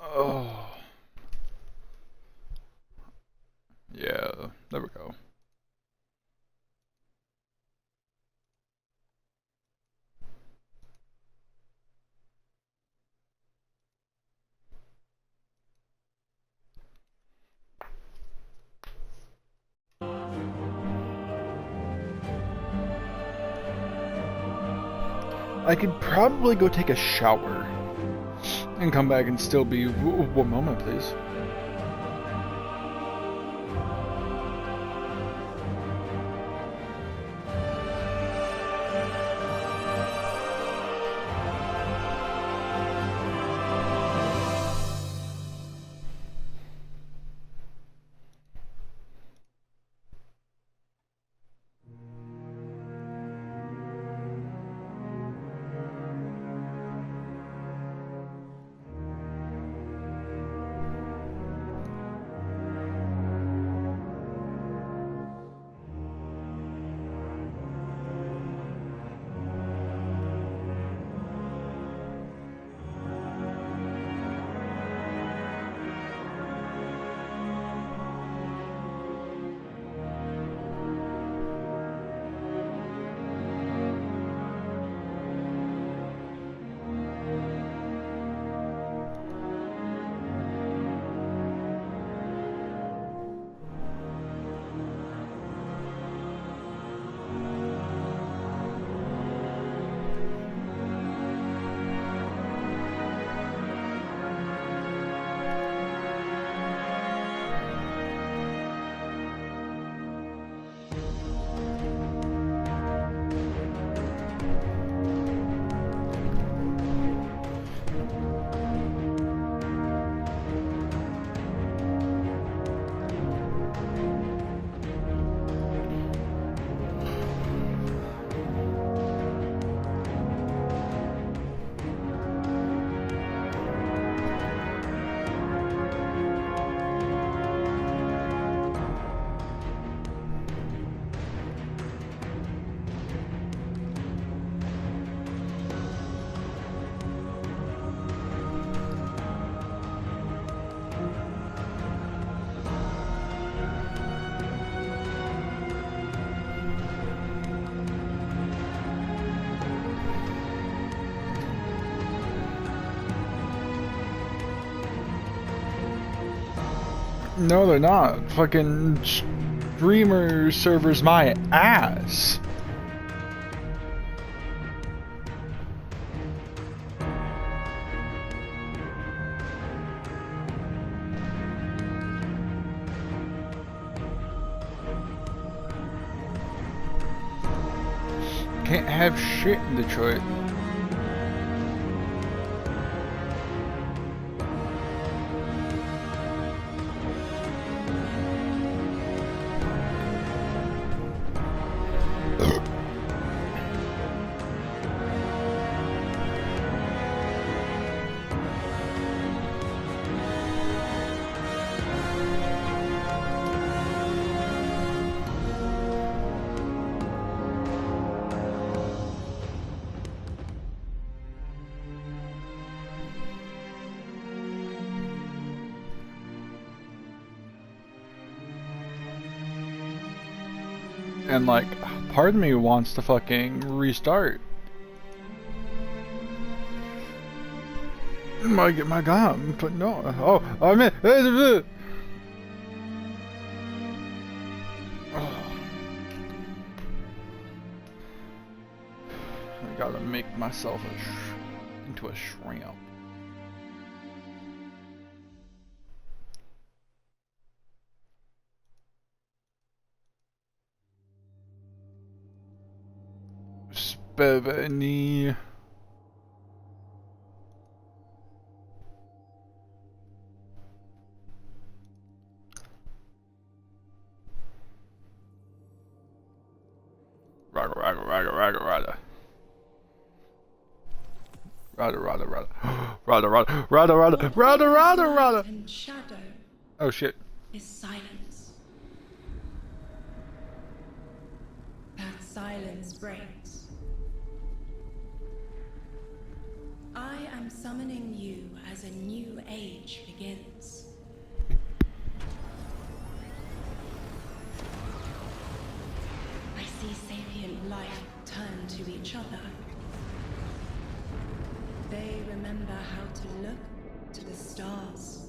Oh, yeah, there we go. I could probably go take a shower and come back and still be. One moment, please. No, they're not. Fucking streamer servers, my ass. Can't have shit in Detroit. And like, part of me wants to fucking restart. My god, but no. Oh, I mean, oh. I gotta make myself into a shrimp. Speveni. Rada, Rada, Rada. Rada, Rada, Rada. Rada, Rada, Rada, Rada, Rada, Rada, Rada. And shadow Oh shit. is silence. That silence breaks. I am summoning you as a new age begins. I see sapient life turn to each other. They remember how to look to the stars.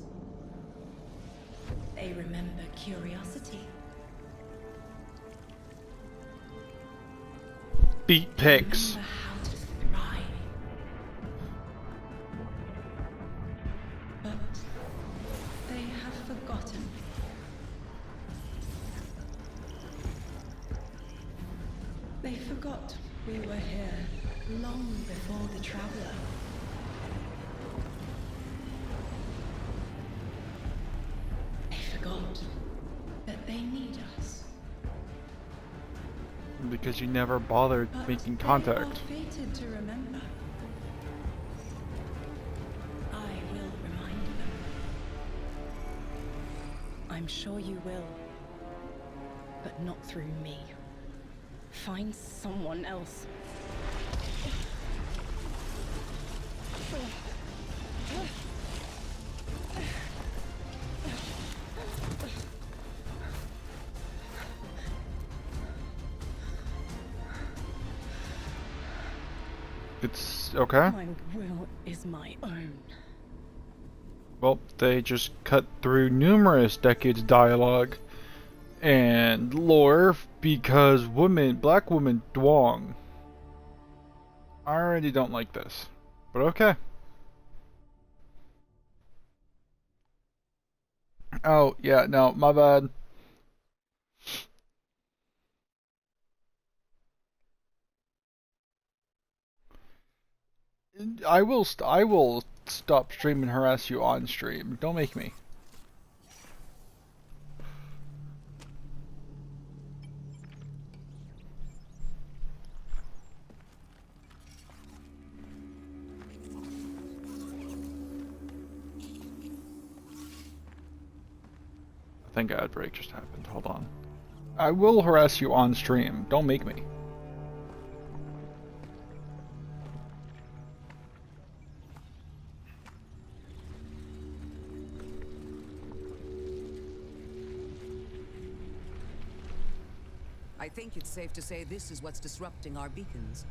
They remember curiosity. Beat pigs. Remember how to thrive. But they have forgotten. They forgot we were here long before the Traveler. They forgot that they need us. Because you never bothered But making they contact. are fated to remember. I will remind them. I'm sure you will. But not through me. Find someone else. It's okay. My will is my own. Well, they just cut through numerous decades of dialogue and lore because black woman Dwong. I already don't like this, but okay. Oh, yeah, no, my bad. I will stop stream and harass you on stream. Don't make me. I think ad break just happened. Hold on. I will harass you on stream. Don't make me. I think it's safe to say this is what's disrupting our beacons.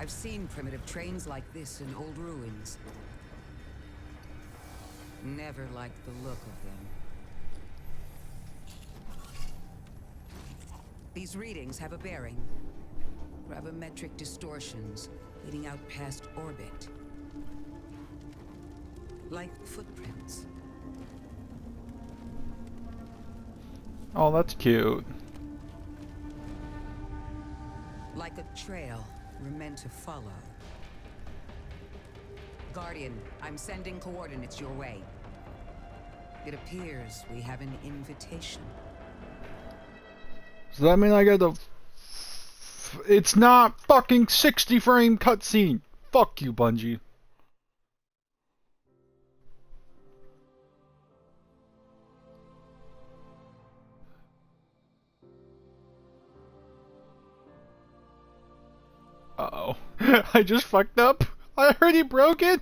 I've seen primitive trains like this in old ruins. Never liked the look of them. These readings have a bearing. Gravimetric distortions leading out past orbit. Like footprints. Oh, that's cute. Like a trail we're meant to follow. Guardian, I'm sending coordinates your way. It appears we have an invitation. Does that mean I get the... It's not fucking 60 frame cutscene. Fuck you, Bungie. Uh-oh. I just fucked up. I already broke it.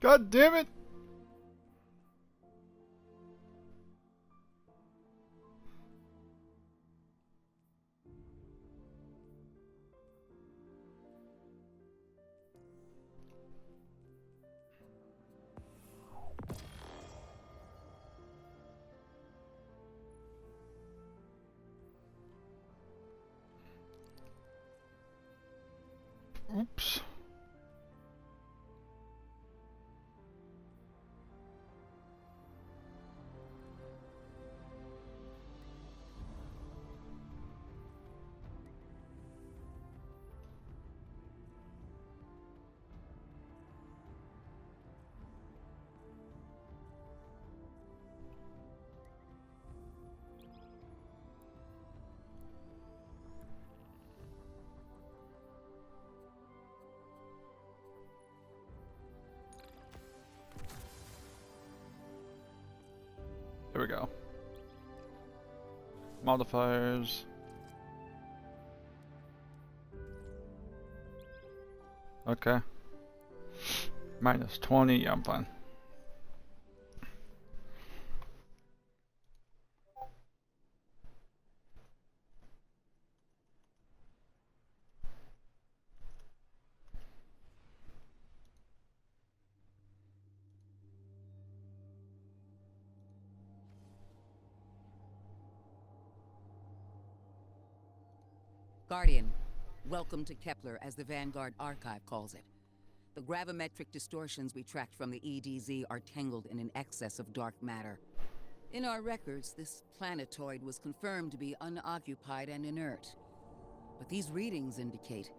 God damn it. Oops. There we go. Modifiers. Okay. Minus 20, yeah, I'm fine. Guardian, welcome to Kepler, as the Vanguard Archive calls it. The gravimetric distortions we tracked from the EDZ are tangled in an excess of dark matter. In our records, this planetoid was confirmed to be unoccupied and inert. But these readings indicate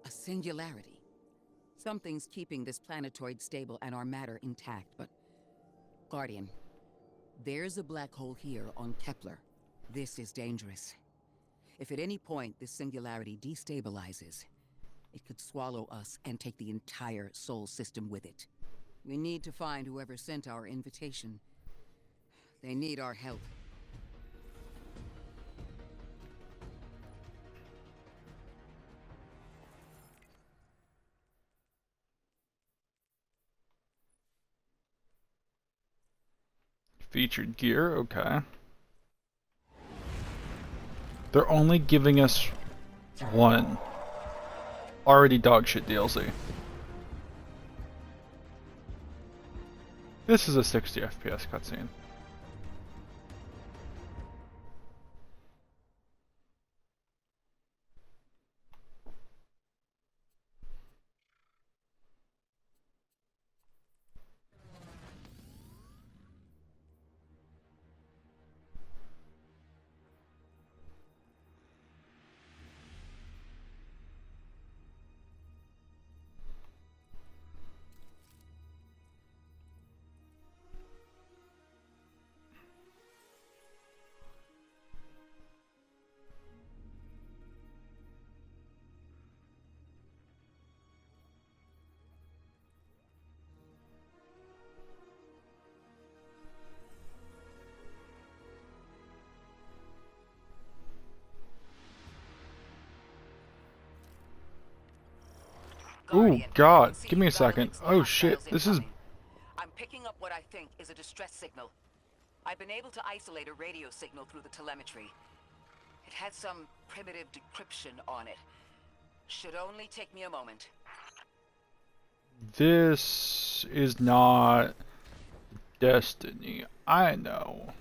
a singularity. Something's keeping this planetoid stable and our matter intact, but... Guardian, there's a black hole here on Kepler. This is dangerous. If at any point this singularity destabilizes, it could swallow us and take the entire Sol system with it. We need to find whoever sent our invitation. They need our help. Featured gear, okay. They're only giving us one already dogshit DLC. This is a 60 FPS cutscene. Ooh, God, give me a second. Oh shit, this is... I'm picking up what I think is a distress signal. I've been able to isolate a radio signal through the telemetry. It had some primitive decryption on it. Should only take me a moment. This is not Destiny. I know.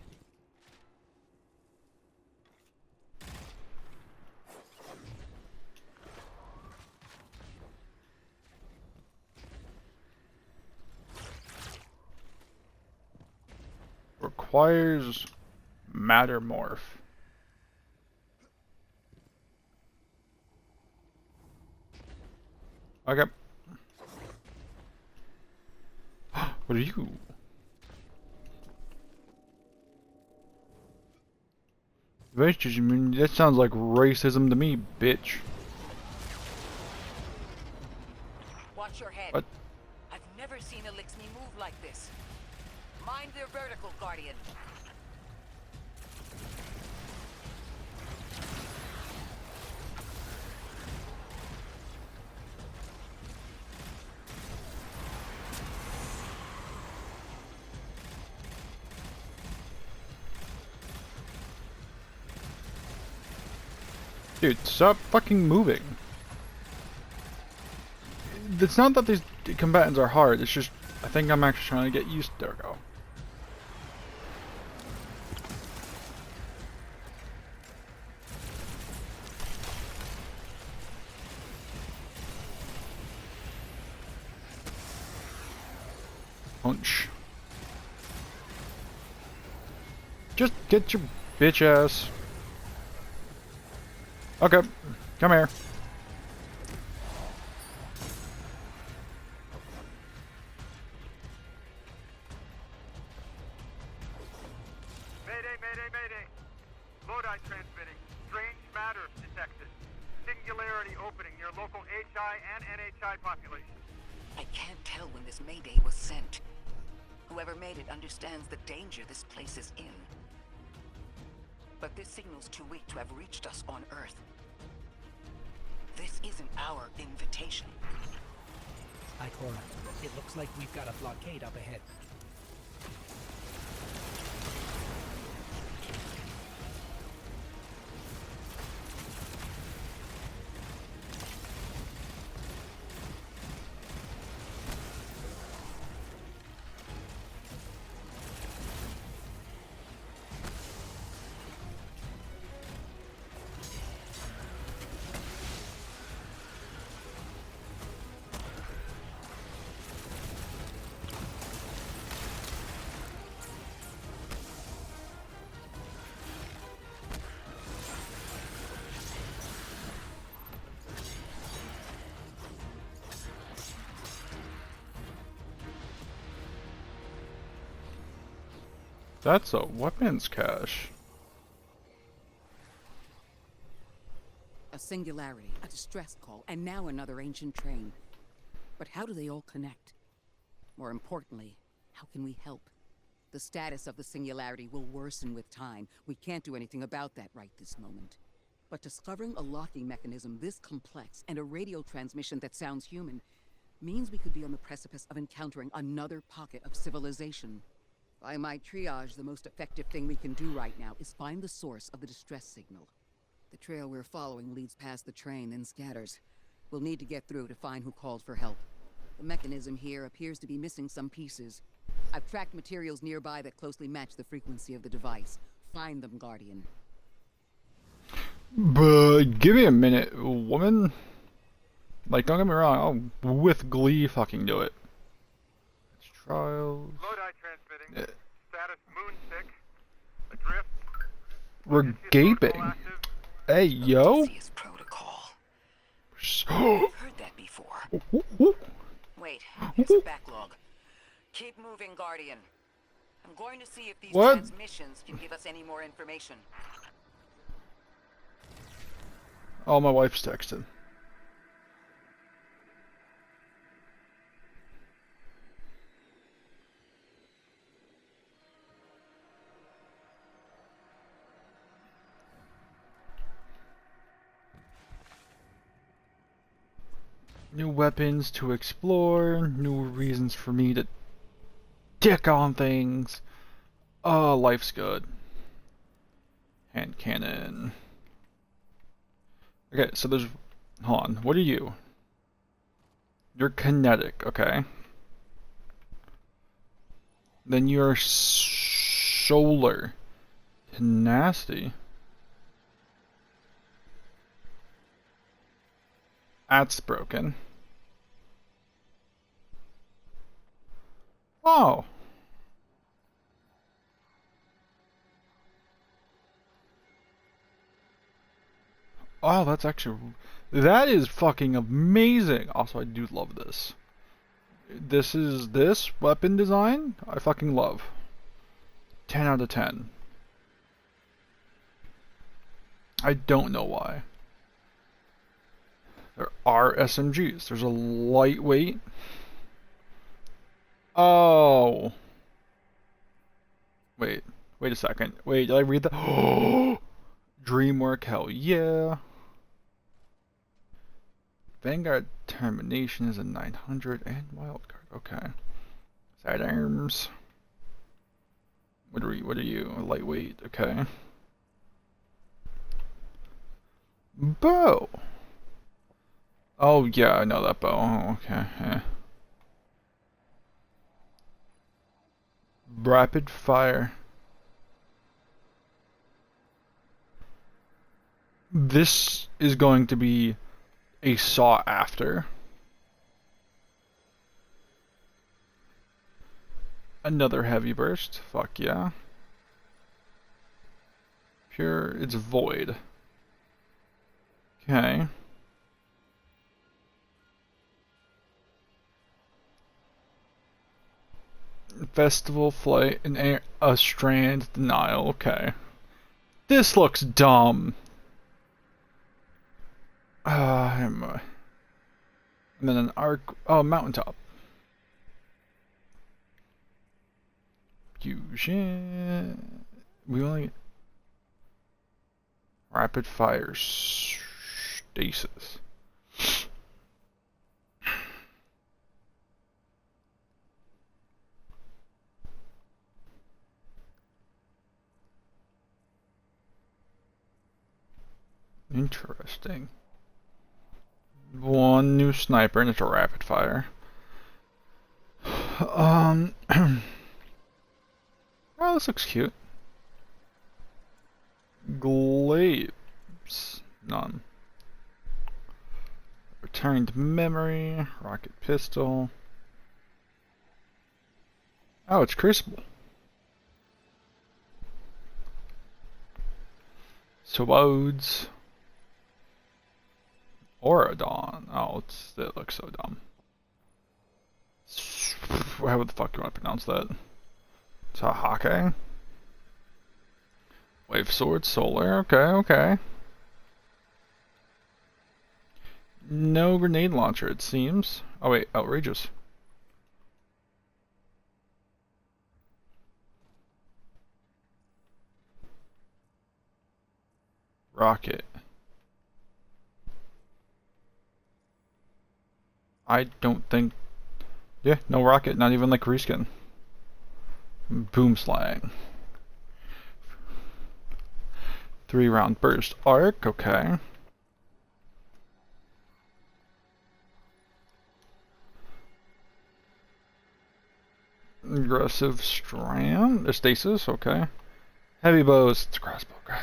Requires matter morph. Okay. What are you? That sounds like racism to me, bitch. Watch your head. What? I've never seen Elixir move like this. Mind their vertical, Guardian. Dude, stop fucking moving. It's not that these combatants are hard, it's just I think I'm actually trying to get used to... There we go. punch. Just get your bitch ass. Okay, come here. Mayday, mayday, mayday. Lodi transmitting. Strange matter detected. Singularity opening near local HI and NHI population. I can't tell when this mayday was sent. Whoever made it understands the danger this place is in. But this signal's too weak to have reached us on Earth. This isn't our invitation. Ikora, it looks like we've got a blockade up ahead. That's a weapons cache. A singularity, a distress call, and now another ancient train. But how do they all connect? More importantly, how can we help? The status of the singularity will worsen with time. We can't do anything about that right this moment. But discovering a locking mechanism this complex and a radio transmission that sounds human means we could be on the precipice of encountering another pocket of civilization. By my triage, the most effective thing we can do right now is find the source of the distress signal. The trail we're following leads past the train, then scatters. We'll need to get through to find who called for help. The mechanism here appears to be missing some pieces. I've tracked materials nearby that closely match the frequency of the device. Find them, Guardian. But give me a minute, woman. Like, don't get me wrong, I'll with glee fucking do it. Trials. Lodi transmitting. Status moonsick. Adrift. We're gaping. Hey, yo. Odysseus protocol. I've heard that before. Wait, there's a backlog. Keep moving, Guardian. I'm going to see if these What? transmissions can give us any more information. Oh, my wife's texting. New weapons to explore, new reasons for me to dick on things. Oh, life's good. Hand cannon. Okay, so there's... Hold on, what are you? You're kinetic, okay. Then you're solar. Nasty. That's broken. Oh. Oh, that's actually... That is fucking amazing! Also, I do love this. This weapon design, I fucking love. 10 out of 10. I don't know why. There are SMGs. There's a lightweight. Oh. Wait a second. Wait, did I read that? Oh, Dreamwork, hell yeah. Vanguard Termination is a 900 and Wildcard. Okay. Sidearms. What are you? Lightweight. Okay. Bow. Oh yeah, I know that bow. Oh, okay. Yeah. Rapid fire. This is going to be a sought after. Another heavy burst. Fuck yeah. Pure, it's void. Okay. Festival flight and a strand denial. Okay. This looks dumb. And then an arc. Oh, mountaintop. Fusion. We only. Rapid fire stasis. Interesting. One new sniper and it's a rapid fire. Oh, this looks cute. Glaives. None. Returned memory. Rocket pistol. Oh, it's Crucible. Swords. Auradon. Oh, it looks so dumb. How the fuck do you want to pronounce that? Tahake? Wave sword, solar. Okay. No grenade launcher, it seems. Oh wait, outrageous. Rocket. I don't think... Yeah, no rocket, not even like reskin. Boom slang. 3-round burst arc, okay. Aggressive strand, stasis, okay. Heavy bows, it's a crossbow, okay.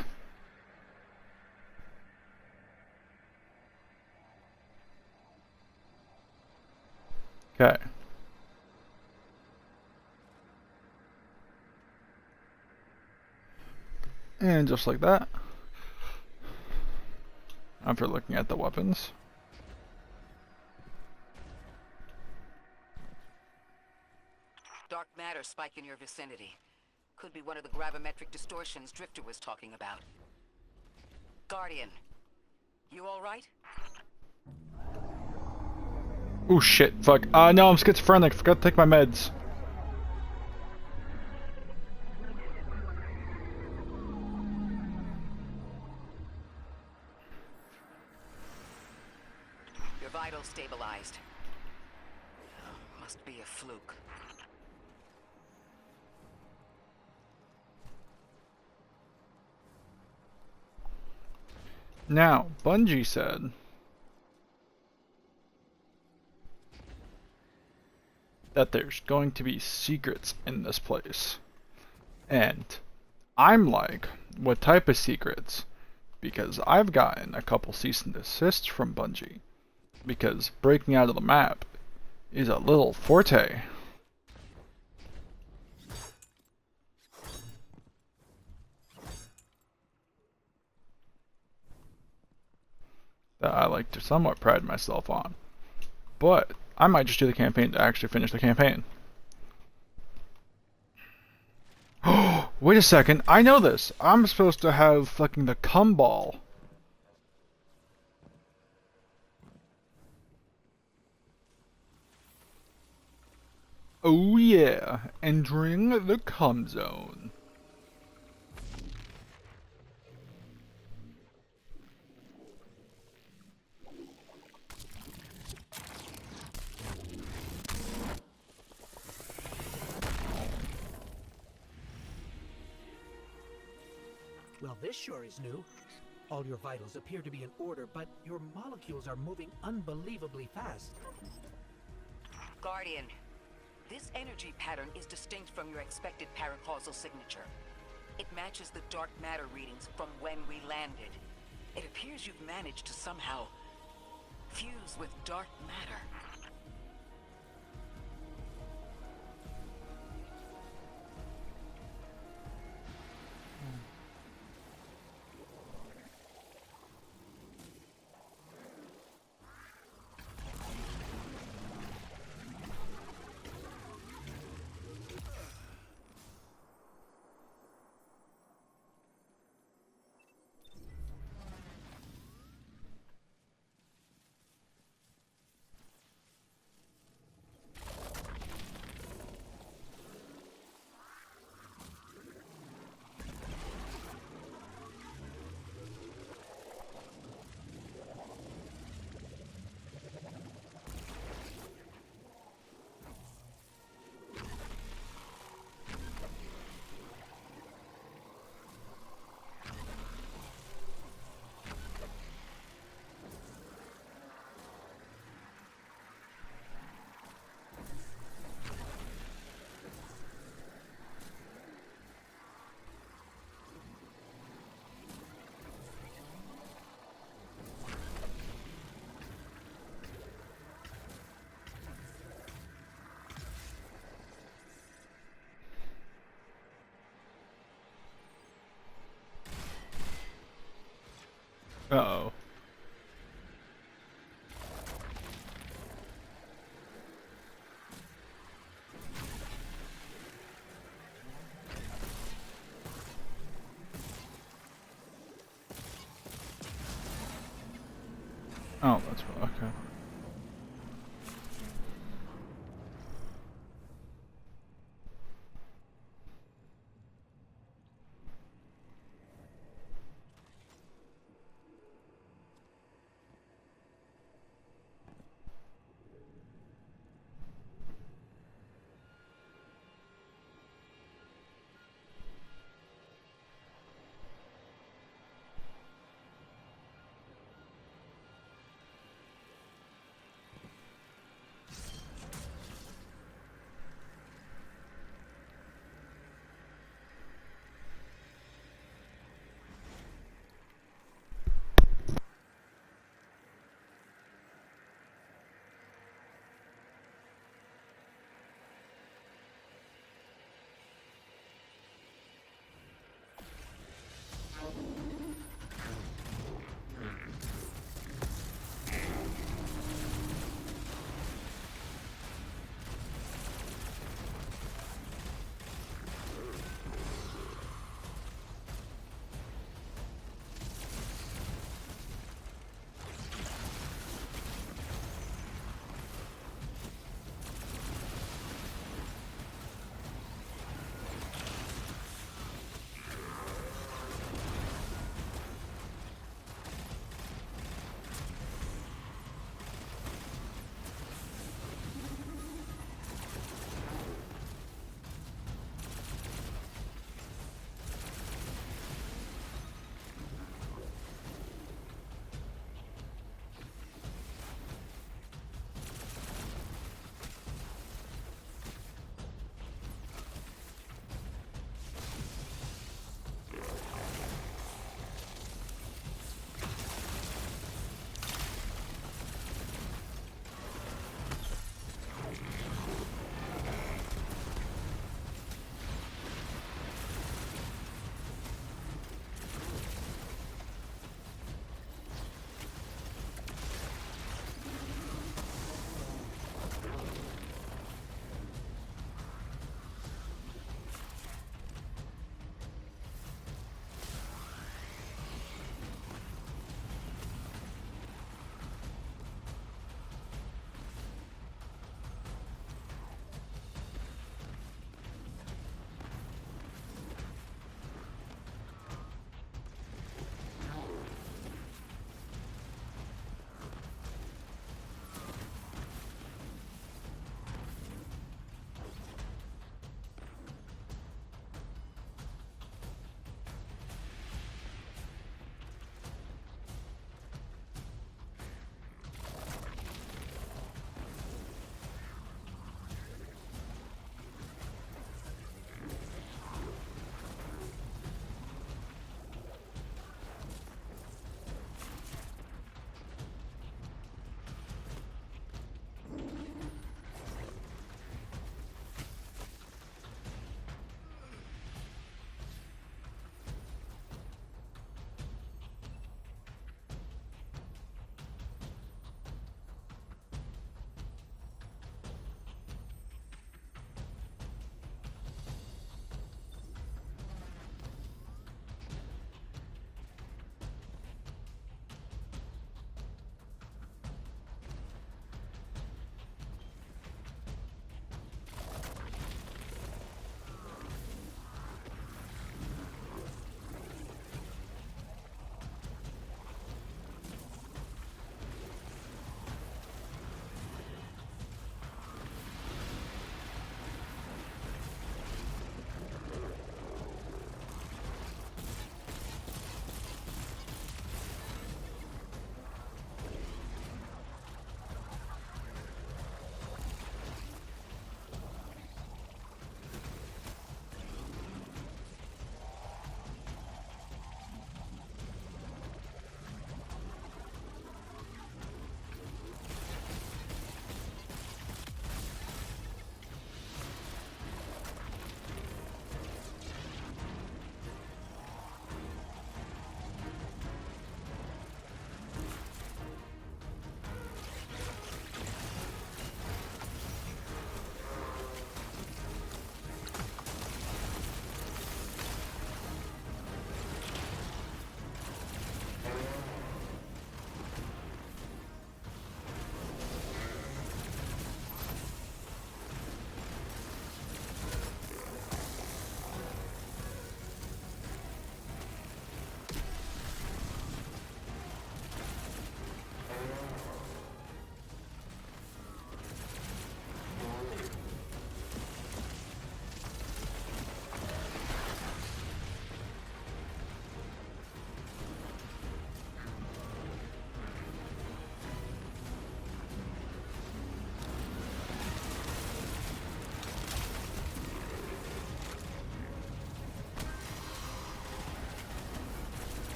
Okay. And just like that, after looking at the weapons, Dark matter spike in your vicinity. Could be one of the gravimetric distortions Drifter was talking about. Guardian, you alright? oh shit, fuck. No, I'm schizophrenic, forgot to take my meds. Your vitals stabilized. Oh, must be a fluke. Now, Bungie said that there's going to be secrets in this place. And I'm like, what type of secrets? Because I've gotten a couple cease and desists from Bungie. Because breaking out of the map is a little forte. That I like to somewhat pride myself on. But I might just do the campaign to actually finish the campaign. Oh, wait a second. I know this. I'm supposed to have fucking the cum ball. Oh yeah, entering the cum zone. Well, this sure is new. All your vitals appear to be in order, but your molecules are moving unbelievably fast. Guardian, this energy pattern is distinct from your expected paracausal signature. It matches the dark matter readings from when we landed. It appears you've managed to somehow fuse with dark matter. Uh-oh. Oh, that's what, okay.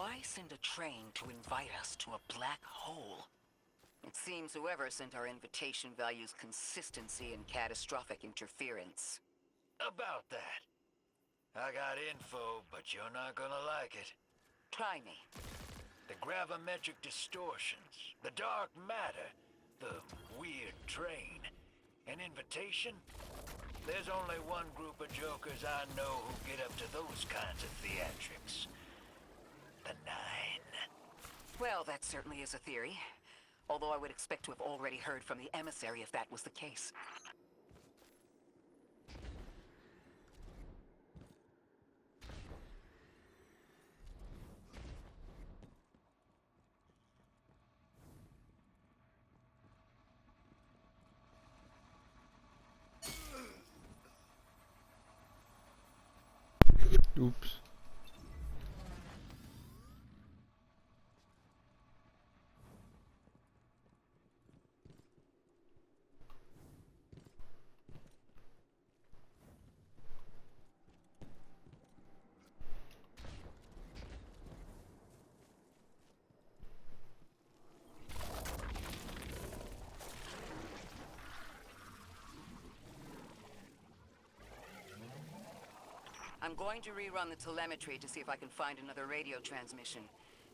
Why send a train to invite us to a black hole? It seems whoever sent our invitation values consistency and catastrophic interference. About that. I got info, but you're not gonna like it. Try me. The gravimetric distortions, the dark matter, the weird train. An invitation? There's only one group of jokers I know who get up to those kinds of theatrics. The Nine. Well, that certainly is a theory. Although I would expect to have already heard from the emissary if that was the case. Oops. I'm going to rerun the telemetry to see if I can find another radio transmission.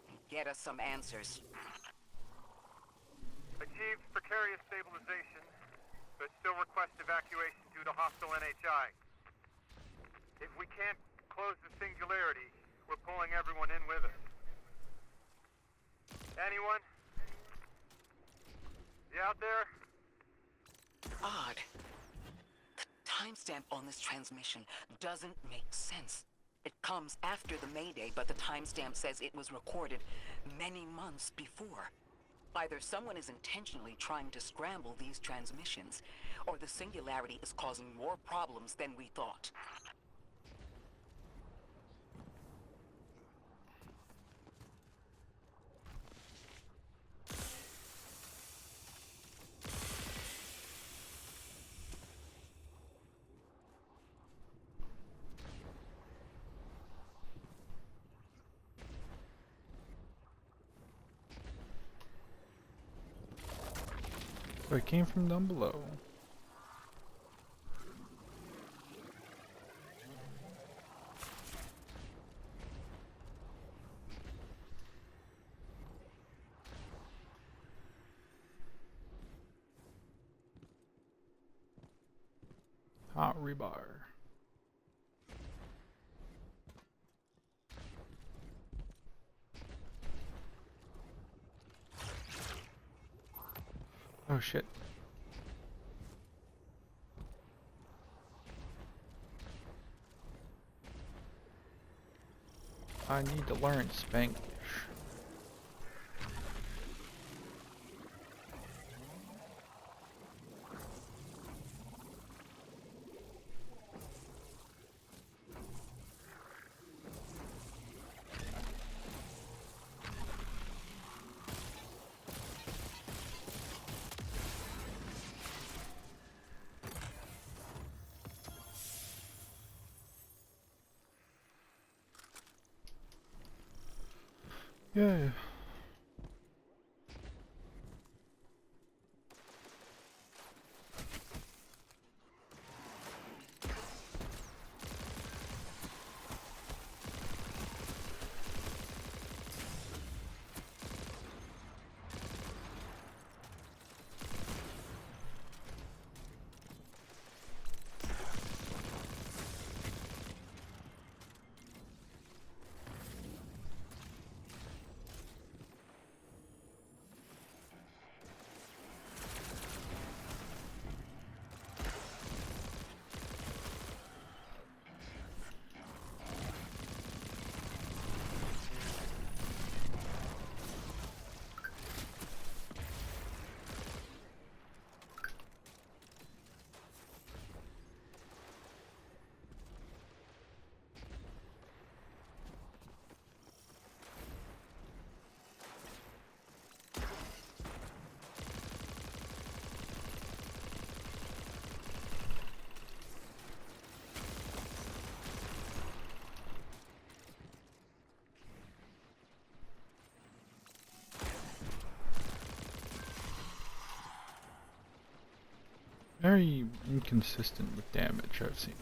And get us some answers. Achieved precarious stabilization, but still request evacuation due to hostile NHI. If we can't close the singularity, we're pulling everyone in with us. Anyone? You out there? Odd. The timestamp on this transmission doesn't make sense. It comes after the Mayday, but the timestamp says it was recorded many months before. Either someone is intentionally trying to scramble these transmissions, or the singularity is causing more problems than we thought. So it came from down below. Hot rebar. Oh shit. I need to learn Spanglish. Yeah. Very inconsistent with damage I've seen.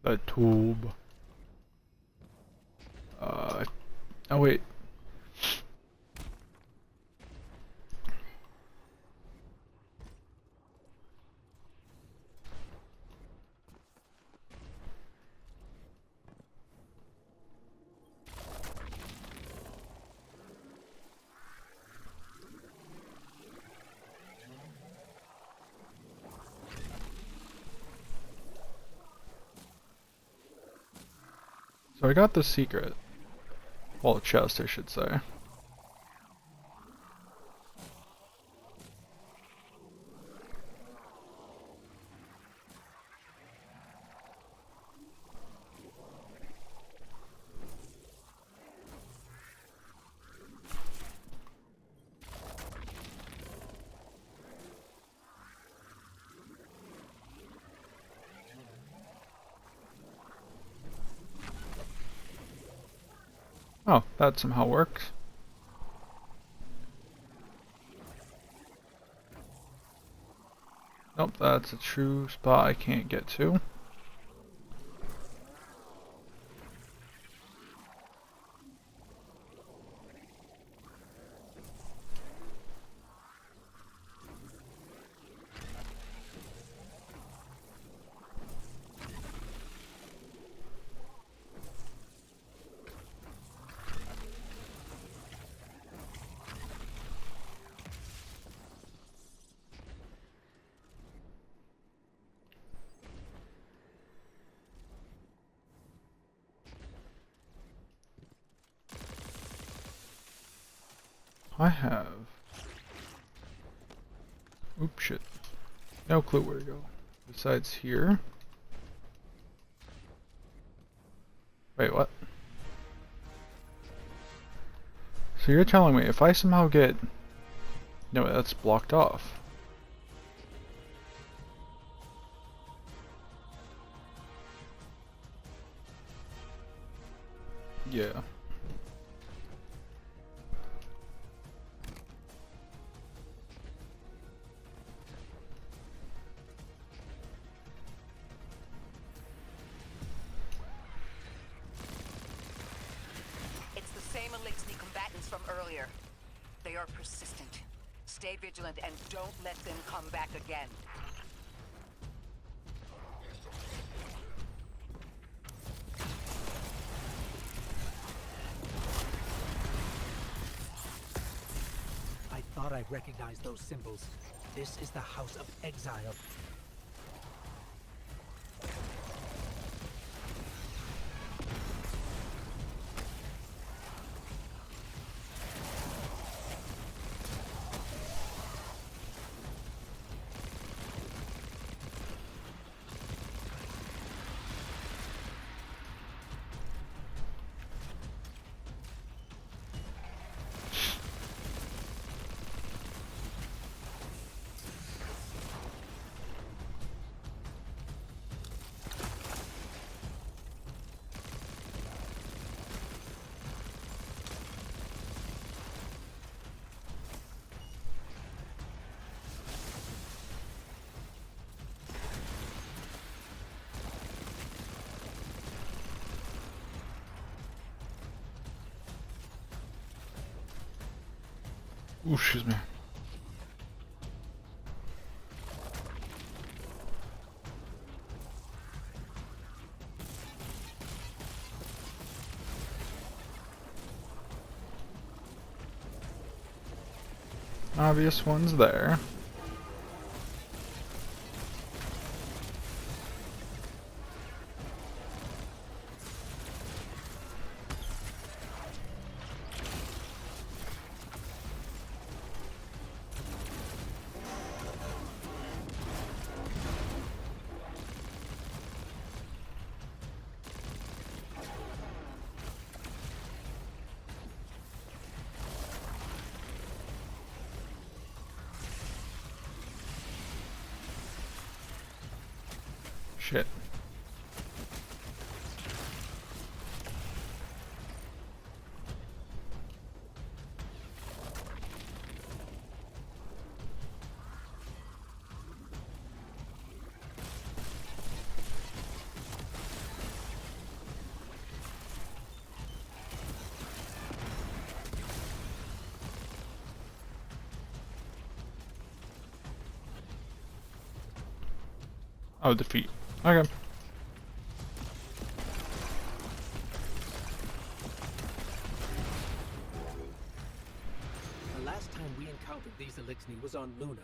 A tube. Oh wait. So I got the secret. Well, chest, I should say. Oh, that somehow works. Nope, that's a true spot I can't get to. I have... Oops, shit. No clue where to go. Besides here. Wait, what? So you're telling me if I somehow get... No, that's blocked off. Yeah. Same Elixni combatants from earlier. They are persistent. Stay vigilant and don't let them come back again. I thought I recognized those symbols. This is the House of Exile. Ooh, excuse me. Obvious one's there. Shit. Oh, defeat. Okay. The last time we encountered these Elixni was on Luna.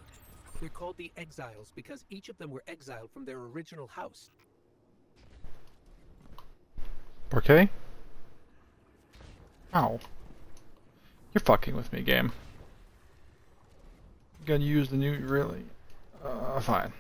They're called the Exiles because each of them were exiled from their original house. Okay. Ow. You're fucking with me, game. You gonna use the new... really? Fine.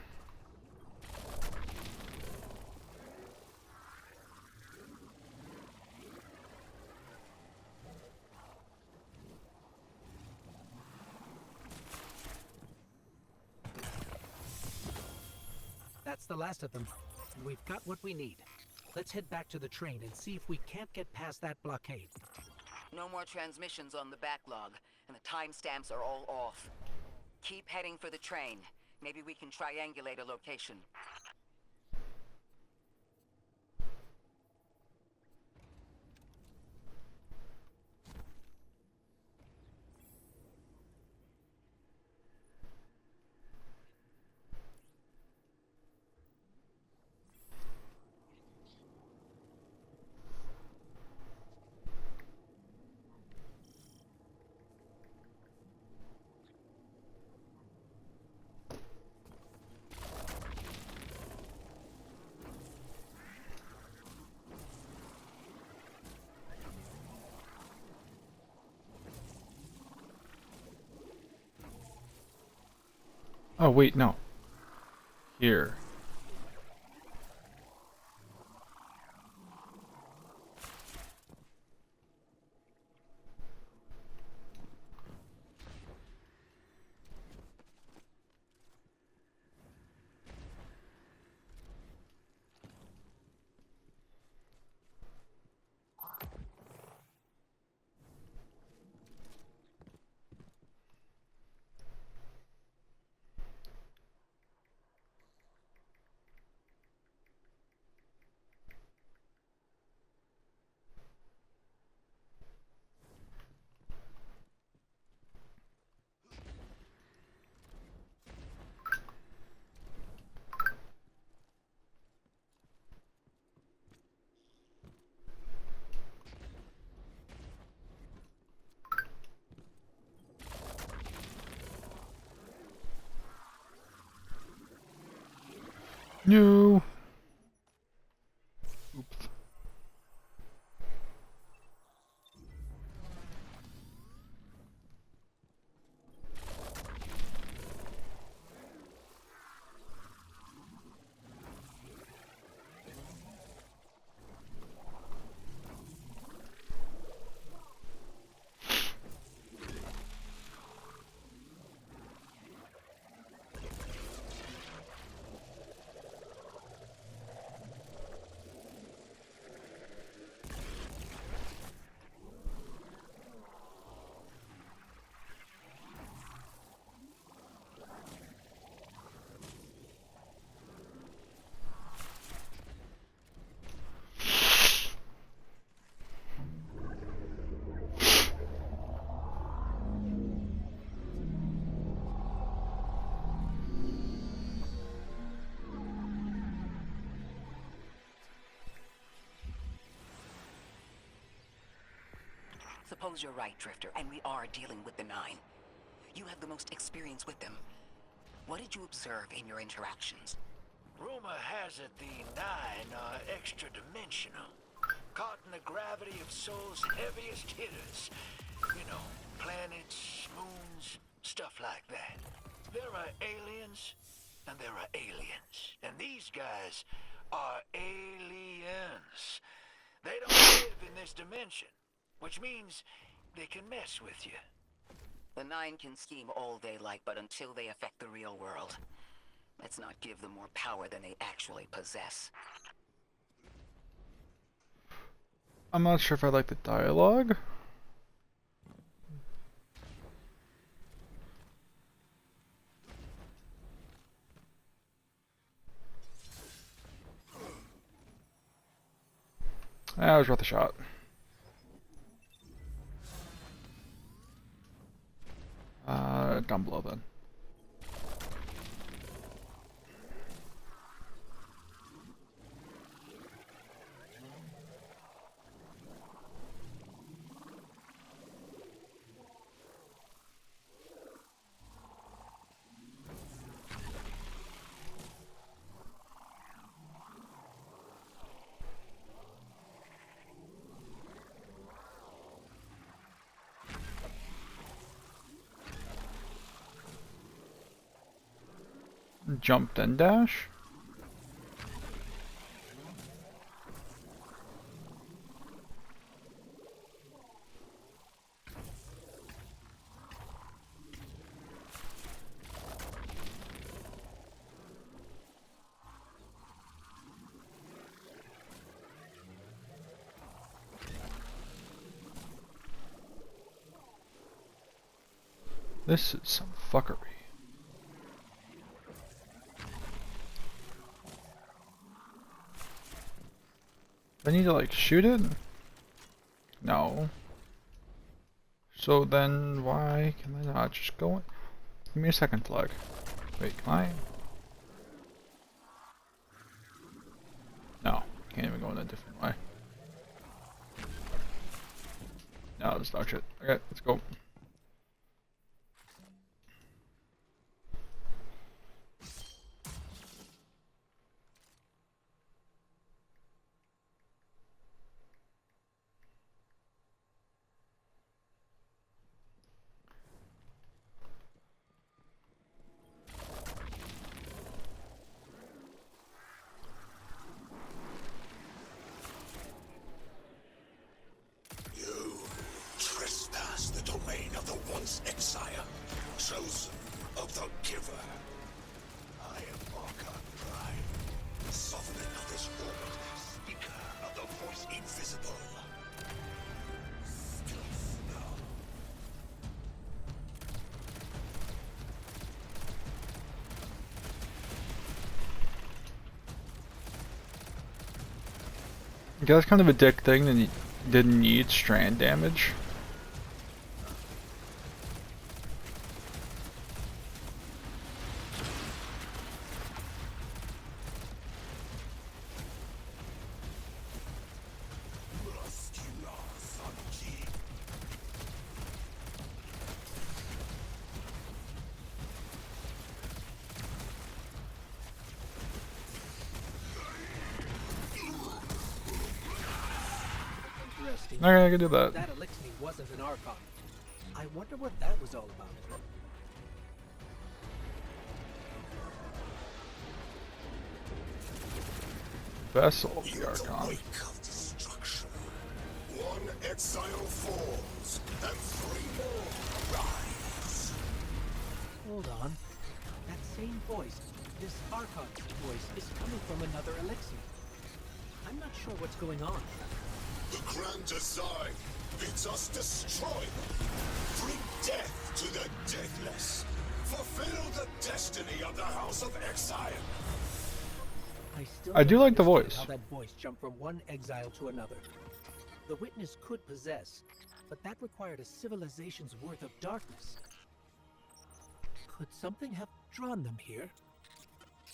That's the last of them. And we've got what we need. Let's head back to the train and see if we can't get past that blockade. No more transmissions on the backlog, and the timestamps are all off. Keep heading for the train. Maybe we can triangulate a location. Oh, wait, no. Here. No. Oops. Suppose you're right, Drifter, and we are dealing with the Nine. You have the most experience with them. What did you observe in your interactions? Rumor has it the Nine are extra-dimensional. Caught in the gravity of Sol's heaviest hitters. You know, planets, moons, stuff like that. There are aliens, and there are aliens. And these guys are aliens. They don't live in this dimension, which means they can mess with you. The Nine can scheme all they like, but until they affect the real world, Let's not give them more power than they actually possess. I'm not sure if I like the dialogue. That was worth a shot. Down below then. Jump then dash? This is some fuckery. I need to like shoot it? No. So then why can I not just go in? Give me a second plug. Wait, can I? No, can't even go in a different way. No, that's dog shit. Okay, let's go. Exile, chosen of the Giver. I am Archon Prime, sovereign of this world, speaker of the voice invisible. Still smell. Yeah, that's kind of a dick thing that didn't need strand damage. Okay, I can do that. That elixir wasn't an Archon. I wonder what that was all about. Vessel of the Archon. The wake of destruction. One exile falls, and three more rise. Hold on. That same voice, this Archon's voice, is coming from another elixir. I'm not sure what's going on. The grand design bids us destroy them. Bring death to the deathless. Fulfill the destiny of the House of Exile. I do like the voice. How that voice jumped from one exile to another. The witness could possess, but that required a civilization's worth of darkness. Could something have drawn them here?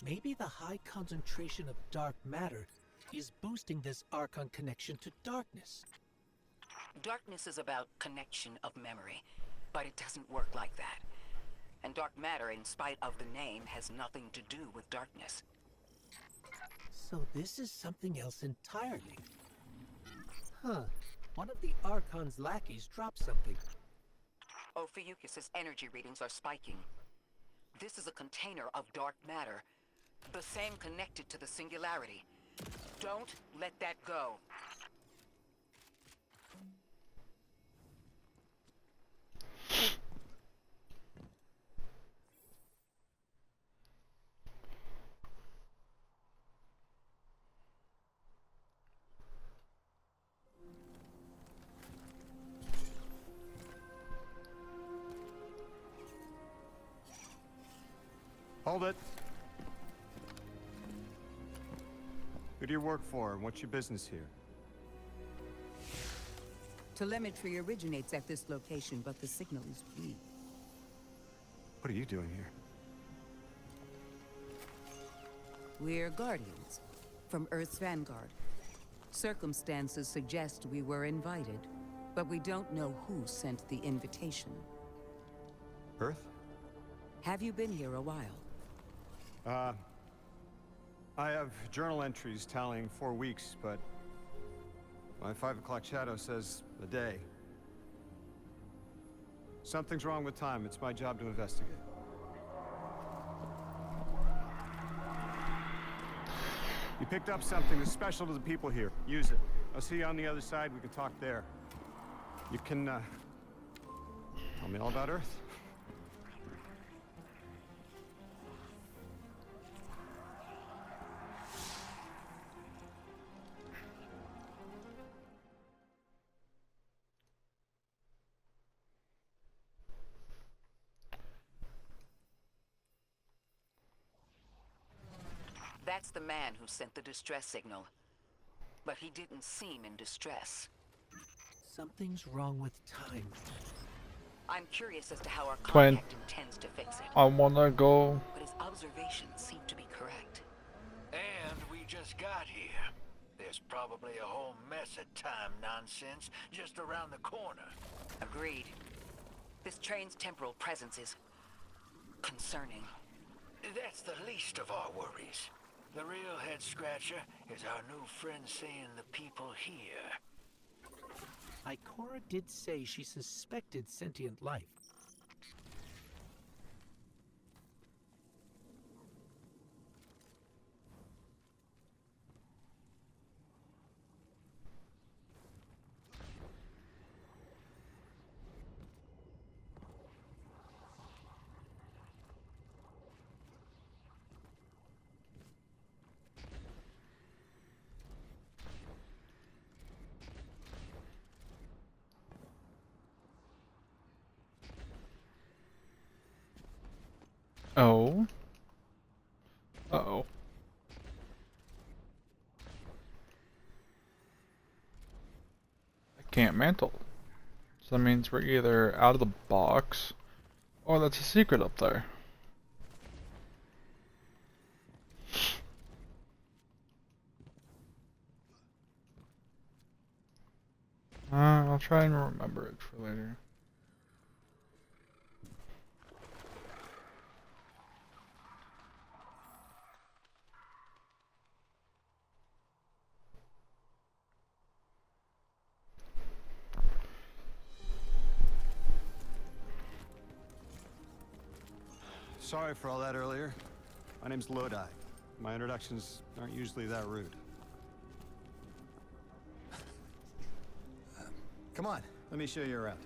Maybe the high concentration of dark matter is boosting this Archon connection to darkness. Darkness is about connection of memory, but it doesn't work like that. And dark matter, in spite of the name, has nothing to do with darkness. So this is something else entirely. Huh. One of the Archon's lackeys dropped something. Ophiuchus's energy readings are spiking. This is a container of dark matter, the same connected to the Singularity. Don't let that go. Hold it. Who do you work for, and what's your business here? Telemetry originates at this location, but the signal is weak. What are you doing here? We're Guardians, from Earth's vanguard. Circumstances suggest we were invited, but we don't know who sent the invitation. Earth? Have you been here a while? I have journal entries tallying 4 weeks, but my 5 o'clock shadow says a day. Something's wrong with time. It's my job to investigate. You picked up something that's special to the people here. Use it. I'll see you on the other side. We can talk there. You can, tell me all about Earth. That's the man who sent the distress signal. But he didn't seem in distress. Something's wrong with time. I'm curious as to how our Twin. contact intends to fix it. I wanna go. But his observations seem to be correct. And we just got here. There's probably a whole mess of time nonsense just around the corner. Agreed. This train's temporal presence is concerning. That's the least of our worries. The real head-scratcher is our new friend seeing the people here. Ikora did say she suspected sentient life. Oh. Uh-oh. I can't mantle. So that means we're either out of the box, or that's a secret up there. I'll try and remember it for later. Sorry for all that earlier. My name's Lodi. My introductions aren't usually that rude. Come on, let me show you around.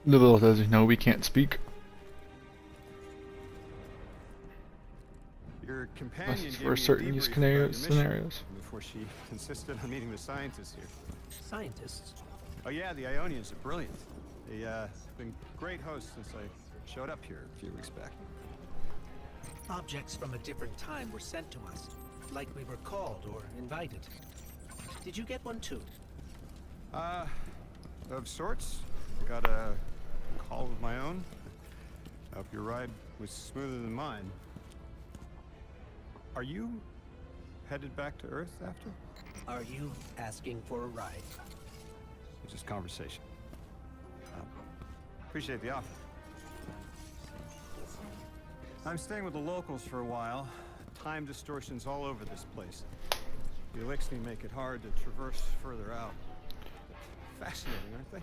Little does he know we can't speak. Your companion That's gave for me a certain use debrief about your mission scenarios. before she insisted on meeting the scientists here. Scientists? Oh yeah, the Ionians are brilliant. They've been great hosts since I showed up here a few weeks back. Objects from a different time were sent to us, like we were called or invited. Did you get one too? Of sorts. Got a call of my own. Hope your ride was smoother than mine. Are you headed back to Earth after? Are you asking for a ride? It's just conversation. Appreciate the offer. I'm staying with the locals for a while. Time distortions all over this place. The Elixni make it hard to traverse further out. Fascinating, aren't they?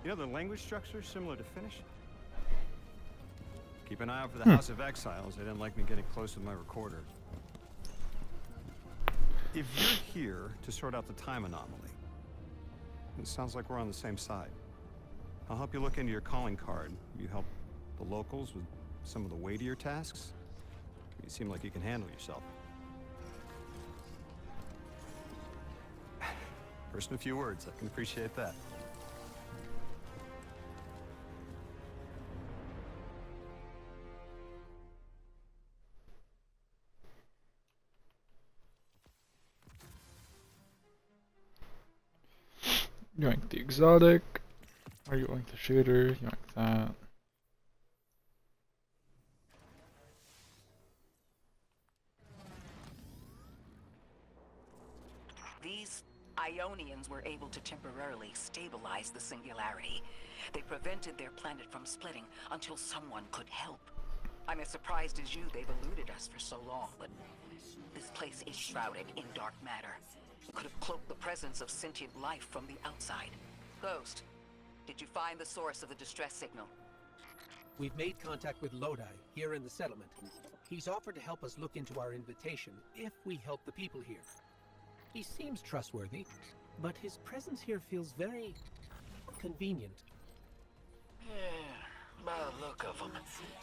You know, the language structure is similar to Finnish. Keep an eye out for the House of Exiles. They didn't like me getting close with my recorder. If you're here to sort out the time anomaly, it sounds like we're on the same side. I'll help you look into your calling card. You help the locals with some of the weightier tasks. You seem like you can handle yourself. First in a few words, I can appreciate that. Yoink the exotic. Or yoink the shooter. Yoink that. These Ionians were able to temporarily stabilize the Singularity. They prevented their planet from splitting until someone could help. I'm as surprised as you they've eluded us for so long, but this place is shrouded in dark matter. It could have cloaked the presence of sentient life from the outside. Ghost, did you find the source of the distress signal? We've made contact with Lodi, here in the settlement. He's offered to help us look into our invitation if we help the people here. He seems trustworthy, but his presence here feels very convenient. Yeah, by the look of him,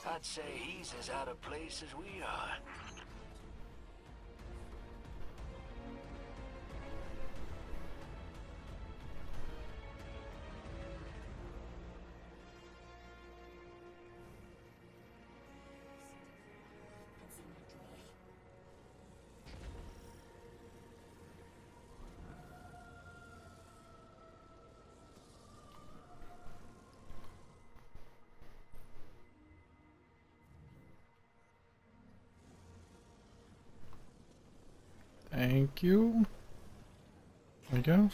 I'd say he's as out of place as we are. Thank you, I guess.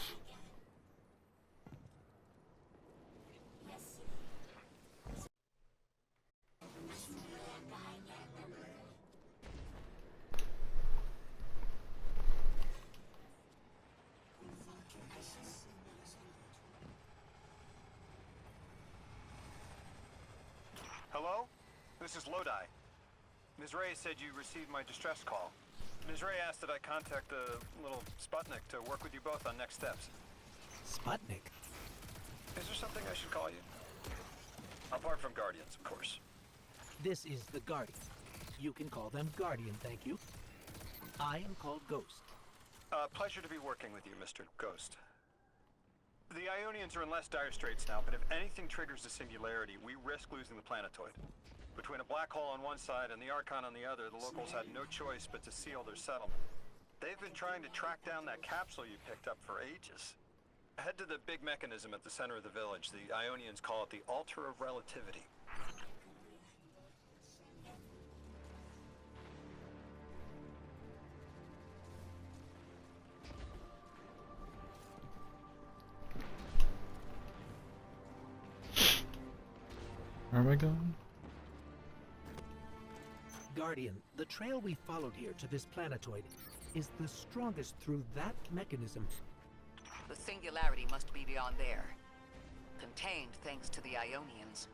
Hello? This is Lodi. Ms. Ray said you received my distress call. Ms. Ray asked that I contact the little Sputnik to work with you both on next steps. Sputnik? Is there something I should call you? Apart from Guardians, of course. This is the Guardian. You can call them Guardian, thank you. I am called Ghost. Pleasure to be working with you, Mr. Ghost. The Ionians are in less dire straits now, but if anything triggers the Singularity, we risk losing the planetoid. Between a black hole on one side and the Archon on the other, the locals had no choice but to seal their settlement. They've been trying to track down that capsule you picked up for ages. Head to the big mechanism at the center of the village. The Ionians call it the Altar of Relativity. Where am I going? Guardian, the trail we followed here to this planetoid is the strongest through that mechanism. The Singularity must be beyond there. Contained thanks to the Ionians.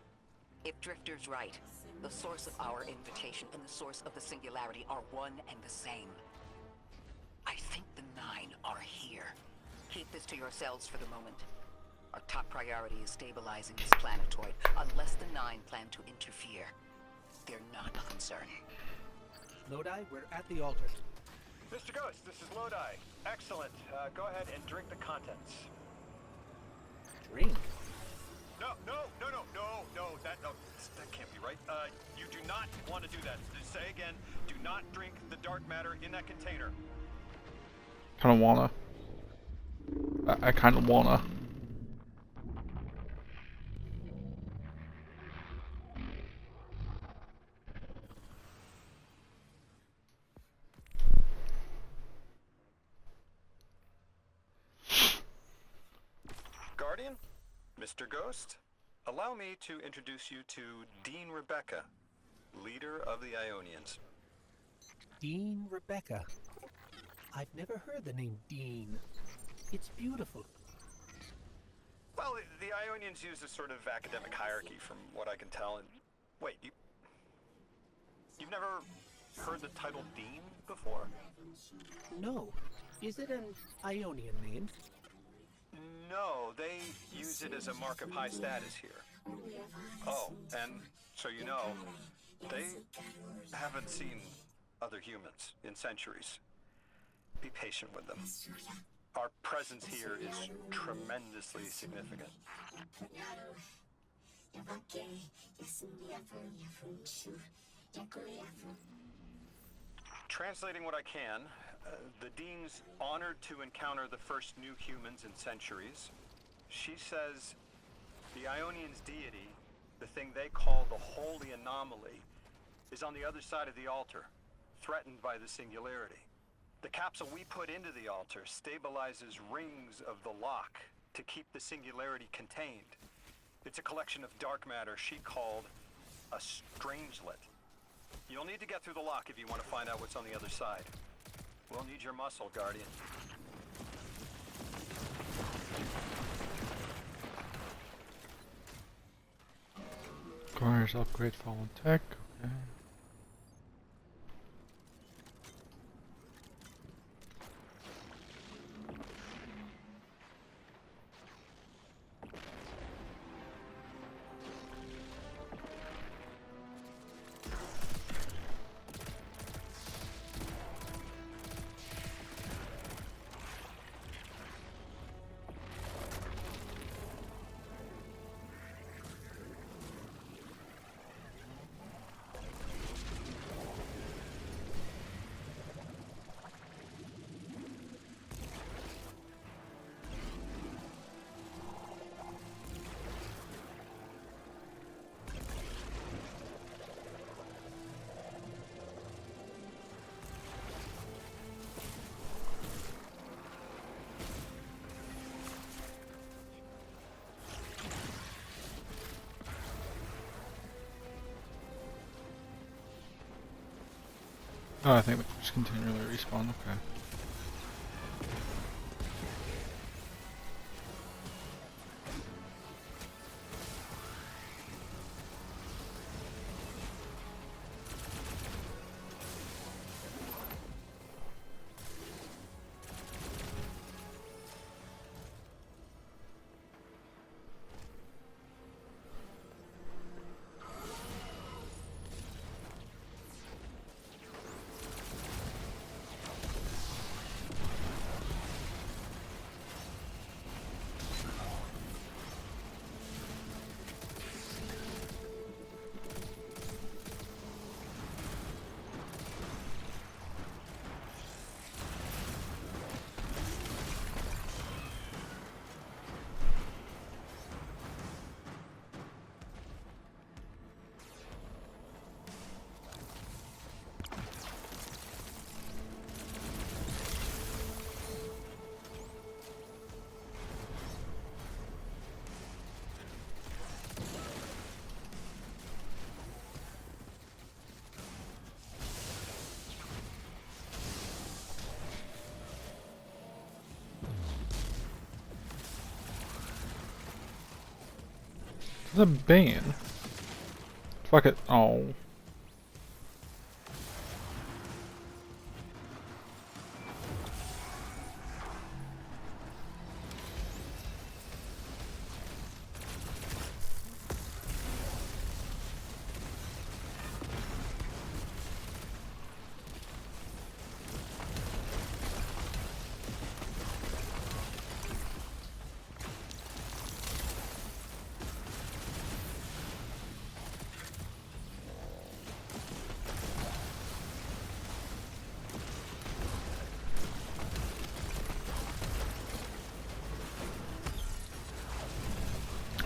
If Drifter's right, the source of our invitation and the source of the Singularity are one and the same. I think the Nine are here. Keep this to yourselves for the moment. Our top priority is stabilizing this planetoid, unless the Nine plan to interfere. They're not a concern. Lodi, we're at the altar. Mr. Ghost, this is Lodi. Excellent. Go ahead and drink the contents. Drink? No, that can't be right. You do not want to do that. Say again, do not drink the dark matter in that container. Kinda wanna. I kinda wanna. Guardian, Mr. Ghost, allow me to introduce you to Dean Rebecca, leader of the Ionians. Dean Rebecca. I've never heard the name Dean. It's beautiful. Well, the Ionians use a sort of academic hierarchy from what I can tell. And wait, you've never heard the title Dean before? No. Is it an Ionian name? No, they use it as a mark of high status here. Oh, and so you know, they haven't seen other humans in centuries. Be patient with them. Our presence here is tremendously significant. Translating what I can, the Dean's honored to encounter the first new humans in centuries. She says the Ionians' deity, the thing they call the Holy Anomaly, is on the other side of the altar, threatened by the Singularity. The capsule we put into the altar stabilizes rings of the lock to keep the Singularity contained. It's a collection of dark matter she called a Strangelet. You'll need to get through the lock if you want to find out what's on the other side. We'll need your muscle, Guardian. Requires upgrade fallen tech. Okay. Oh, I think we just continually respawn, okay. The ban. Fuck it. Oh.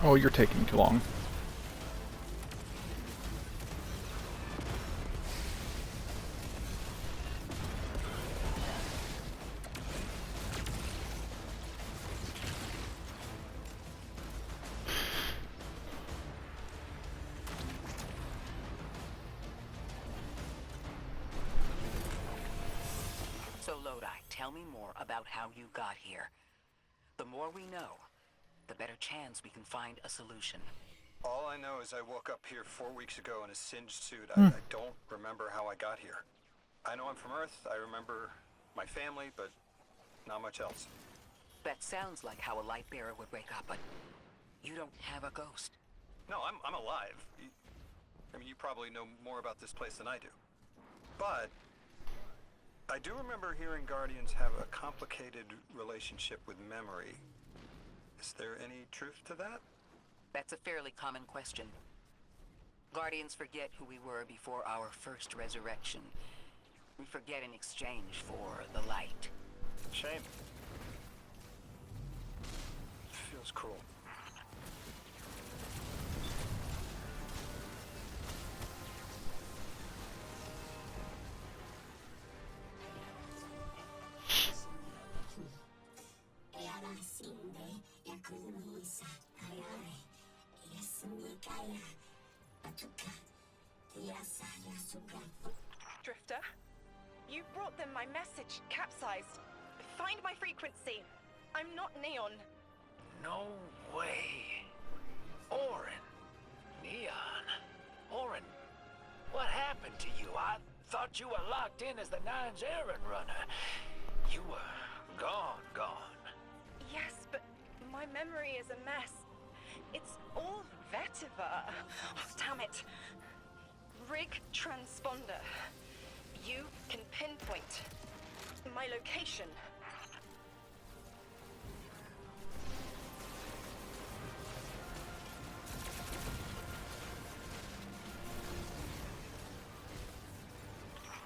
Oh, you're taking too long. So Lodi, tell me more about how you got here. The more we know, the better chance we can find a solution. All I know is I woke up here 4 weeks ago in a singed suit. I don't remember how I got here. I know I'm from Earth, I remember my family, but not much else. That sounds like how a light bearer would wake up, but you don't have a ghost. No, I'm alive. I mean, you probably know more about this place than I do. But I do remember hearing Guardians have a complicated relationship with memory. Is there any truth to that? That's a fairly common question. Guardians forget who we were before our first resurrection. We forget in exchange for the light. Shame. Feels was cool. Drifter, you brought them my message, capsized. Find my frequency. I'm not Neon. No way. Orin. Neon. Orin, what happened to you? I thought you were locked in as the Nine's errand runner. You were gone. Yes, but my memory is a mess. It's all vetiver. Oh, damn it. Rig transponder. You can pinpoint my location.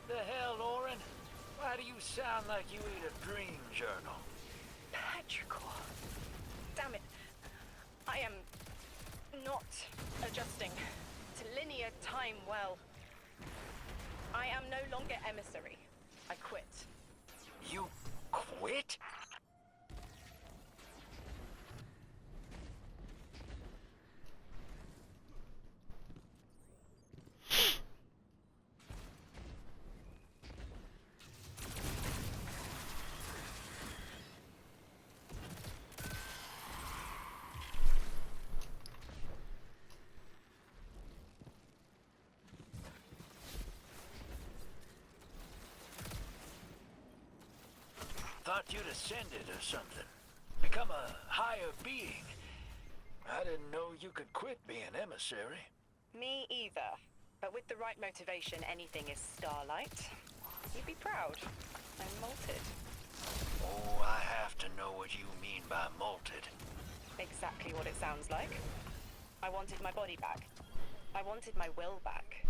The hell, Orin? Why do you sound like you eat a dream journal? Petrichor. Damn it. I am not adjusting to linear time well. I am no longer emissary. I quit. You quit? Thought you'd ascended or something. Become a higher being. I didn't know you could quit being emissary. Me either. But with the right motivation, anything is starlight. You'd be proud. I'm molted. Oh, I have to know what you mean by molted. Exactly what it sounds like. I wanted my body back. I wanted my will back.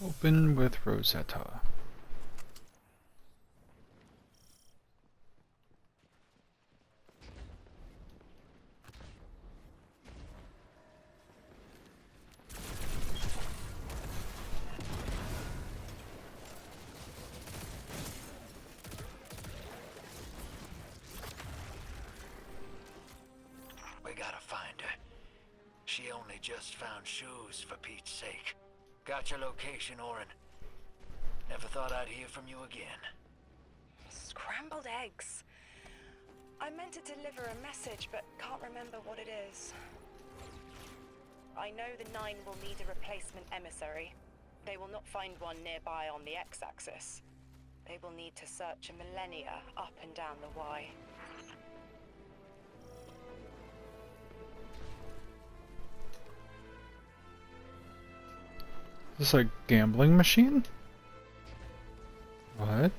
Open with Rosetta. We gotta find her. She only just found shoes, for Pete's sake. Got your location, Orin. Never thought I'd hear from you again. Scrambled eggs. I meant to deliver a message, but can't remember what it is. I know the Nine will need a replacement emissary. They will not find one nearby on the X-axis. They will need to search a millennia up and down the Y. Is this a gambling machine? What?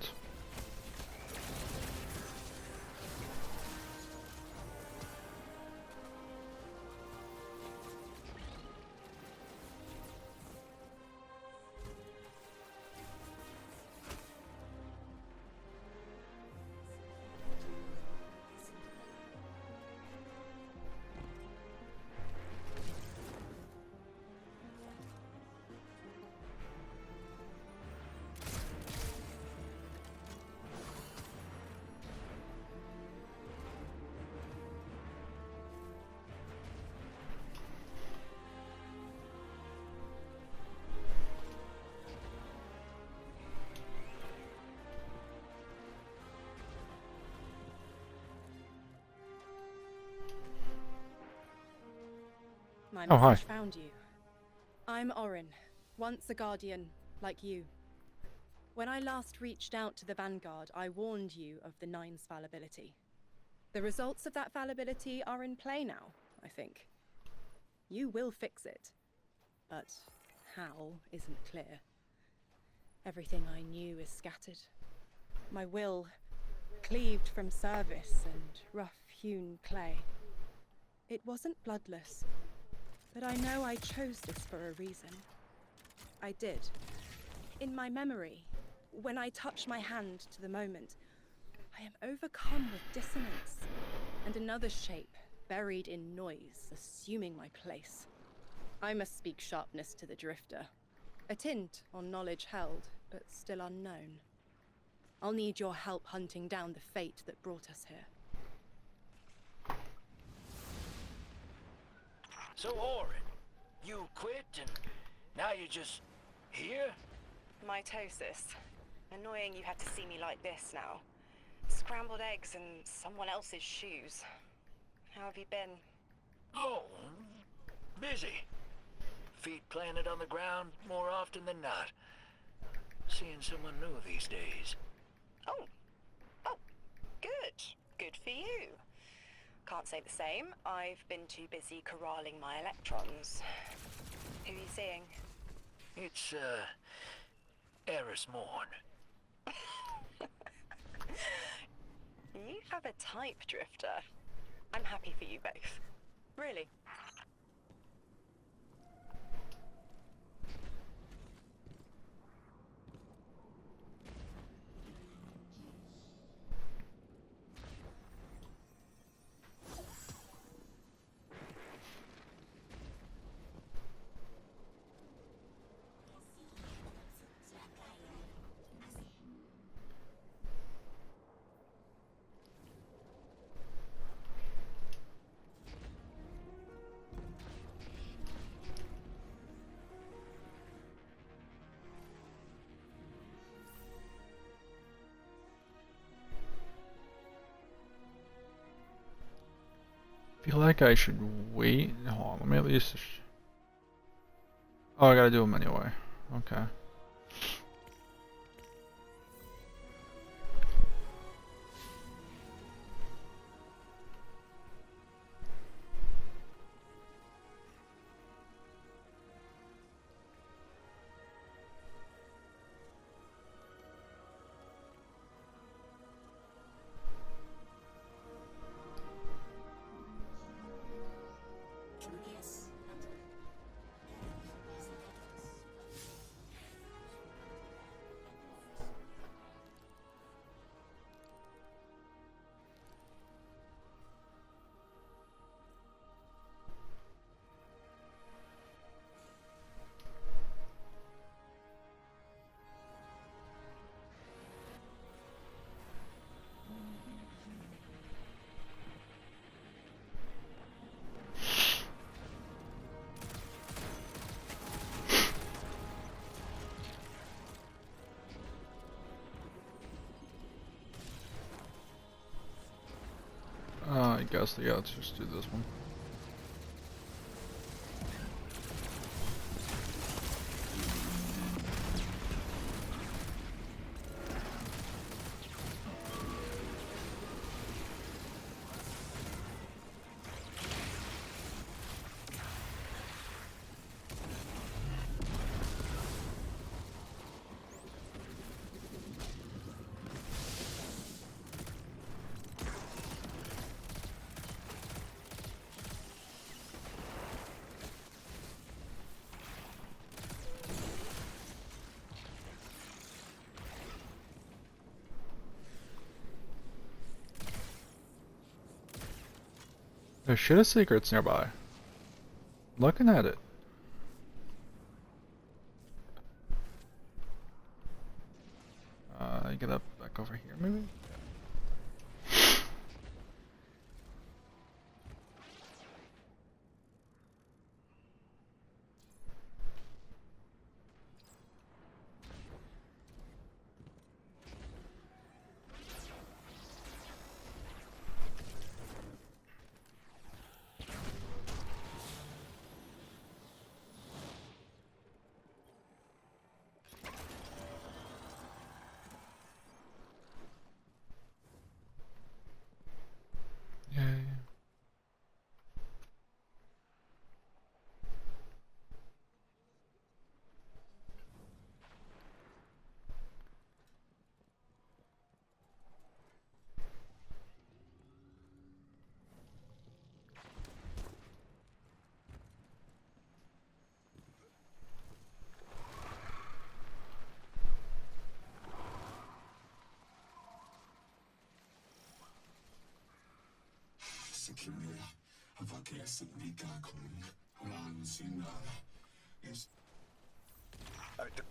My Oh, hi. message found you. I'm Orin, once a Guardian, like you. When I last reached out to the Vanguard, I warned you of the Nine's fallibility. The results of that fallibility are in play now, I think. You will fix it, but how isn't clear. Everything I knew is scattered. My will cleaved from service and rough-hewn clay. It wasn't bloodless, but I know I chose this for a reason. I did. In my memory, when I touch my hand to the moment, I am overcome with dissonance, and another shape, buried in noise, assuming my place. I must speak sharpness to the Drifter. A tint on knowledge held, but still unknown. I'll need your help hunting down the fate that brought us here. So, Orin, you quit and now you're just here? Mitosis. Annoying you had to see me like this now. Scrambled eggs in someone else's shoes. How have you been? Oh, busy. Feet planted on the ground more often than not. Seeing someone new these days. Oh, good. Good for you. Can't say the same. I've been too busy corralling my electrons. Who are you seeing? It's, Eris Morn. You have a type, Drifter. I'm happy for you both. Really. Feel like I should wait. Hold on, let me at least. Oh, I gotta do them anyway. Okay. I guess, yeah, let's just do this one. There's shit of secrets nearby. Looking at it. Get up back over here, maybe?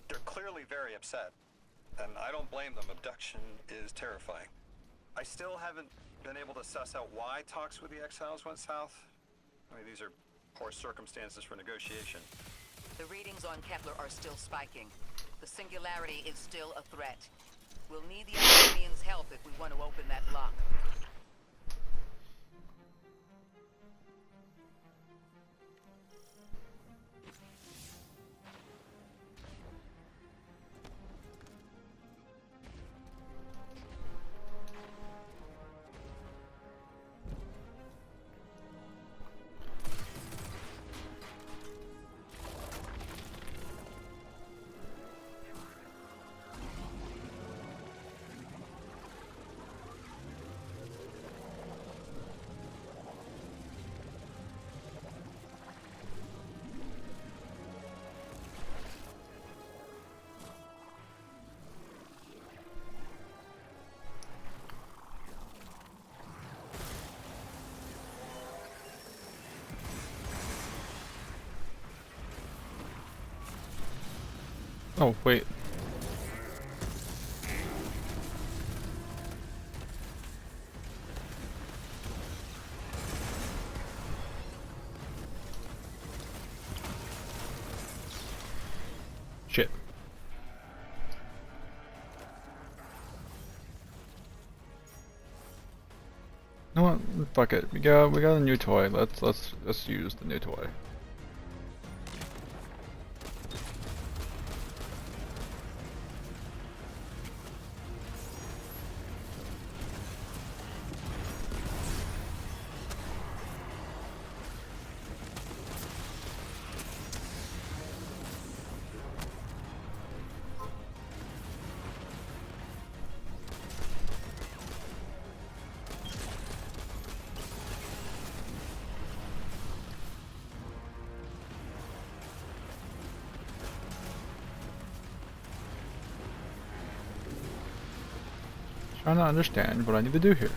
They're clearly very upset, and I don't blame them. Abduction is terrifying. I still haven't been able to suss out why talks with the Exiles went south. I mean, these are poor circumstances for negotiation. The readings on Kepler are still spiking. The singularity is still a threat. We'll need the Alchemians' help if we want to open that lock. Oh, wait. Shit. You know what? Fuck it. We got a new toy. Let's use the new toy. Trying to understand what I need to do here.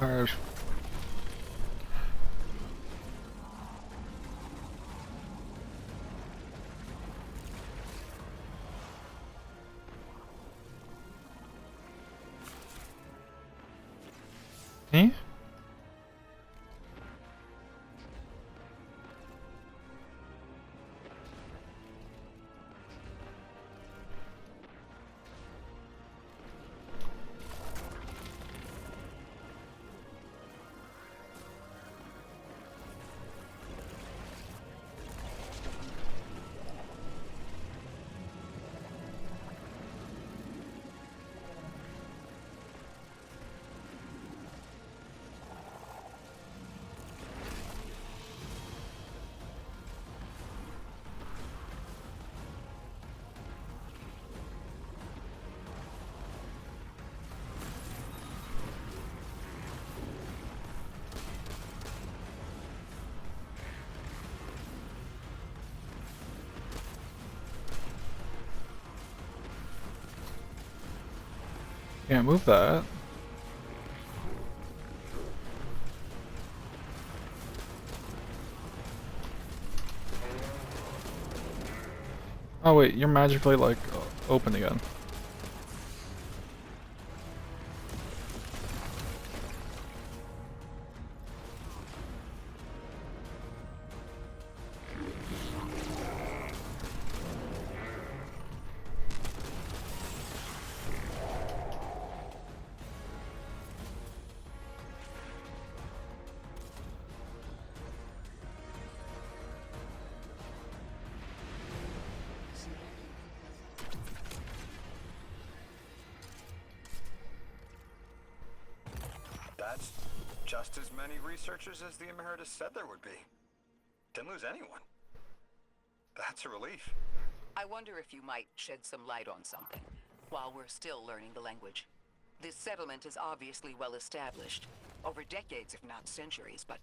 Alright. Eh? Can't move that. Oh wait, you're magically like open again. That's just as many researchers as the Emeritus said there would be. Didn't lose anyone. That's a relief. I wonder if you might shed some light on something while we're still learning the language. This settlement is obviously well established, over decades if not centuries, but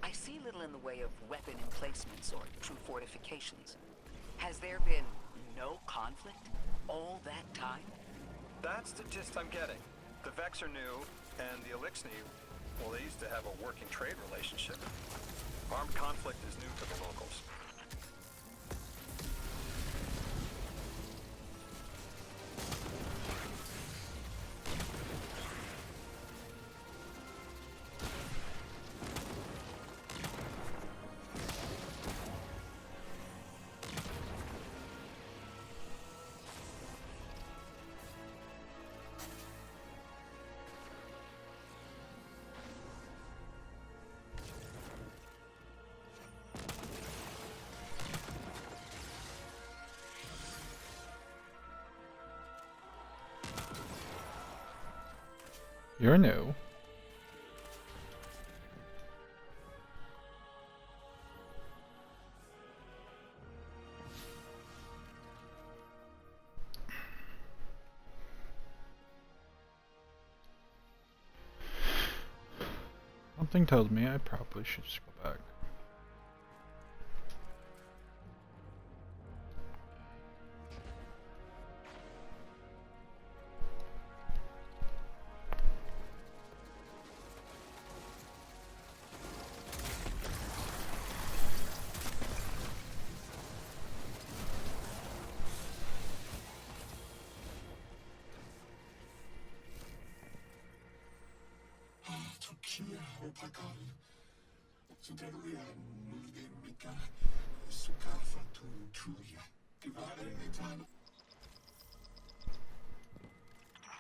I see little in the way of weapon emplacements or true fortifications. Has there been no conflict all that time? That's the gist I'm getting. The Vex are new, and the Elixni, well, they used to have a working trade relationship. Armed conflict is new to the locals. You're new. Something tells me I probably should just go back.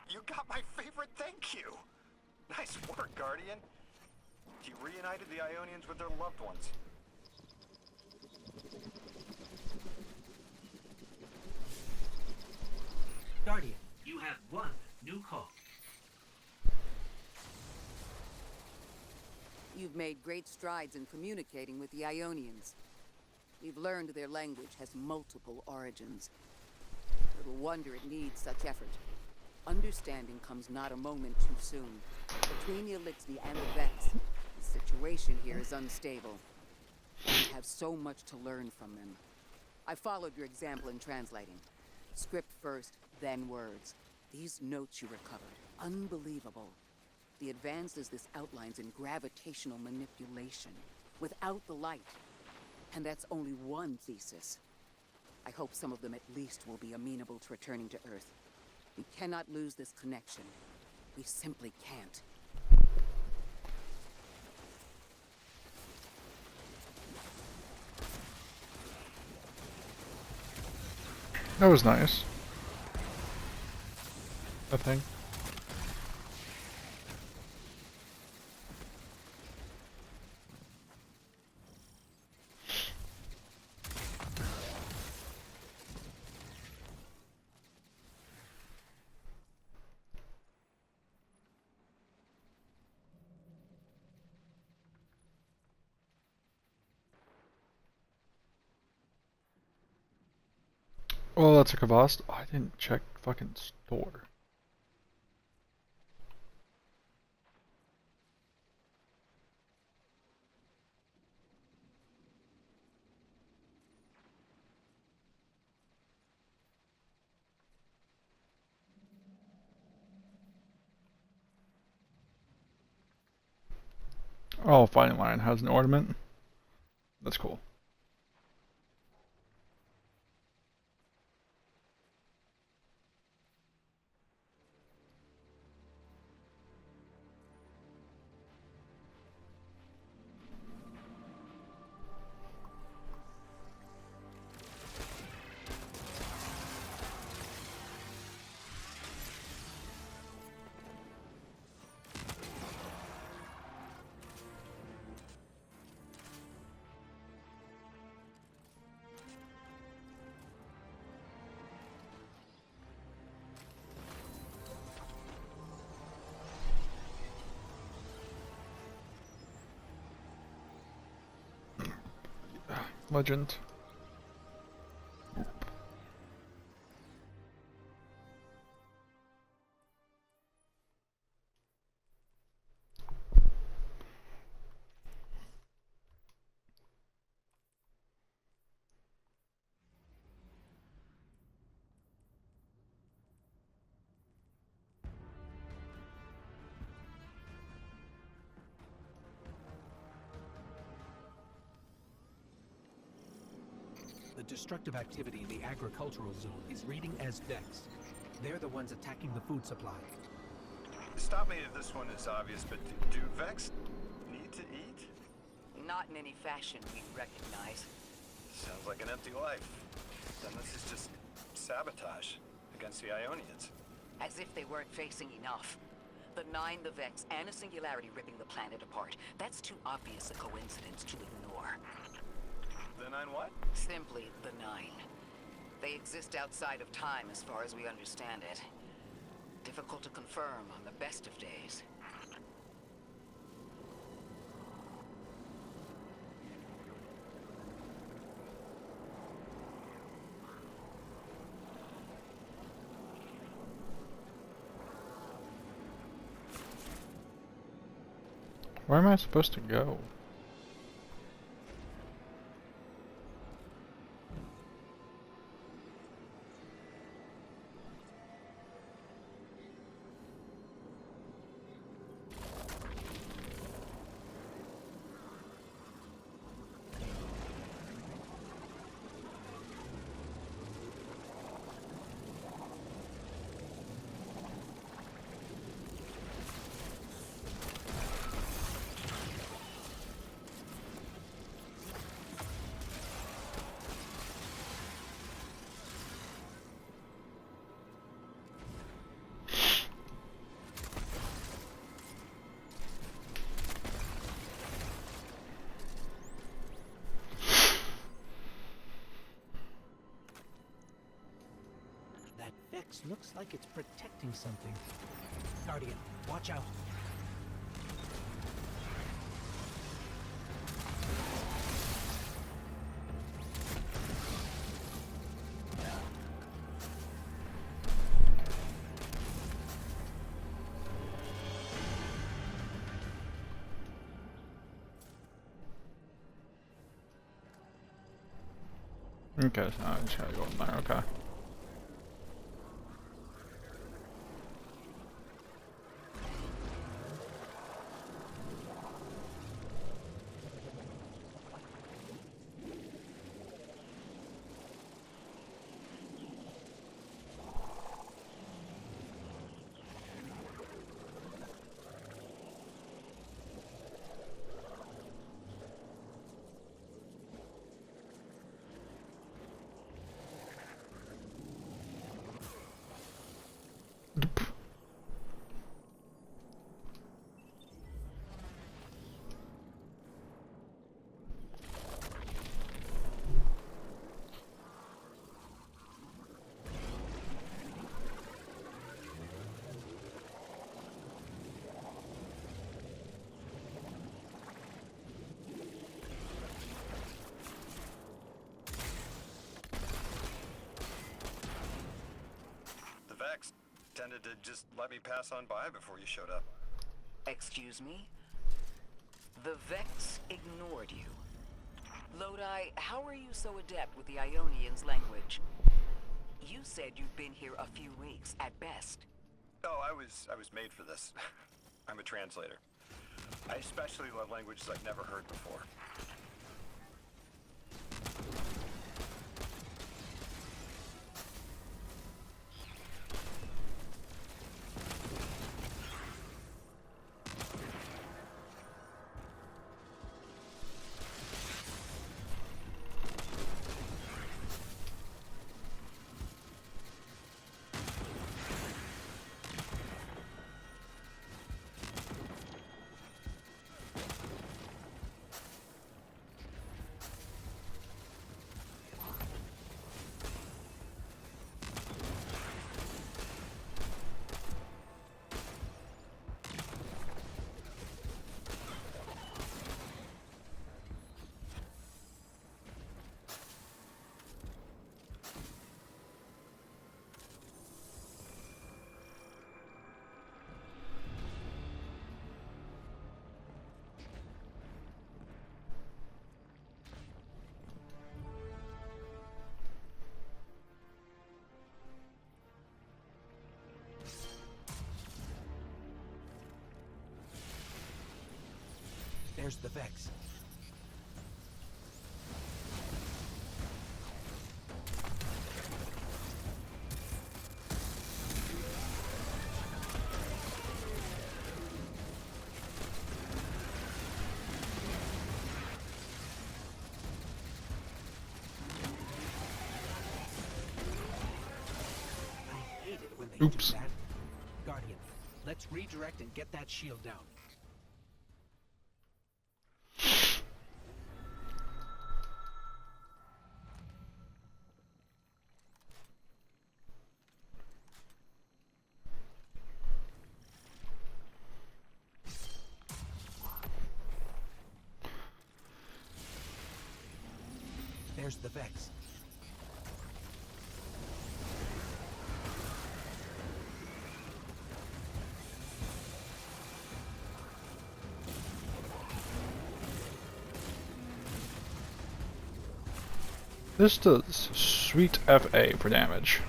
You got my favorite thank you! Nice work, Guardian. You reunited the Ionians with their loved ones. Guardian, you have one new call. You've made great strides in communicating with the Ionians. We've learned their language has multiple origins. Little wonder it needs such effort. Understanding comes not a moment too soon. Between the Elixni and the Vex, the situation here is unstable. We have so much to learn from them. I followed your example in translating. Script first, then words. These notes you recovered, unbelievable. The advances this outlines in gravitational manipulation, without the light. And that's only one thesis. I hope some of them at least will be amenable to returning to Earth. We cannot lose this connection. We simply can't. That was nice. I think. Oh, that's a Kavast. Oh, I didn't check fucking store. Oh, Fighting Lion has an ornament. That's cool. Legend. The destructive activity in the agricultural zone is reading as Vex. They're the ones attacking the food supply. Stop me if this one is obvious, but do Vex need to eat? Not in any fashion we recognize. Sounds like an empty life. Then this is just sabotage against the Ionians. As if they weren't facing enough. The Nine, the Vex, and a singularity ripping the planet apart. That's too obvious a coincidence to ignore. The Nine what? Simply the Nine. They exist outside of time as far as we understand it. Difficult to confirm on the best of days. Where am I supposed to go? That Vex looks like it's protecting something. Guardian, watch out. Okay, so I just gotta go in there, okay. Vex tended to just let me pass on by before you showed up. Excuse me? The Vex ignored you. Lodi, how are you so adept with the Ionians' language? You said you've been here a few weeks, at best. Oh, I was made for this. I'm a translator. I especially love languages I've never heard before. There's the Vex. I hate it when they Oops. do that. Guardian, let's redirect and get that shield down. There's the Vex. This does sweet FA for damage.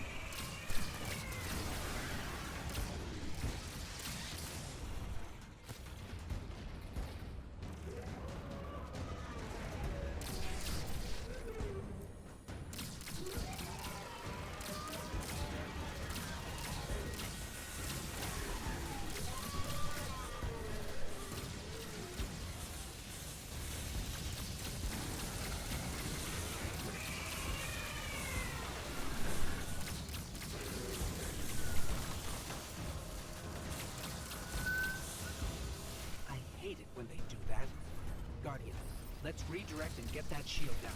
I hate it when they do that. Guardian, let's redirect and get that shield down.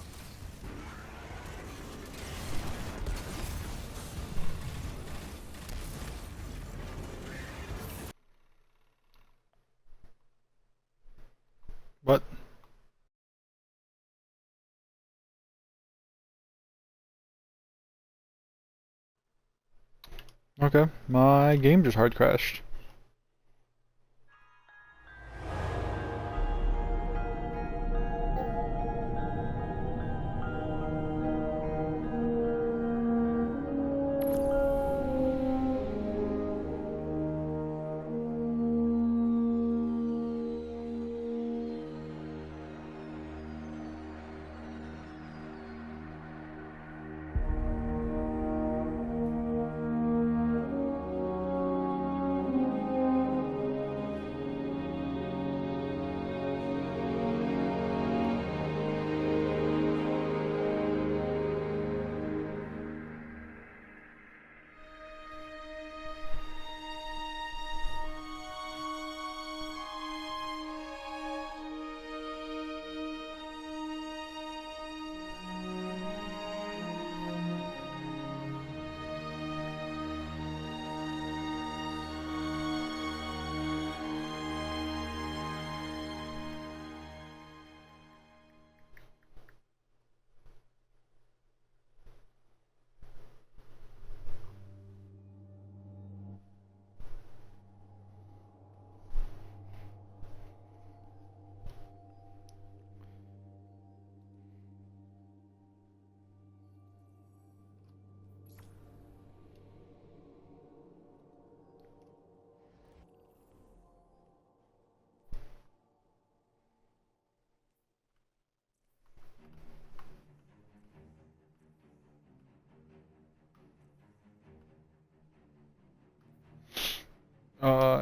What? Okay, my game just hard crashed.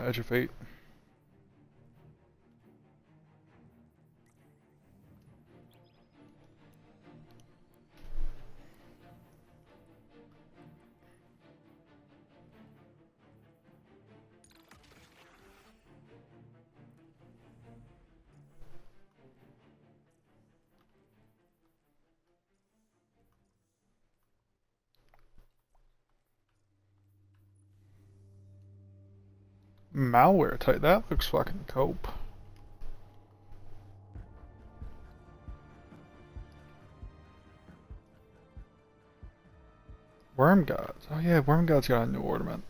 Edge of Fate. Malware type, that looks fucking cope. Worm Gods. Oh yeah, Worm Gods got a new ornament.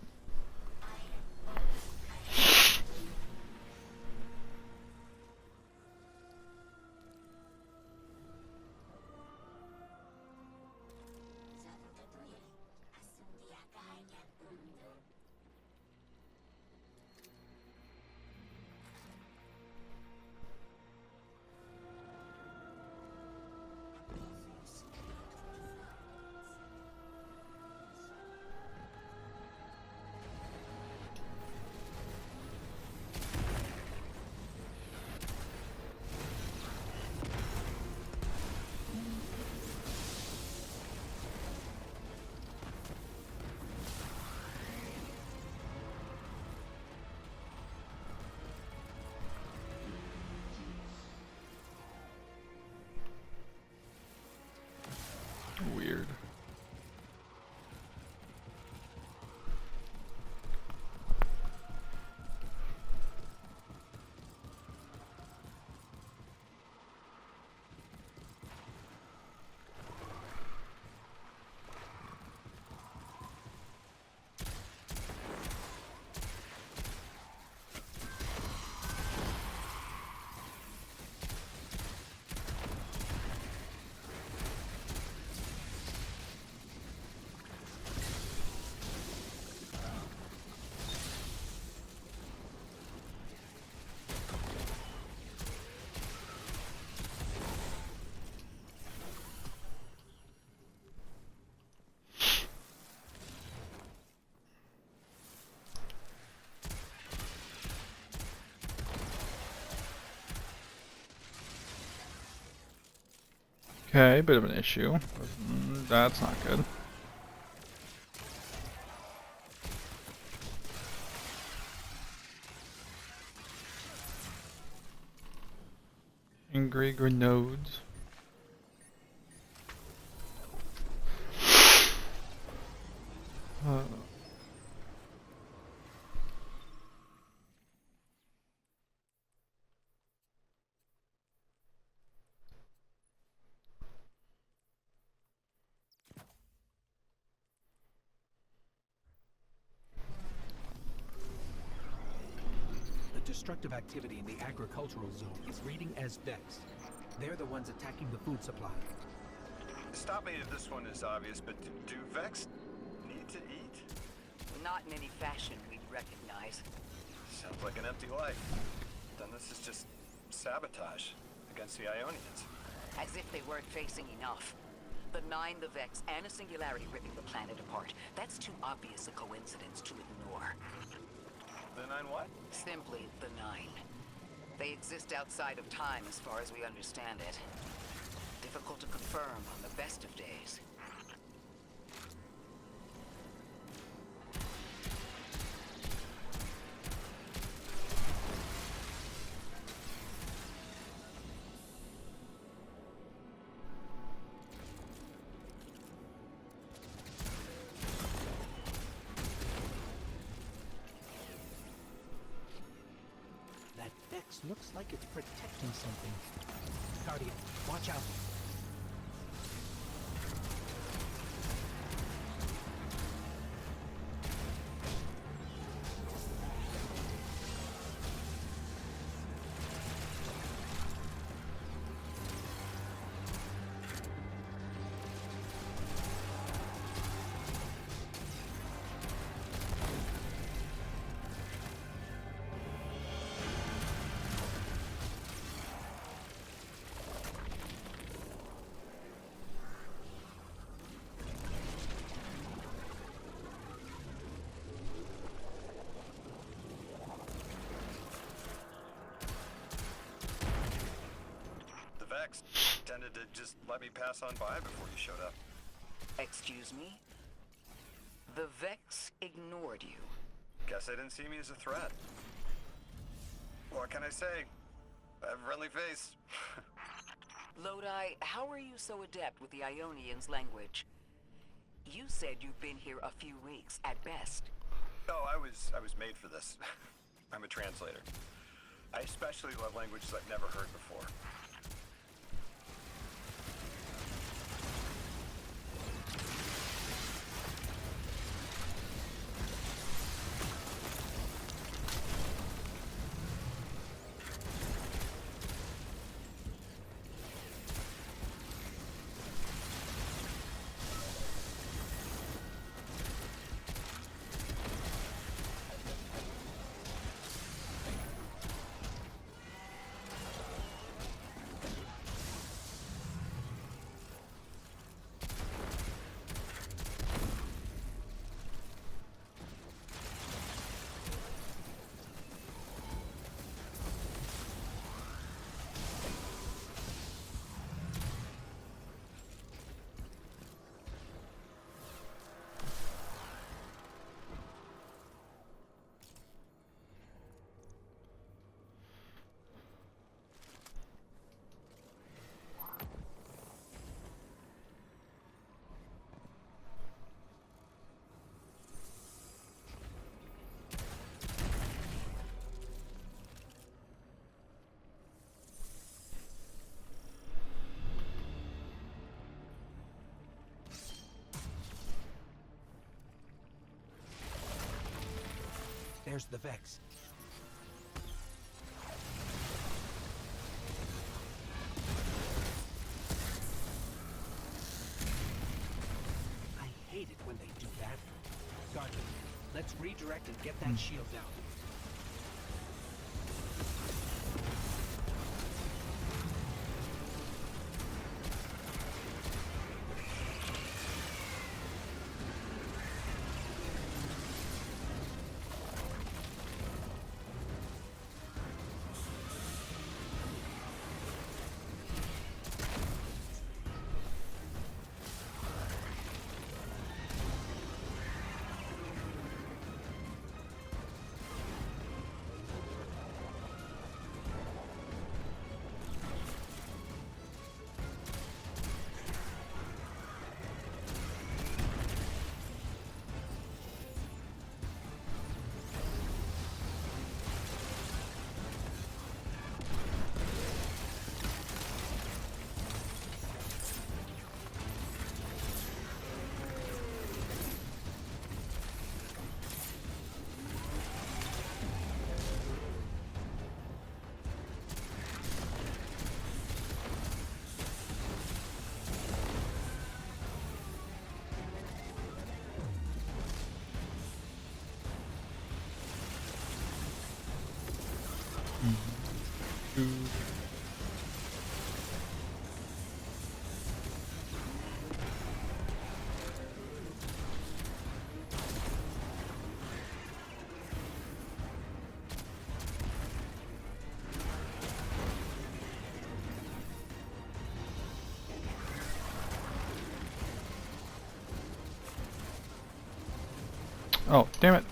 Okay, bit of an issue. That's not good. Angry Grenodes. The destructive activity in the agricultural zone is reading as Vex. They're the ones attacking the food supply. Stop me if this one is obvious, but do Vex need to eat? Not in any fashion we'd recognize. Sounds like an empty life. Then this is just sabotage against the Ionians. As if they weren't facing enough. The Nine, the Vex, and a singularity ripping the planet apart. That's too obvious a coincidence to ignore. The Nine what? Simply the Nine. They exist outside of time as far as we understand it. Difficult to confirm on the best of days. That Vex looks like it's protecting something. Guardian, watch out. Vex tended to just let me pass on by before you showed up. Excuse me? The Vex ignored you. Guess they didn't see me as a threat. What can I say? I have a friendly face. Lodi, how are you so adept with the Ionians' language? You said you've been here a few weeks, at best. Oh, I was made for this. I'm a translator. I especially love languages I've never heard before. There's the Vex. I hate it when they do that. Guardian, let's redirect and get that shield down. Oh, damn it.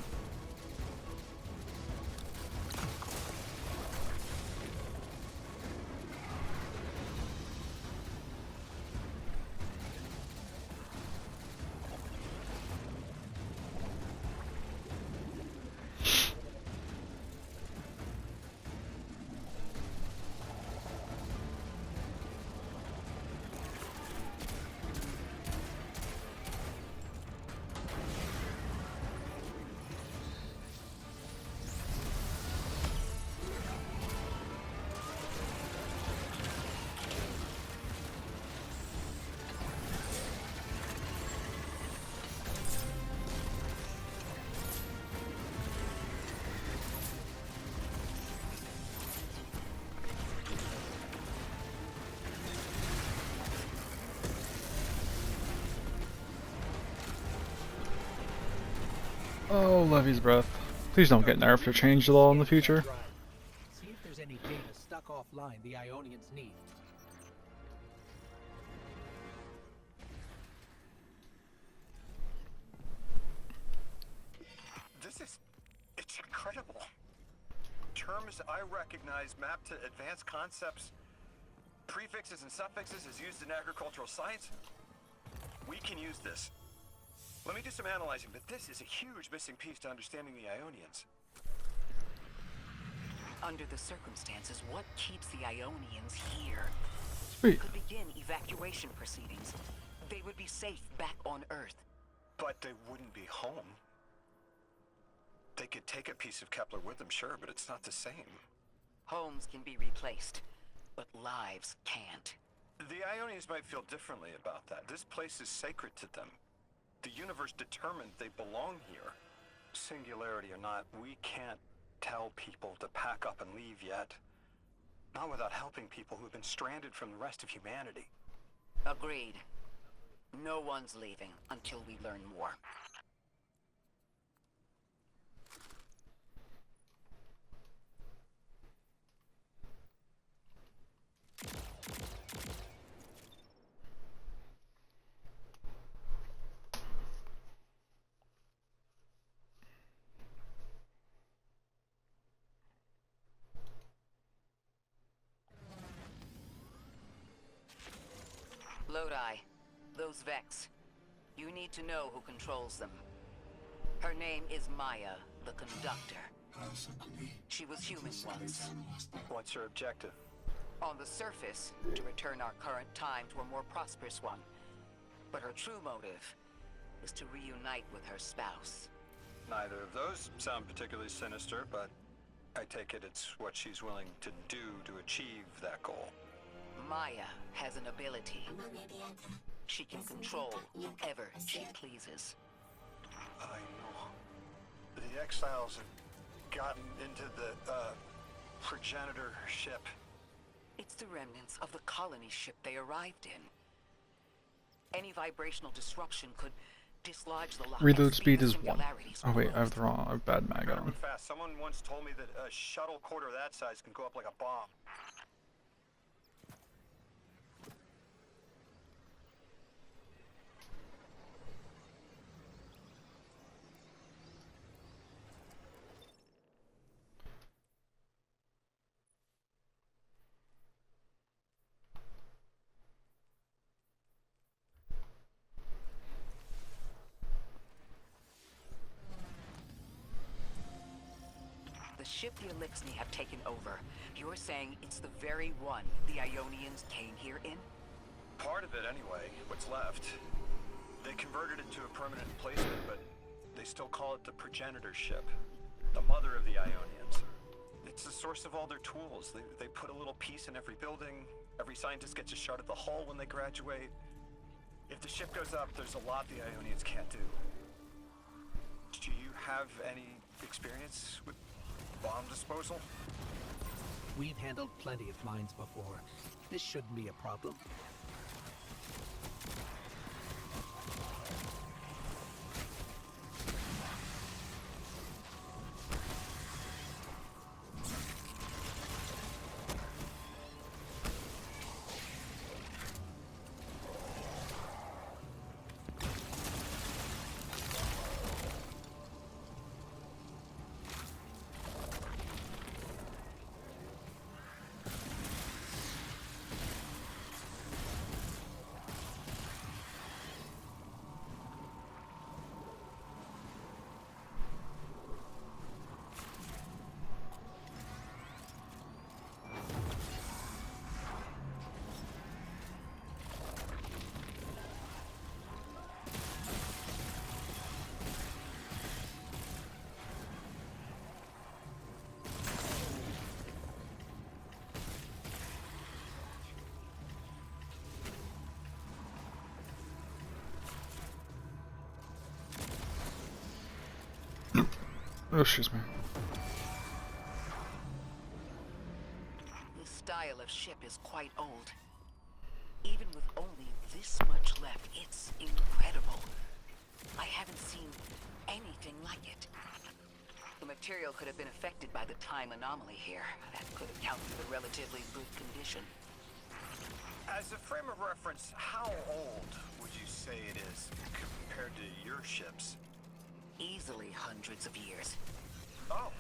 Oh, Levy's breath. Please don't get nerfed or changed at all in the future. See if there's any data stuck offline the Ionians need. It's incredible. Terms I recognize mapped to advanced concepts, prefixes and suffixes as used in agricultural science. We can use this. Let me do some analyzing, but this is a huge missing piece to understanding the Ionians. Under the circumstances, what keeps the Ionians here? Sweet. Could begin evacuation proceedings. They would be safe back on Earth. But they wouldn't be home. They could take a piece of Kepler with them, sure, but it's not the same. Homes can be replaced, but lives can't. The Ionians might feel differently about that. This place is sacred to them. The universe determined they belong here. Singularity or not, we can't tell people to pack up and leave yet. Not without helping people who've been stranded from the rest of humanity. Agreed. No one's leaving until we learn more. Lodi, those Vex. You need to know who controls them. Her name is Maya, the Conductor. She was human once. What's her objective? On the surface, to return our current time to a more prosperous one. But her true motive is to reunite with her spouse. Neither of those sound particularly sinister, but I take it it's what she's willing to do to achieve that goal. Maya has an ability. She can control whoever she pleases. I know. The exiles have gotten into the, progenitor ship. It's the remnants of the colony ship they arrived in. Any vibrational disruption could dislodge the lock. Reload speed is 1. Oh wait, I have I have bad mag on. Fast. Someone once told me that a shuttle quarter that size can go up like a bomb. The ship the Elixni have taken over. You're saying it's the very one the Ionians came here in? Part of it anyway, what's left. They converted it to a permanent placement, but they still call it the progenitor ship. The mother of the Ionians. It's the source of all their tools. They put a little piece in every building. Every scientist gets a shot at the hull when they graduate. If the ship goes up, there's a lot the Ionians can't do. Do you have any experience with bomb disposal? We've handled plenty of mines before. This shouldn't be a problem. Oh, excuse me. This style of ship is quite old. Even with only this much left, it's incredible. I haven't seen anything like it. The material could have been affected by the time anomaly here. That could account for the relatively good condition. As a frame of reference, how old would you say it is compared to your ships? Easily hundreds of years. Oh.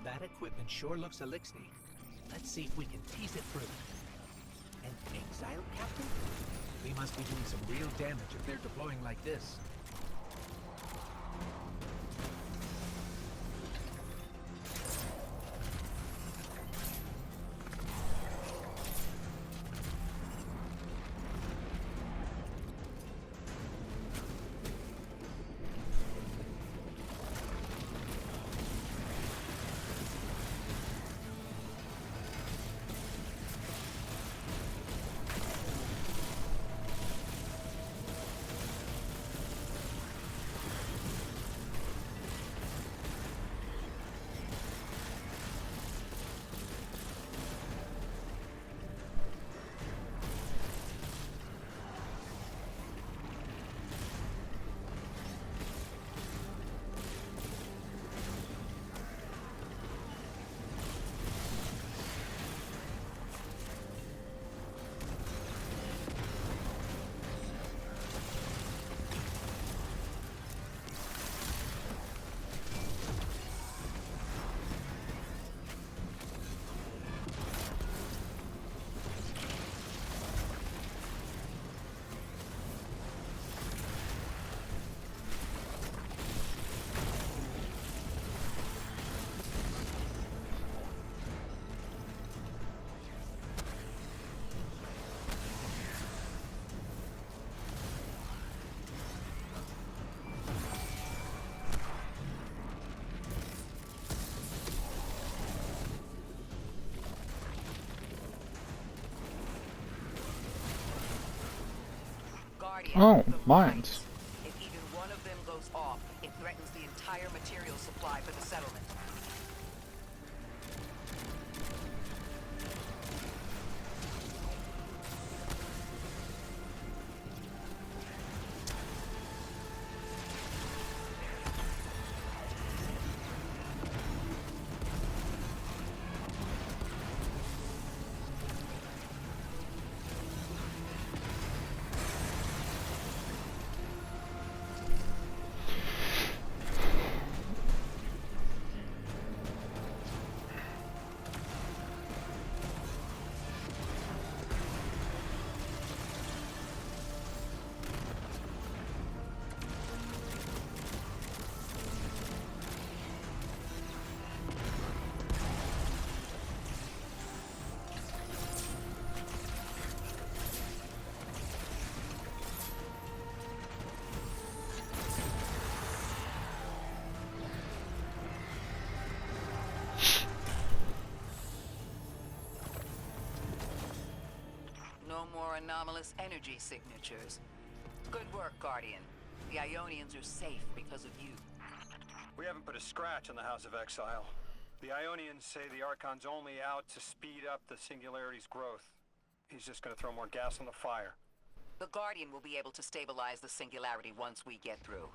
That equipment sure looks elixir. Let's see if we can tease it through. An exile captain? We must be doing some real damage if they're deploying like this. Oh, mines. If even one of them goes off, it threatens the entire material supply for the settlement. No more anomalous energy signatures. Good work, Guardian. The Ionians are safe because of you. We haven't put a scratch on the House of Exile. The Ionians say the Archon's only out to speed up the Singularity's growth. He's just gonna throw more gas on the fire. The Guardian will be able to stabilize the Singularity once we get through.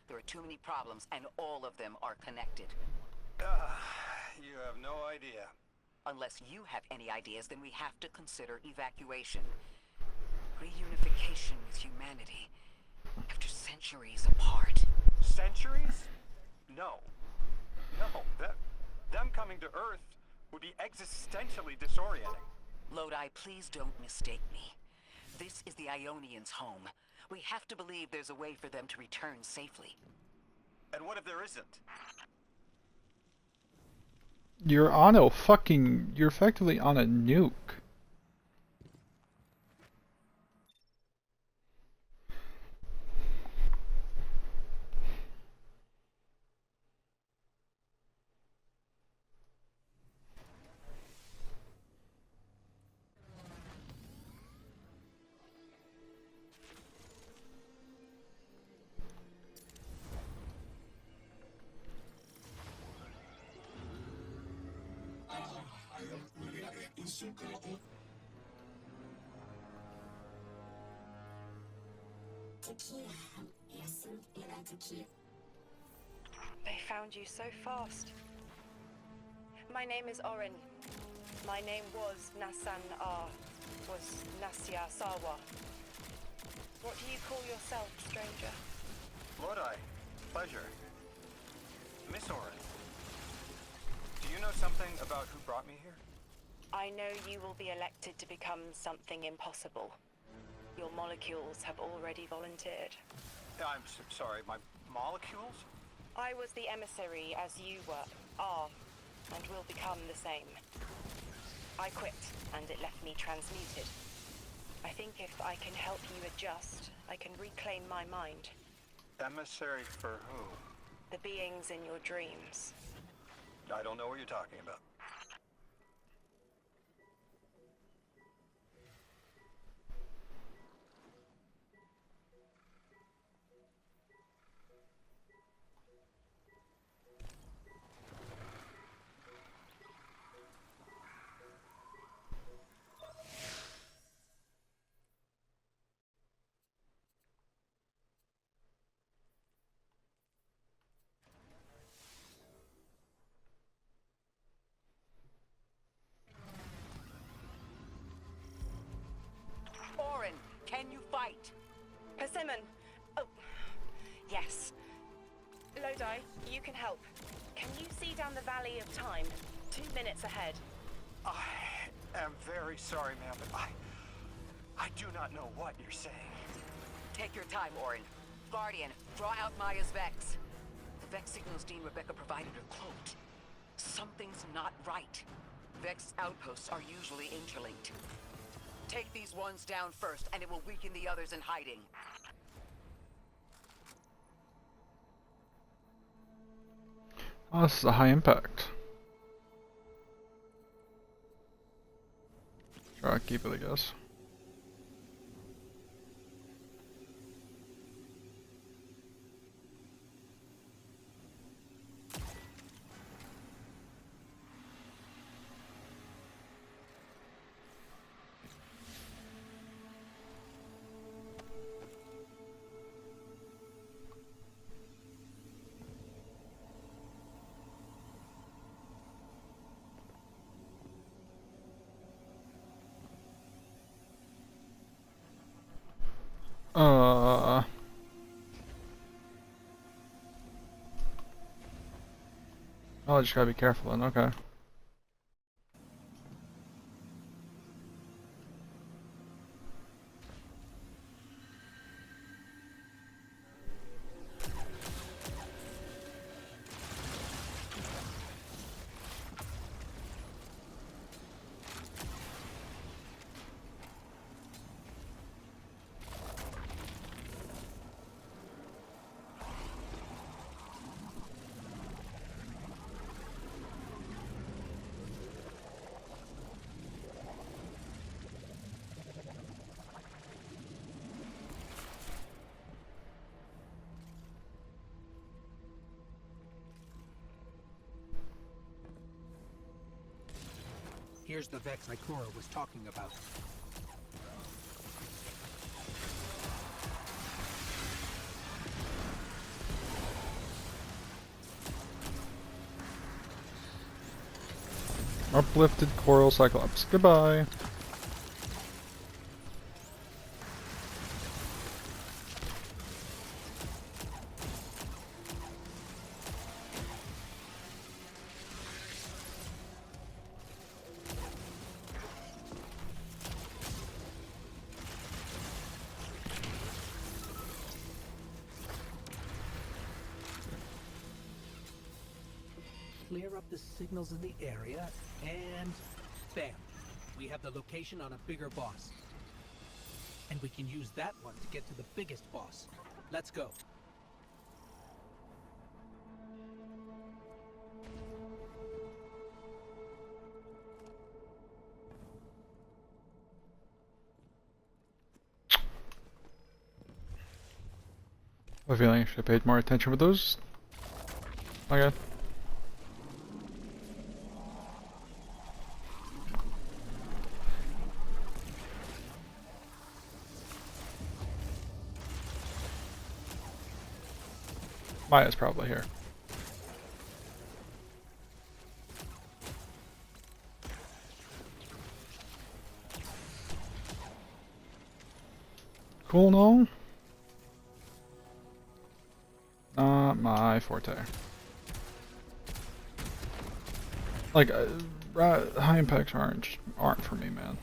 There are too many problems, and all of them are connected. You have no idea. Unless you have any ideas, then we have to consider evacuation. Reunification with humanity. After centuries apart. Centuries? No. No, them coming to Earth would be existentially disorienting. Lodi, please don't mistake me. This is the Ionians' home. We have to believe there's a way for them to return safely. And what if there isn't? You're effectively on a nuke. They found you so fast. My name is Orin. My name was Nasan R. Was Nasya Sawa. What do you call yourself, stranger? Lodi, pleasure. Miss Orin, do you know something about who brought me here? I know you will be elected to become something impossible. Your molecules have already volunteered. I'm sorry, my molecules? I was the emissary as you are, and will become the same. I quit, and it left me transmuted. I think if I can help you adjust, I can reclaim my mind. Emissary for who? The beings in your dreams. I don't know what you're talking about. Orin, can you fight? Persimmon! Oh, yes. Lodi, you can help. Can you see down the Valley of Time? 2 minutes ahead. I am very sorry, ma'am, but I do not know what you're saying. Take your time, Orin. Guardian, draw out Maya's Vex. The Vex signals Dean Rebecca provided are cloaked. Something's not right. Vex outposts are usually interlinked. Take these ones down first, and it will weaken the others in hiding. Oh, this is a high impact. Try to keep it, I guess. Oh, I just gotta be careful then, okay. Here's the Vex Ikora was talking about. Uplifted Coral Cyclops. Goodbye. Clear up the signals in the area, and bam! We have the location on a bigger boss. And we can use that one to get to the biggest boss. Let's go. I have a feeling I should have paid more attention with those. Okay. Maya's probably here. Cool, no? Not my forte. Like, high impacts aren't for me, man.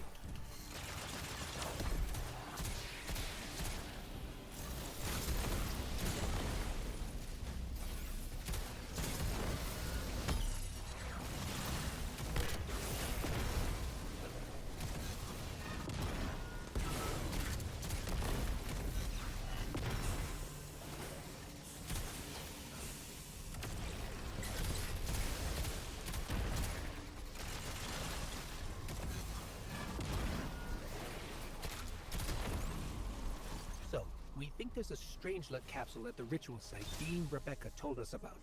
So, we think there's a Strangelet capsule at the ritual site Dean Rebecca told us about.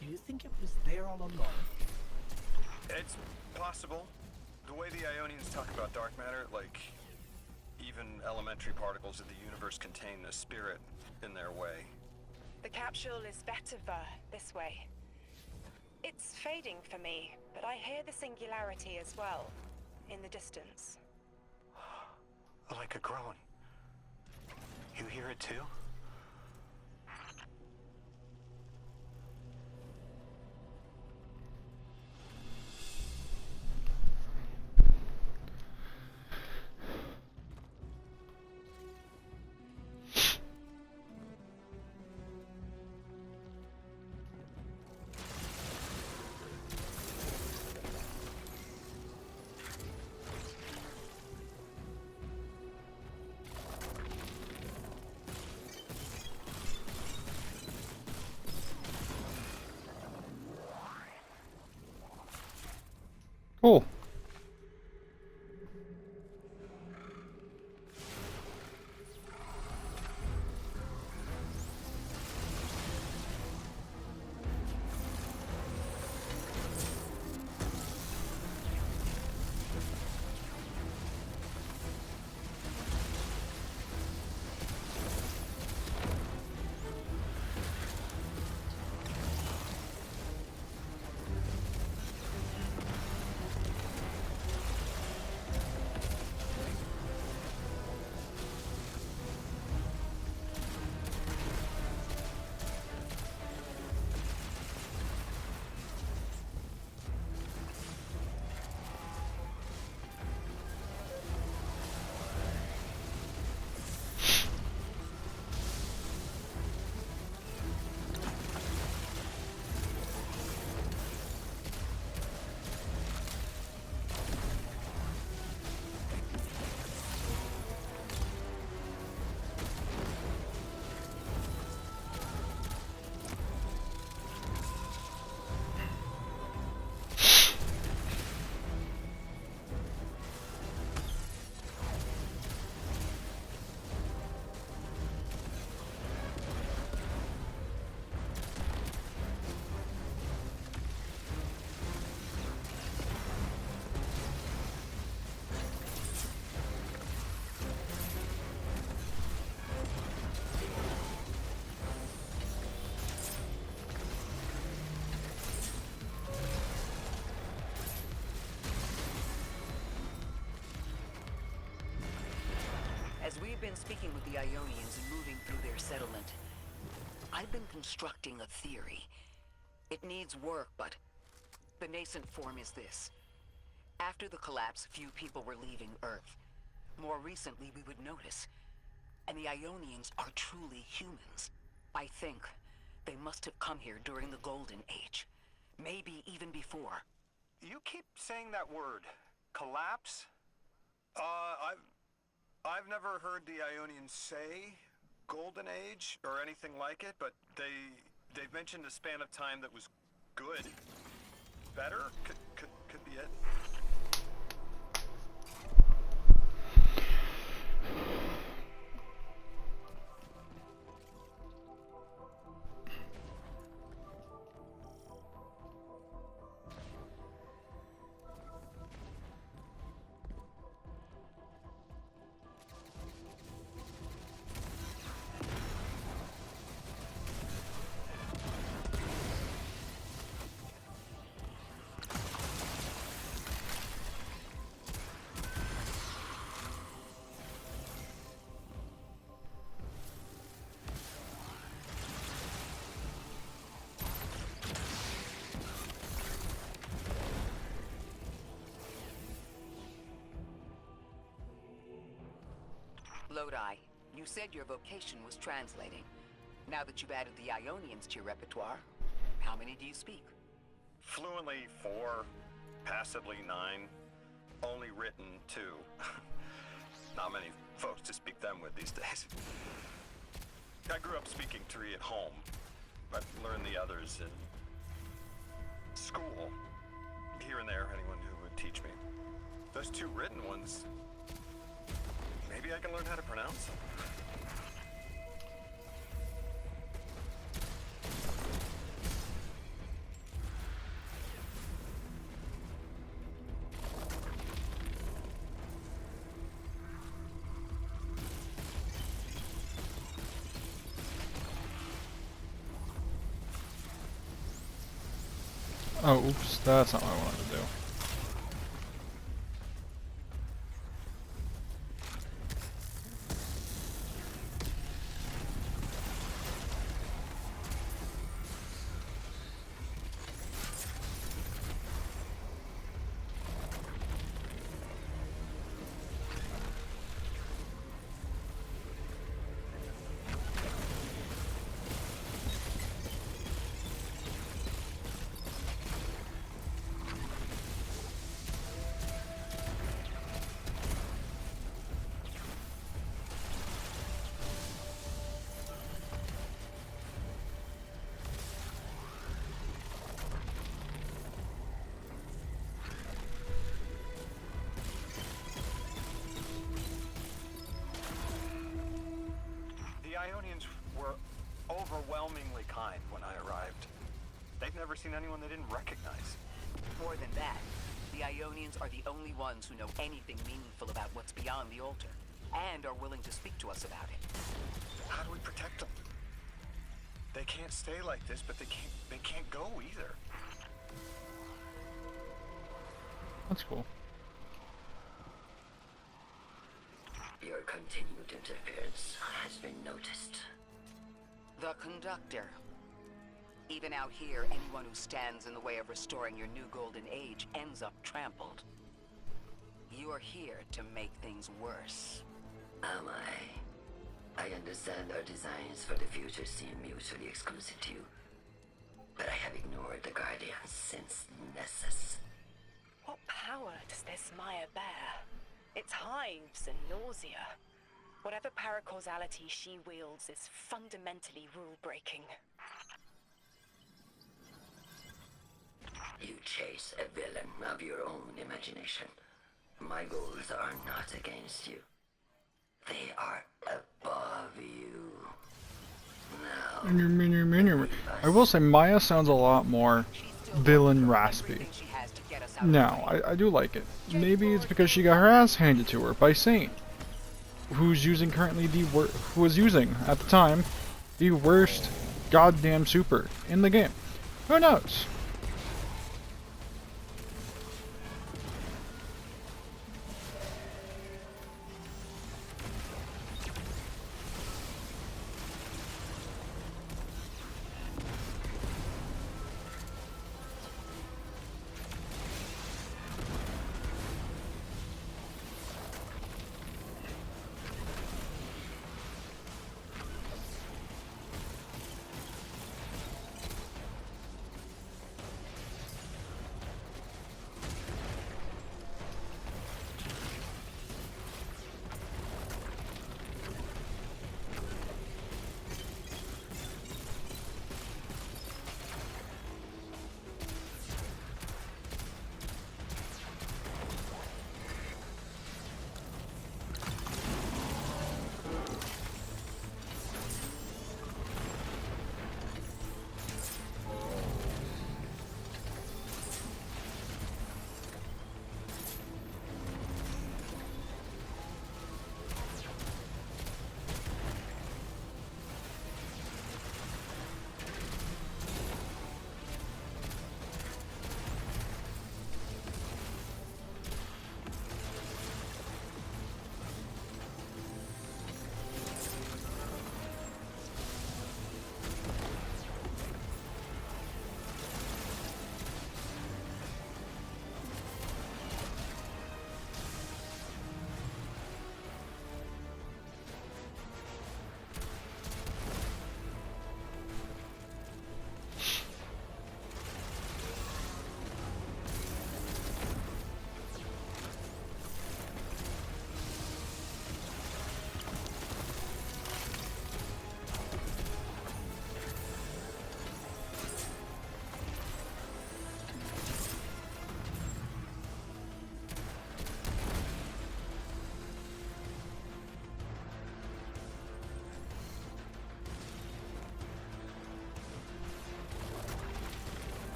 Do you think it was there all along? It's possible. The way the Ionians talk about dark matter, like even elementary particles of the universe contain a spirit in their way. The capsule is better this way. It's fading for me, but I hear the singularity as well, in the distance. Like a groan. You hear it too? Cool. As we've been speaking with the Ionians and moving through their settlement, I've been constructing a theory. It needs work, but the nascent form is this. After the collapse, few people were leaving Earth. More recently, we would notice. And the Ionians are truly humans. I think they must have come here during the Golden Age. Maybe even before. You keep saying that word. Collapse? I've never heard the Ionians say Golden Age or anything like it, but they've mentioned a span of time that was good. Better? Could be it. Lodi, you said your vocation was translating. Now that you've added the Ionians to your repertoire, how many do you speak? Fluently 4, passably 9, only written 2. Not many folks to speak them with these days. I grew up speaking 3 at home, but learned the others in school. Here and there, anyone who would teach me. Those 2 written ones, maybe I can learn how to pronounce them. Oh, oops, that's not what I wanted to do. The Ionians were overwhelmingly kind when I arrived. They'd never seen anyone they didn't recognize. More than that, the Ionians are the only ones who know anything meaningful about what's beyond the altar, and are willing to speak to us about it. How do we protect them? They can't stay like this, but they can't go either. That's cool. Your continued interference has been noticed. The Conductor. Even out here, anyone who stands in the way of restoring your new golden age ends up trampled. You're here to make things worse. Am I? I understand our designs for the future seem mutually exclusive to you. But I have ignored the Guardians since Nessus. What power does this Maya bear? It's hives and nausea. Whatever paracausality she wields is fundamentally rule-breaking. You chase a villain of your own imagination. My goals are not against you. They are above you. Now, I will say Maya sounds a lot more villain raspy. Now, I do like it. Maybe it's because she got her ass handed to her by Saint, who's using currently who was using at the time the worst goddamn super in the game. Who knows?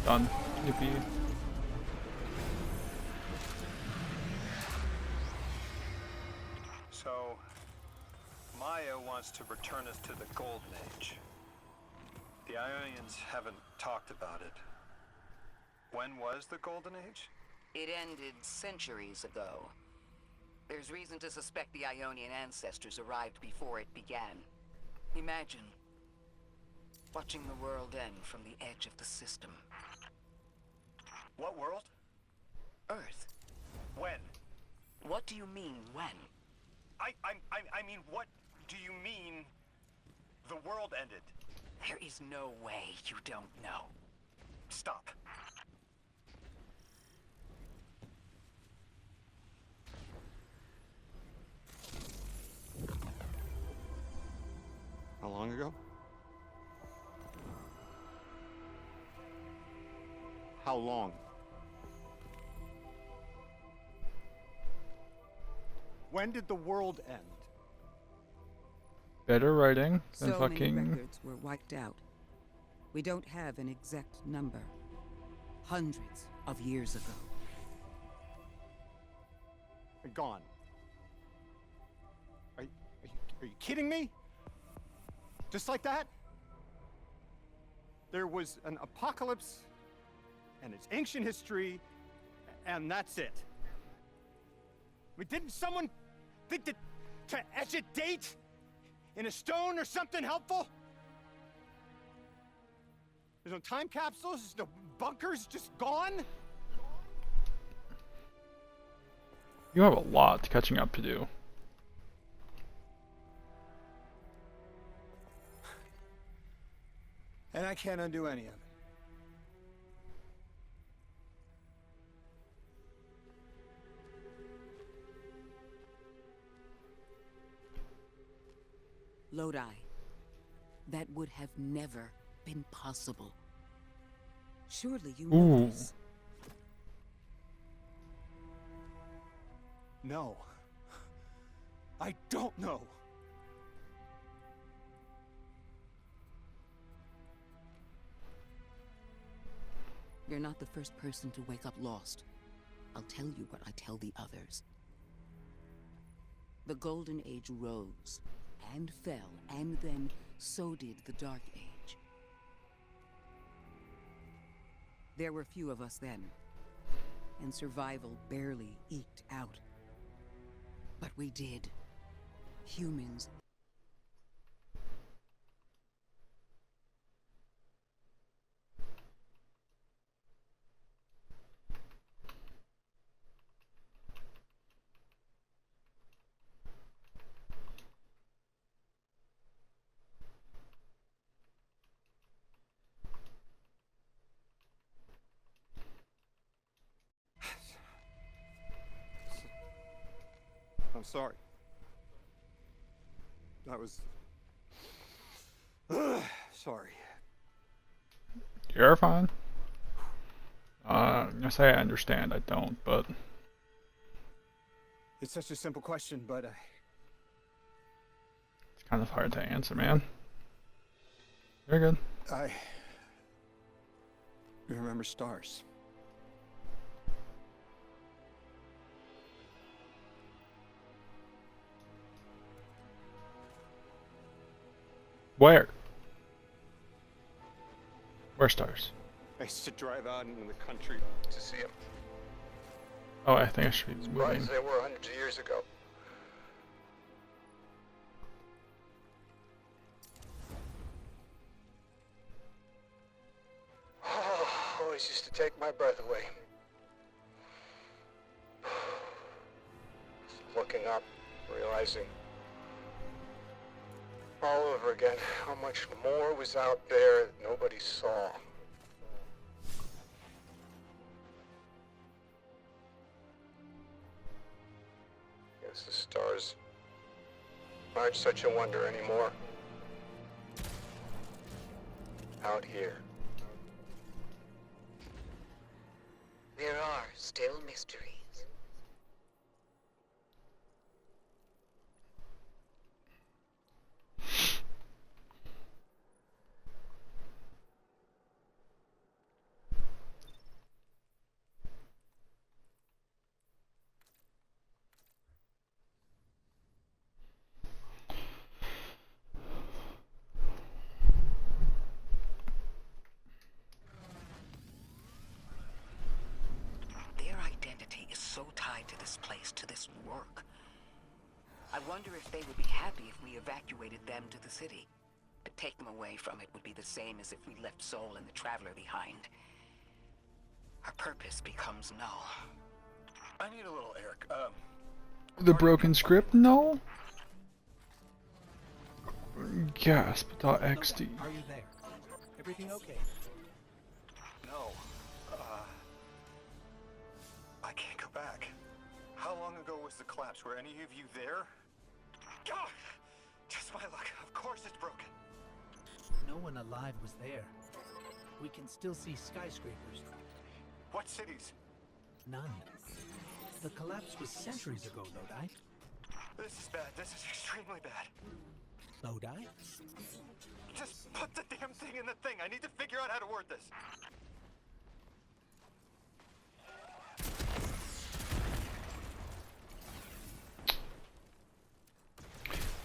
Done. Yippee. So, Maya wants to return us to the Golden Age. The Ionians haven't talked about it. When was the Golden Age? It ended centuries ago. There's reason to suspect the Ionian ancestors arrived before it began. Imagine watching the world end from the edge of the system. What world? Earth. When? What do you mean, when? I mean, what do you mean the world ended? There is no way you don't know. Stop. How long ago? How long? When did the world end? Better writing than So fucking. many records were wiped out. We don't have an exact number. Hundreds of years ago. They're gone. Are you kidding me? Just like that? There was an apocalypse, and it's ancient history, and that's it. I mean, didn't someone think that to etch a date in a stone or something helpful? There's no time capsules, there's no bunkers, just gone? You have a lot catching up to do. And I can't undo any of it. Lodi. That would have never been possible. Surely you know Ooh. this. No. I don't know. You're not the first person to wake up lost. I'll tell you what I tell the others. The Golden Age rose and fell, and then so did the Dark Age. There were few of us then, and survival barely eked out. But we did. Humans. I'm sorry. That was... sorry. You're fine. I say I understand, I don't, but... It's such a simple question, but It's kind of hard to answer, man. You're good. I remember stars. Where? Where stars? I used to drive out into the country to see them. Oh, I think I should be Right moving. as they were hundreds of years ago. Oh, always used to take my breath away. Looking up, realizing all over again how much more was out there that nobody saw. Guess the stars aren't such a wonder anymore. Out here. There are still mysteries. so tied to this place, to this work. I wonder if they would be happy if we evacuated them to the city. To take them away from it would be the same as if we left Soul and the Traveler behind. Our purpose becomes null. I need a little, Eric. The broken script? No? Gasp.xt. Are you there? Everything okay? No. I can't go back. How long ago was the collapse? Were any of you there? God! Just my luck. Of course it's broken. No one alive was there. We can still see skyscrapers. What cities? None. The collapse was centuries ago, Lodi. This is bad. This is extremely bad. Lodi? Just put the damn thing in the thing. I need to figure out how to word this.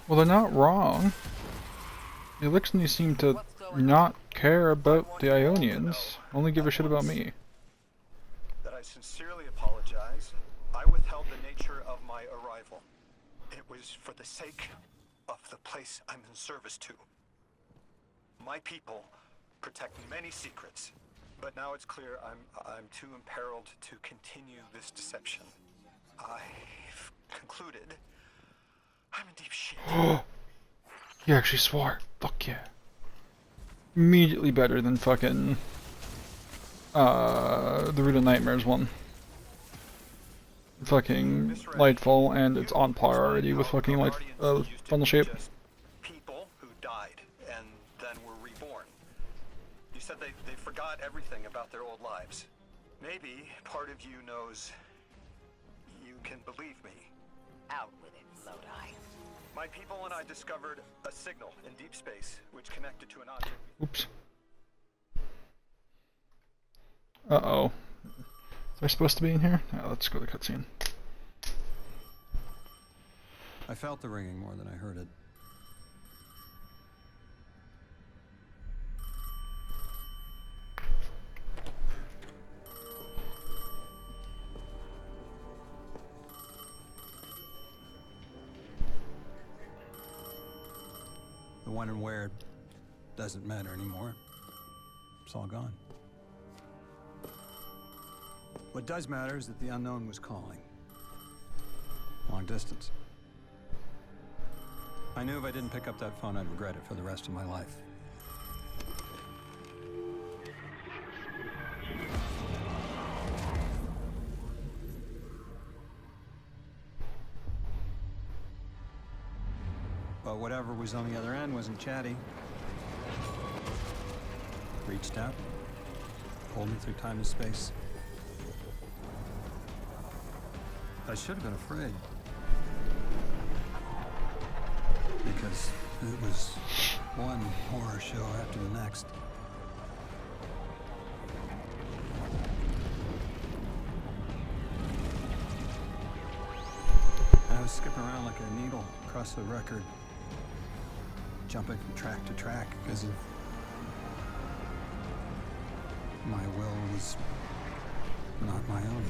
Well, they're not wrong. The Eliksni seem to not care about the Ionians, only give a shit about me. That I sincerely apologize. I withheld the nature of my arrival. It was for the sake of the place I'm in service to. My people protect many secrets, but now it's clear I'm too imperiled to continue this deception. I've concluded I'm in deep shit. He actually swore. Fuck yeah. Immediately better than fucking the Root of Nightmares one. Fucking Lightfall, and it's on par already with fucking Funnel Shape. People who died and then were reborn. You said they forgot everything about their old lives. Maybe part of you knows you can believe me. Out with it, Lodi. My people and I discovered a signal in deep space which connected to an object. Oops. Uh-oh. Am I supposed to be in here? Yeah, let's go to the cutscene. I felt the ringing more than I heard it. The when and where doesn't matter anymore. It's all gone. What does matter is that the unknown was calling. Long distance. I knew if I didn't pick up that phone, I'd regret it for the rest of my life. But whatever was on the other end wasn't chatty. Reached out, pulled me through time and space. I should have been afraid. Because it was one horror show after the next. I was skipping around like a needle across the record, jumping from track to track because of my will was not my own.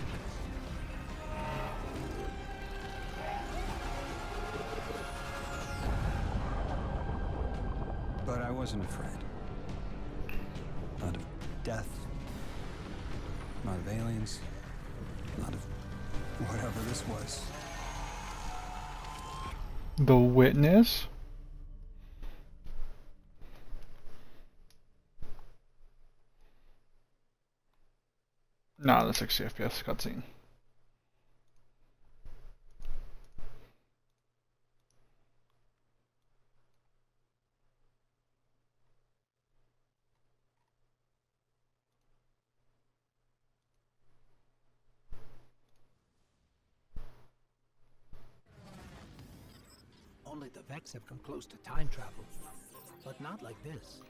But I wasn't afraid. Not of death, not of aliens, not of whatever this was. The Witness? Nah, the 60 FPS cutscene. Only the Vex have come close to time travel, but not like this.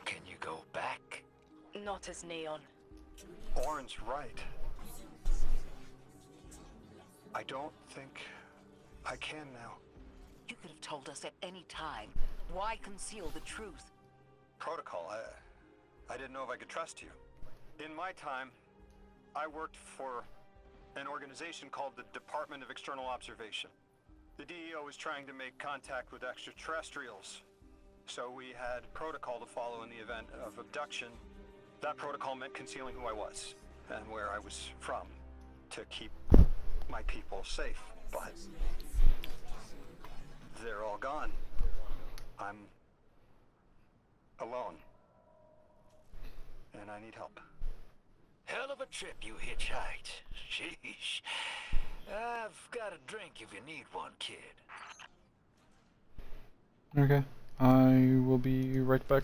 Can you go back? Not as Neon. Orin's right. I don't think I can now. You could have told us at any time. Why conceal the truth? Protocol, I didn't know if I could trust you. In my time, I worked for an organization called the Department of External Observation. The DEO was trying to make contact with extraterrestrials, so we had protocol to follow in the event of abduction. That protocol meant concealing who I was and where I was from to keep my people safe, but they're all gone. I'm alone, and I need help. Hell of a trip you hitchhiked. Sheesh. I've got a drink if you need one, kid. Okay, I will be right back.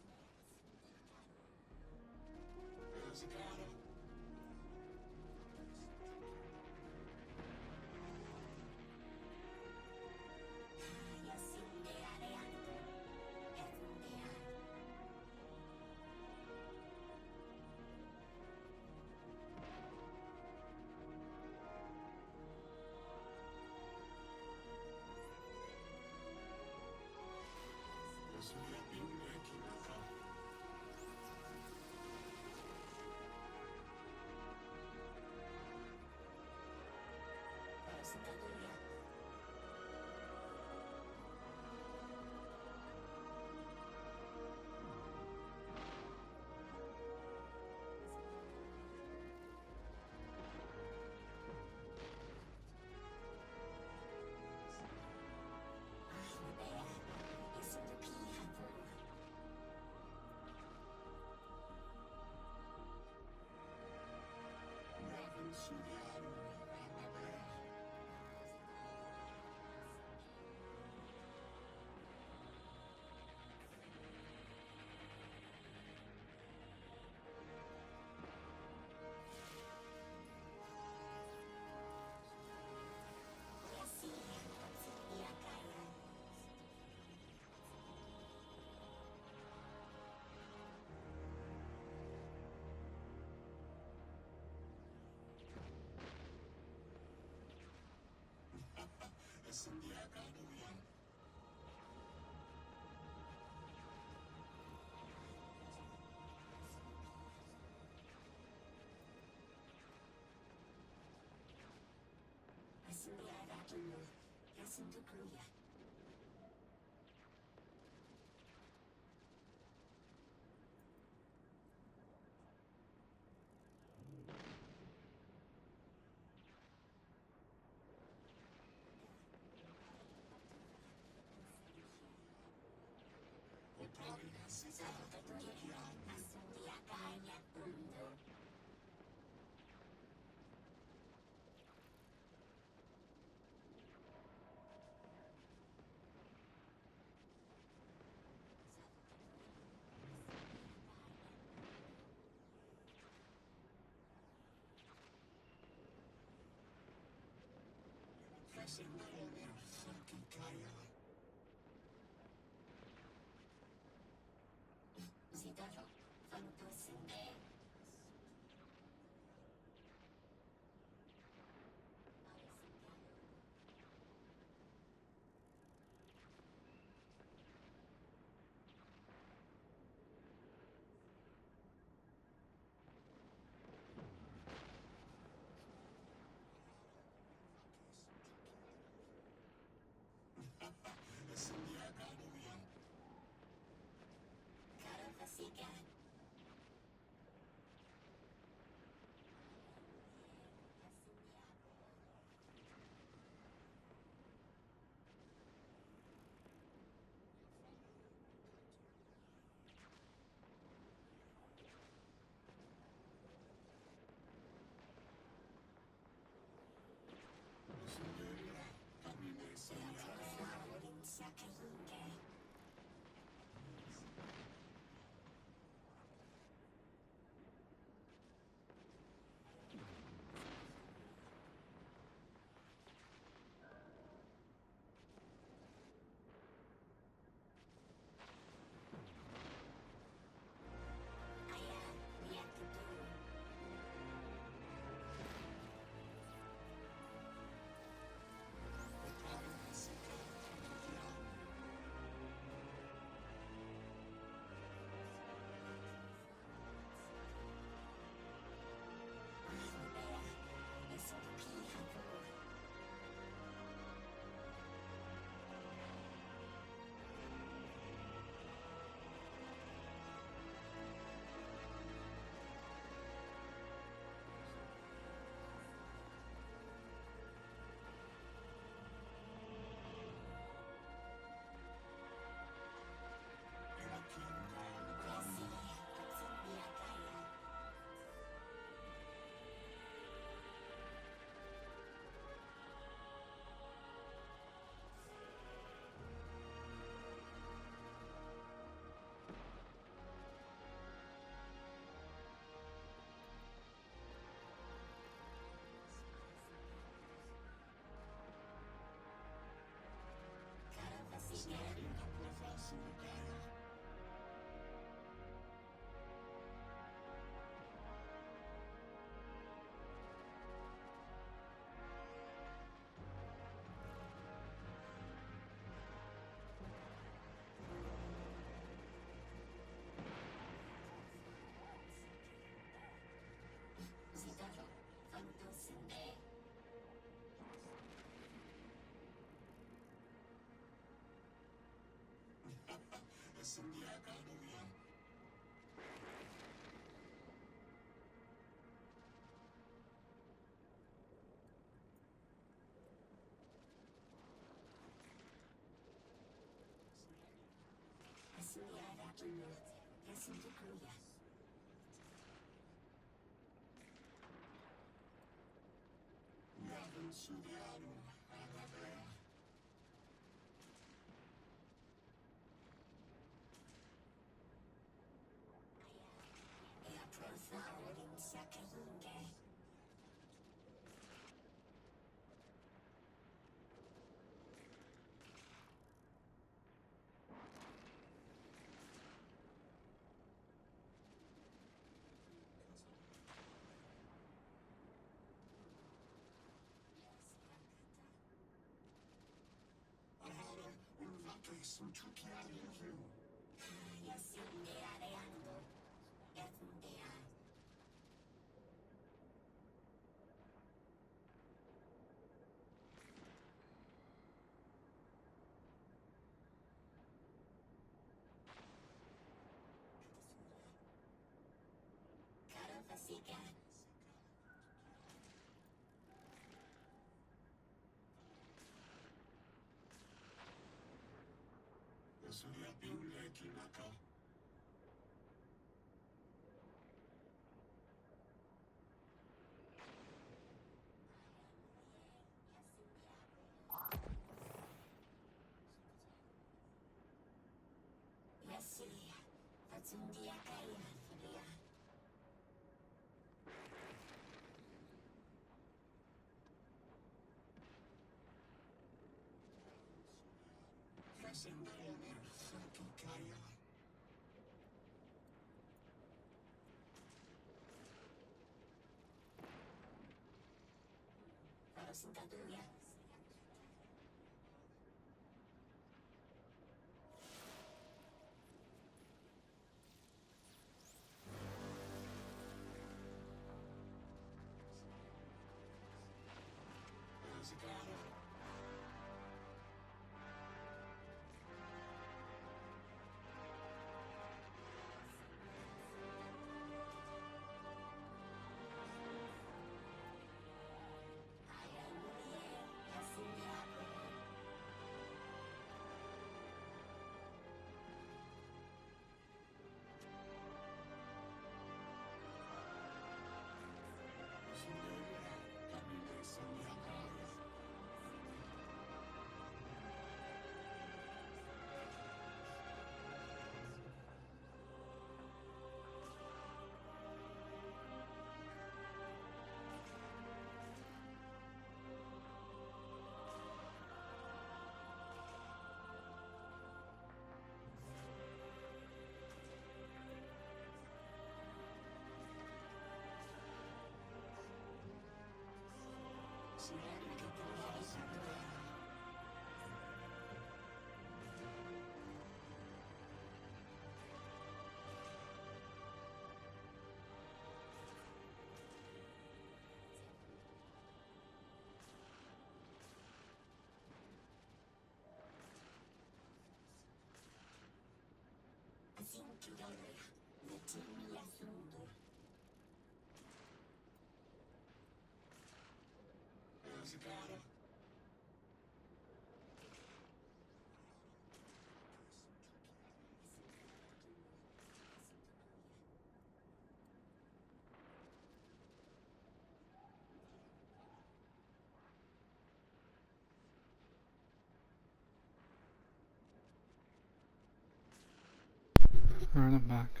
Alright, I'm back.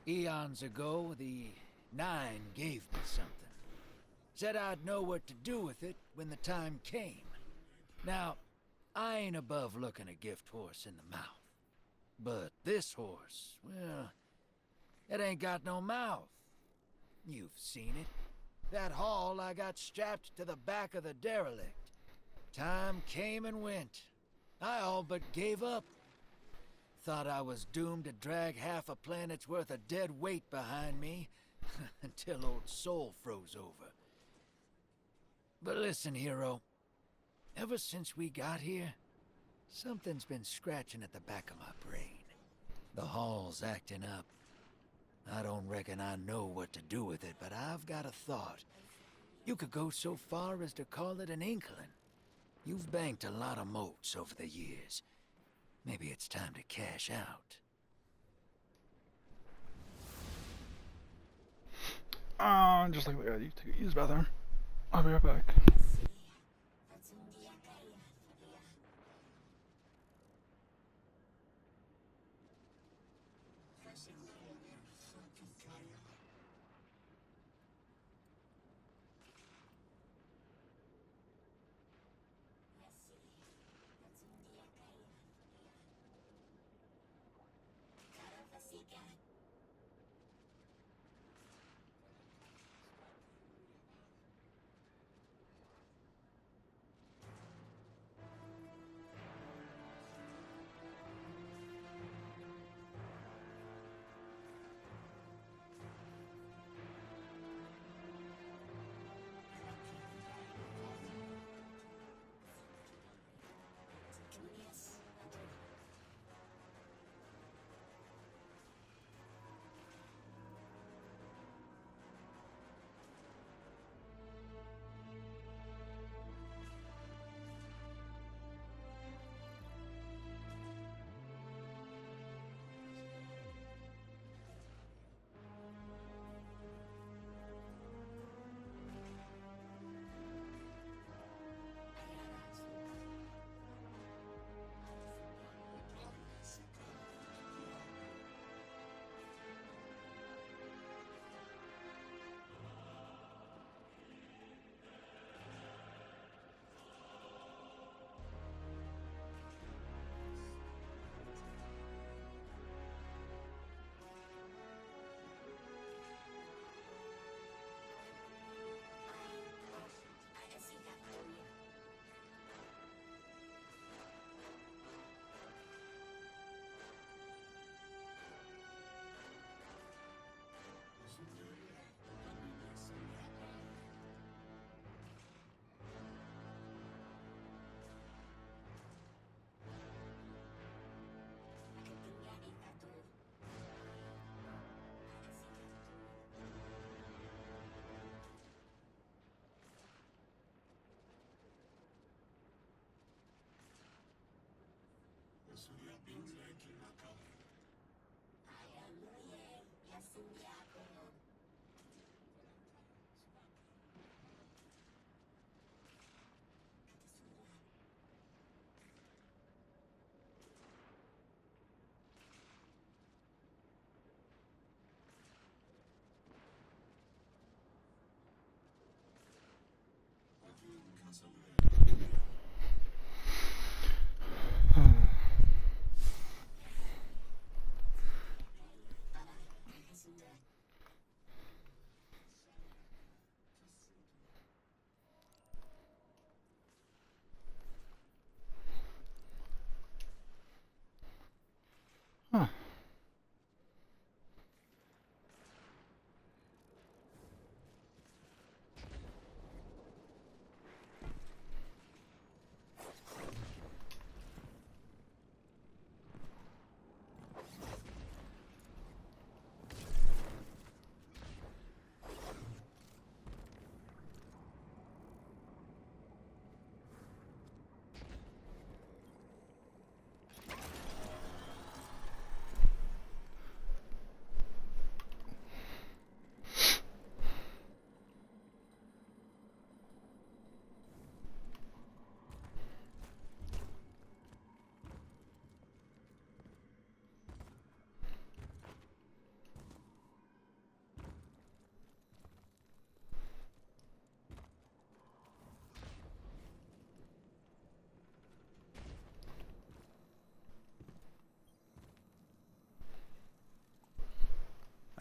Eons ago, the Nine gave me something. Said I'd know what to do with it when the time came. Now, I ain't above looking a gift horse in the mouth. But this horse, well, it ain't got no mouth. You've seen it. That haul I got strapped to the back of the derelict. Time came and went. I all but gave up. Thought I was doomed to drag half a planet's worth of dead weight behind me until old Soul froze over. But listen, hero. Ever since we got here, something's been scratching at the back of my brain. The hall's acting up. I don't reckon I know what to do with it, but I've got a thought. You could go so far as to call it an inkling. You've banked a lot of motes over the years. Maybe it's time to cash out. Just like that, you use the bathroom. I'll be right back.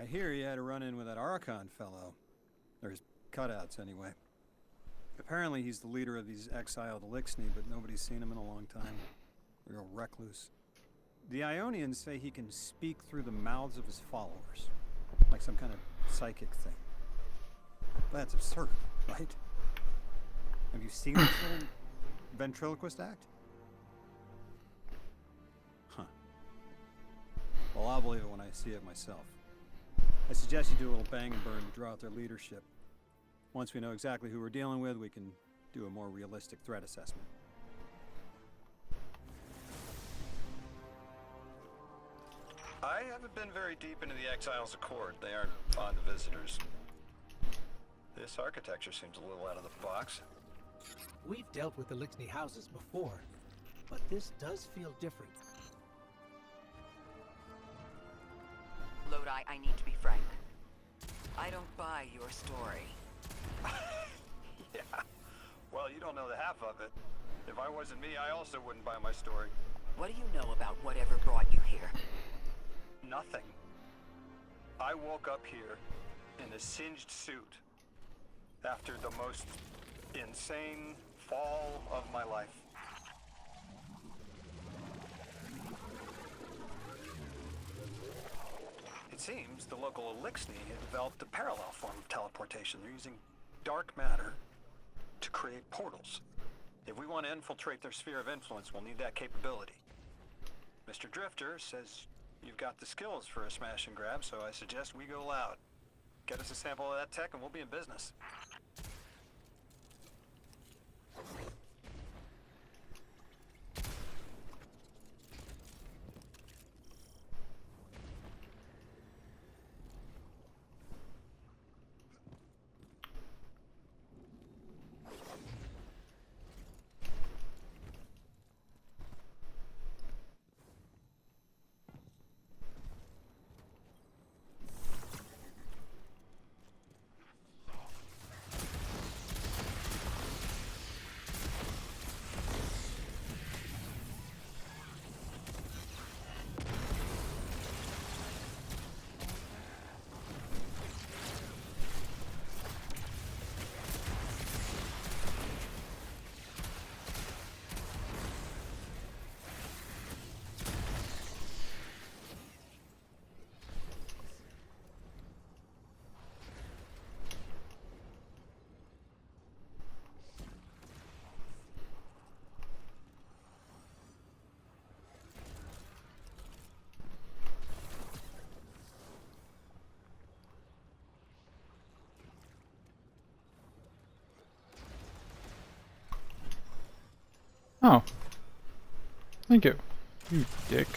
I hear you had a run-in with that Archon fellow. Or his cutouts, anyway. Apparently he's the leader of these exiled Elixni, but nobody's seen him in a long time. Real recluse. The Ionians say he can speak through the mouths of his followers. Like some kind of psychic thing. That's absurd, right? Have you seen this little ventriloquist act? Huh. Well, I'll believe it when I see it myself. I suggest you do a little bang and burn to draw out their leadership. Once we know exactly who we're dealing with, we can do a more realistic threat assessment. I haven't been very deep into the Exiles Accord. They aren't fond of visitors. This architecture seems a little out of the box. We've dealt with the Elixni houses before, but this does feel different. Lodi, I need to be frank. I don't buy your story. Yeah. Well, you don't know the half of it. If I wasn't me, I also wouldn't buy my story. What do you know about whatever brought you here? Nothing. I woke up here in a singed suit after the most insane fall of my life. It seems the local Elixni have developed a parallel form of teleportation. They're using dark matter to create portals. If we want to infiltrate their sphere of influence, we'll need that capability. Mr. Drifter says you've got the skills for a smash and grab, so I suggest we go loud. Get us a sample of that tech and we'll be in business. Oh. Thank you. You dick.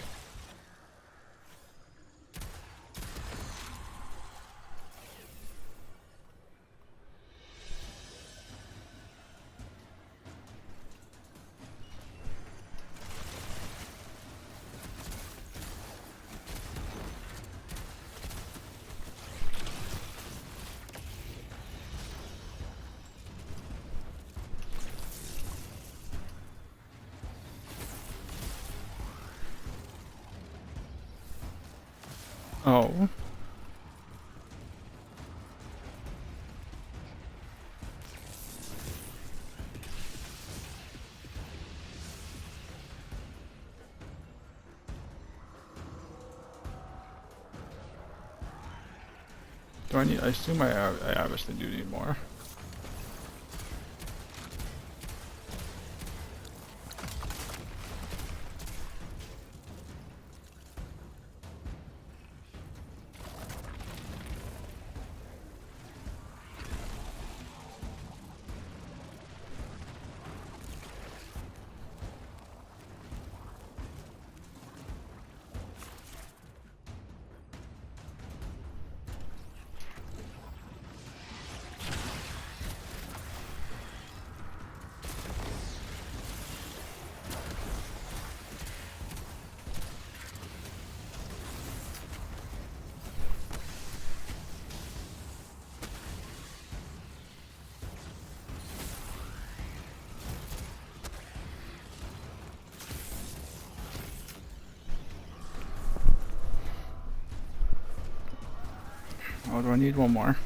Oh. Do I need? I assume I obviously do need more. Oh, do I need one more?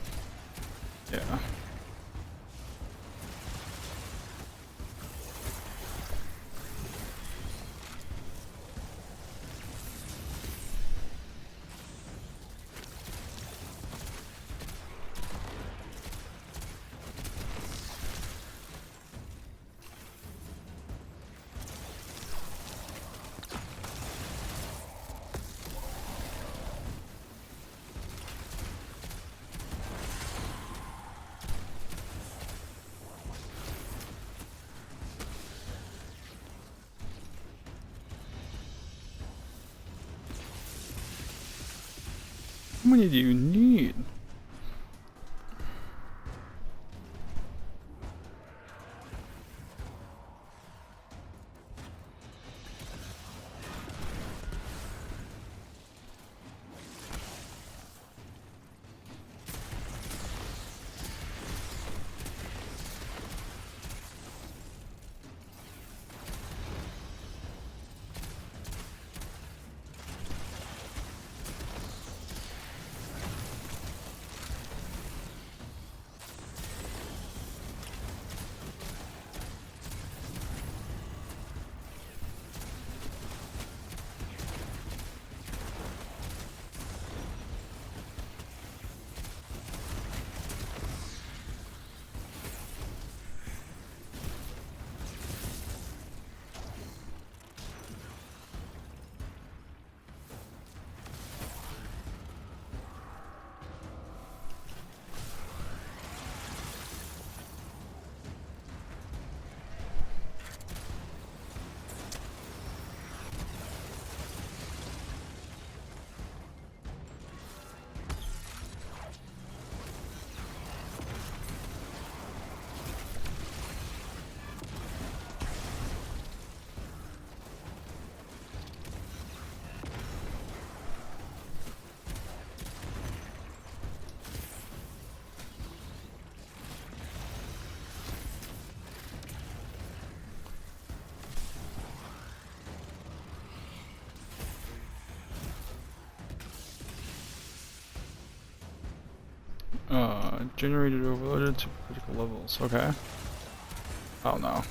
Yeah. How many do you need? Generated overloaded to critical levels. Okay. Oh no.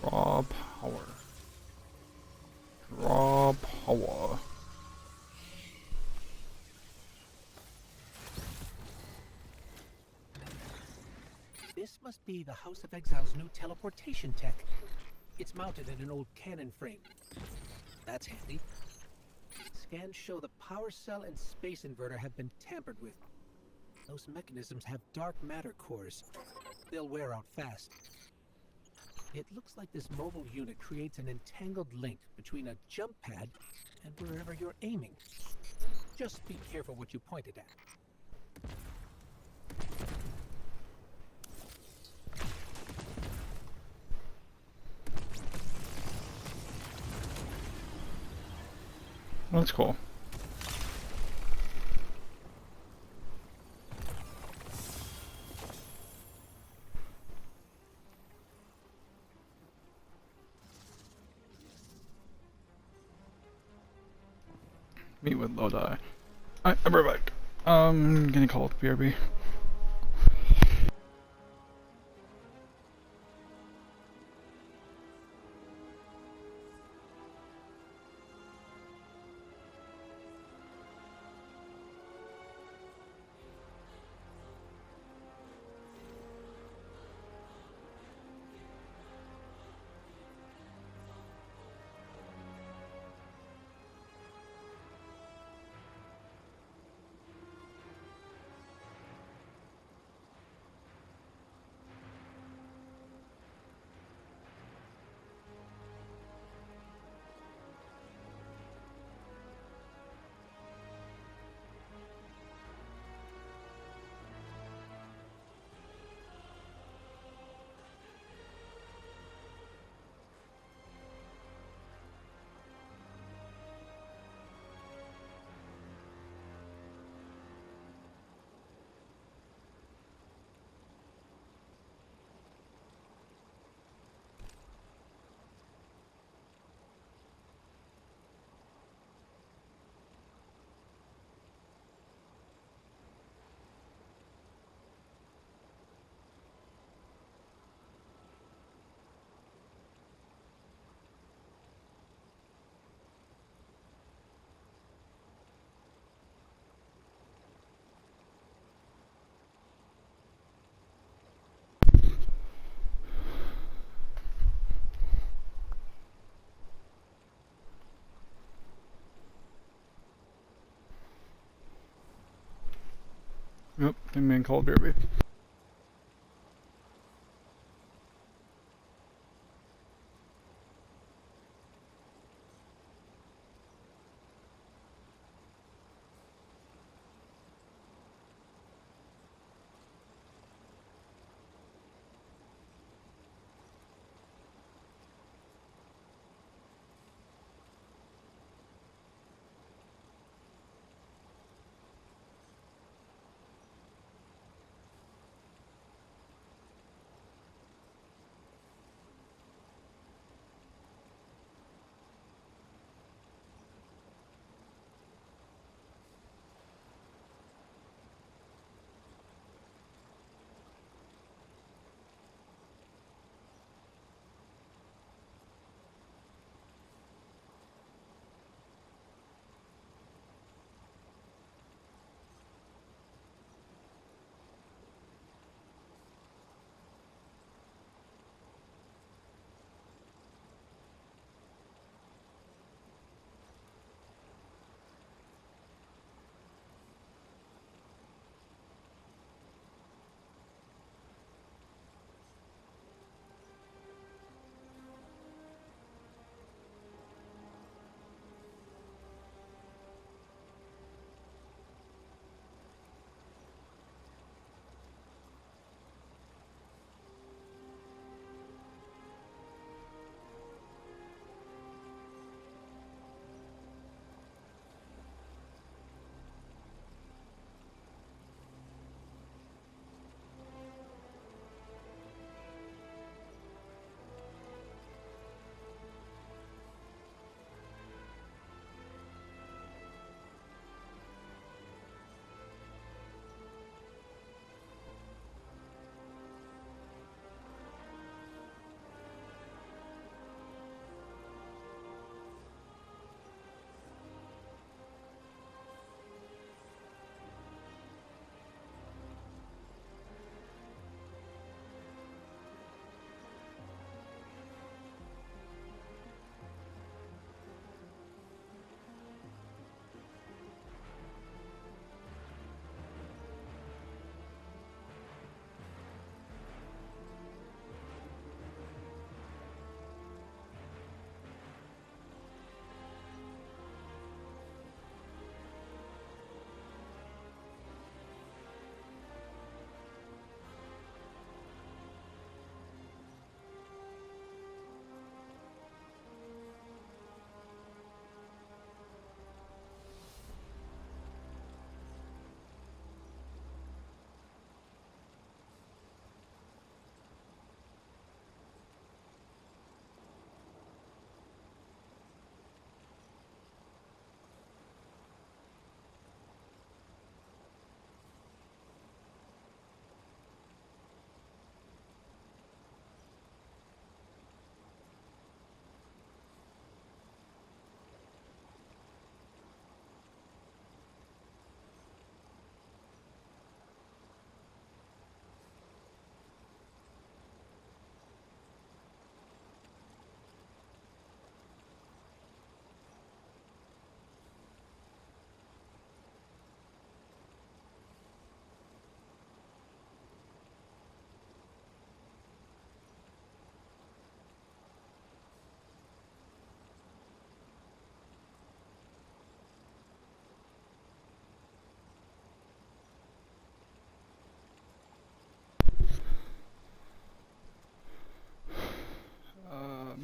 Raw power. Raw power. This must be the House of Exile's new teleportation tech. It's mounted in an old cannon frame. That's handy. Scans show the power cell and space inverter have been tampered with. Those mechanisms have dark matter cores. They'll wear out fast. It looks like this mobile unit creates an entangled link between a jump pad and wherever you're aiming. Just be careful what you pointed at. That's cool. Meet with Lodi. Alright, I'm right back. I'm gonna call it BRB. Yep, the man called Derby.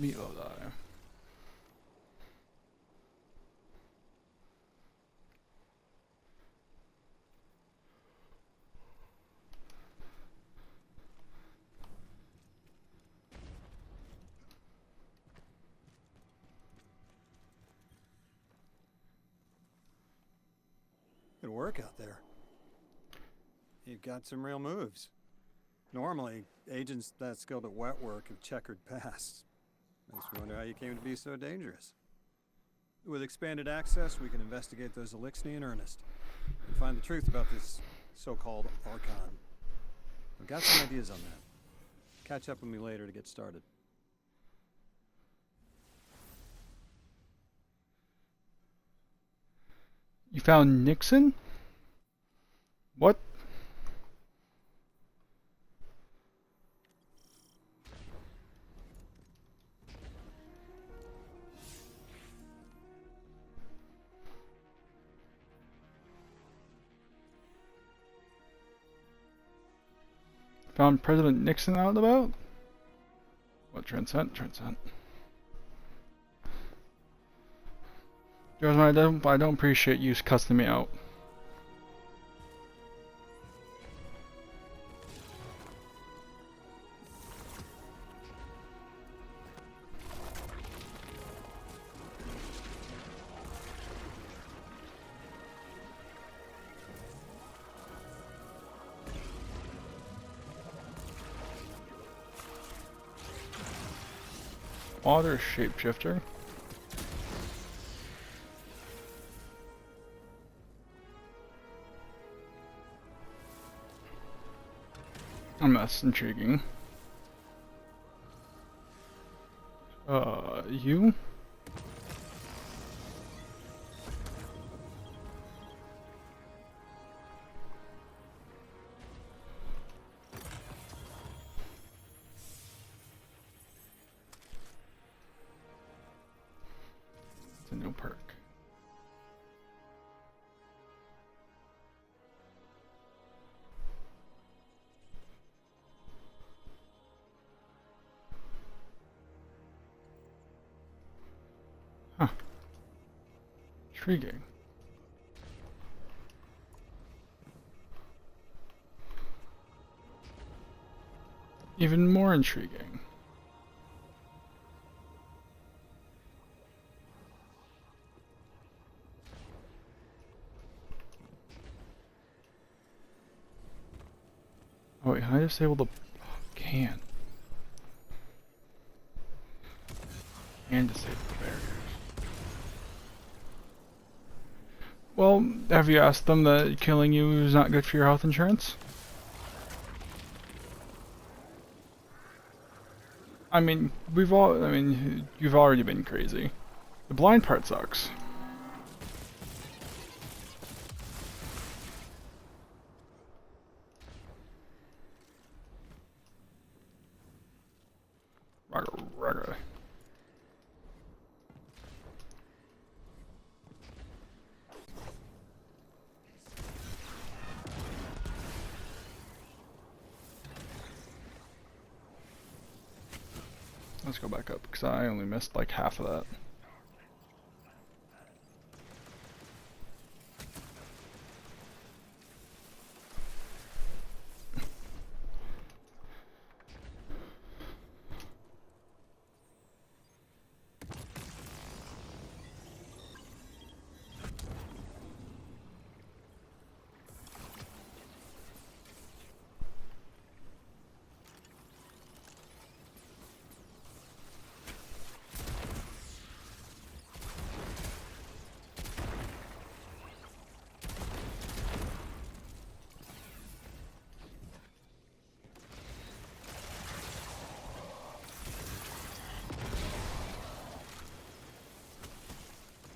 Meatloaf die. Good work out there. You've got some real moves. Normally, agents that skilled at wet work have checkered pasts. Makes me wonder how you came to be so dangerous. With expanded access, we can investigate those Elixni in earnest and find the truth about this so-called Archon. I've got some ideas on that. Catch up with me later to get started. You found Nixon? What? Found President Nixon out and about? What, Transcend? Transcend. Jasmine, I don't appreciate you cussing me out. Water shapeshifter. That's intriguing. You? It's a new perk. Huh. Intriguing. Even more intriguing. Oh wait, can I disable the can? And disable the barriers. Well, have you asked them that killing you is not good for your health insurance? I mean, you've already been crazy. The blind part sucks. Rugger. Let's go back up, because I only missed like half of that.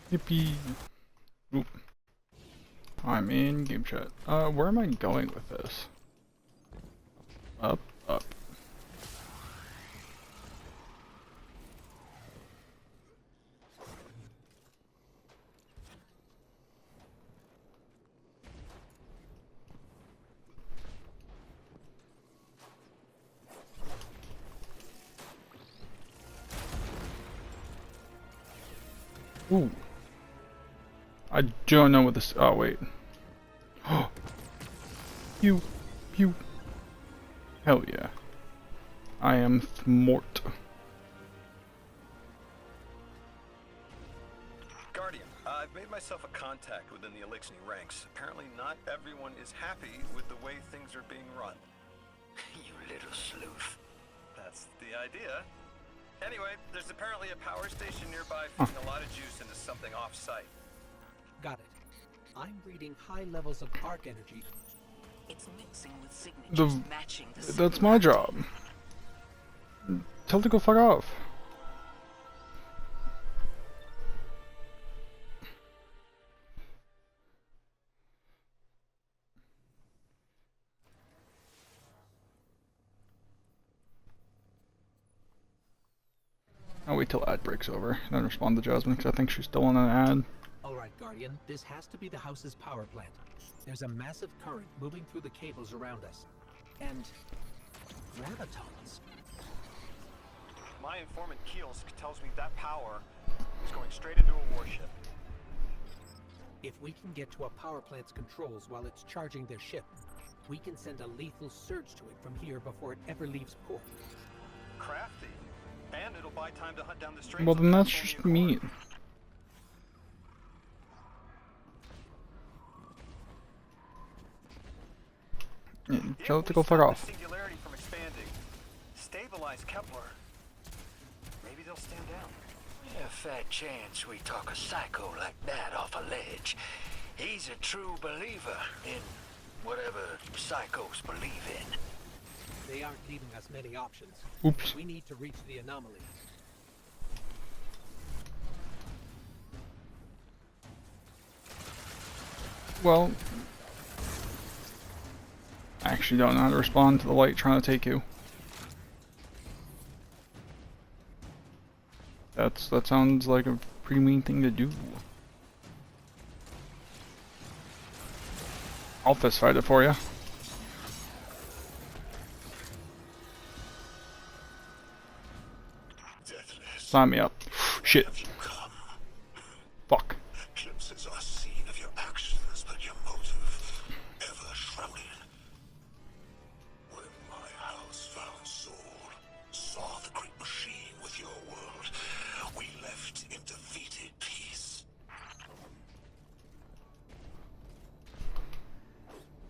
Yippee! Oop. I'm in game chat. Where am I going with this? Up, up. Ooh. I don't know what this. Oh wait. Oh. You. Hell yeah. I am Thmort. Guardian, I've made myself a contact within the Elixni ranks. Apparently not everyone is happy with the way things are being run. You little sleuth. That's the idea. Anyway, there's apparently a power station nearby feeding a lot of juice into something off-site. Got it. I'm reading high levels of arc energy. It's mixing with signatures matching the That's my job. Tell them to go fuck off. I'll wait till ad breaks over, then respond to Jasmine, because I think she's still on an ad. Alright, Guardian, this has to be the house's power plant. There's a massive current moving through the cables around us. And gravitons. My informant Keels tells me that power is going straight into a warship. If we can get to a power plant's controls while it's charging their ship, we can send a lethal surge to it from here before it ever leaves port. Crafty. And it'll buy time to hunt down the strange. Well, then that's just mean. Yeah, tell it to go fuck off. Singularity from expanding, stabilize Kepler. Maybe they'll stand down. A fat chance we talk a psycho like that off a ledge. He's a true believer in whatever psychos believe in. They aren't leaving us many options. Oops. We need to reach the anomaly. Well, I actually don't know how to respond to the light trying to take you. That sounds like a pretty mean thing to do. I'll fist fight it for you. Sign me up. Shit. Fuck. Glimpses are seen of your actions, but your motive ever shrouded. When my house found Soul, saw the great machine with your world, we left in defeated peace.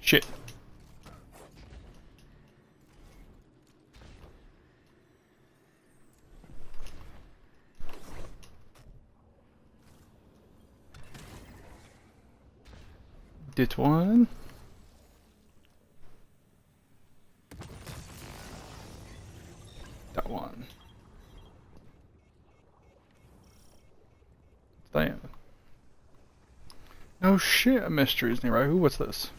Shit. This one. That one. Damn. Oh shit, a mystery's nearby. Who? What's this?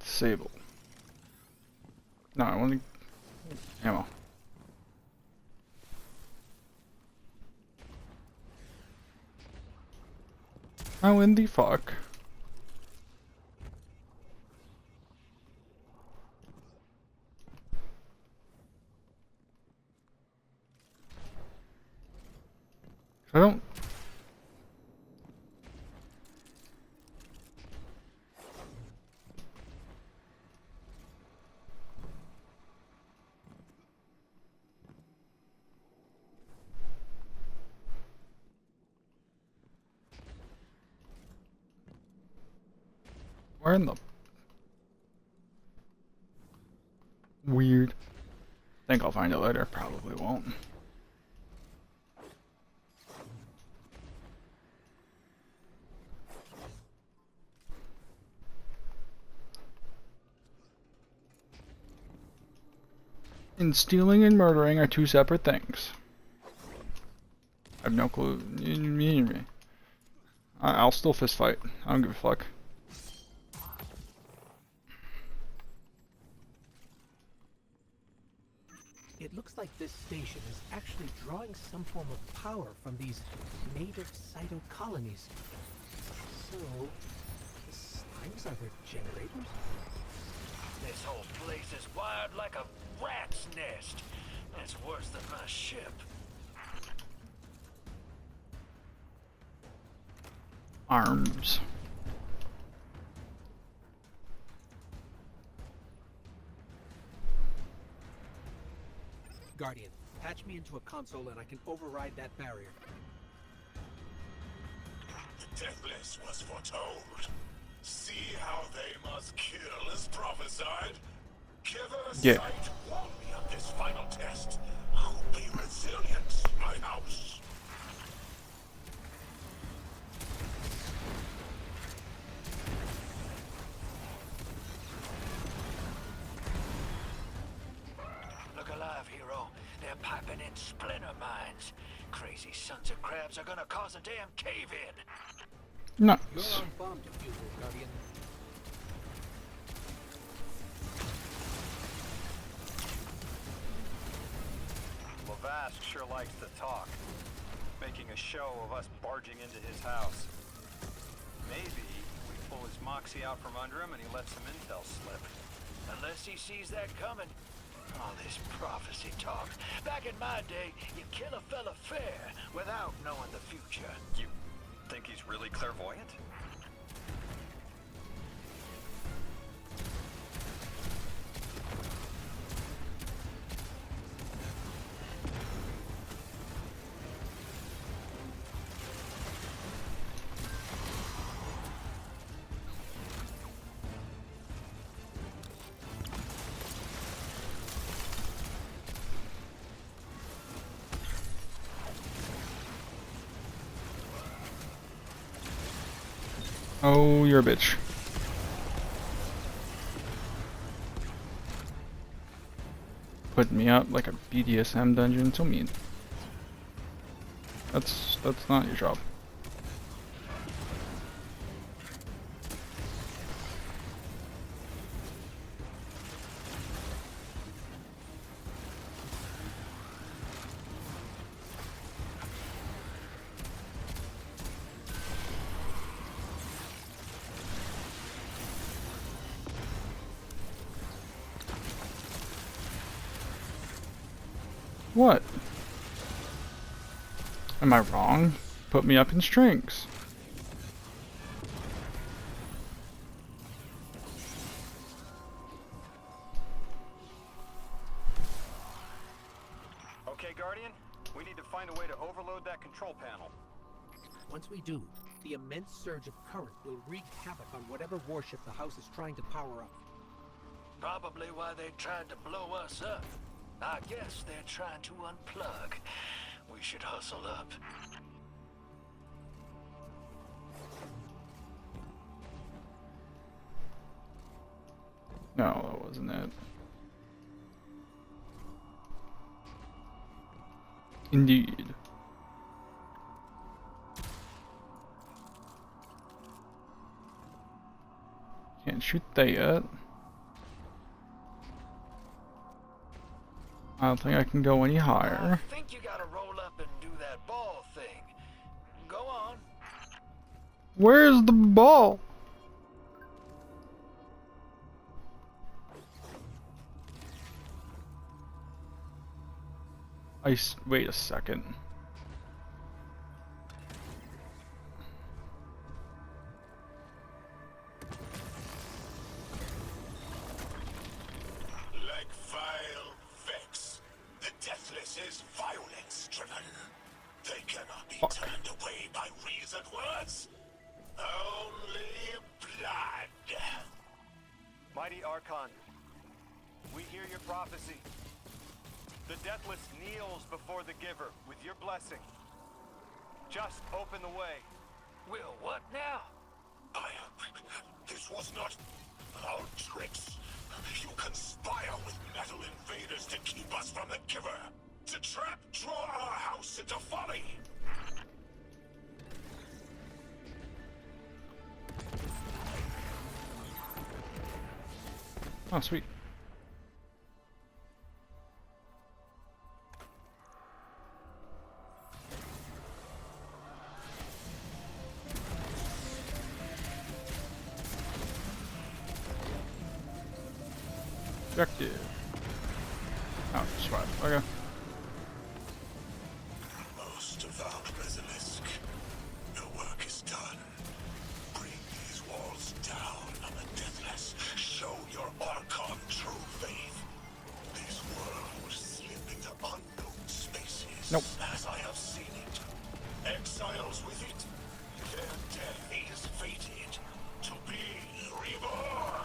Disable. No, I want to ammo. How in the fuck? I don't. Where in the weird? Think I'll find it later. Probably won't. And stealing and murdering are two separate things. I have no clue. I'll still fist fight. I don't give a fuck. It looks like this station is actually drawing some form of power from these native cyto colonies. So, the slimes are their generators? This whole place is wired like a rat's nest. That's worse than my ship. Arms. Guardian, patch me into a console and I can override that barrier. The deathless was foretold. See how they must kill as prophesied. Kiver's Yeah. sight warned me of this final test. I'll be resilient, my house. Look alive, hero. They're piping in splinter mines. Crazy sons of crabs are gonna cause a damn cave-in. Nice. You're on bomb defusal, Guardian. Lavask sure likes to talk. making a show of us barging into his house. Maybe we pull his moxie out from under him and he lets some intel slip. Unless he sees that coming. All this prophecy talk. Back in my day, you kill a fella fair without knowing the future. You think he's really clairvoyant? Oh, you're a bitch. Putting me up like a BDSM dungeon, so mean. That's not your job. What? Am I wrong? Put me up in strings. Okay, Guardian, we need to find a way to overload that control panel. Once we do, the immense surge of current will wreak havoc on whatever warship the house is trying to power up. Probably why they tried to blow us up. I guess they're trying to unplug. We should hustle up. No, that wasn't it. Indeed. Can't shoot that yet. I don't think I can go any higher. I think you gotta roll up and do that ball thing. Go on. Where's the ball? Wait a second. Like vile Vex, the Deathless is violence-driven. They cannot be turned away by reasoned words. Only blood. Mighty Archon, we hear your prophecy. The Deathless kneels before the Giver with your blessing. Just open the way. Will what now? This was not our tricks. You conspire with metal invaders to keep us from the Giver. To draw our house into folly. Oh, sweet. Objective. Oh, survive. Okay. Most devout Basilisk, your work is done. Bring these walls down on the Deathless. Show your Archon true faith. This world will slip into unknown spaces. Nope. As I have seen it. Exiles with it. Their death is fated to be reborn.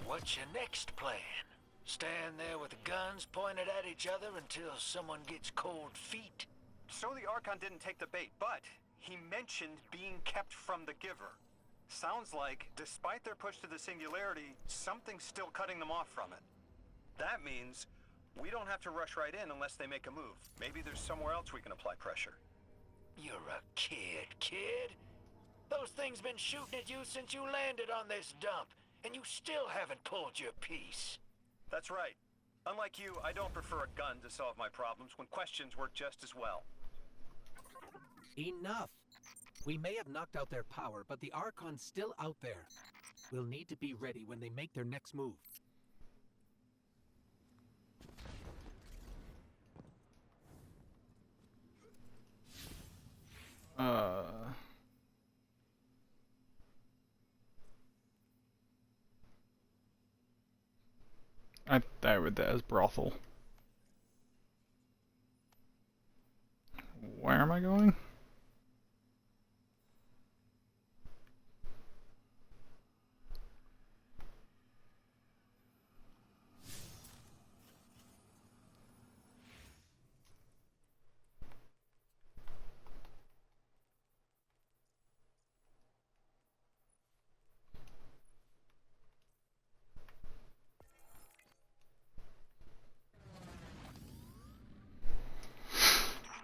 What's your next plan? Stand there with the guns pointed at each other until someone gets cold feet? So the Archon didn't take the bait, but he mentioned being kept from the Giver. Sounds like, despite their push to the singularity, something's still cutting them off from it. That means we don't have to rush right in unless they make a move. Maybe there's somewhere else we can apply pressure. You're a kid. Those things been shooting at you since you landed on this dump, and you still haven't pulled your piece. That's right. Unlike you, I don't prefer a gun to solve my problems when questions work just as well. Enough! We may have knocked out their power, but the Archon's still out there. We'll need to be ready when they make their next move. I read that as brothel. Where am I going?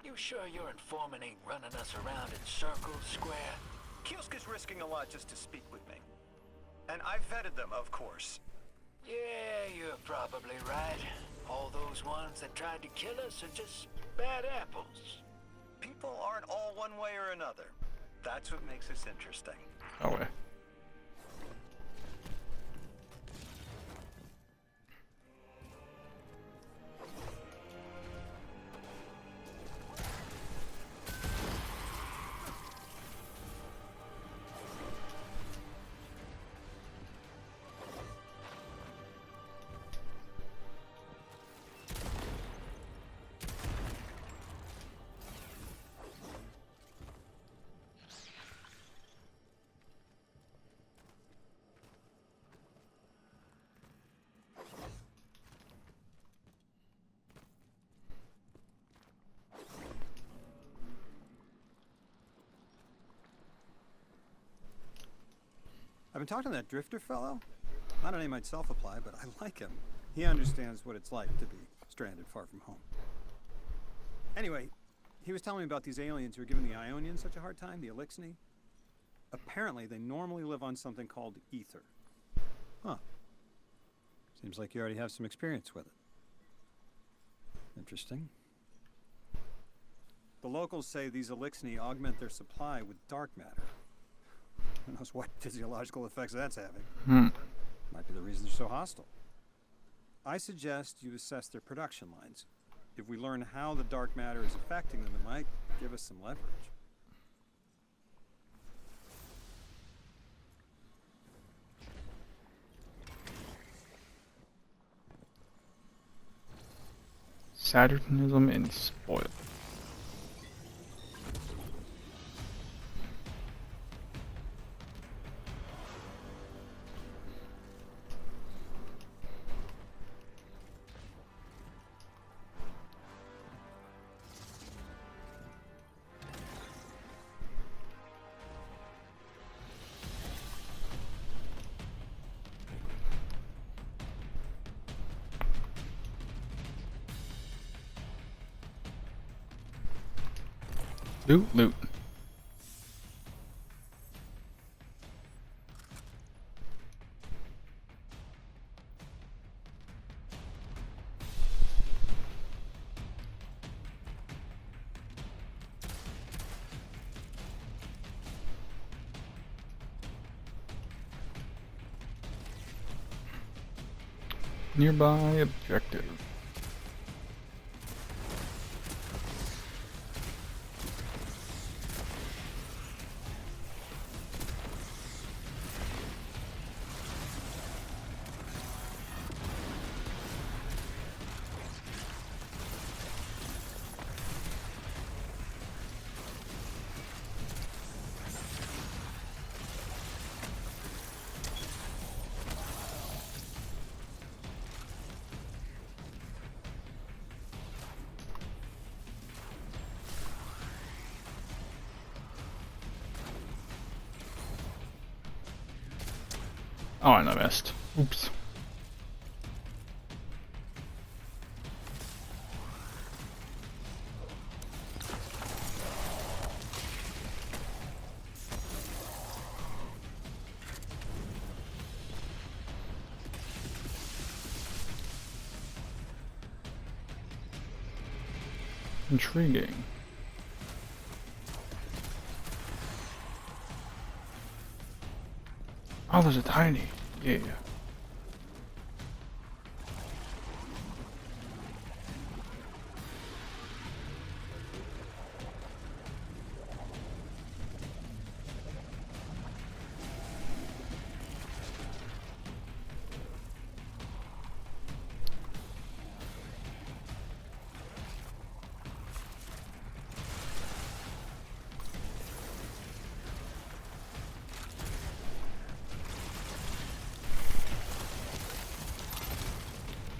You sure your informant ain't running us around in circles, Square? Kiosk is risking a lot just to speak with me. And I've vetted them, of course. Yeah, you're probably right. All those ones that tried to kill us are just bad apples. People aren't all one way or another. That's what makes us interesting. Oh, wait. I've been talking to that Drifter fellow. Not a name I'd self-apply, but I like him. He understands what it's like to be stranded far from home. Anyway, he was telling me about these aliens who are giving the Ionians such a hard time, the Elixni. Apparently, they normally live on something called ether. Huh. Seems like you already have some experience with it. Interesting. The locals say these Elixni augment their supply with dark matter. Who knows what physiological effects that's having. Might be the reason they're so hostile. I suggest you assess their production lines. If we learn how the dark matter is affecting them, it might give us some leverage. Saturnism and spoil. Loot. Nearby objective. Oh, and I missed. Oops. Intriguing. Oh, there's a tiny. Yeah.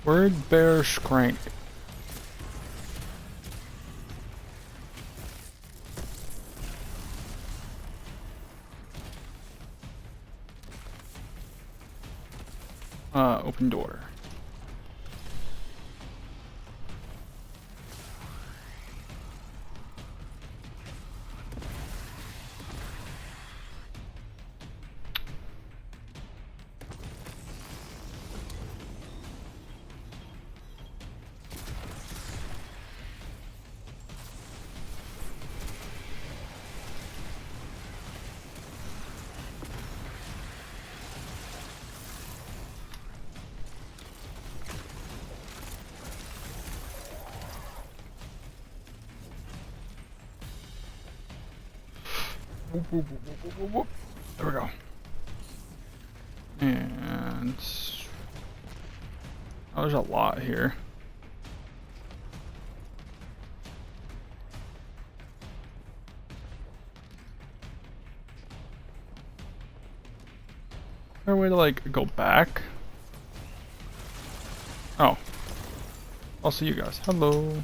Word bear skrank. Open door. Whoop, whoop, whoop, whoop, whoop, whoop. There we go. And oh, there's a lot here. Is there a way to like go back? Oh. I'll see you guys. Hello.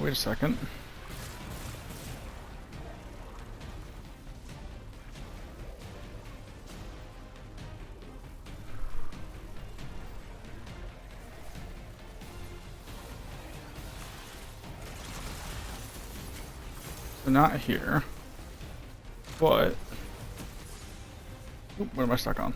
Wait a second. So not here, but oop, what am I stuck on?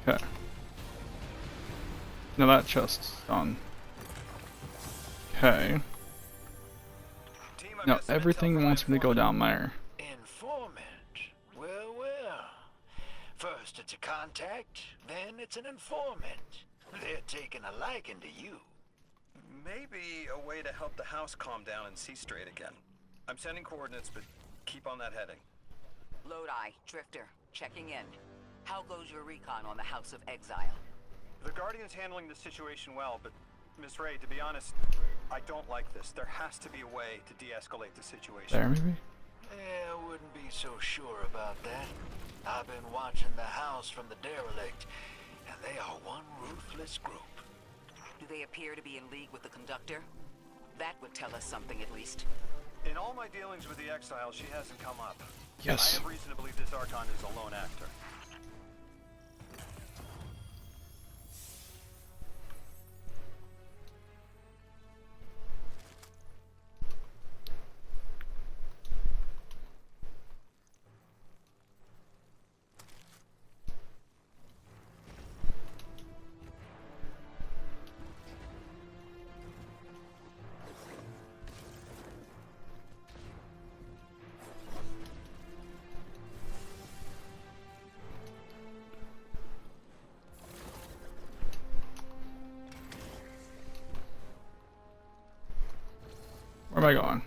Okay. Now that chest's done. Okay. Now everything wants me to go down there. Informant. Well, well. First it's a contact, then it's an informant. They're taking a liking to you. Maybe a way to help the house calm down and see straight again. I'm sending coordinates, but keep on that heading. Lodi, Drifter, checking in. How goes your recon on the House of Exile? The Guardian's handling the situation well, but Miss Ray, to be honest, I don't like this. There has to be a way to de-escalate the situation. There, maybe? Yeah, I wouldn't be so sure about that. I've been watching the house from the derelict, and they are one ruthless group. Do they appear to be in league with the Conductor? That would tell us something at least. In all my dealings with the Exile, she hasn't come up. Yes. I have reason to believe this Archon is a lone actor. Where am I going?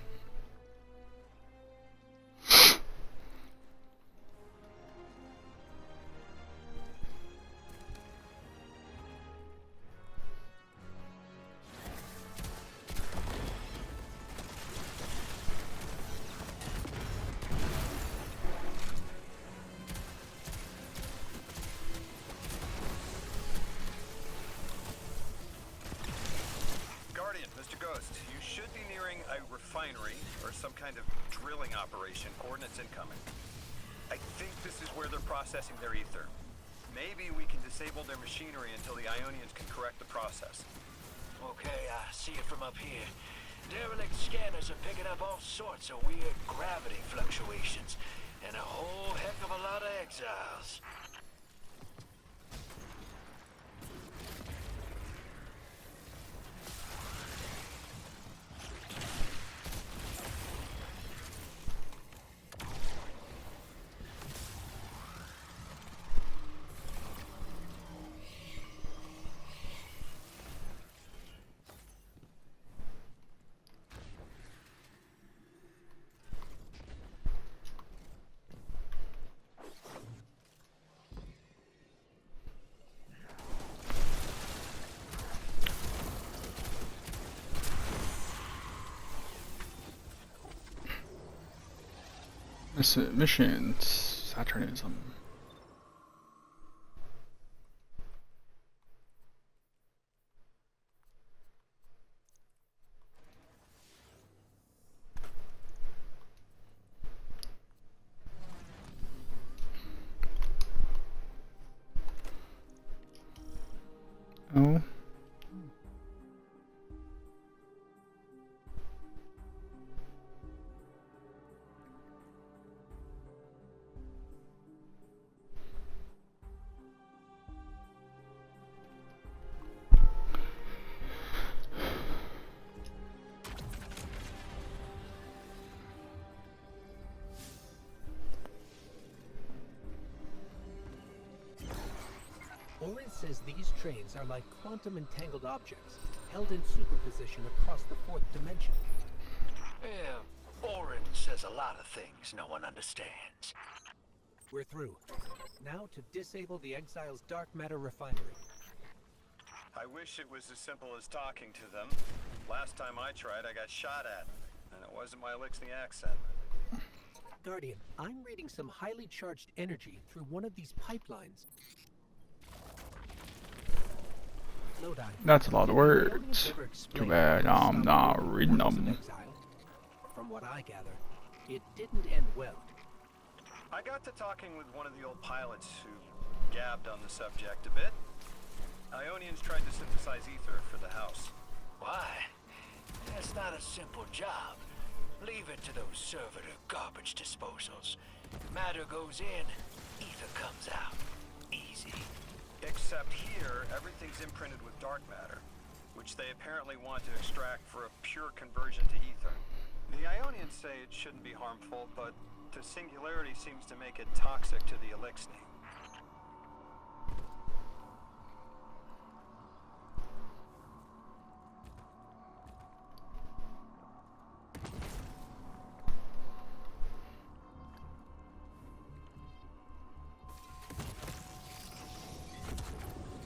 Guardian, Mr. Ghost, you should be nearing a refinery or some kind of drilling operation. Coordinates incoming. I think this is where they're processing their ether. Maybe we can disable their machinery until the Ionians can correct the process. Okay, I see it from up here. Derelict scanners are picking up all sorts of weird gravity fluctuations, and a whole heck of a lot of exiles. Missions. Saturnism. Oh. Orin says these trains are like quantum entangled objects, held in superposition across the fourth dimension. Yeah, Orin says a lot of things no one understands. We're through. Now to disable the Exile's dark matter refinery. I wish it was as simple as talking to them. Last time I tried, I got shot at, and it wasn't my Elixir accent. Guardian, I'm reading some highly charged energy through one of these pipelines. Lodi, That's a lot of words. Too bad I'm not reading them. From what I gather, it didn't end well. I got to talking with one of the old pilots who gabbed on the subject a bit. Ionians tried to synthesize ether for the house. Why? That's not a simple job. Leave it to those servitor garbage disposals. Matter goes in, ether comes out. Easy. Except here, everything's imprinted with dark matter. which they apparently want to extract for a pure conversion to ether. The Ionians say it shouldn't be harmful, but the singularity seems to make it toxic to the Elixni.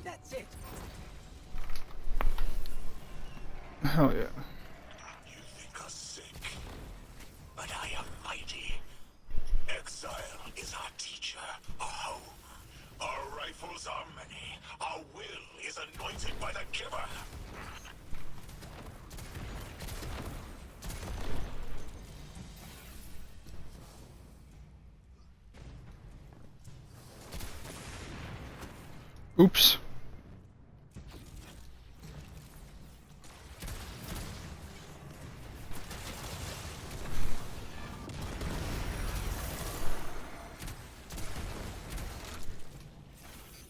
That's it. Hell yeah. You think us sick, but I am mighty. Exile is our teacher, our home. Our rifles are many. Our will is anointed by the Giver. Oops.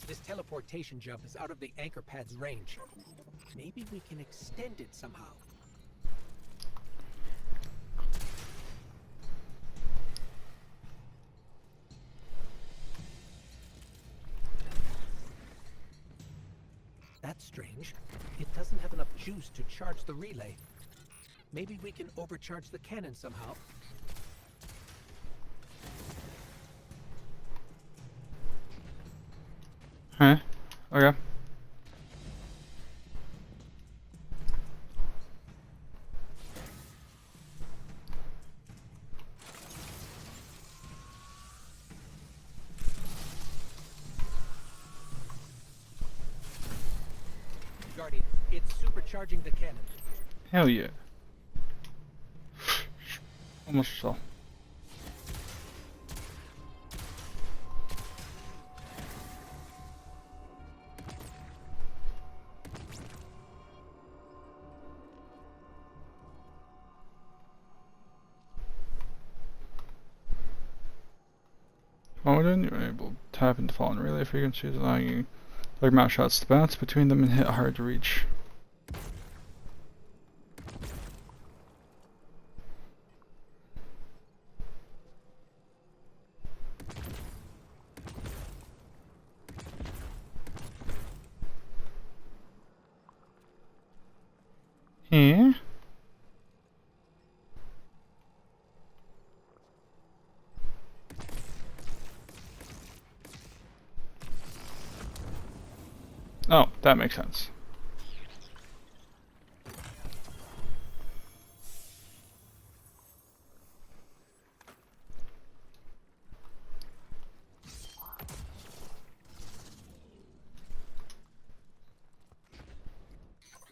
This teleportation jump is out of the anchor pad's range. Maybe we can extend it somehow. That's strange. It doesn't have enough juice to charge the relay. Maybe we can overcharge the cannon somehow. Huh? Okay. Guardian, it's supercharging the cannon. Hell yeah. Almost so. Modern, you're able to tap into fallen relay frequencies, allowing you like mouse shots to bounce between them and hit hard to reach. Yeah. Oh, that makes sense.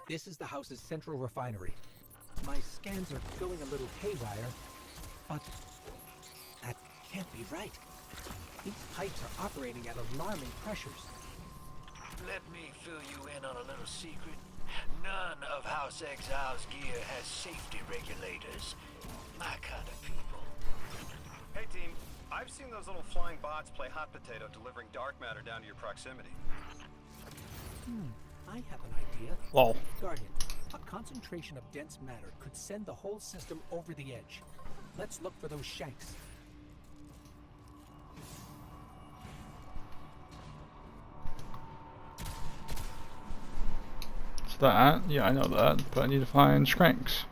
This is the house's central refinery. My scans are going a little haywire, but that can't be right. These pipes are operating at alarming pressures. Let me fill you in on a little secret. None of House Exile's gear has safety regulators. My kind of people. Hey team, I've seen those little flying bots play hot potato delivering dark matter down to your proximity. I have an idea. Lol. Guardian, a concentration of dense matter could send the whole system over the edge. Let's look for those shanks. That, yeah, I know that, but I need to find Skranks.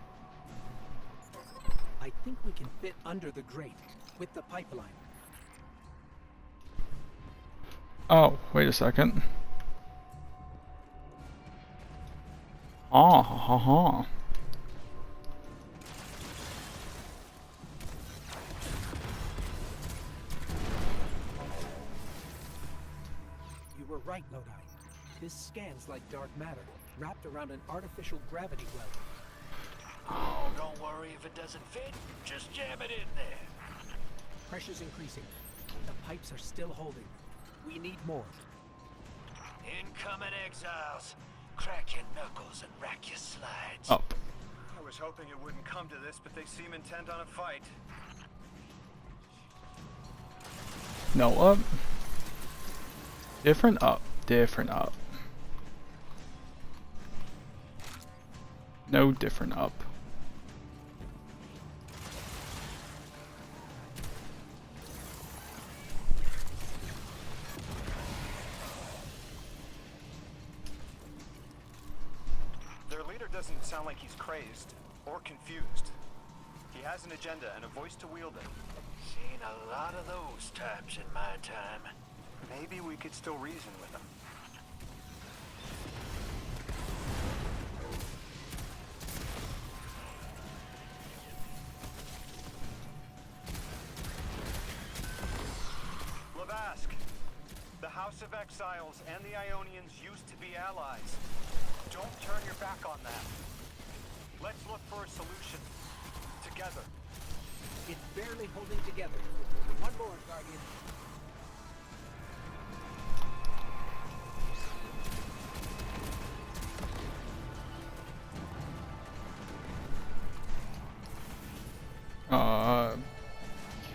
I think we can fit under the grate with the pipeline. Oh, wait a second. Ah, ha, ha, ha. You were right, Lodi. This scans like dark matter, wrapped around an artificial gravity well. Oh, don't worry if it doesn't fit. Just jam it in there. Pressure's increasing. The pipes are still holding. We need more. Incoming exiles. Crack your knuckles and rack your slides. Up. I was hoping it wouldn't come to this, but they seem intent on a fight. No up. Different up. Different up. No different up. Their leader doesn't sound like he's crazed or confused. He has an agenda and a voice to wield it. Seen a lot of those types in my time. Maybe we could still reason with him. Lavask, the House of Exiles and the Ionians used to be allies. Don't turn your back on that. Let's look for a solution. Together. It's barely holding together. One more, Guardian.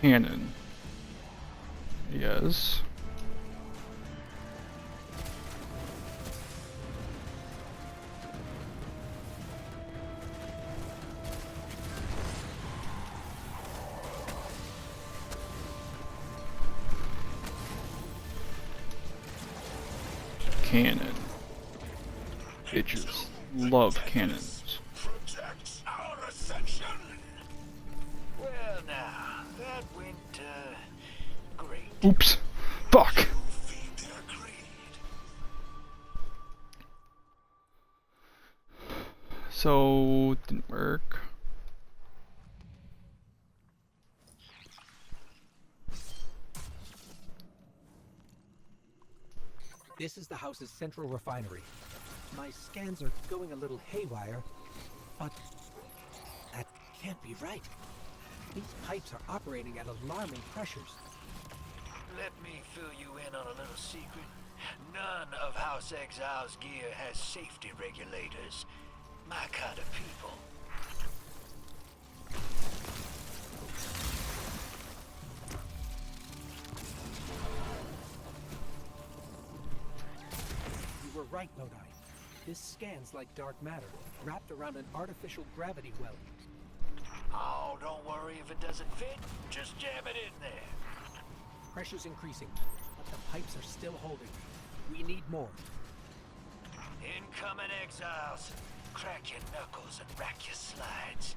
Cannon. Yes. Cannon. Bitches love cannons. Protect our ascension. Well now, that went, great. Oops. Fuck. Feed their greed. So, didn't work. This is the house's central refinery. My scans are going a little haywire, but that can't be right. These pipes are operating at alarming pressures. Let me fill you in on a little secret. None of House Exile's gear has safety regulators. My kind of people. You were right, Lodi. This scans like dark matter, wrapped around an artificial gravity well. Oh, don't worry if it doesn't fit. Just jam it in there. Pressure's increasing, but the pipes are still holding. We need more. Incoming Exiles. Crack your knuckles and rack your slides.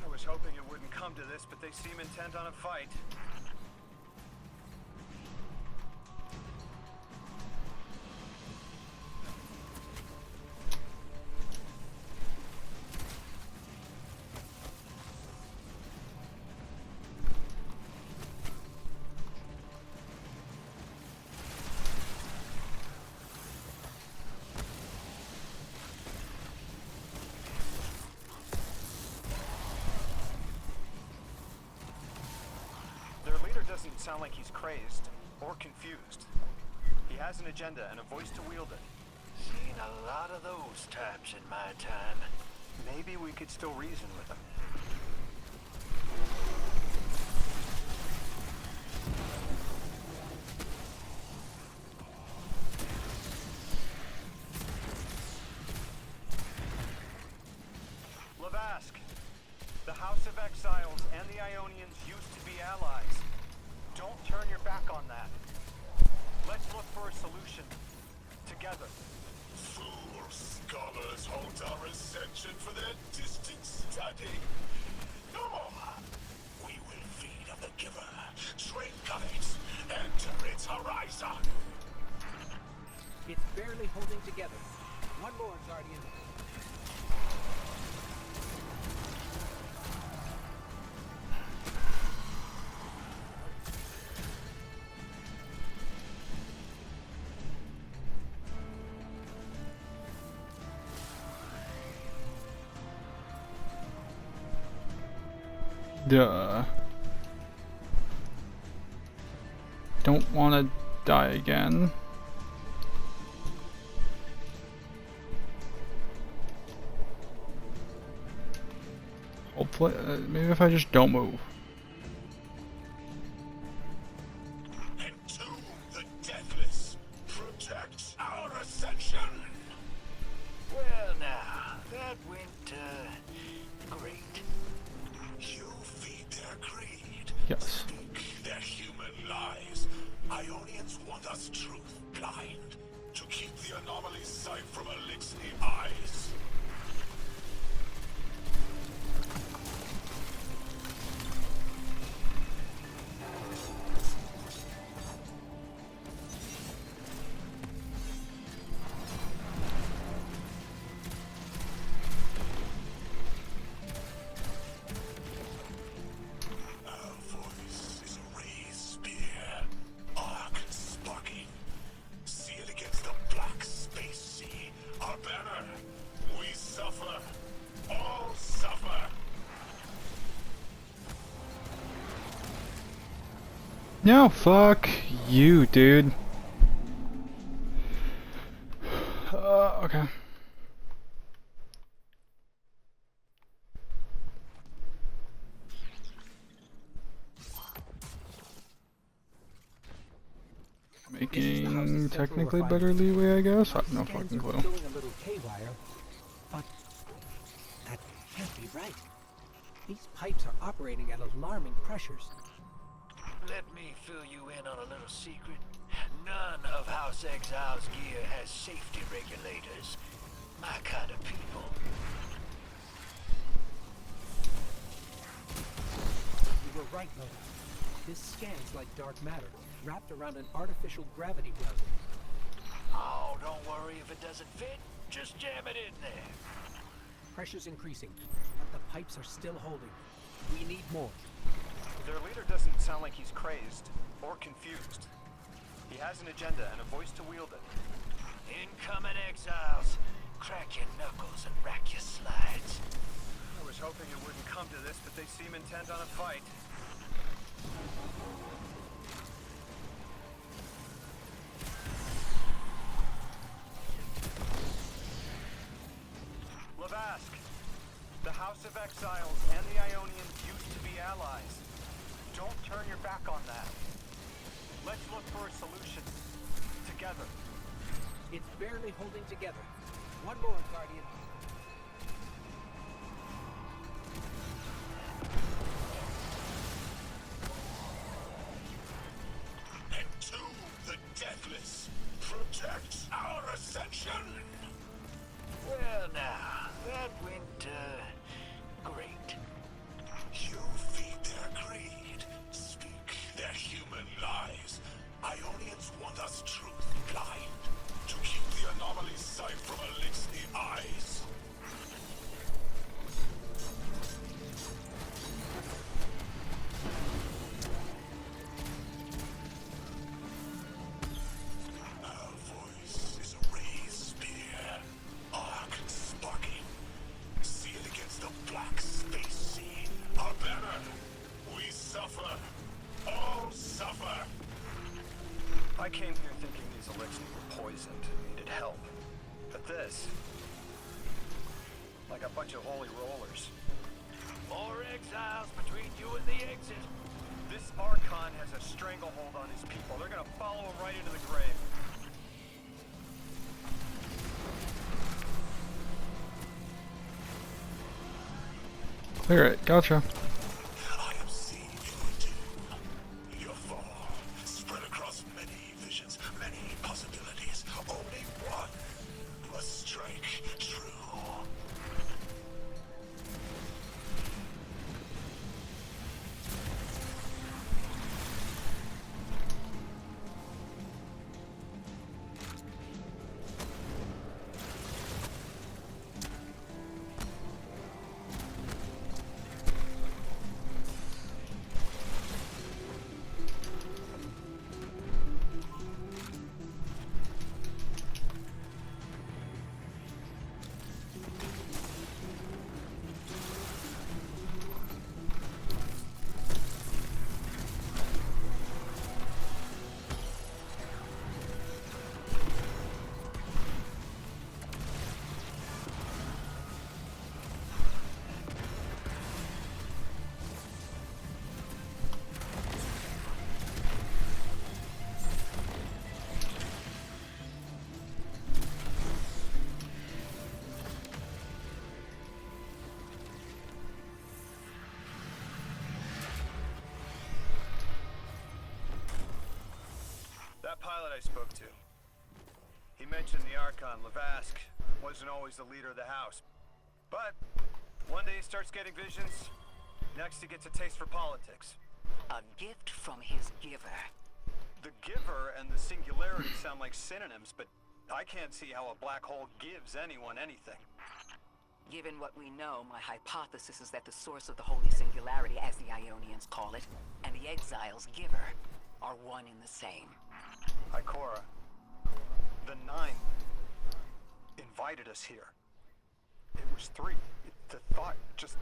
I was hoping it wouldn't come to this, but they seem intent on a fight. Doesn't sound like he's crazed or confused. He has an agenda and a voice to wield it. Seen a lot of those types in my time. Maybe we could still reason with him. Lavask, the House of Exiles and the Ionians used to be allies. Don't turn your back on that. Let's look for a solution. Together. Fool scholars hold our ascension for their distant study. No more. We will feed on the giver, drink of it, enter its horizon. It's barely holding together. One more, Guardian. Duh. Don't want to die again. Hopefully, maybe if I just don't move. Entomb the deathless. Protect our ascension. Well now, that went, Ionians want us truth blind, to keep the anomaly's sight from Elixir eyes. No, fuck you, dude. Okay. Making technically better leeway, I guess? I have no fucking clue. A little K-wire, but that can't be right. These pipes are operating at alarming pressures. Let me fill you in on a little secret. None of House Exile's gear has safety regulators. My kind of people. You were right, Loda. This scans like dark matter, wrapped around an artificial gravity well. Oh, don't worry if it doesn't fit. Just jam it in there. Pressure's increasing, but the pipes are still holding. We need more. Their leader doesn't sound like he's crazed or confused. He has an agenda and a voice to wield it. Incoming exiles. Crack your knuckles and rack your slides. I was hoping it wouldn't come to this, but they seem intent on a fight. Lavask, the House of Exiles and the Ionians used to be allies. Don't turn your back on that. Let's look for a solution. Together. It's barely holding together. One more, Guardian. Entomb the deathless. Protect our ascension. Well now, that went, great. You feed their greed, speak their human lies. Ionians want us truth blind, to keep the anomaly's sight from Elixir eyes. Our voice is a raised spear, arc sparking. Sealed against the black space sea. Our banner. We suffer. All suffer. I came here thinking these elixirs were poisoned, needed help. But this... like a bunch of holy rollers. More exiles between you and the exit. This Archon has a stranglehold on his people. They're gonna follow him right into the grave. Clear it, gotcha. I have seen your doom. Your fall. Spread across many visions, many possibilities. Only one must strike true. That pilot I spoke to. He mentioned the Archon, Lavask, wasn't always the leader of the house. But one day he starts getting visions, next he gets a taste for politics. A gift from his giver. The giver and the singularity sound like synonyms, but I can't see how a black hole gives anyone anything. Given what we know, my hypothesis is that the source of the Holy Singularity, as the Ionians call it, and the Exile's giver are one and the same. Ikora, the Nine invited us here. It was 3. The thought just...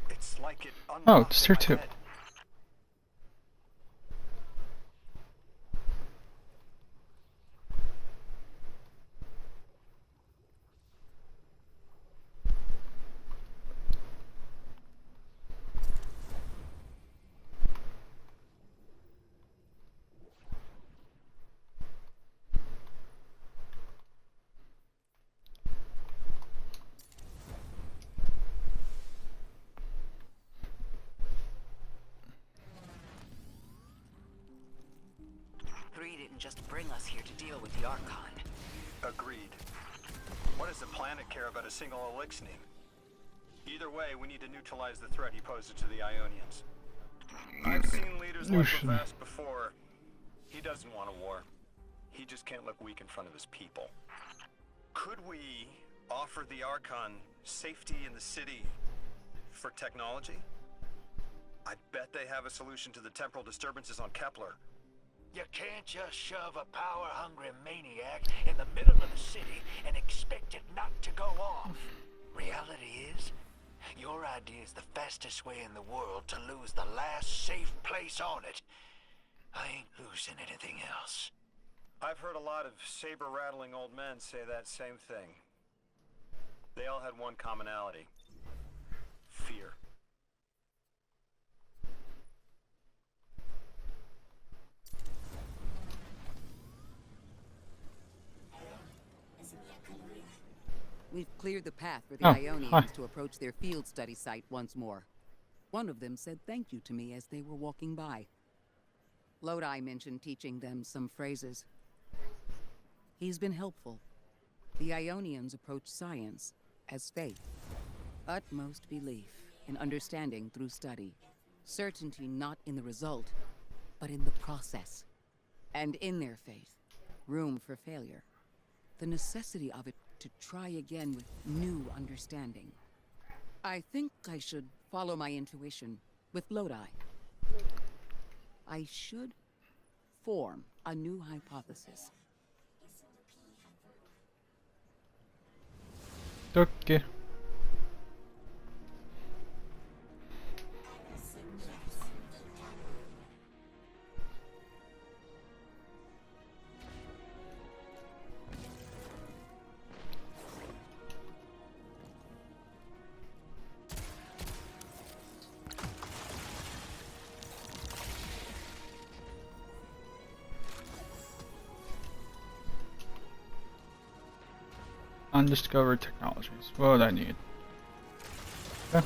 It's like it unlocked Oh, it's tier 2. head. Didn't just bring us here to deal with the Archon. Agreed. What does the planet care about a single Elixir? Either way, we need to neutralize the threat he poses to the Ionians. I've seen leaders like Lavask before. He doesn't want a war. He just can't look weak in front of his people. Could we offer the Archon safety in the city for technology? I bet they have a solution to the temporal disturbances on Kepler. You can't just shove a power-hungry maniac in the middle of the city and expect it not to go off. Reality is, your idea is the fastest way in the world to lose the last safe place on it. I ain't losing anything else. I've heard a lot of saber-rattling old men say that same thing. They all had one commonality. Fear. We've cleared the path for the Oh, Ionians hi. to approach their field study site once more. One of them said thank you to me as they were walking by. Lodi mentioned teaching them some phrases. He's been helpful. The Ionians approach science as faith. Utmost belief in understanding through study. Certainty not in the result, but in the process. And in their faith, room for failure. The necessity of it to try again with new understanding. I think I should follow my intuition with Lodi. I should form a new hypothesis. Okay. Undiscovered technologies. What would I need? Okay.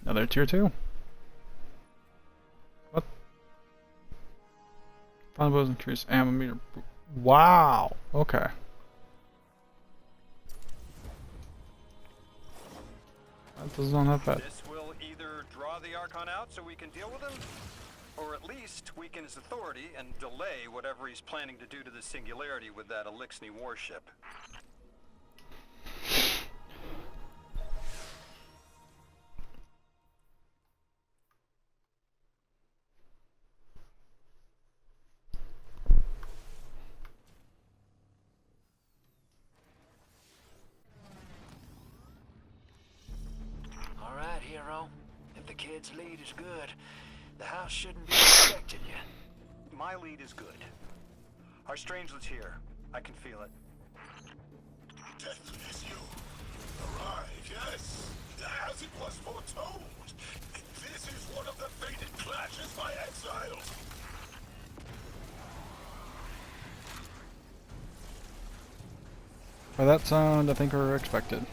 Another tier 2. What? Final bows increase ammo meter. Wow. Okay. That does not have bad. This will either draw the Archon out so we can deal with him, or at least weaken his authority and delay whatever he's planning to do to the Singularity with that Elixir warship. kid's lead is good, the house shouldn't be expecting you. My lead is good. Our Strangelet's here. I can feel it. Death is you. Arrive, yes. As it was foretold. This is one of the fated clashes by exiles. By that sound, I think we're expected.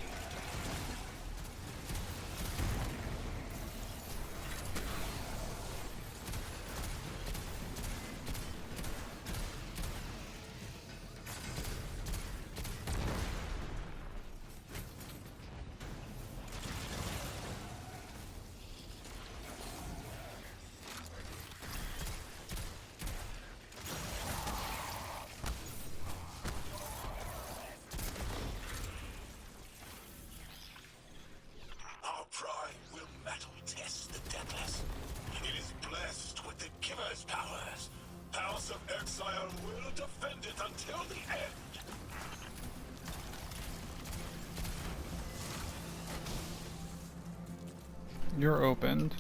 You're opened.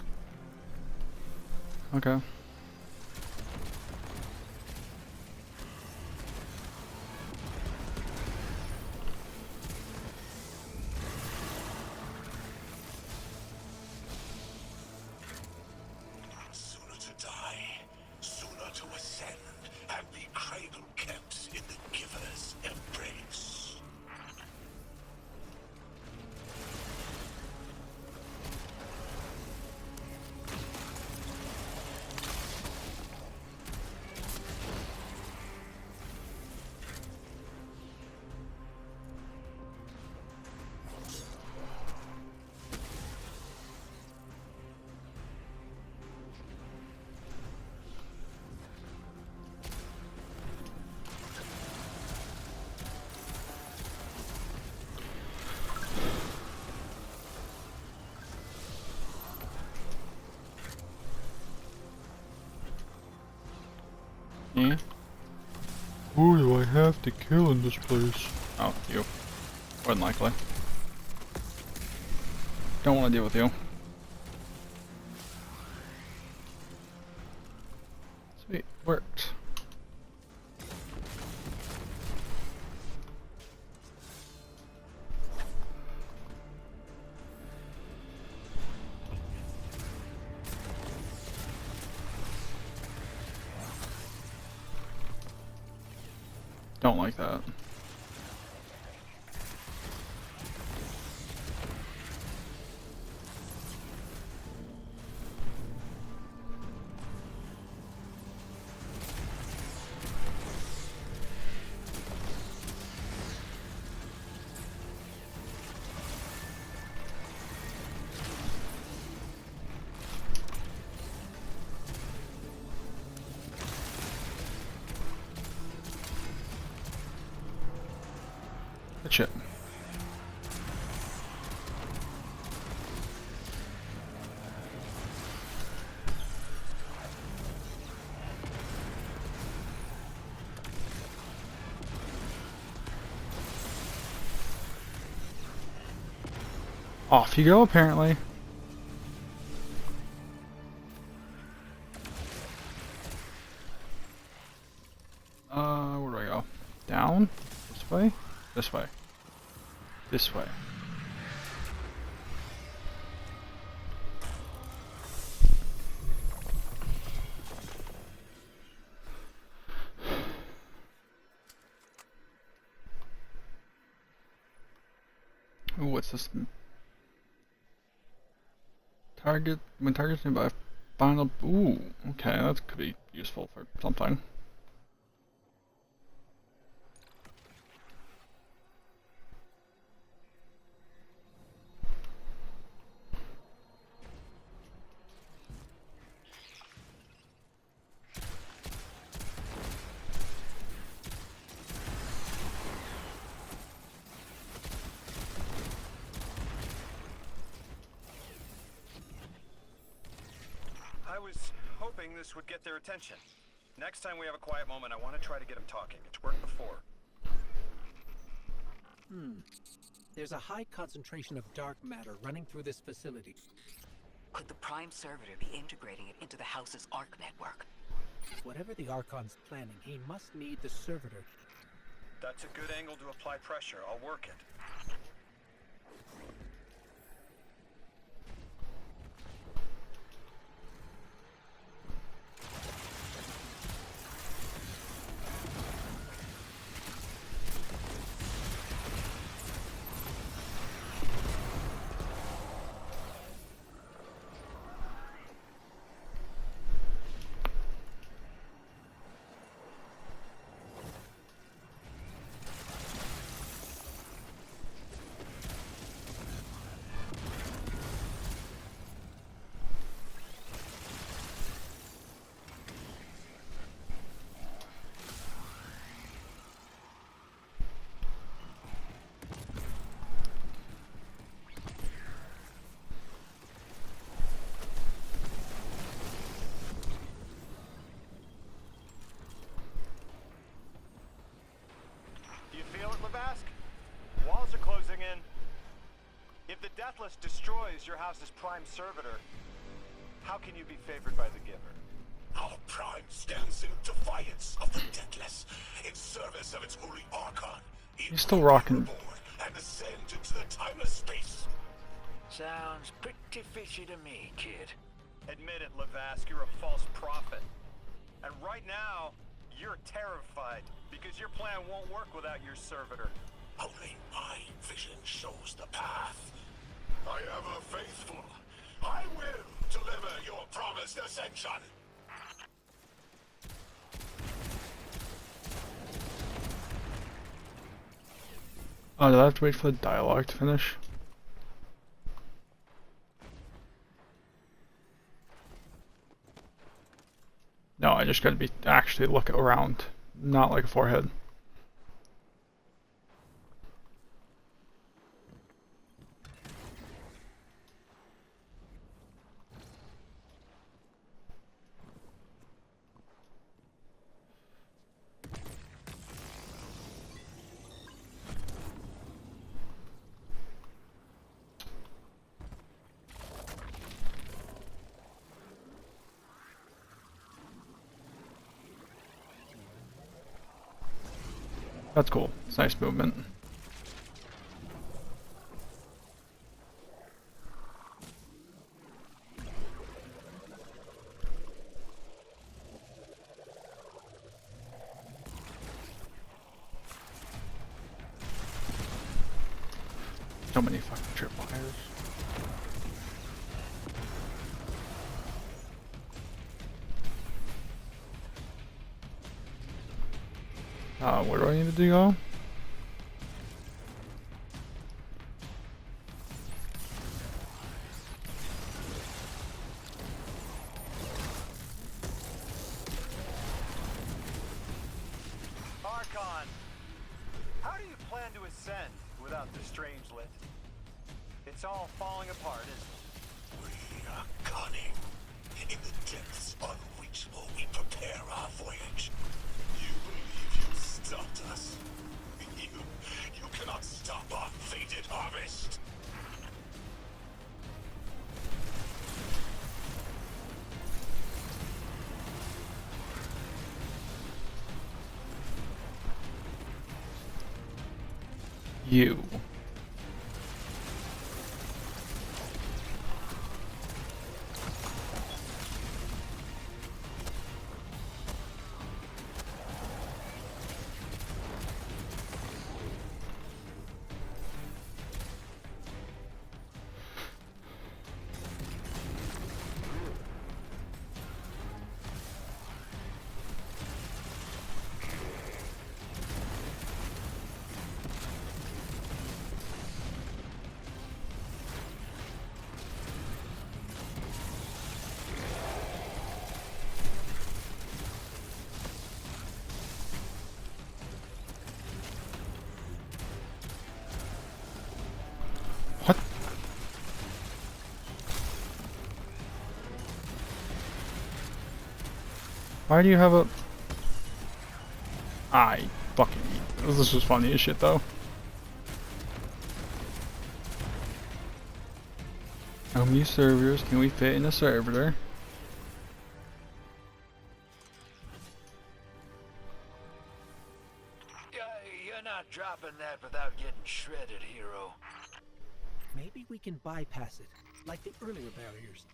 Okay. Sooner to die, sooner to ascend, and be cradle kept in the giver's embrace. Yeah. Who do I have to kill in this place? Oh, you. More than likely. Don't want to deal with you. Sweet, worked. Don't like that. Shit. Off you go, apparently. Where do I go? Down? This way? This way. This way. Ooh, what's this? Target, when targets nearby final, ooh, okay, that could be useful for something. I was hoping this would get their attention. Next time we have a quiet moment, I want to try to get them talking. It's worked before. There's a high concentration of dark matter running through this facility. Could the Prime Servitor be integrating it into the House's Arc network? Whatever the Archon's planning, he must need the Servitor. That's a good angle to apply pressure. I'll work it. Walls are closing in. If the Deathless destroys your house's Prime Servitor, how can you be favored by the Giver? Our Prime stands in defiance of the Deathless, in service of its holy Archon. He's still rocking. And ascend into the timeless space. Sounds pretty fishy to me, kid. Admit it, Lavask, you're a false prophet. And right now, you're terrified, because your plan won't work without your servitor. Only my vision shows the path. I am a faithful. I will deliver your promised ascension. Oh, do I have to wait for the dialogue to finish? No, I just gotta be actually look around, not like a forehead. That's cool. It's nice movement. So many fucking tripwires. Where do I need to go? Archon, how do you plan to ascend without the Strangelet? It's all falling apart, isn't it? We are cunning. In the depths unreachable, we prepare our voyage. You believe you stopped us? You cannot stop our fated harvest. You. What? Why do you have a... I fucking... This was funny as shit though. How many servers can we fit in a servitor? You're not dropping that without getting shredded, hero. Maybe we can bypass it, like the earlier barriers.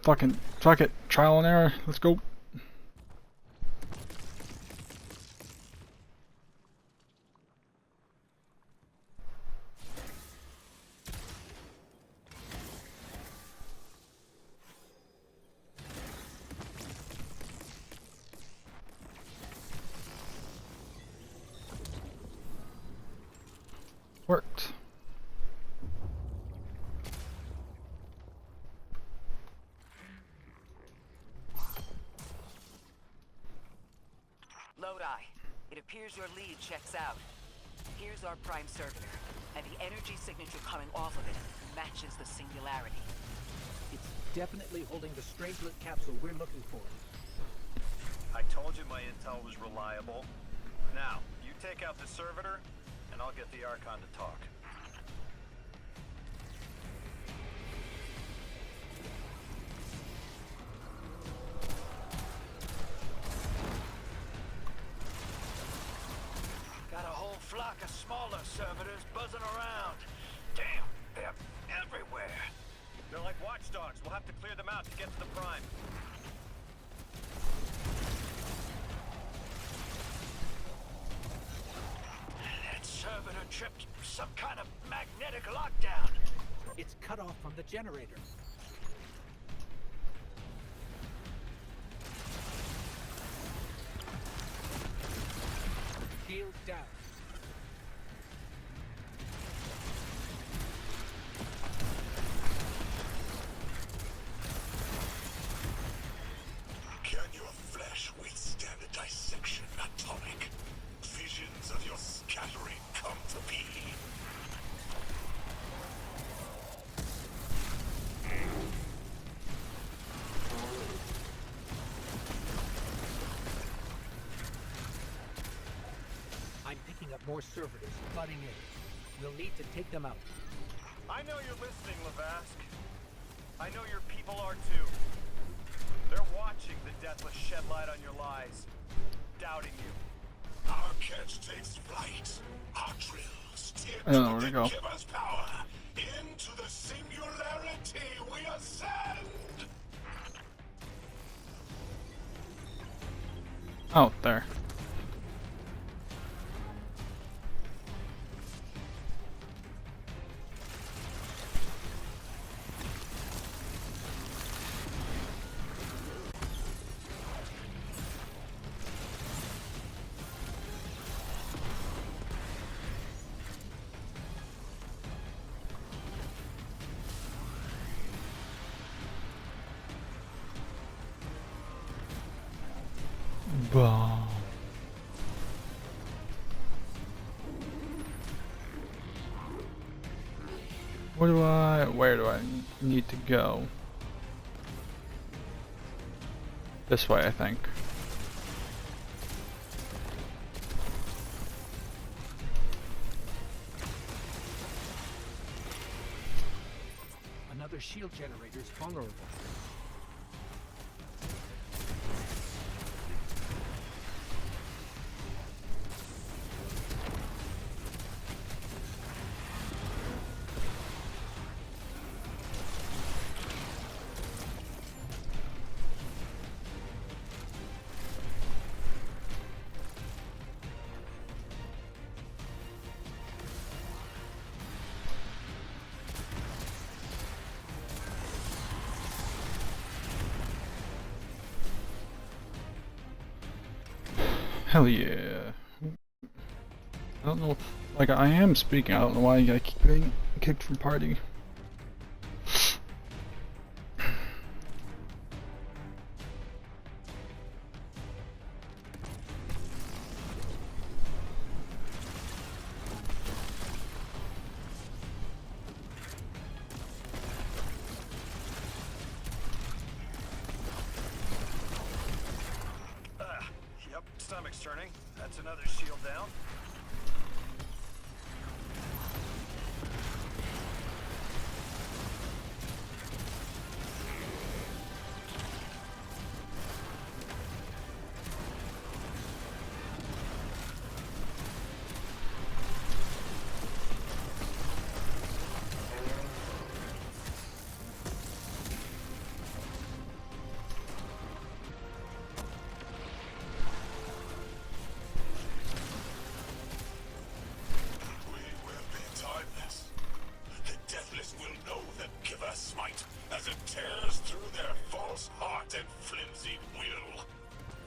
Fucking, fuck it. Trial and error. Let's go. Worked. Lodi, it appears your lead checks out. Here's our prime servitor, and the energy signature coming off of it matches the singularity. It's definitely holding the Strangelet capsule we're looking for. I told you my intel was reliable. Now, you take out the servitor, and I'll get the Archon to talk. Got a whole flock of smaller servitors buzzing around. Damn, they're everywhere. They're like watchdogs. We'll have to clear them out to get to the Prime. That servitor tripped some kind of magnetic lockdown. It's cut off from the generator. Shield down. Can your flesh withstand a dissection atomic? Visions of your scattering come to be. I'm picking up more servitors flooding in. We'll need to take them out. I know you're listening, Lavask. I know your people are too. They're watching the Deathless shed light on your lies, doubting you. Our catch takes flight. Our drills tip I don't know where to go. give us power. Into the singularity we ascend. Oh, there. Boom. Where do I need to go? This way, I think. Another shield generator's vulnerable. Hell yeah. I don't know, like I am speaking, I don't know why I keep getting kicked from party. stomach's turning. That's another shield down.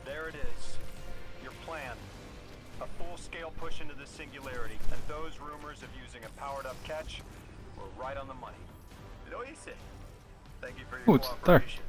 There it is. Your plan. A full-scale push into the singularity, and those rumors of using a powered-up catch were right on the money. Lo hice. Thank you for your Ooh, it's there. cooperation.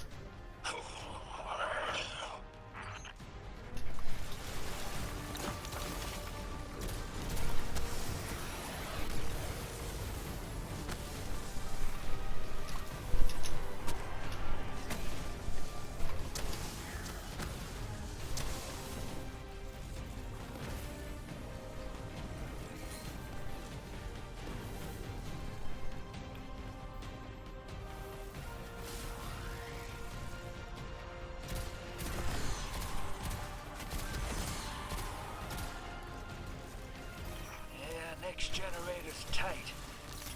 Next generator's tight.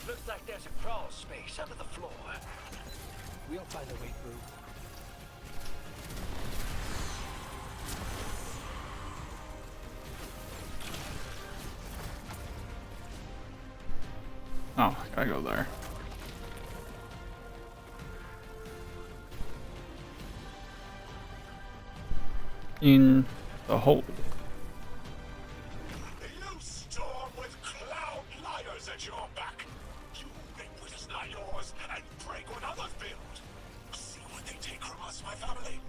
Looks like there's a crawl space under the floor. We'll find a way through. Oh, I gotta go there. In the hole. You storm with cloud liars at your back. You make what is not yours and break what others build. See what they take from us, my family.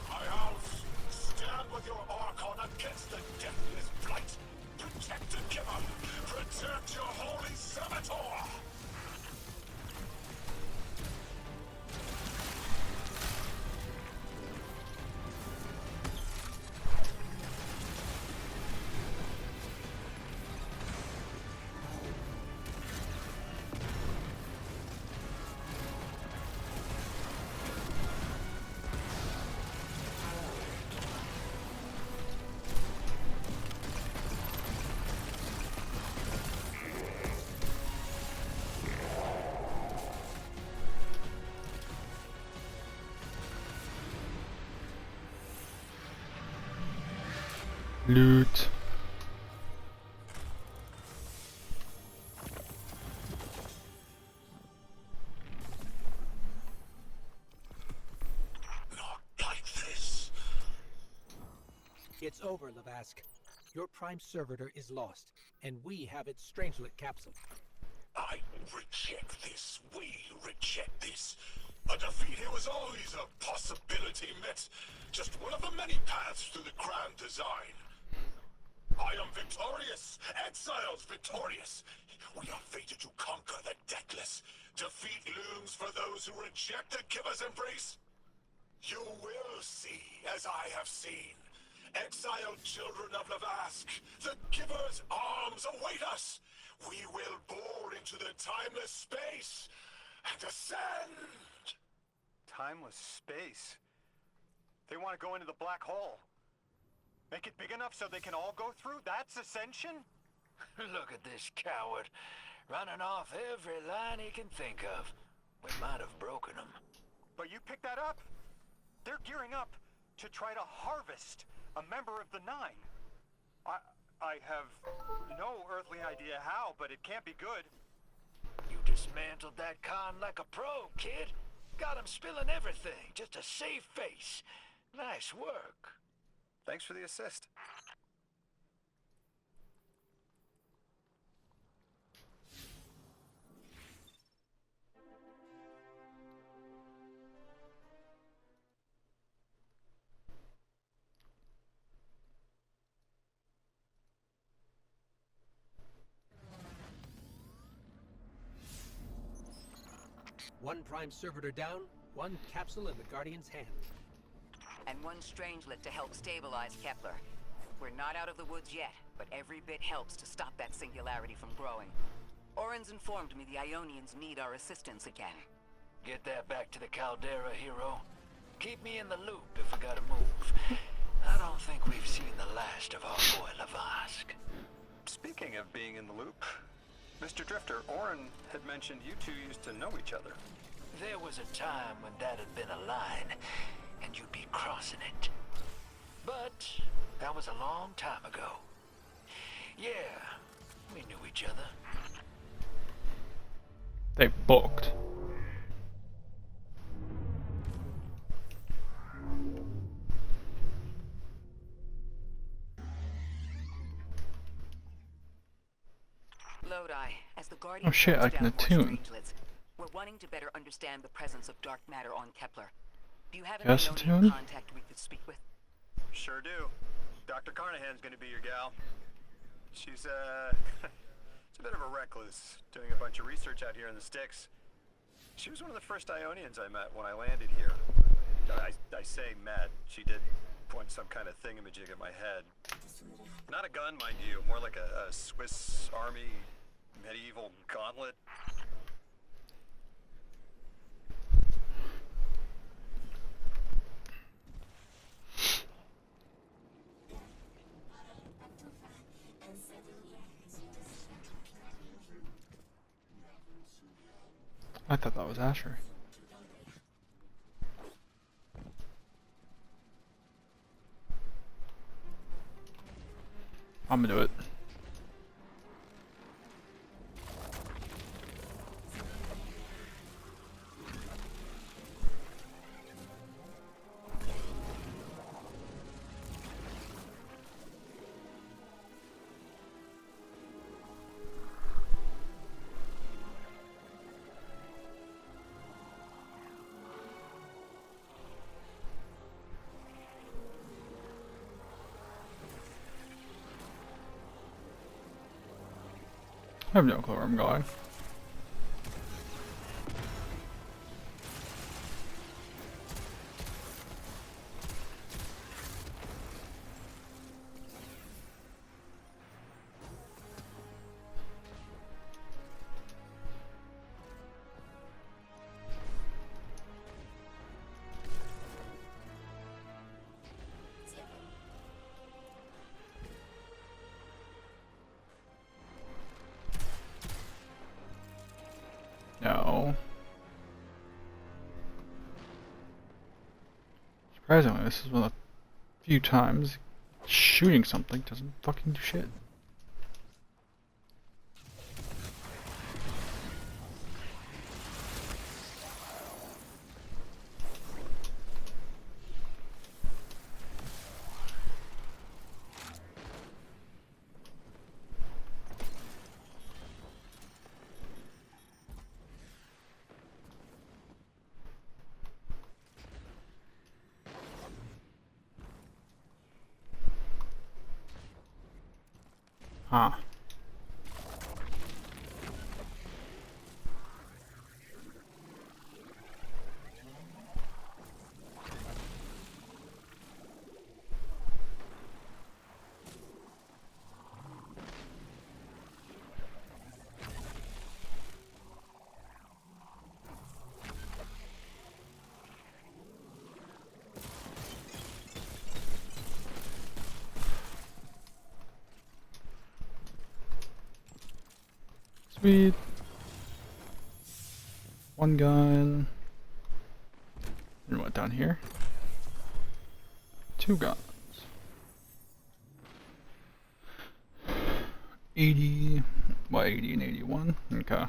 High House, stand with your Archon against the deathless blight. Protect the giver. Protect your holy Sabator. Loot. Not like this. It's over, Lavask. Your prime servitor is lost, and we have its Strangelet capsule. I reject this. We reject this. A defeat here was always a possibility, Met. Just one of the many paths to the grand design. I am victorious. Exiles victorious. We are fated to conquer the deathless. Defeat looms for those who reject the giver's embrace. You will see, as I have seen. Exiled children of Lavask, the giver's arms await us. We will bore into the timeless space and ascend. Timeless space? They want to go into the black hole. Make it big enough so they can all go through? That's ascension? Look at this coward. Running off every line he can think of. We might have broken him. But you picked that up. They're gearing up to try to harvest a member of the Nine. I have no earthly idea how, but it can't be good. You dismantled that con like a pro, kid. Got him spilling everything, just to save face. Nice work. Thanks for the assist. One prime servitor down, one capsule in the Guardian's hand. And one Strangelet to help stabilize Kepler. We're not out of the woods yet, but every bit helps to stop that singularity from growing. Orin's informed me the Ionians need our assistance again. Get that back to the Caldera, hero. Keep me in the loop if we gotta move. I don't think we've seen the last of our boy Lavask. Speaking of being in the loop, Mr. Drifter, Orin had mentioned you two used to know each other. There was a time when that had been a line, and you'd be crossing it. But that was a long time ago. Yeah, we knew each other. They booked. Lodi, as the Guardian Oh shit, I tracks can down more attune. strangelets, we're wanting to better understand the presence of dark matter on Kepler. Do you have an Yes, Ionian attune? contact we could speak with? Sure do. Dr. Carnahan's gonna be your gal. She's, she's a bit of a recluse, doing a bunch of research out here in the sticks. She was one of the first Ionians I met when I landed here. I say met. She did point some kind of thingamajig at my head. Not a gun, mind you, more like a Swiss Army medieval gauntlet. I thought that was Asher. I'm gonna do it. I have no clue where I'm going. No. Surprisingly, this is one of the few times shooting something doesn't fucking do shit. Huh. Sweet. One gun. And what down here? Two guns. 80. What, 80 and 81? Okay.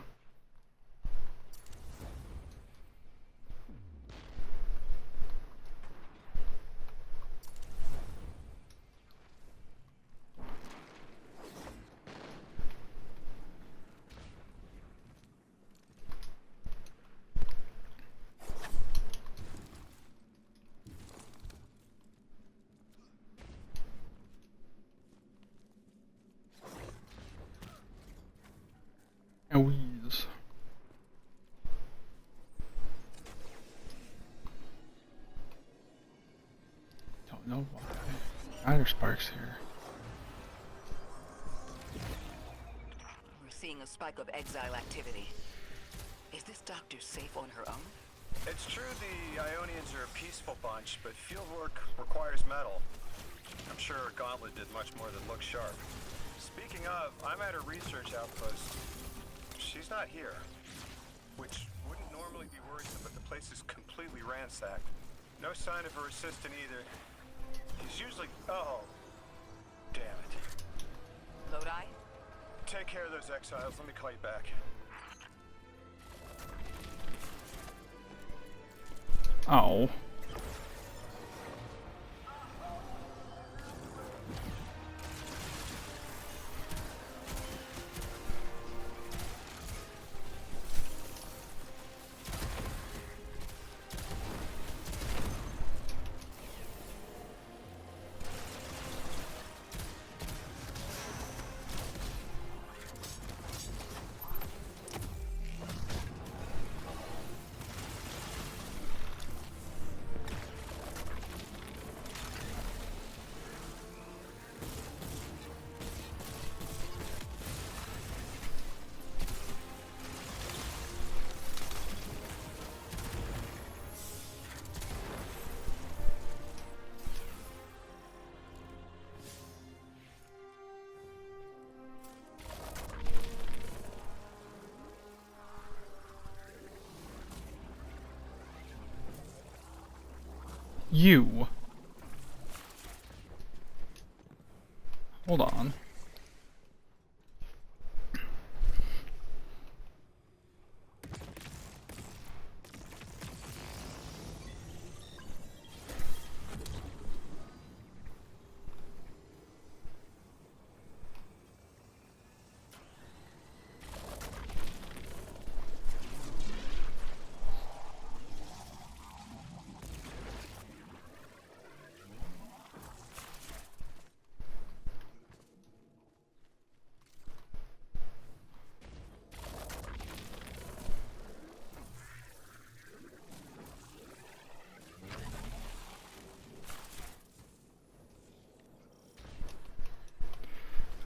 And wheeze. Don't know why. Spider sparks here. seeing a spike of exile activity. Is this doctor safe on her own? It's true the Ionians are a peaceful bunch, but fieldwork requires metal. I'm sure Gauntlet did much more than look sharp. Speaking of, I'm at her research outpost. She's not here. Which wouldn't normally be worrisome, but the place is completely ransacked. No sign of her assistant either. He's usually... Oh. Damn it. Lodi? Take care of those exiles. Let me call you back. Oh. You. Hold on.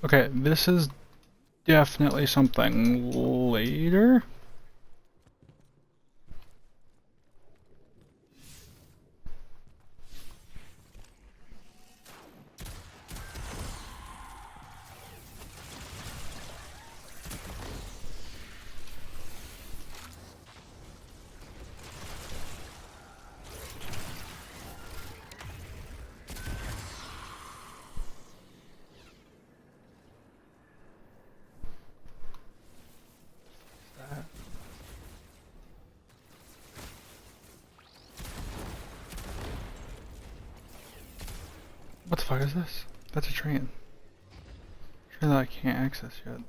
Okay, this is definitely something later. What the fuck is this? That's a train. Train that I can't access yet.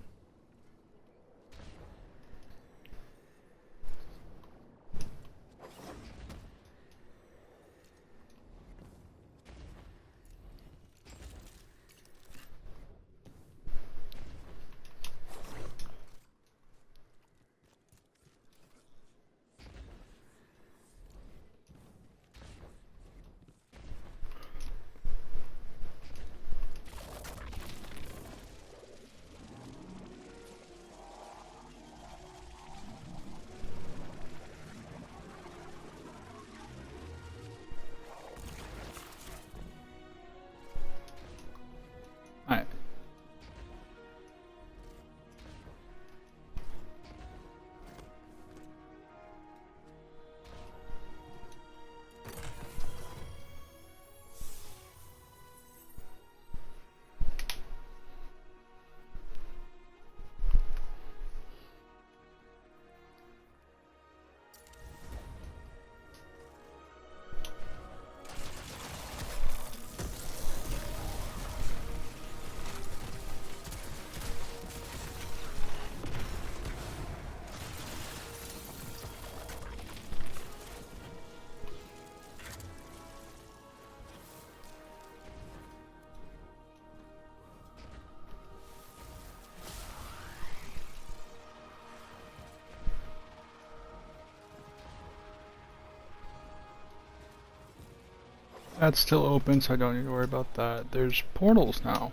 Alright. That's still open, so I don't need to worry about that. There's portals now.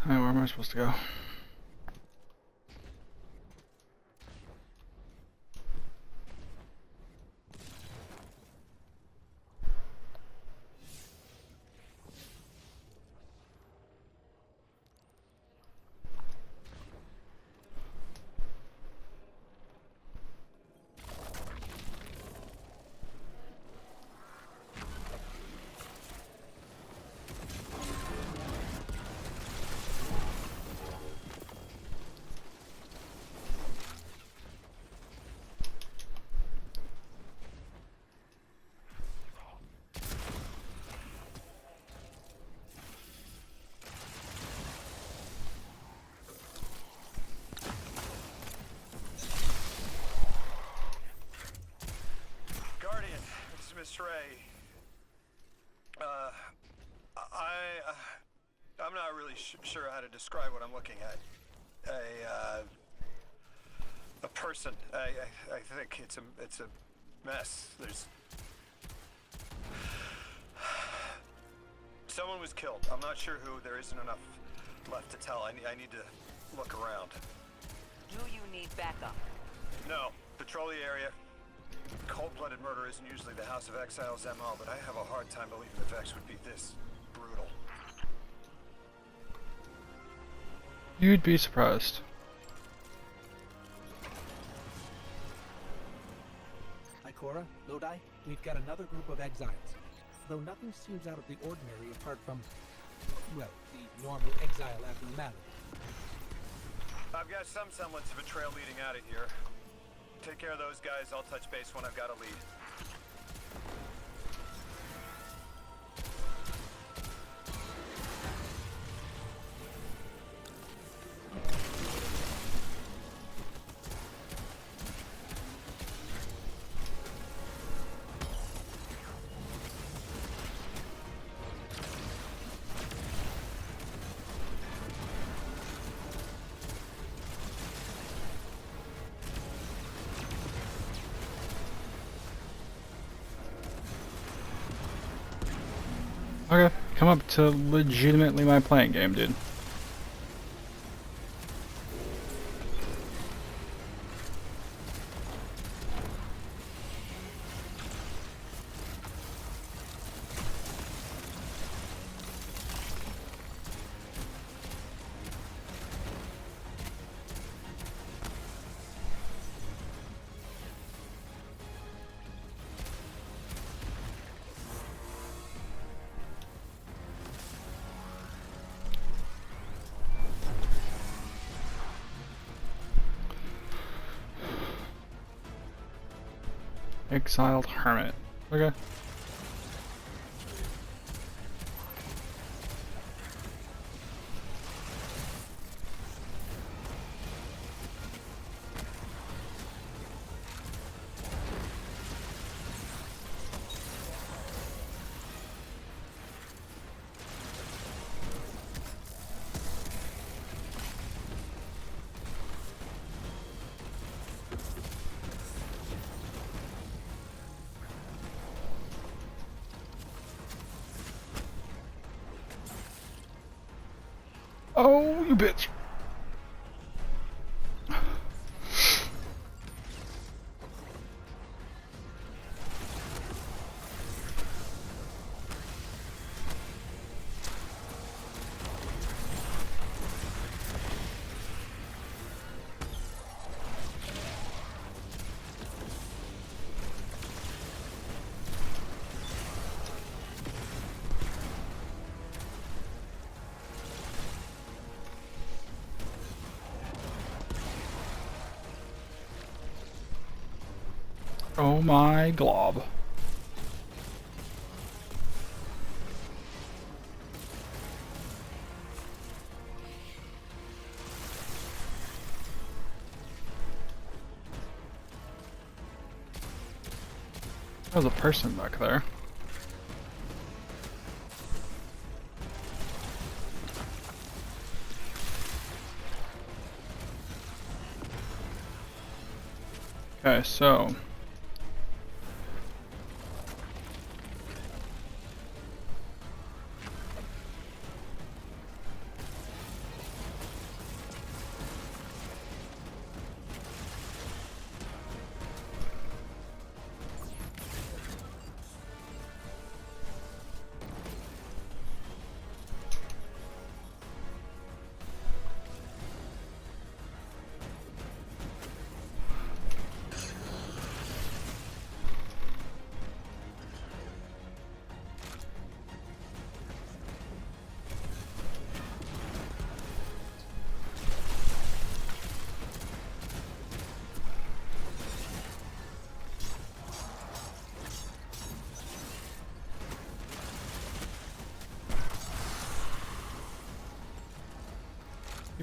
Alright, where am I supposed to go? Guardian, it's Miss Ray. I'm not really sure how to describe what I'm looking at. A person. I think it's a mess. There's someone was killed. I'm not sure who. There isn't enough left to tell. I need to look around. Do you need backup? No. Patrol the area. Cold-blooded murder isn't usually the House of Exile's MO, but I have a hard time believing the Vex would be this brutal. You'd be surprised. Ikora, Lodi, we've got another group of exiles. Though nothing seems out of the ordinary apart from, well, the normal exile abnormality. I've got some semblance of a trail leading out of here. Take care of those guys. I'll touch base when I've got a lead. Okay, come up to legitimately my playing game, dude. Exiled Hermit. Okay. Oh, you bitch. Oh my glob. There's a person back there. Okay, so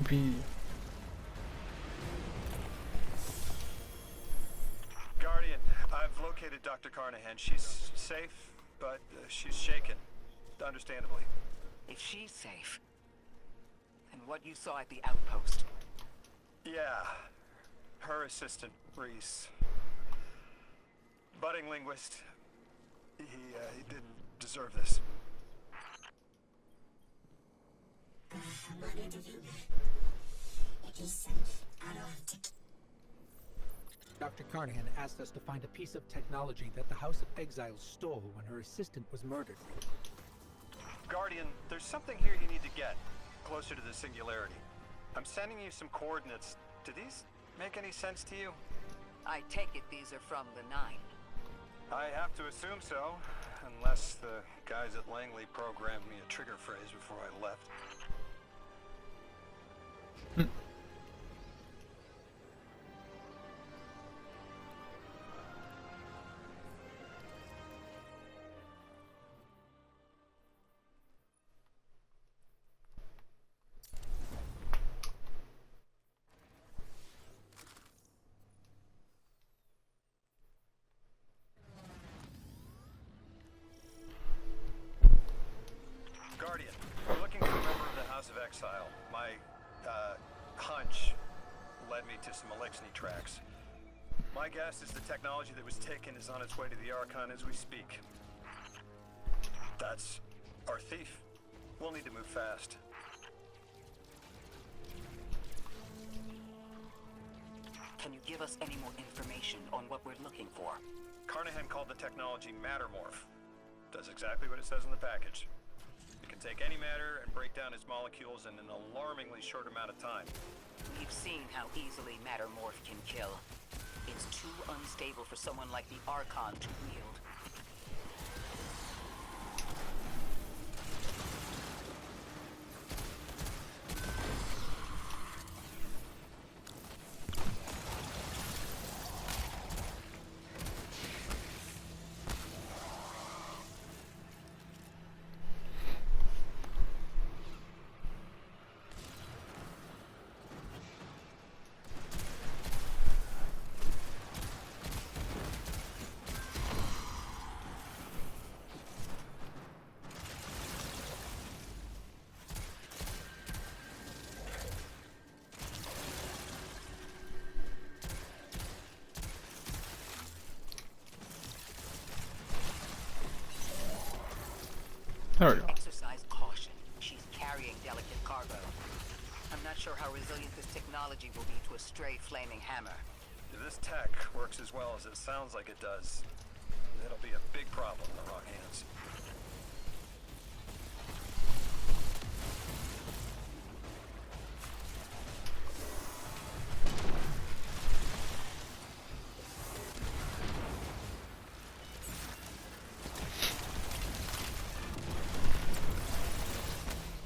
Be Guardian, I've located Dr. Carnahan. She's safe, but she's shaken. Understandably. If she's safe, then what you saw at the outpost. Yeah. Her assistant, Reese. Budding linguist. He didn't deserve this. Dr. Carnahan asked us to find a piece of technology that the House of Exiles stole when her assistant was murdered. Guardian, there's something here you need to get. Closer to the singularity. I'm sending you some coordinates. Do these make any sense to you? I take it these are from the Nine. I have to assume so. Unless the guys at Langley programmed me a trigger phrase before I left. Guardian, we're looking for a member of the House of Exile. My, hunch led me to some Elixni tracks. My guess is the technology that was taken is on its way to the Archon as we speak. That's our thief. We'll need to move fast. Can you give us any more information on what we're looking for? Carnahan called the technology Mattermorph. Does exactly what it says in the package. It can take any matter and break down its molecules in an alarmingly short amount of time. We've seen how easily Mattermorph can kill. It's too unstable for someone like the Archon to wield. There we go. Exercise caution. She's carrying delicate cargo. I'm not sure how resilient this technology will be to a stray flaming hammer. If this tech works as well as it sounds like it does, it'll be a big problem in the wrong hands.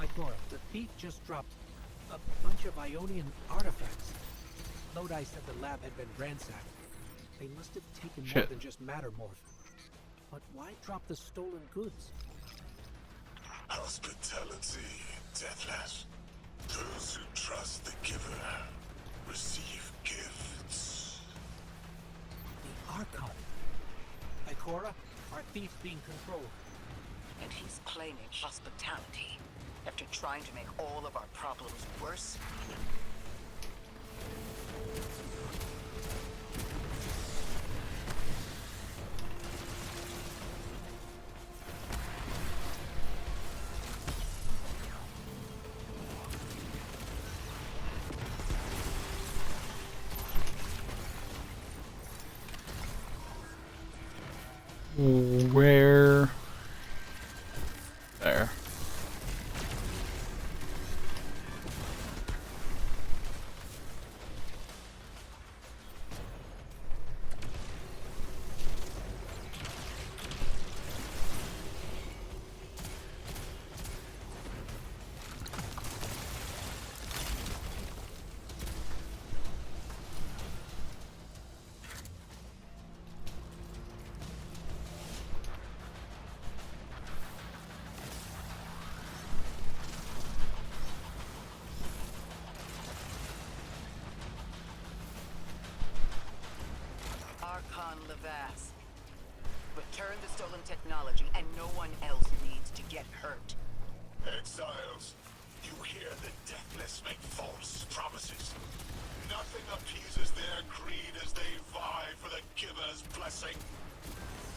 Ikora, the thief just dropped a bunch of Ionian artifacts. Lodi said the lab had been ransacked. They must have taken more Shit. than just Mattermorph. But why drop the stolen goods? Hospitality, Deathless. Those who trust the giver receive gifts. The Archon. Ikora, our thief's being controlled. And he's claiming hospitality after trying to make all of our problems worse. Where? There. get hurt. Exiles, you hear the Deathless make false promises. Nothing appeases their greed as they vie for the Giver's blessing.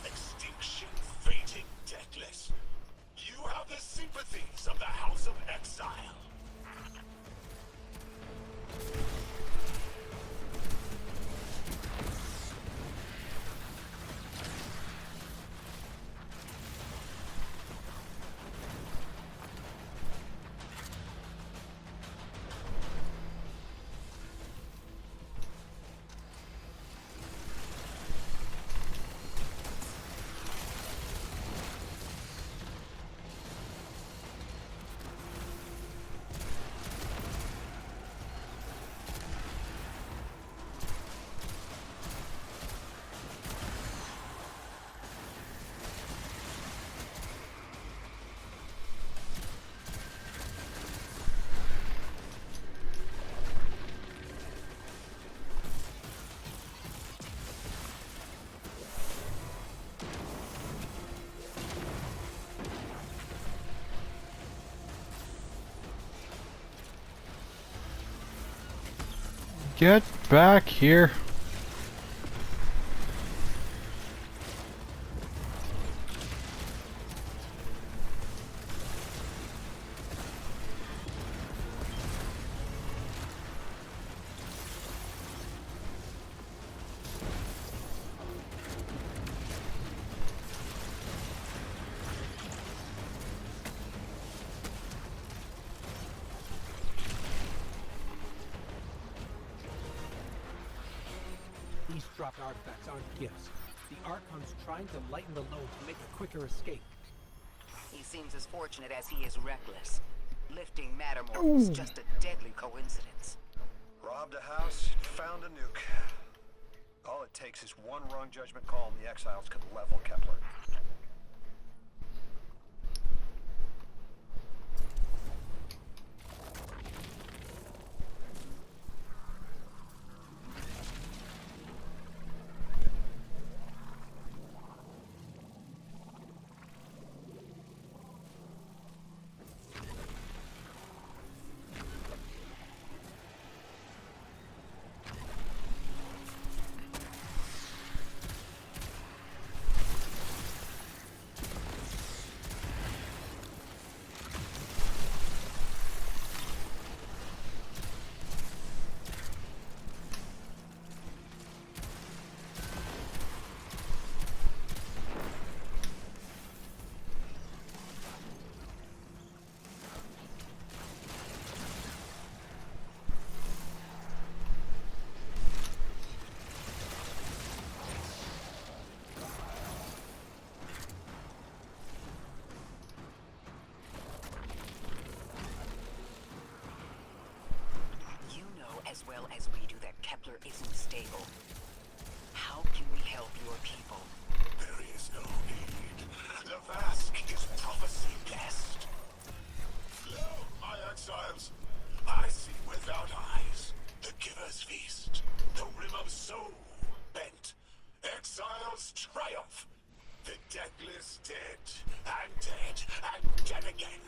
Extinction fating Deathless. You have the sympathies of the House of Exile. Get back here. These dropped artifacts aren't gifts. The Archon's trying to lighten the load to make a quicker escape. He seems as fortunate as he is reckless. Lifting Mattermore was just a deadly coincidence. Robbed a house, found a nuke. All it takes is one wrong judgment call and the Exiles could level Kepler. As well as we do that Kepler isn't stable. How can we help your people? There is no need. The Vask is prophecy guest. Lo, my exiles. I see without eyes. The Giver's feast. The rim of soul bent. Exiles triumph. The Deathless dead. And dead. And dead again.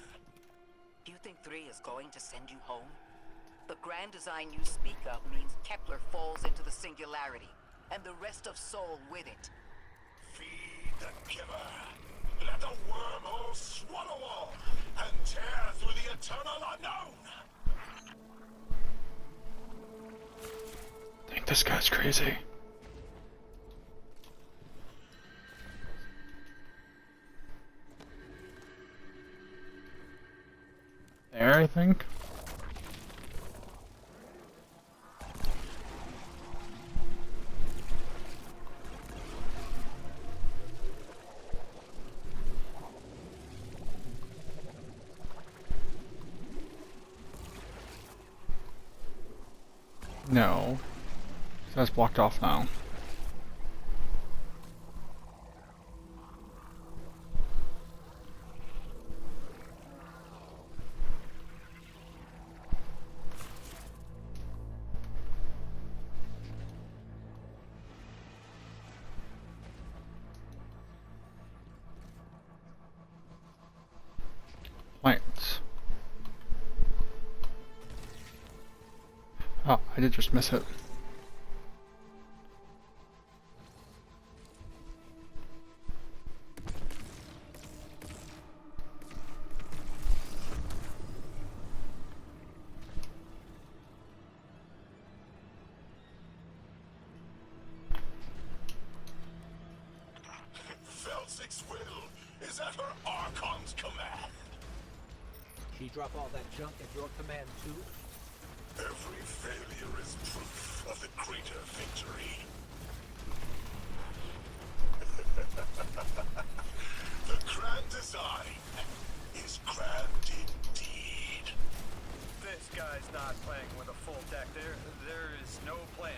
Do you think 3 is going to send you home? The grand design you speak of means Kepler falls into the singularity, and the rest of Sol with it. Feed the Giver. Let the wormhole swallow all, and tear through the eternal unknown. I think this guy's crazy. There, I think. No. That's blocked off now. Oh, I did just miss it. Felsic's will is at her Archon's command. She drop all that junk at your command too? Every failure is proof of the greater victory. The grand design is grand indeed. This guy's not playing with a full deck. There is no plan.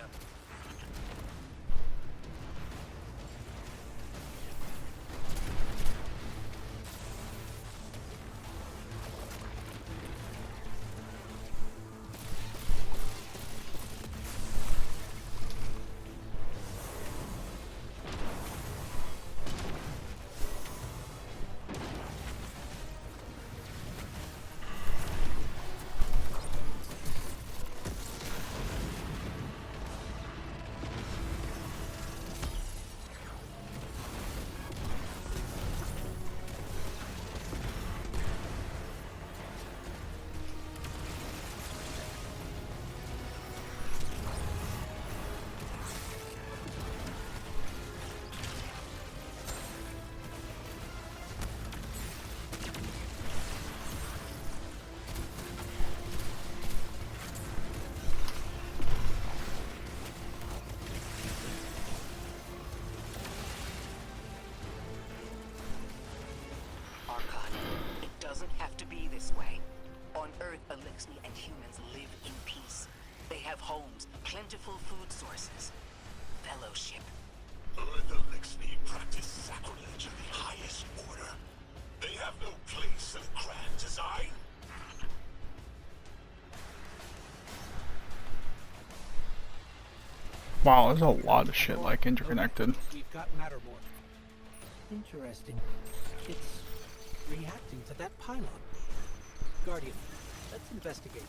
Doesn't have to be this way. On Earth, Eliksni and humans live in peace. They have homes, plentiful food sources, fellowship. Earth Eliksni practice sacrilege of the highest order. They have no place in grand design. Wow, there's a lot of shit like interconnected. We've got Mattermorph. Interesting. It's reacting to that pylon. Guardian, let's investigate.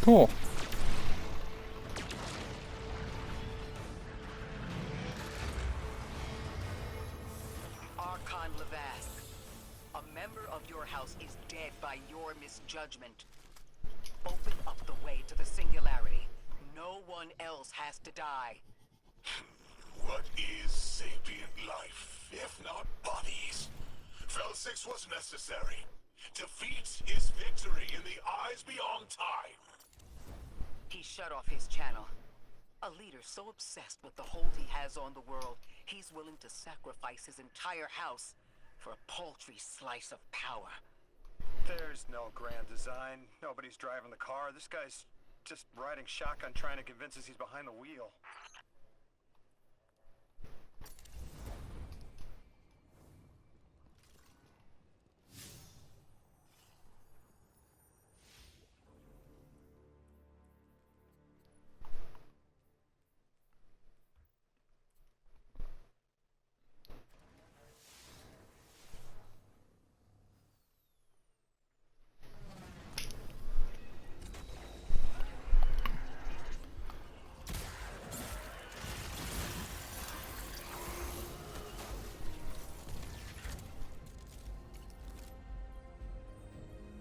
Cool. Archon Lavask, a member of your house is dead by your misjudgment. Open up the way to the singularity. No one else has to die. What is sapient life, if not bodies? Felsix was necessary. Defeat is victory in the eyes beyond time. He shut off his channel. A leader so obsessed with the hold he has on the world, he's willing to sacrifice his entire house for a paltry slice of power. There's no grand design. Nobody's driving the car. This guy's just riding shotgun trying to convince us he's behind the wheel.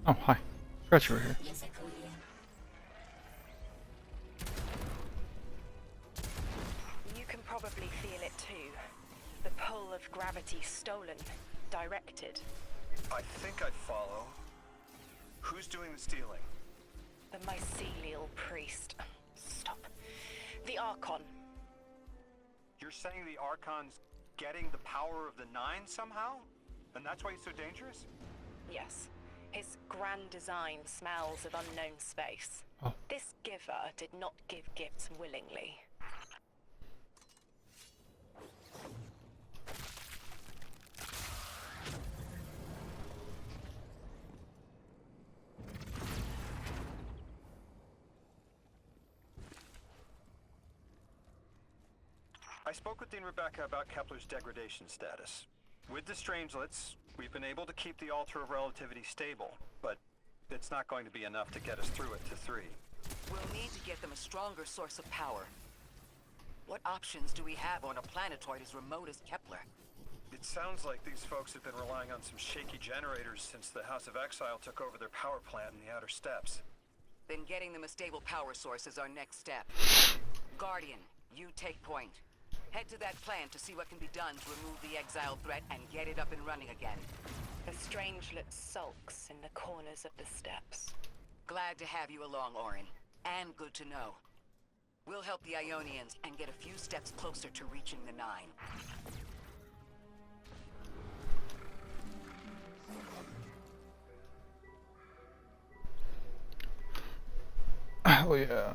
Oh, hi. Forgot you were here. You can probably feel it too. The pull of gravity stolen, directed. I think I follow. Who's doing the stealing? The mycelial priest. Stop. The Archon. You're saying the Archon's getting the power of the Nine somehow? And that's why he's so dangerous? Yes. His grand design smells of unknown space. Oh. This giver did not give gifts willingly. I spoke with Dean Rebecca about Kepler's degradation status. With the Strangelets, we've been able to keep the Altar of Relativity stable, but it's not going to be enough to get us through it to 3. We'll need to get them a stronger source of power. What options do we have on a planetoid as remote as Kepler? It sounds like these folks have been relying on some shaky generators since the House of Exile took over their power plant in the Outer Steppes. Then getting them a stable power source is our next step. Guardian, you take point. Head to that plant to see what can be done to remove the exile threat and get it up and running again. The Strangelet sulks in the corners of the steppes. Glad to have you along, Orin. And good to know. We'll help the Ionians and get a few steps closer to reaching the 9. Oh yeah.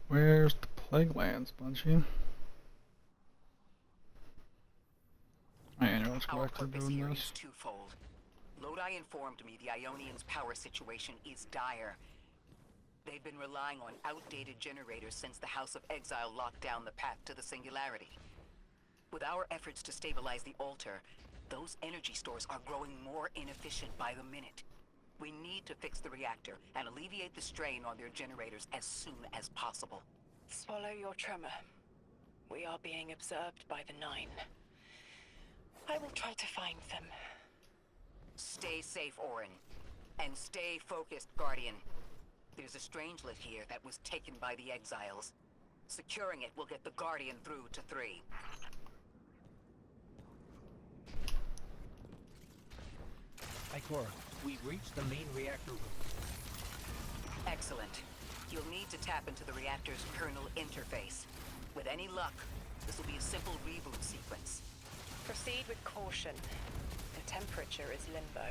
Where's the Plague Lands, Bunchy? Let's go Our back to purpose doing here this. is twofold. Lodi informed me the Ionians' power situation is dire. They've been relying on outdated generators since the House of Exile locked down the path to the Singularity. With our efforts to stabilize the altar, those energy stores are growing more inefficient by the minute. We need to fix the reactor and alleviate the strain on their generators as soon as possible. Swallow your tremor. We are being observed by the 9. I will try to find them. Stay safe, Orin. And stay focused, Guardian. There's a Strangelet here that was taken by the Exiles. Securing it will get the Guardian through to 3. Ikora, we've reached the main reactor room. Excellent. You'll need to tap into the reactor's kernel interface. With any luck, this will be a simple reboot sequence. Proceed with caution. The temperature is limbo.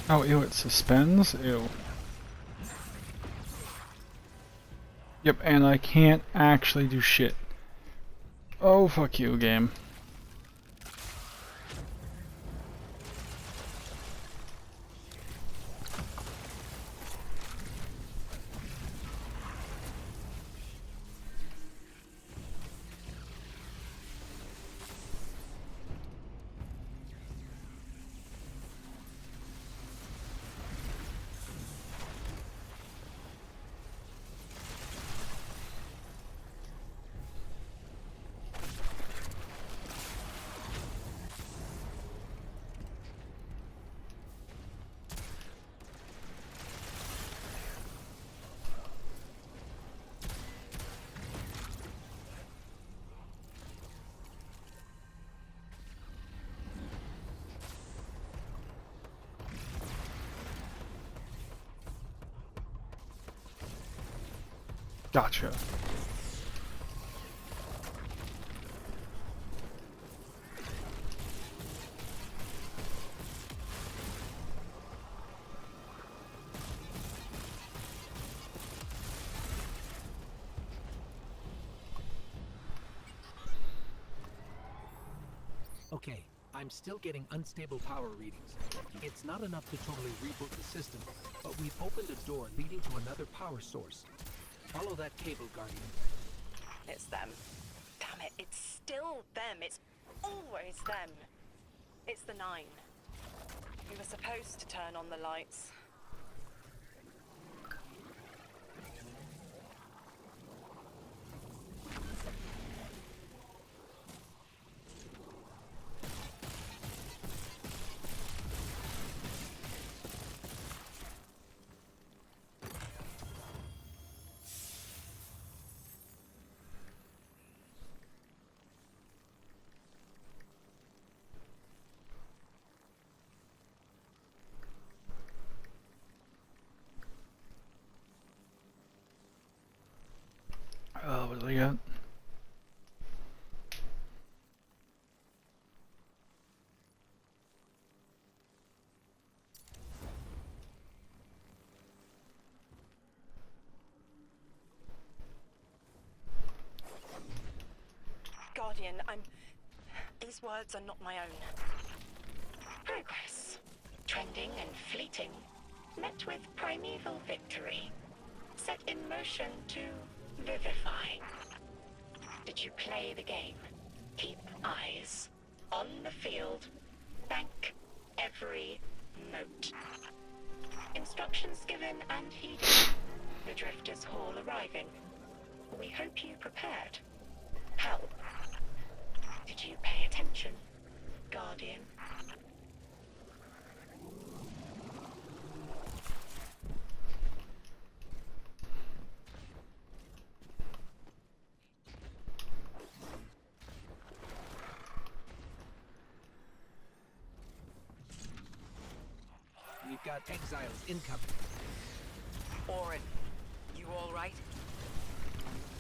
Oh, ew, it suspends? Ew. Yep, and I can't actually do shit. Oh, fuck you, game. Gotcha. Okay, I'm still getting unstable power readings. It's not enough to totally reboot the system, but we've opened a door leading to another power source. Follow that cable, Guardian. It's them. Damn it, it's still them. It's always them. It's the 9. We were supposed to turn on the lights. What do they got? Guardian, these words are not my own. Progress. Trending and fleeting. Met with primeval victory. Set in motion to vivify. Did you play the game? Keep eyes on the field. Bank every note. Instructions given and heeded. The Drifters' Hall arriving. We hope you prepared. Help. Did you pay attention, Guardian? We've got exiles incoming. Orin, you all right?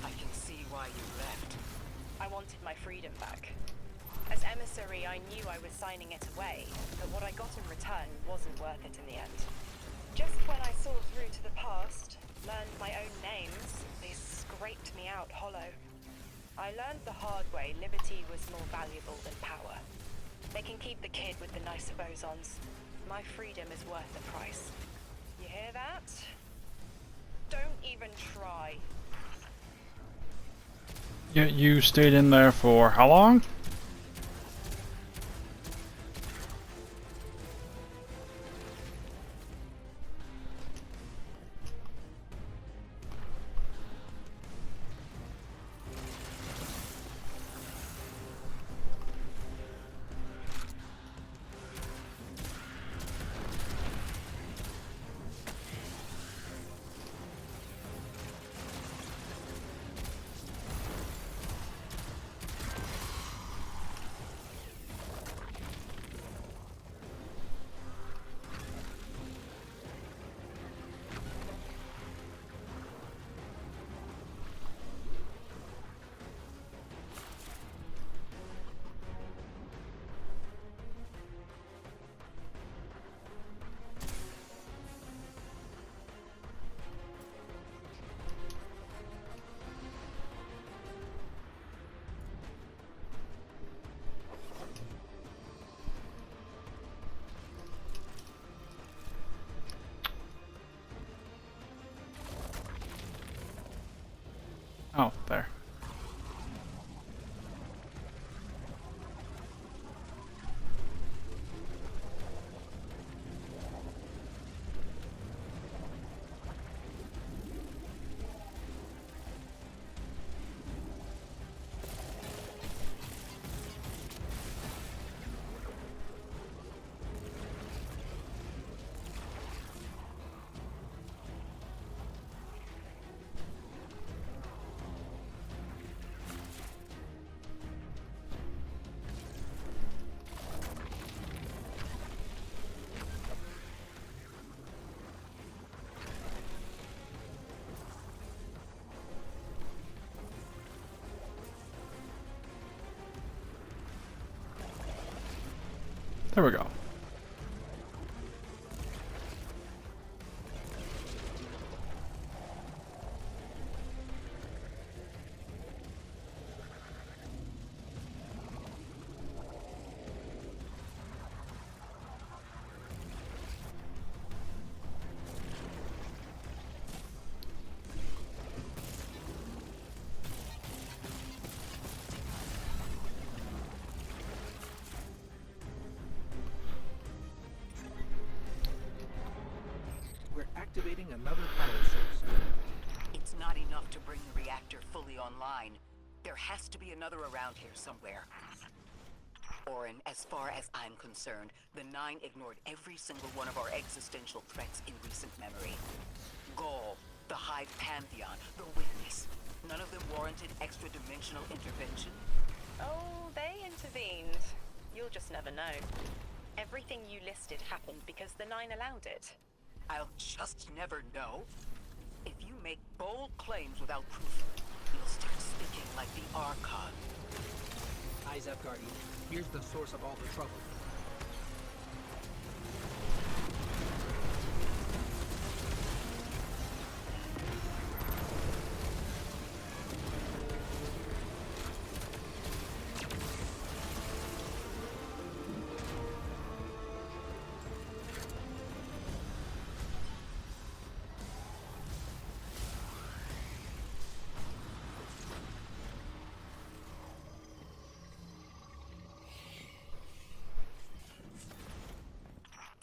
I can see why you left. I wanted my freedom back. As emissary, I knew I was signing it away, but what I got in return wasn't worth it in the end. Just when I saw through to the past, learned my own names, they scraped me out hollow. I learned the hard way liberty was more valuable than power. They can keep the kid with the nicer bosons. My freedom is worth the price. You hear that? Don't even try. You stayed in there for how long? Oh, there. There we go. activating another power source. It's not enough to bring the reactor fully online. There has to be another around here somewhere. Orin, as far as I'm concerned, the Nine ignored every single one of our existential threats in recent memory. Gaul, the Hive Pantheon, the Witness. None of them warranted extra-dimensional intervention? Oh, they intervened. You'll just never know. Everything you listed happened because the Nine allowed it. I'll just never know. If you make bold claims without proof, you'll start speaking like the Archon. Eyes up, Guardian. Here's the source of all the trouble.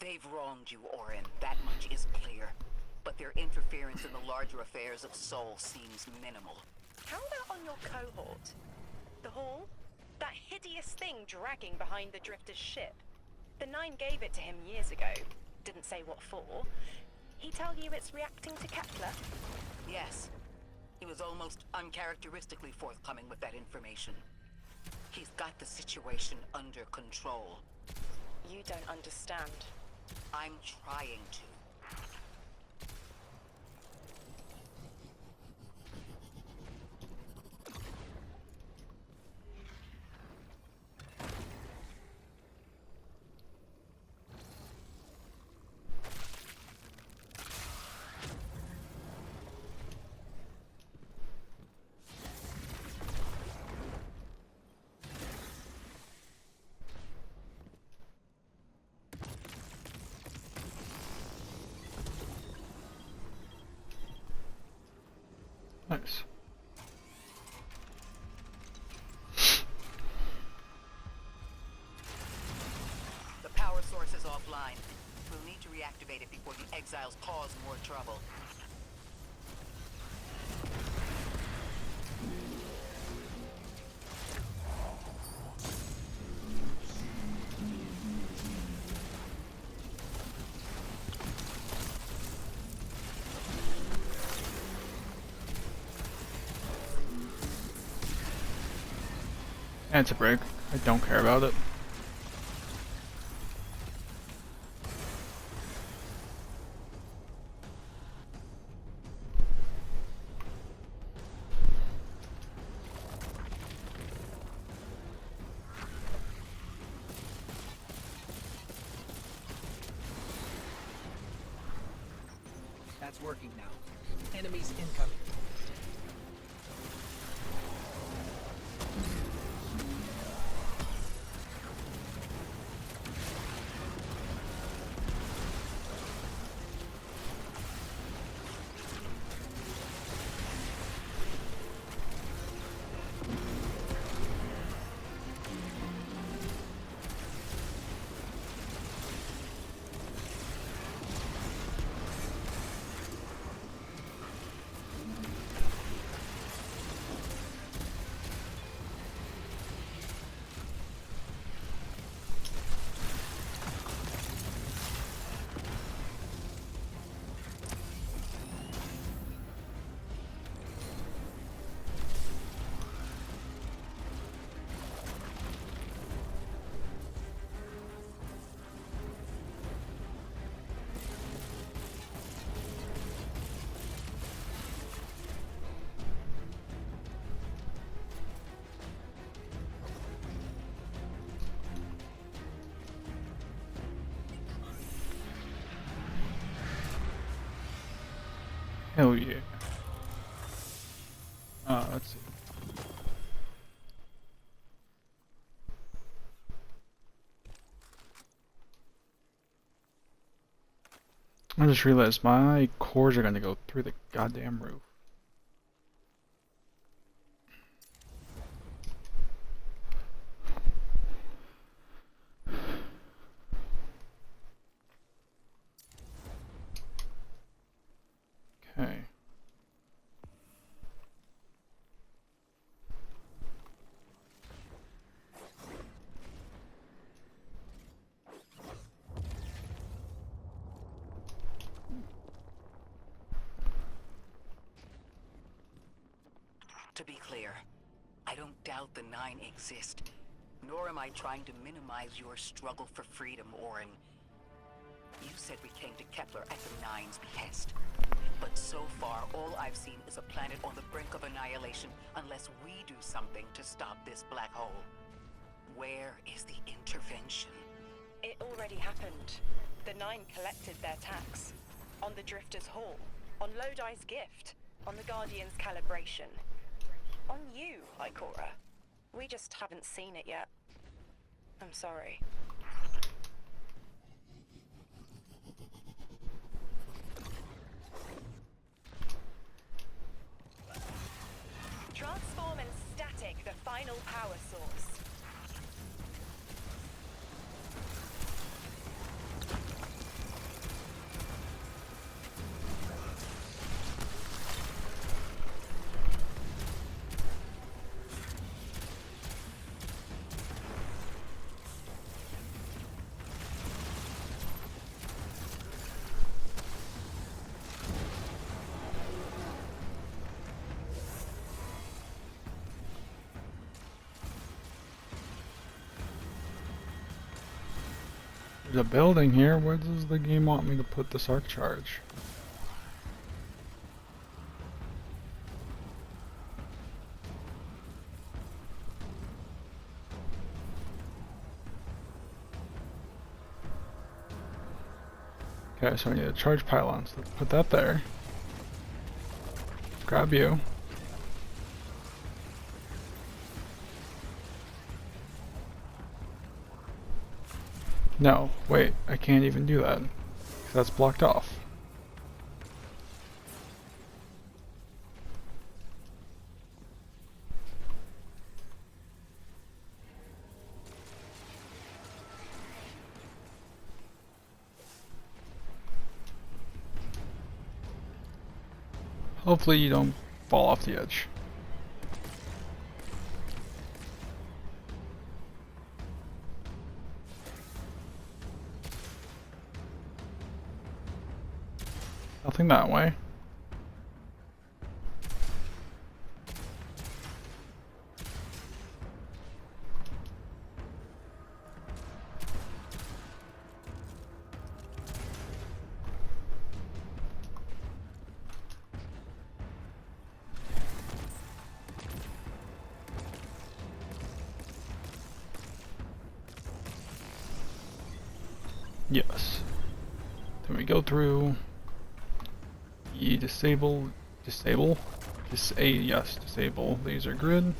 They've wronged you, Orin. That much is clear. But their interference in the larger affairs of Sol seems minimal. How about on your cohort? The Hall? That hideous thing dragging behind the Drifter's ship. The Nine gave it to him years ago. Didn't say what for. He tell you it's reacting to Kepler? Yes. He was almost uncharacteristically forthcoming with that information. He's got the situation under control. You don't understand. I'm trying to. Nice. The power source is offline. We'll need to reactivate it before the exiles cause more trouble. And it's a break. I don't care about it. That's working now. Enemies incoming. Hell yeah. Let's see. I just realized my cores are gonna go through the goddamn roof. To be clear, I don't doubt the Nine exist, nor am I trying to minimize your struggle for freedom, Orin. You said we came to Kepler at the Nine's behest. But so far, all I've seen is a planet on the brink of annihilation unless we do something to stop this black hole. Where is the intervention? It already happened. The Nine collected their tax. On the Drifter's Hall. On Lodi's gift. On the Guardian's calibration. On you, Ikora. We just haven't seen it yet. I'm sorry. Transform and static the final power source. There's a building here. Where does the game want me to put this arc charge? Okay, so I need a charge pylon, so let's put that there. Grab you. No, wait, I can't even do that. That's blocked off. Hopefully you don't fall off the edge. Nothing that way. Yes. Then we go through. Disable laser grid.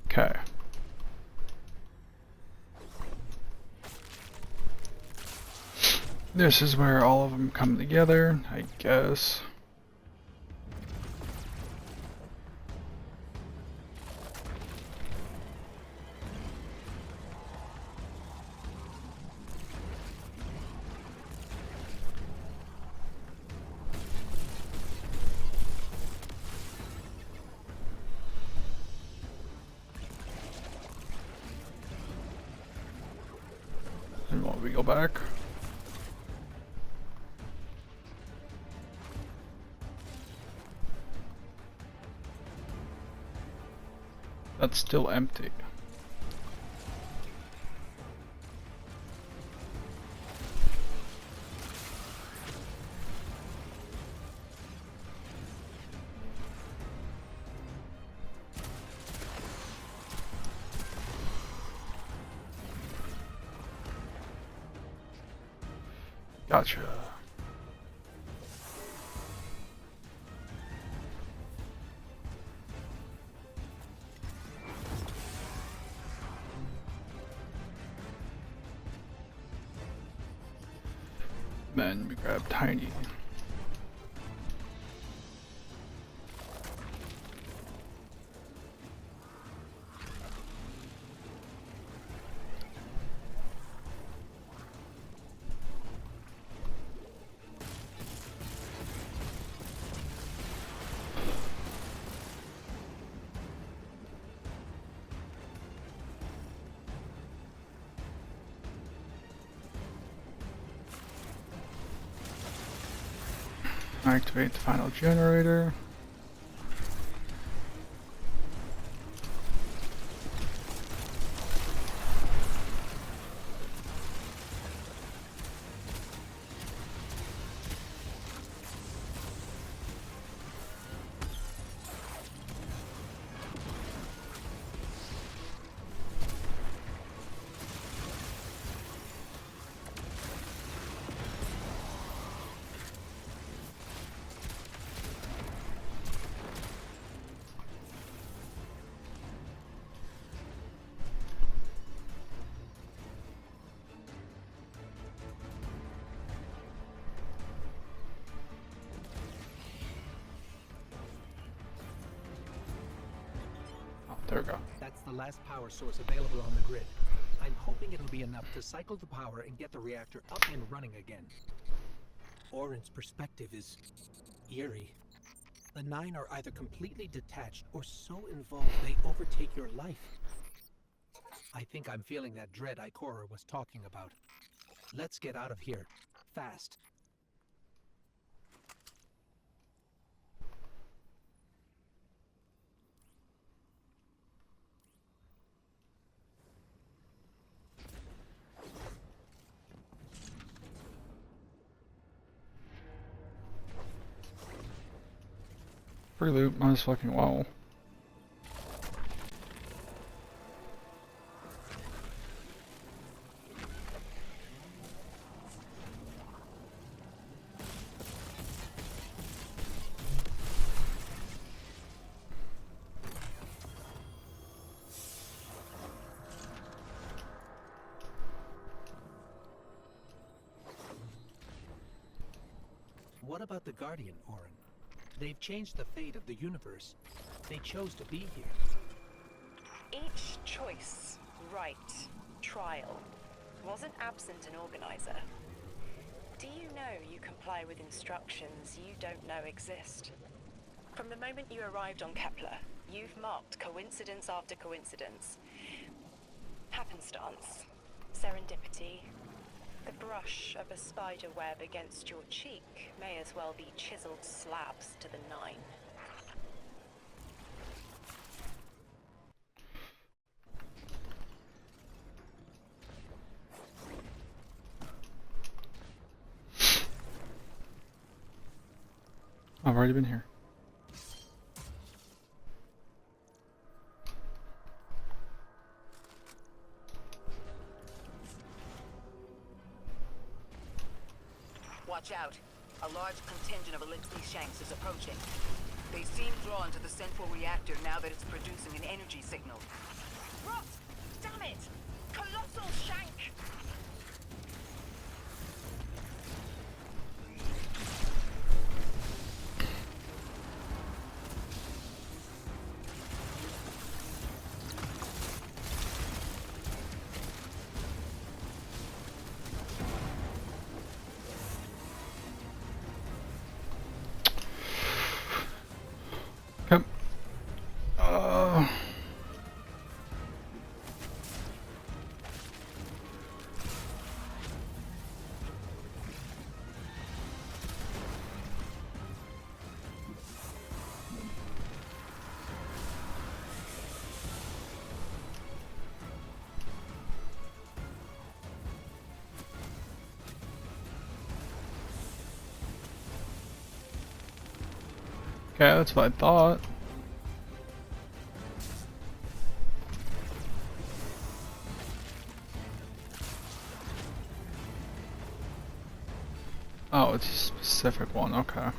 Okay. This is where all of them come together, I guess. And while we go back. That's still empty. Gotcha. Then we grab Tiny. Activate the final generator. There we go. That's the last power source available on the grid. I'm hoping it'll be enough to cycle the power and get the reactor up and running again. Orin's perspective is eerie. The Nine are either completely detached or so involved they overtake your life. I think I'm feeling that dread Ikora was talking about. Let's get out of here. Fast. Free loot, might as fucking well. What about the Guardian, Orin? They've changed the fate of the universe. They chose to be here. Each choice, right, trial, wasn't absent an organizer. Do you know you comply with instructions you don't know exist? From the moment you arrived on Kepler, you've marked coincidence after coincidence. Happenstance, serendipity. The brush of a spider web against your cheek may as well be chiseled slabs to the Nine. I've already been here. Watch out. A large contingent of Elixir Shanks is approaching. They seem drawn to the central reactor now that it's producing an energy signal. Rot! Damn it! Colossal Shank! Come. Okay, that's what I thought. Oh, it's a specific one, okay.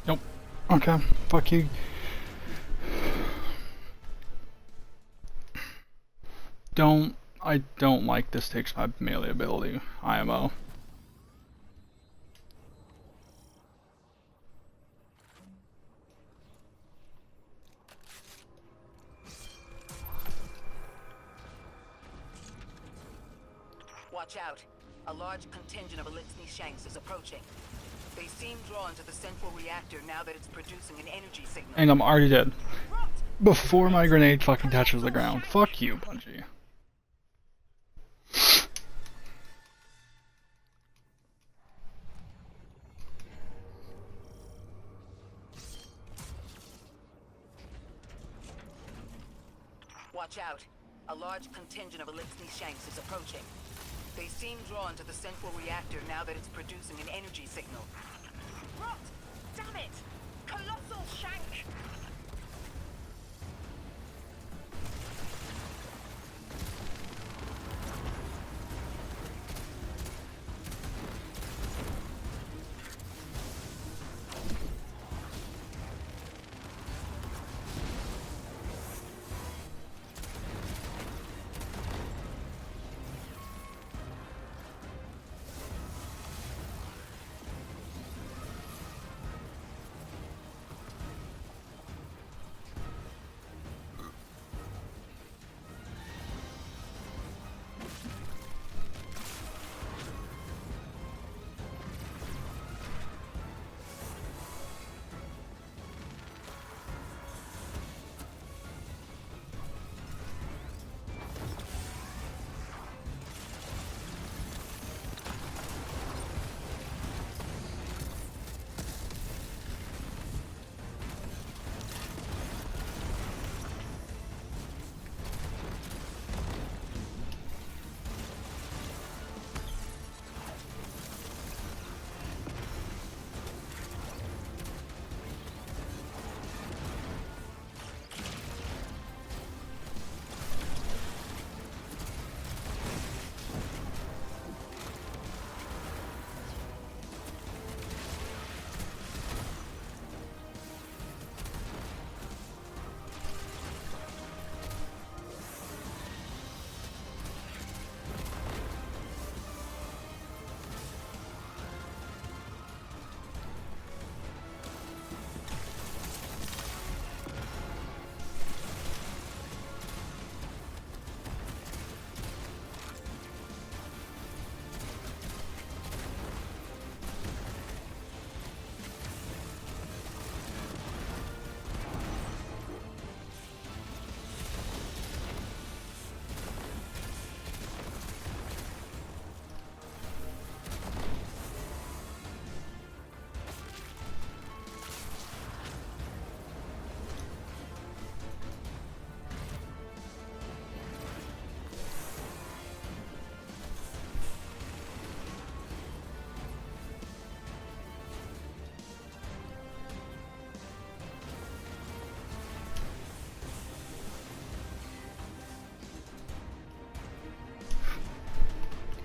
Nope. Okay. Fuck you. I don't like this takes my melee ability, IMO. Watch out. A large contingent of Elixni Shanks is approaching. They seem drawn to the central reactor now that it's producing an energy signal. And I'm already dead. Before my grenade fucking touches the ground. Fuck you, Bungie. Watch out. A large contingent of Elixni Shanks is approaching. They seem drawn to the central reactor now that it's producing an energy signal. Rot! Damn it! Colossal Shank!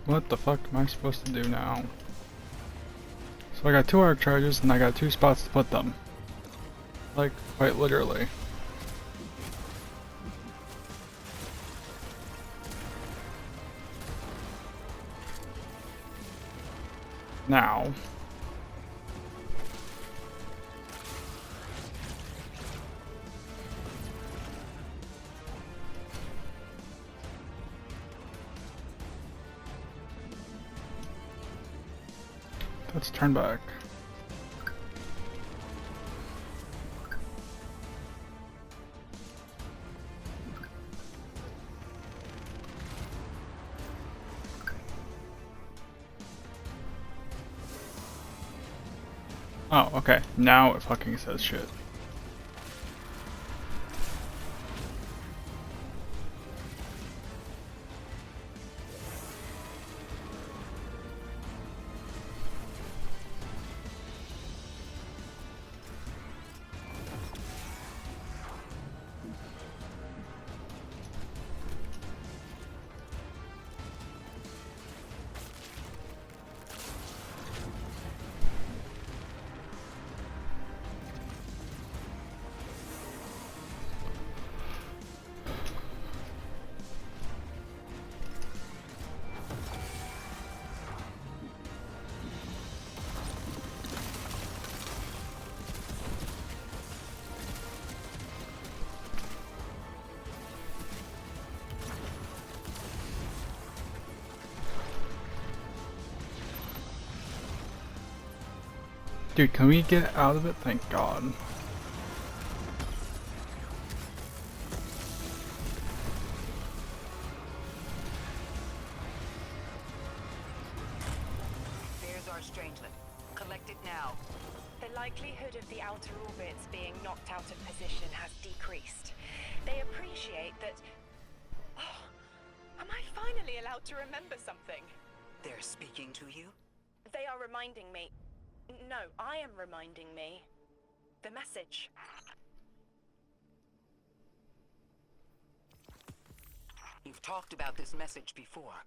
What the fuck am I supposed to do now? So I got 2 arc charges and I got 2 spots to put them. Like, quite literally. Now. Let's turn back. Oh, okay. Now it fucking says shit. Dude, can we get out of it? Thank God. There's our strangelet. Collect it now. The likelihood of the outer orbits being knocked out of position has decreased. They appreciate that... Oh, am I finally allowed to remember something? They're speaking to you? They are reminding me... No, I am reminding me. The message. You've talked about this message before.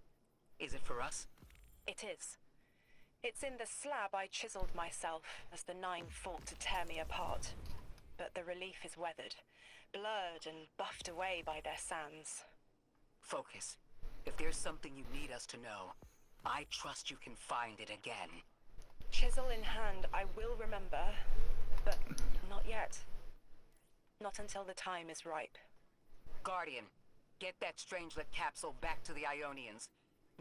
Is it for us? It is. It's in the slab I chiseled myself as the Nine fought to tear me apart. But the relief is weathered, blurred and buffed away by their sands. Focus. If there's something you need us to know, I trust you can find it again. Chisel in hand, I will remember, but not yet. Not until the time is ripe. Guardian, get that strangelet capsule back to the Ionians.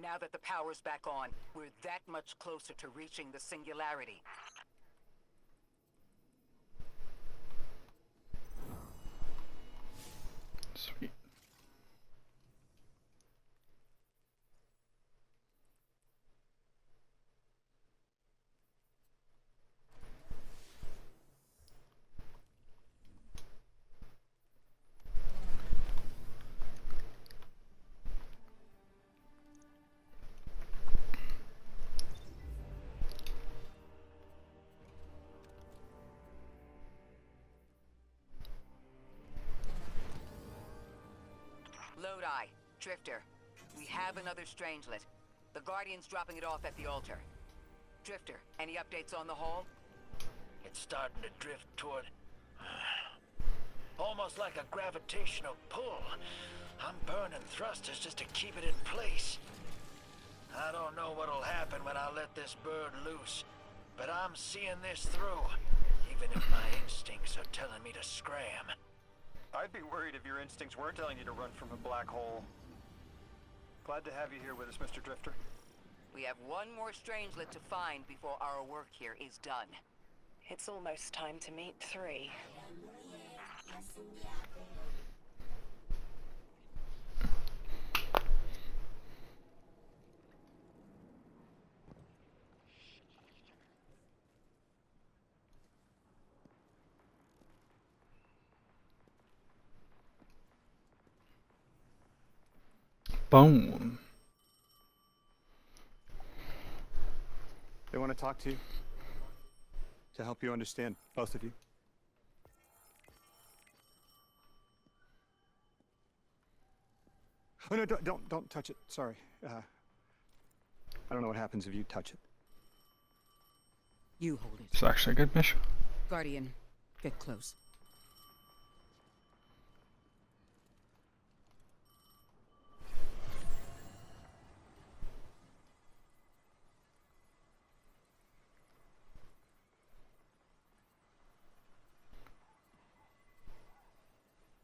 Now that the power's back on, we're that much closer to reaching the singularity. Sweet. Lodi, Drifter, we have another strangelet. The Guardian's dropping it off at the altar. Drifter, any updates on the haul? It's starting to drift toward... almost like a gravitational pull. I'm burning thrusters just to keep it in place. I don't know what'll happen when I let this bird loose, but I'm seeing this through, even if my instincts are telling me to scram. I'd be worried if your instincts weren't telling you to run from a black hole. Glad to have you here with us, Mr. Drifter. We have one more strangelet to find before our work here is done. It's almost time to meet 3. Boom. They want to talk to you. To help you understand, both of you. Oh no, don't touch it. Sorry. I don't know what happens if you touch it. You hold it. It's actually a good mission. Guardian, get close.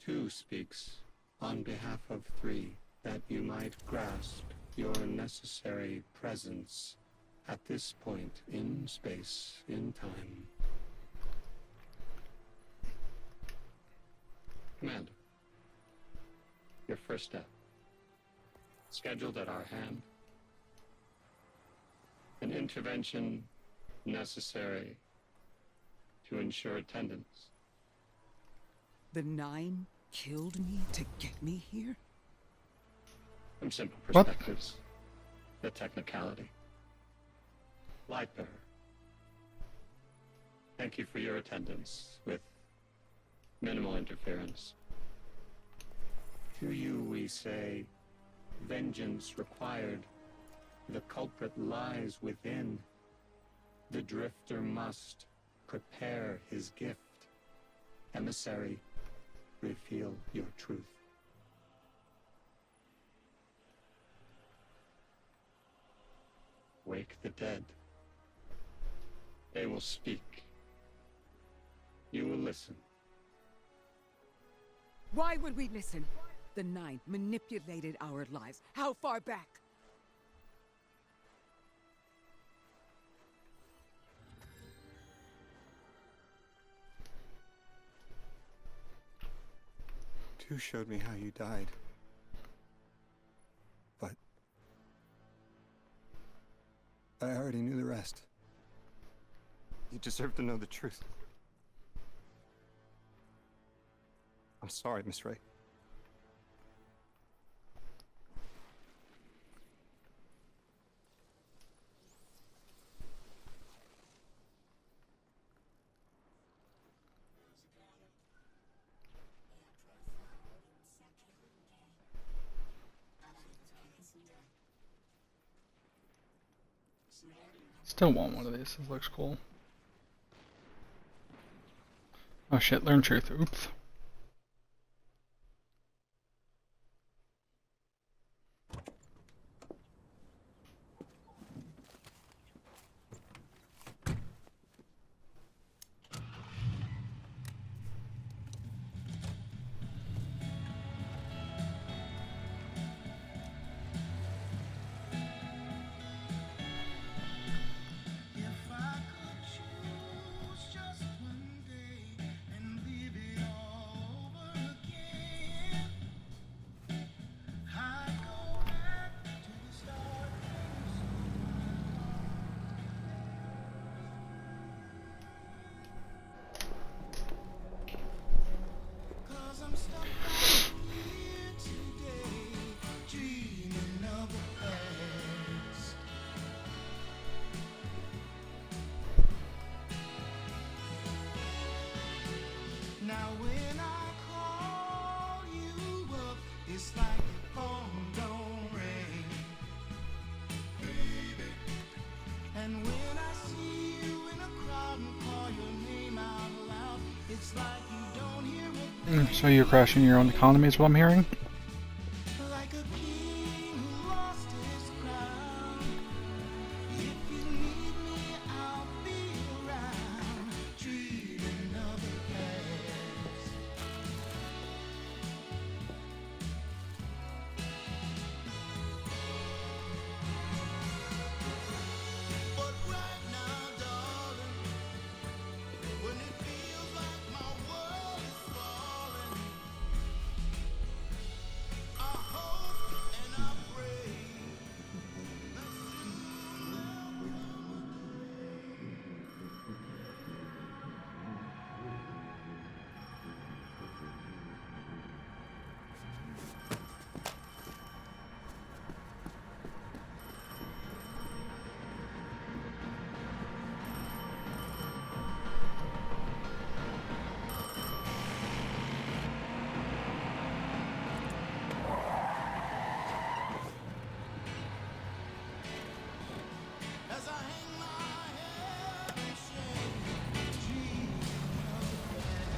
Two speaks on behalf of 3, that you might grasp your necessary presence at this point in space, in time. Commander, your first step, scheduled at our hand. An intervention necessary to ensure attendance. The 9 killed me to get me here? From simple perspectives, the technicality. Lightbearer, thank you for your attendance with minimal interference. To you we say, vengeance required. The culprit lies within. The Drifter must prepare his gift. Emissary, reveal your truth. Wake the dead. They will speak. You will listen. Why would we listen? The 9 manipulated our lives. How far back? too showed me how you died. But I already knew the rest. You deserve to know the truth. I'm sorry, Miss Ray. Still want one of these. This looks cool. Oh shit, learn truth. Oops. Now when I call you up, it's like the phone don't ring, baby. And when I see you in a crowd and call your name out loud, it's like you don't hear it. So you're crashing your own economy is what I'm hearing? Like a king who lost his crown. If you need me, I'll be around, dreaming of the past. But right now, darling, when it feels like my world is falling, I hope and I pray that soon there'll as I hang my head in shame, dreaming of the past.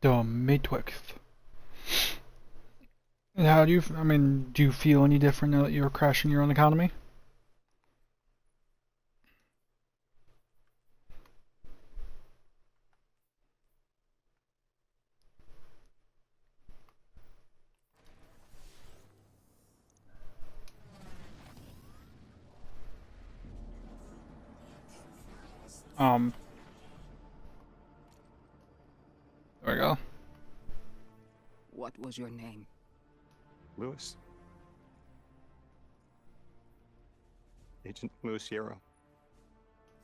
The Midwest. And how do you, I mean, do you feel any different now that you're crashing your own economy? There we go. What was your name? Lewis. Agent Lewis Sierra.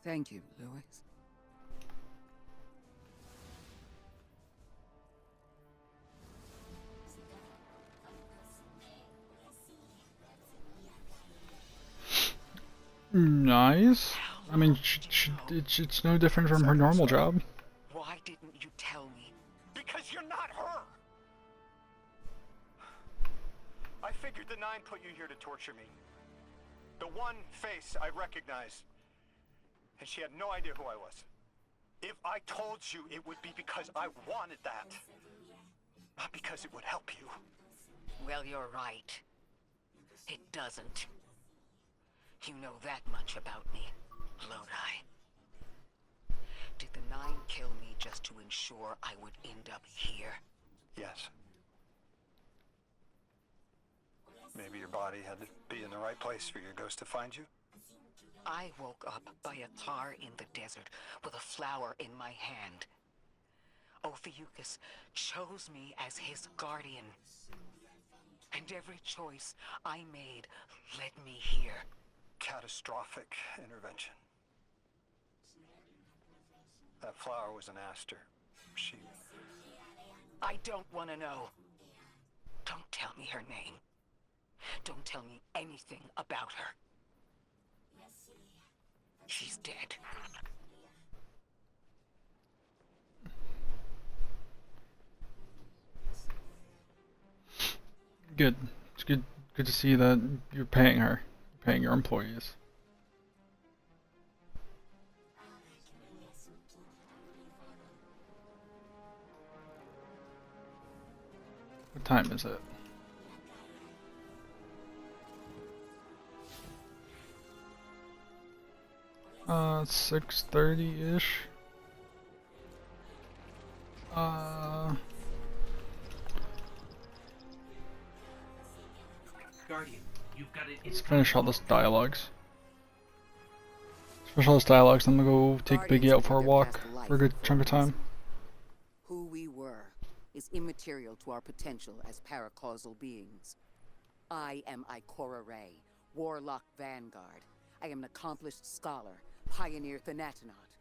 Thank you, Lewis. Nice. I mean, it's no different from her normal job. Why didn't you tell me? Because you're not her! I figured the Nine put you here to torture me. The one face I recognize. And she had no idea who I was. If I told you, it would be because I wanted that. Not because it would help you. Well, you're right. It doesn't. You know that much about me, Lodi. Did the Nine kill me just to ensure I would end up here? Yes. Maybe your body had to be in the right place for your ghost to find you? I woke up by a tar in the desert with a flower in my hand. Ophiuchus chose me as his guardian. And every choice I made led me here. Catastrophic intervention. That flower was an aster. She... I don't want to know. Don't tell me her name. Don't tell me anything about her. She's dead. Good. It's good to see that you're paying her. You're paying your employees. What time is it? It's 6:30-ish. Guardian, you've got it. Let's finish all this dialogues. Let's finish all this dialogues, then we'll go take Biggie out for a walk for a good chunk of time. Who we were is immaterial to our potential as paracausal beings. I am Ikora Rey, Warlock Vanguard. I am an accomplished scholar, pioneer Thanatonaut.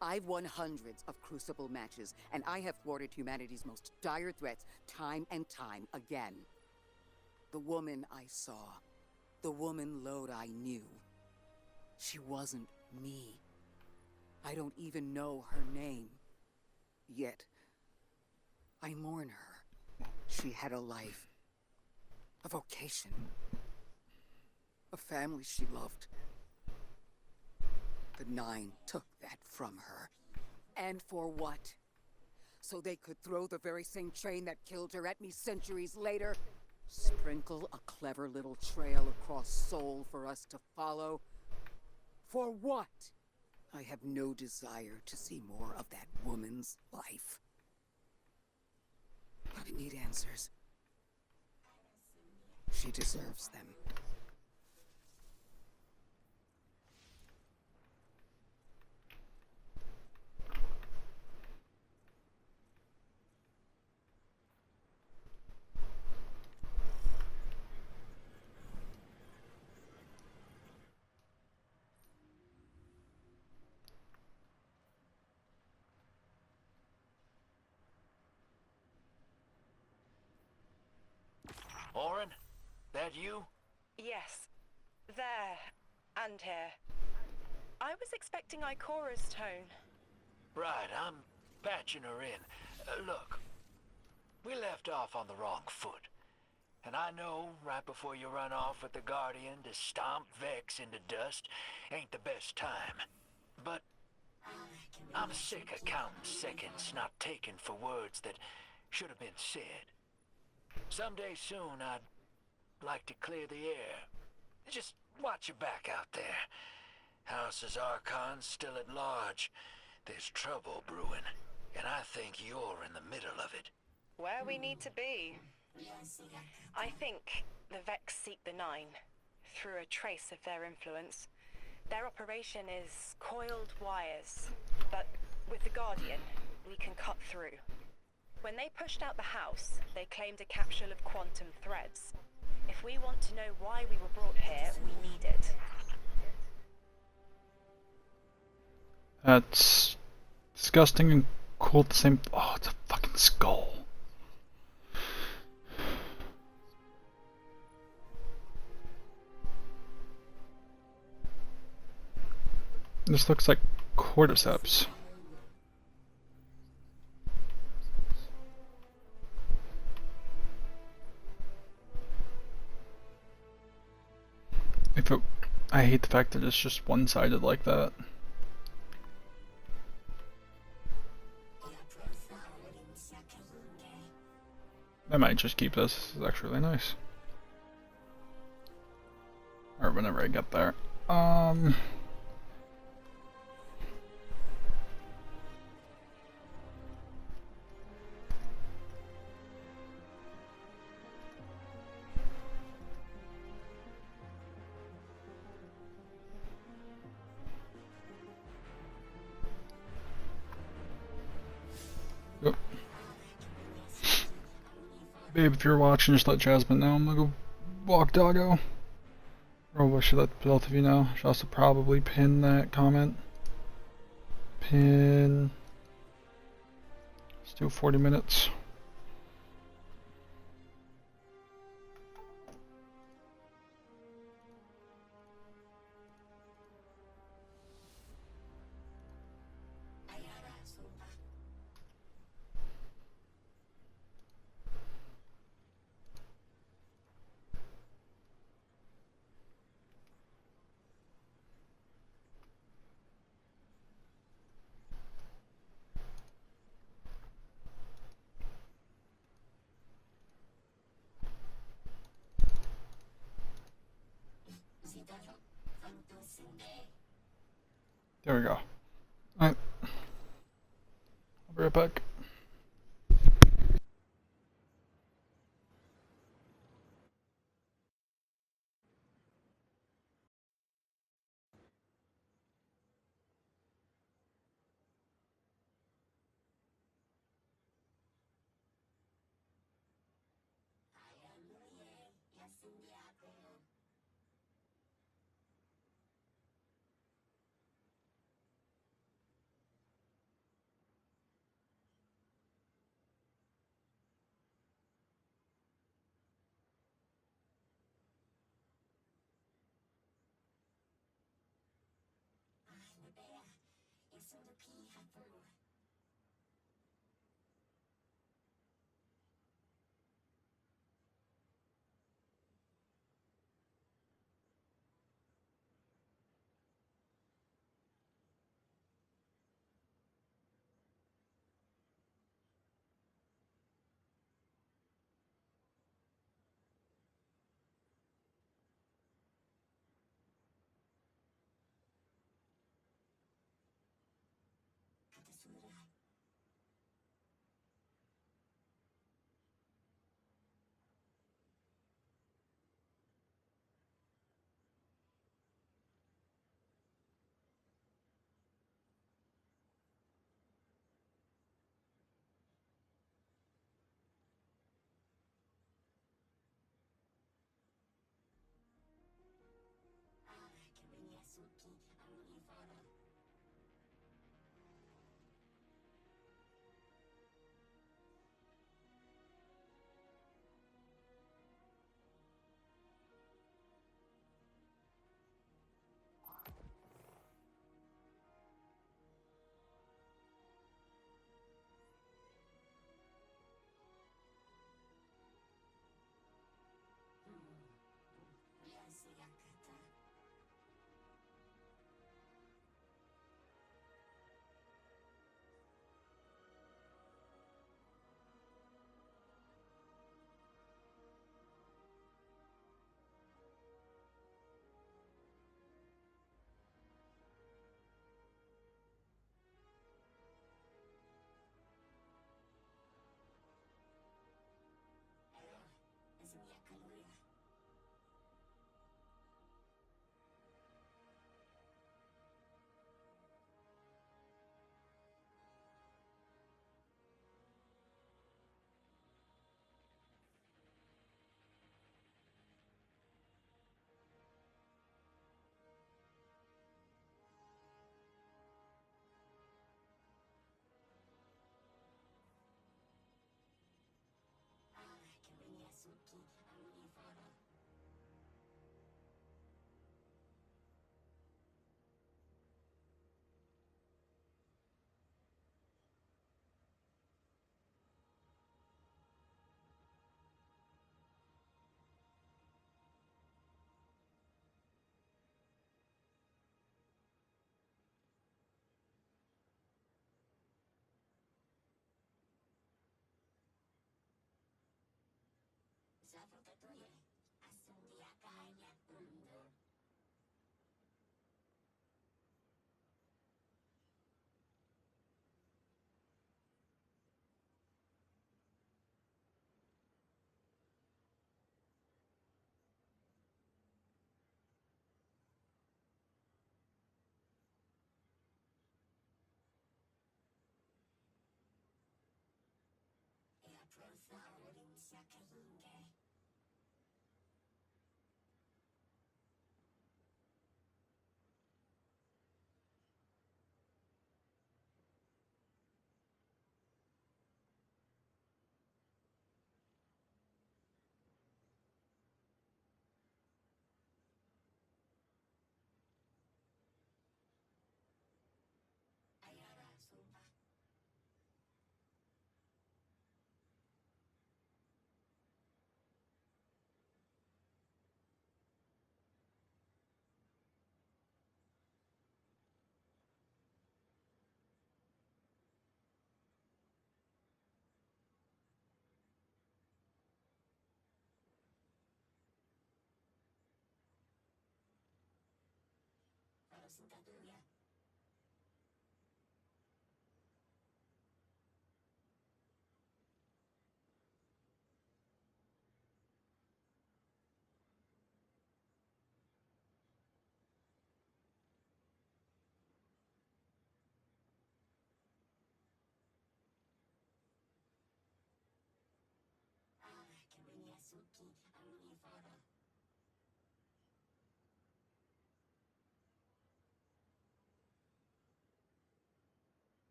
I've won hundreds of Crucible matches, and I have thwarted humanity's most dire threats time and time again. The woman I saw, the woman Lodi knew, she wasn't me. I don't even know her name. Yet, I mourn her. She had a life, a vocation, a family she loved. The Nine took that from her. And for what? So they could throw the very same train that killed her at me centuries later? Sprinkle a clever little trail across Sol for us to follow? For what? I have no desire to see more of that woman's life. I need answers. She deserves them. Orin, that you? Yes. There. And here. I was expecting Ikora's tone. Right, I'm patching her in. Look, we left off on the wrong foot. And I know right before you run off with the Guardian to stomp Vex into dust ain't the best time. But I'm sick of counting seconds not taken for words that should have been said. Someday soon I'd like to clear the air. Just watch your back out there. House's Archon's still at large. There's trouble brewing, and I think you're in the middle of it. Where we need to be. I think the Vex seek the Nine, through a trace of their influence. Their operation is coiled wires, but with the Guardian, we can cut through. When they pushed out the house, they claimed a capsule of quantum threads. If we want to know why we were brought here, we need it. That's disgusting and cool at the same. Oh, it's a fucking skull. This looks like cordyceps. I hate the fact that it's just one-sided like that. I might just keep this. This is actually really nice. Or whenever I get there. Babe, if you're watching, just let Jasmine know. I'm gonna go walk Doggo. Or I should let both of you know. Should also probably pin that comment. Pin. Let's do 40 minutes. There we go. Alright. I'll be right back.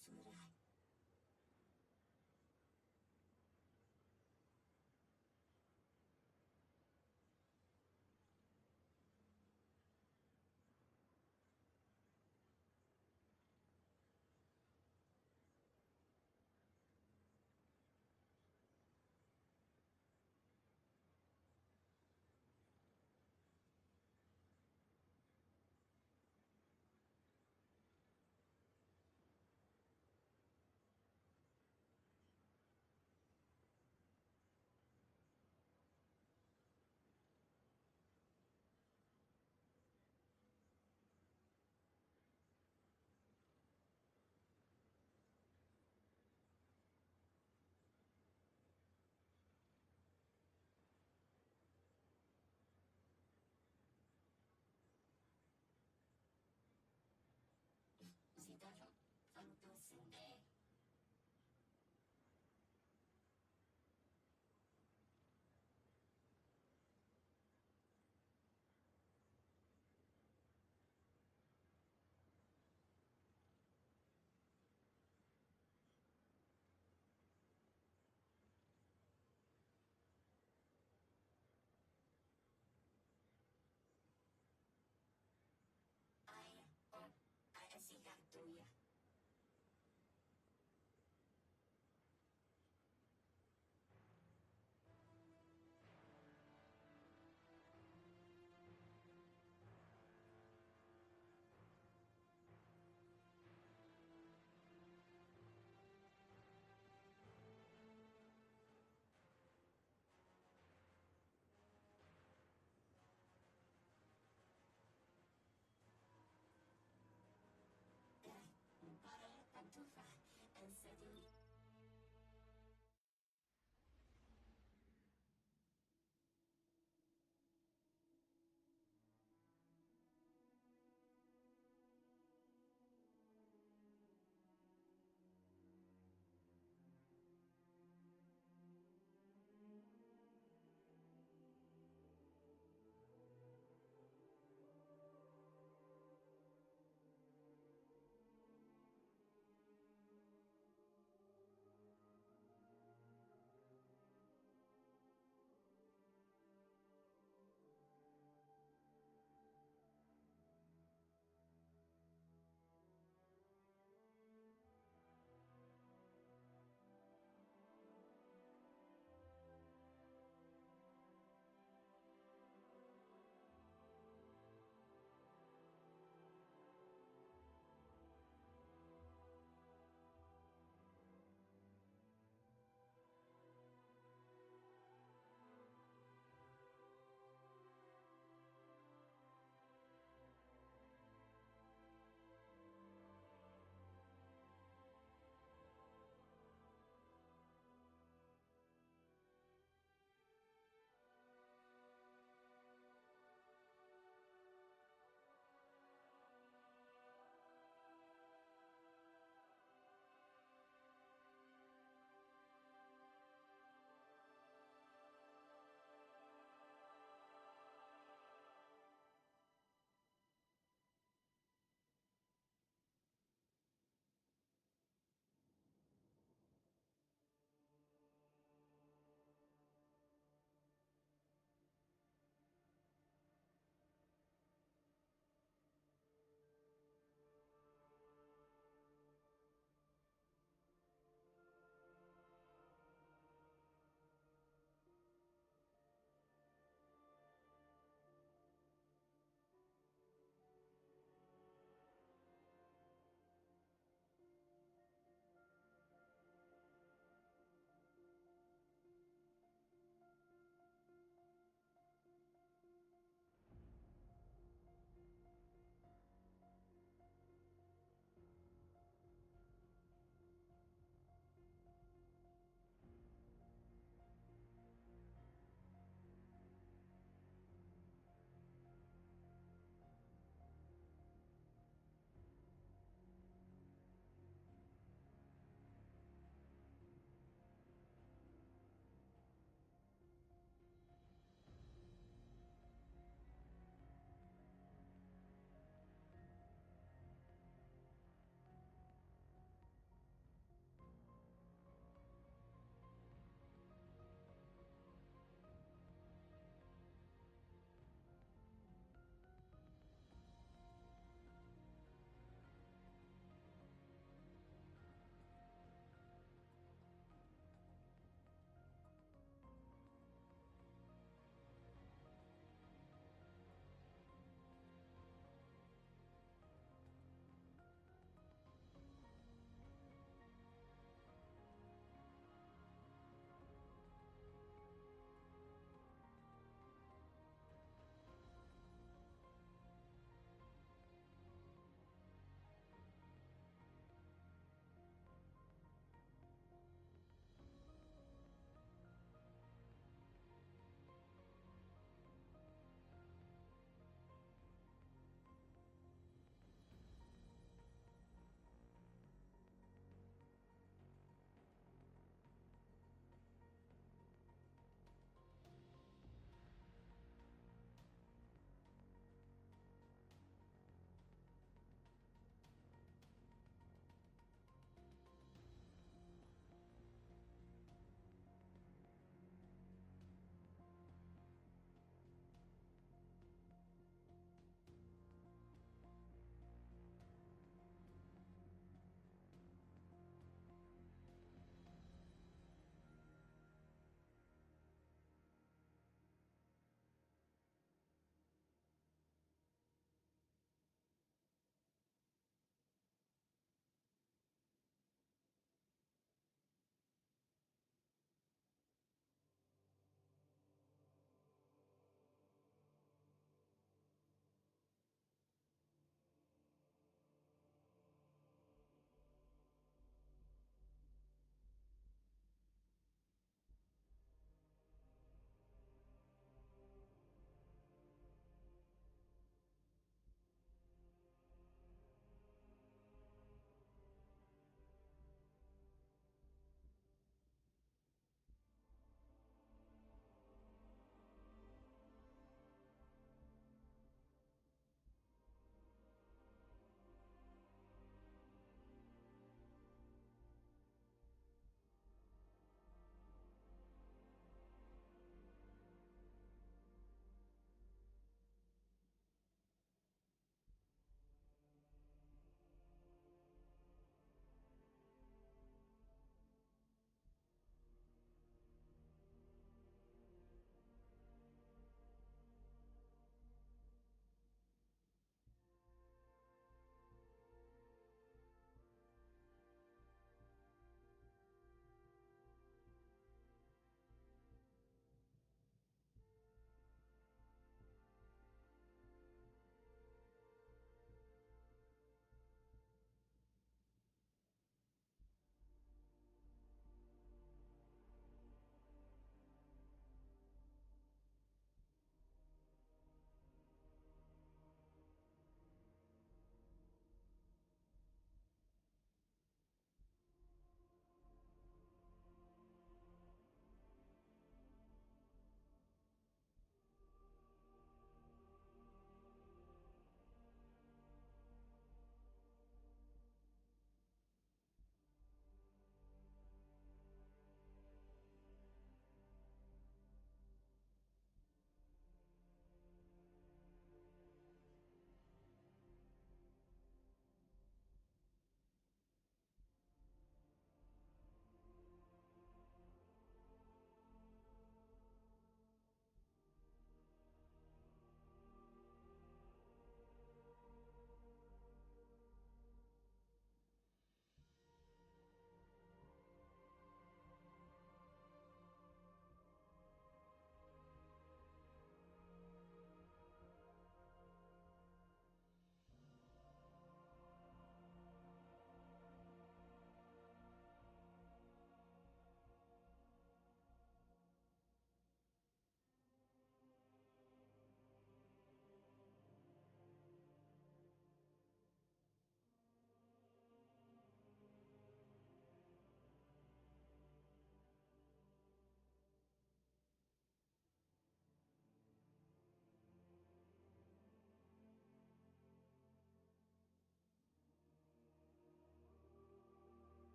Surah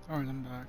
Alright, I'm back.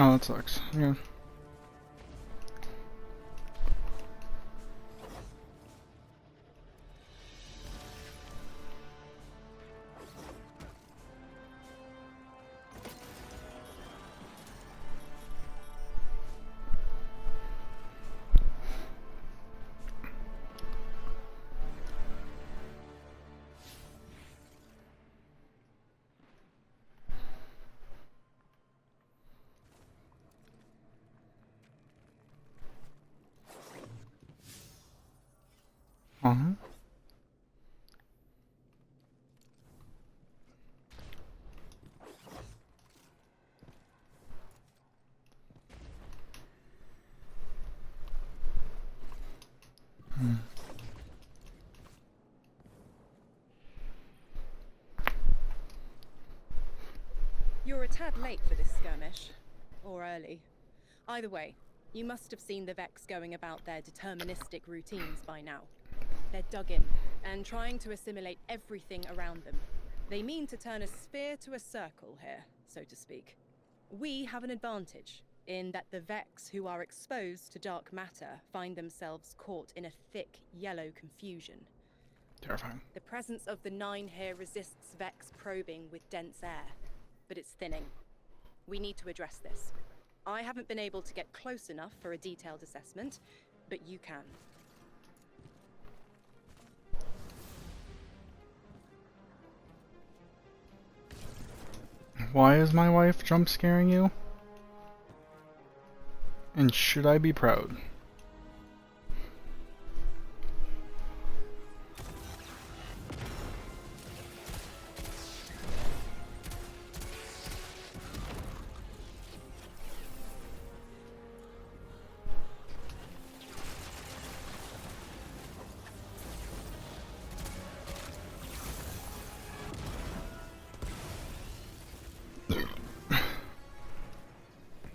Oh, that sucks. Yeah. Uh-huh. You're a tad late for this skirmish. Or early. Either way, you must have seen the Vex going about their deterministic routines by now. They're dug in, and trying to assimilate everything around them. They mean to turn a sphere to a circle here, so to speak. We have an advantage, in that the Vex who are exposed to dark matter find themselves caught in a thick, yellow confusion. Terrifying. The presence of the Nine here resists Vex probing with dense air, but it's thinning. We need to address this. I haven't been able to get close enough for a detailed assessment, but you can. Why is my wife jump scaring you? And should I be proud?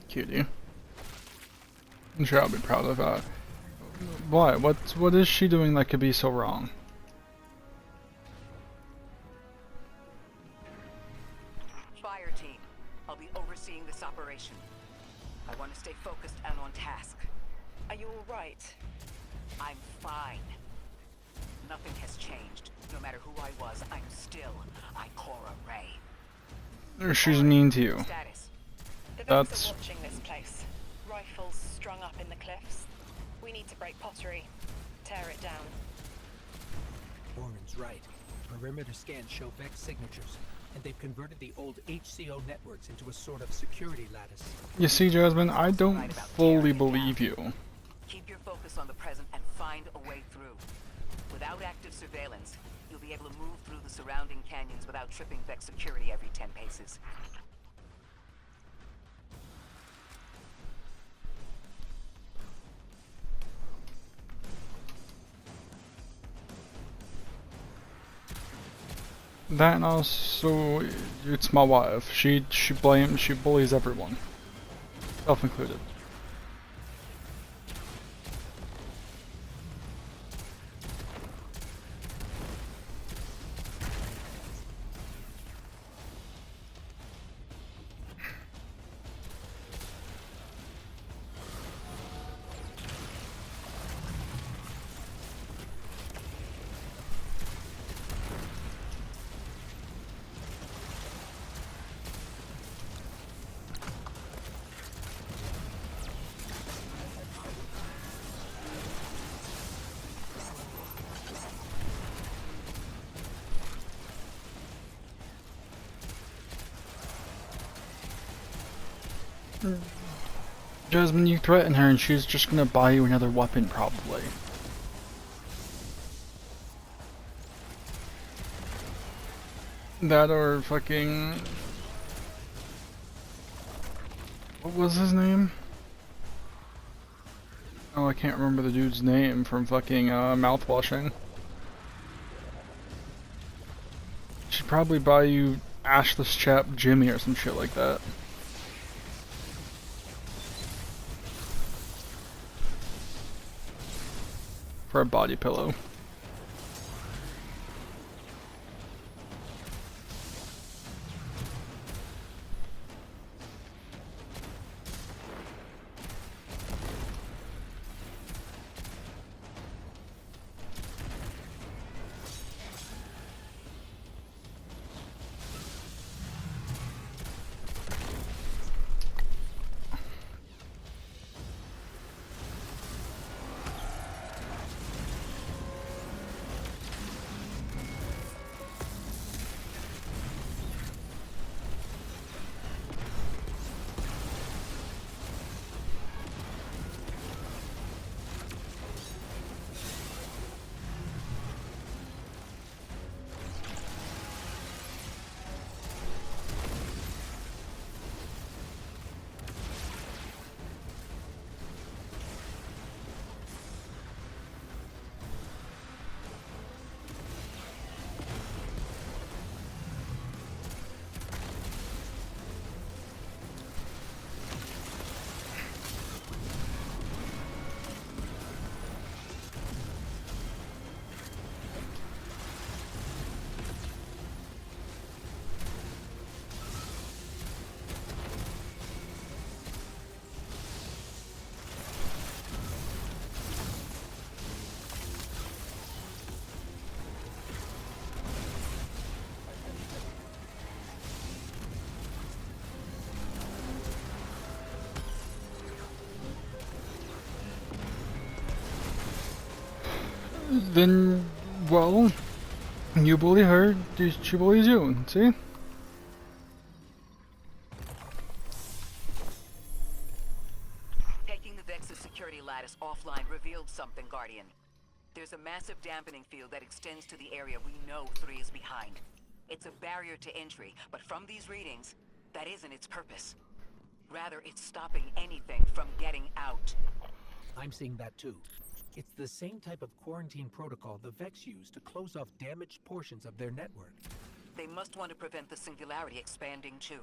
Cutie. I'm sure I'll be proud of that. Why? What is she doing that could be so wrong? Fire team, I'll be overseeing this operation. I want to stay focused and on task. Are you all right? I'm fine. Nothing has changed. No matter who I was, I'm still Ikora Rey. Or she's mean to you. Status. The Vex That's... are watching this place. Rifles strung up in the cliffs. We need to break pottery. Tear it down. Orin's right. Perimeter scans show Vex signatures, and they've converted the old HCO networks into a sort of security lattice. You see, Jasmine, I don't fully believe you. Keep your focus on the present and find a way through. Without active surveillance, you'll be able to move through the surrounding canyons without tripping Vex security every 10 paces. That and also, it's my wife. She bullies everyone, self included. Jasmine, you threaten her and she's just gonna buy you another weapon, probably. That or fucking... What was his name? Oh, I can't remember the dude's name from fucking mouthwashing. She'd probably buy you ashless chap Jimmy or some shit like that. For a body pillow. Then, well, you bully her, she bullies you, see? Taking the Vex's security lattice offline revealed something, Guardian. There's a massive dampening field that extends to the area we know 3 is behind. It's a barrier to entry, but from these readings, that isn't its purpose. Rather, it's stopping anything from getting out. I'm seeing that too. It's the same type of quarantine protocol the Vex use to close off damaged portions of their network. They must want to prevent the singularity expanding too.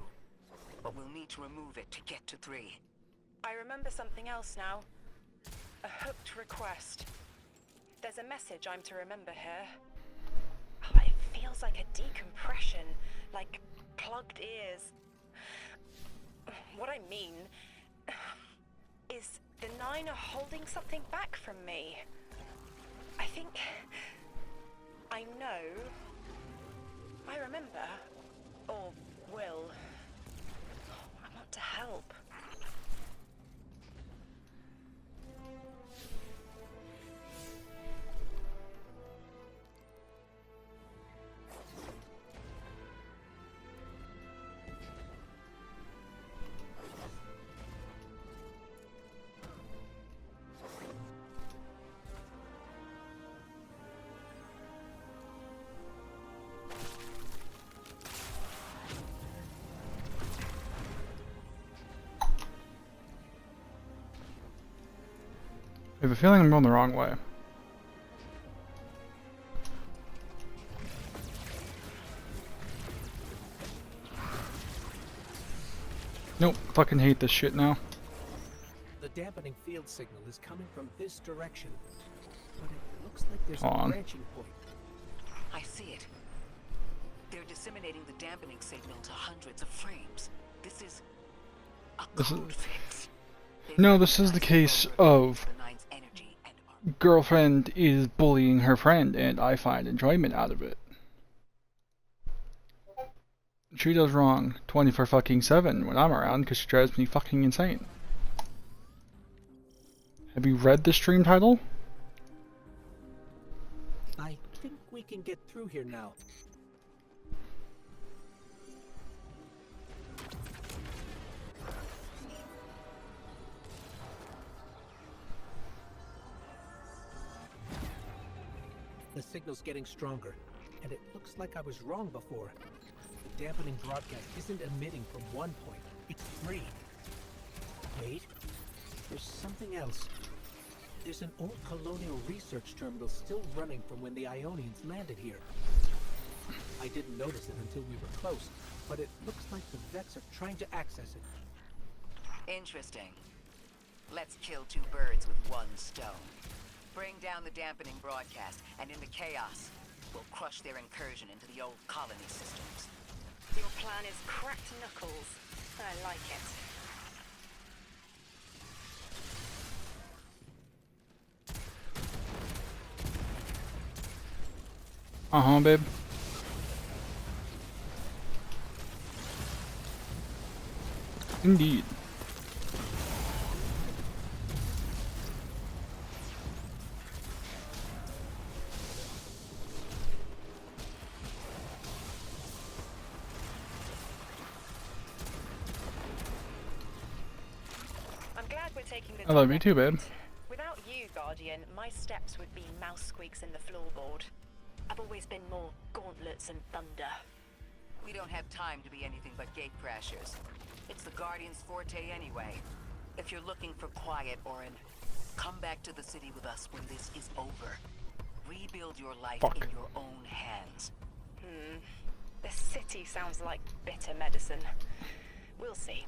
But we'll need to remove it to get to 3. I remember something else now. A hooked request. There's a message I'm to remember here. Oh, it feels like a decompression, like plugged ears. What I mean is the 9 are holding something back from me. I think I know. I remember. Or will. I want to help. I have a feeling I'm going the wrong way. Nope, fucking hate this shit now. The dampening field signal is coming from this direction, but it looks like there's Hold a on. branching point. I see it. They're disseminating the dampening signal to hundreds of frames. This is a This is... code fix. No, this is the case of girlfriend is bullying her friend and I find enjoyment out of it. She does wrong 24/7 when I'm around because she drives me fucking insane. Have you read the stream title? I think we can get through here now. The signal's getting stronger, and it looks like I was wrong before. The dampening broadcast isn't emitting from one point, it's 3. Wait, there's something else. There's an old colonial research terminal still running from when the Ionians landed here. I didn't notice it until we were close, but it looks like the Vex are trying to access it. Interesting. Let's kill 2 birds with 1 stone. Bring down the dampening broadcast, and in the chaos, we'll crush their incursion into the old colony systems. Your plan is cracked knuckles. I like it. Babe. Indeed. I'm glad we're taking the I love you too, babe. Without you, Guardian, my steps would be mouse squeaks in the floorboard. I've always been more gauntlets and thunder. We don't have time to be anything but gate crashers. It's the Guardian's forte anyway. If you're looking for quiet, Orin, come back to the city with us when this is over. Rebuild your life in your own hands. The city sounds like bitter medicine. We'll see.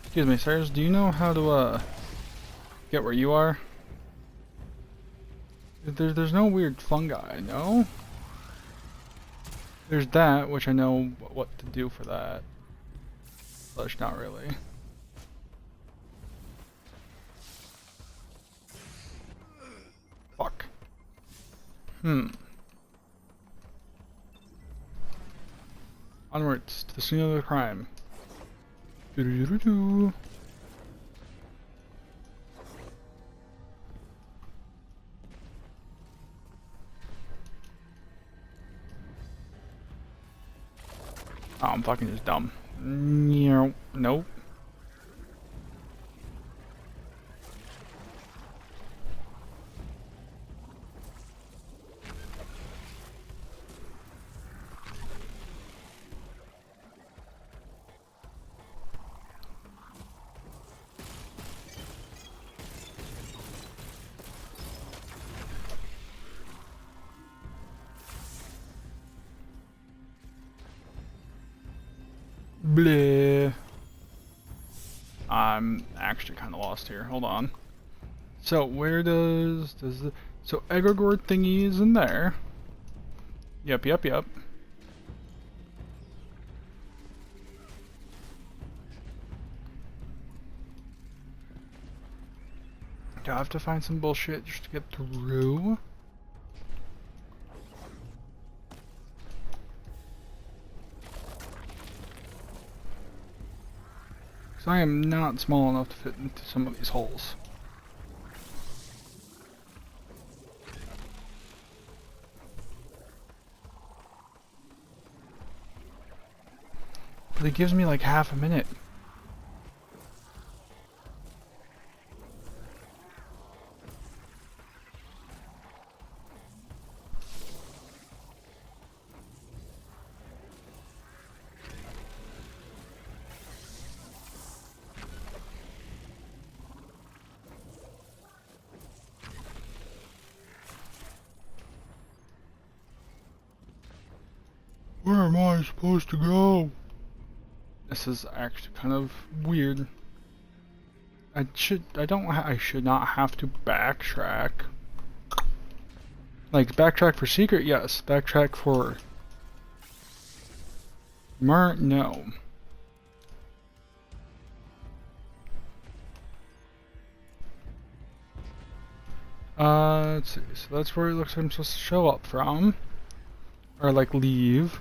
Excuse me, sirs, do you know how to, get where you are? There's no weird fungi, no? There's that, which I know what to do for that. But not really. Fuck. Onwards to the scene of the crime. Doo-doo-doo-doo. Oh, I'm fucking just dumb. Nope. Bleh. I'm actually kind of lost here. Hold on. So where does the so Egregore thingy is in there? Yep. Do I have to find some bullshit just to get through? Because I am not small enough to fit into some of these holes. But it gives me like half a minute. Where am I supposed to go? This is actually kind of weird. I should not have to backtrack. Like, backtrack for secret, yes. Backtrack for no. Let's see. So that's where it looks like I'm supposed to show up from. Or, like, leave.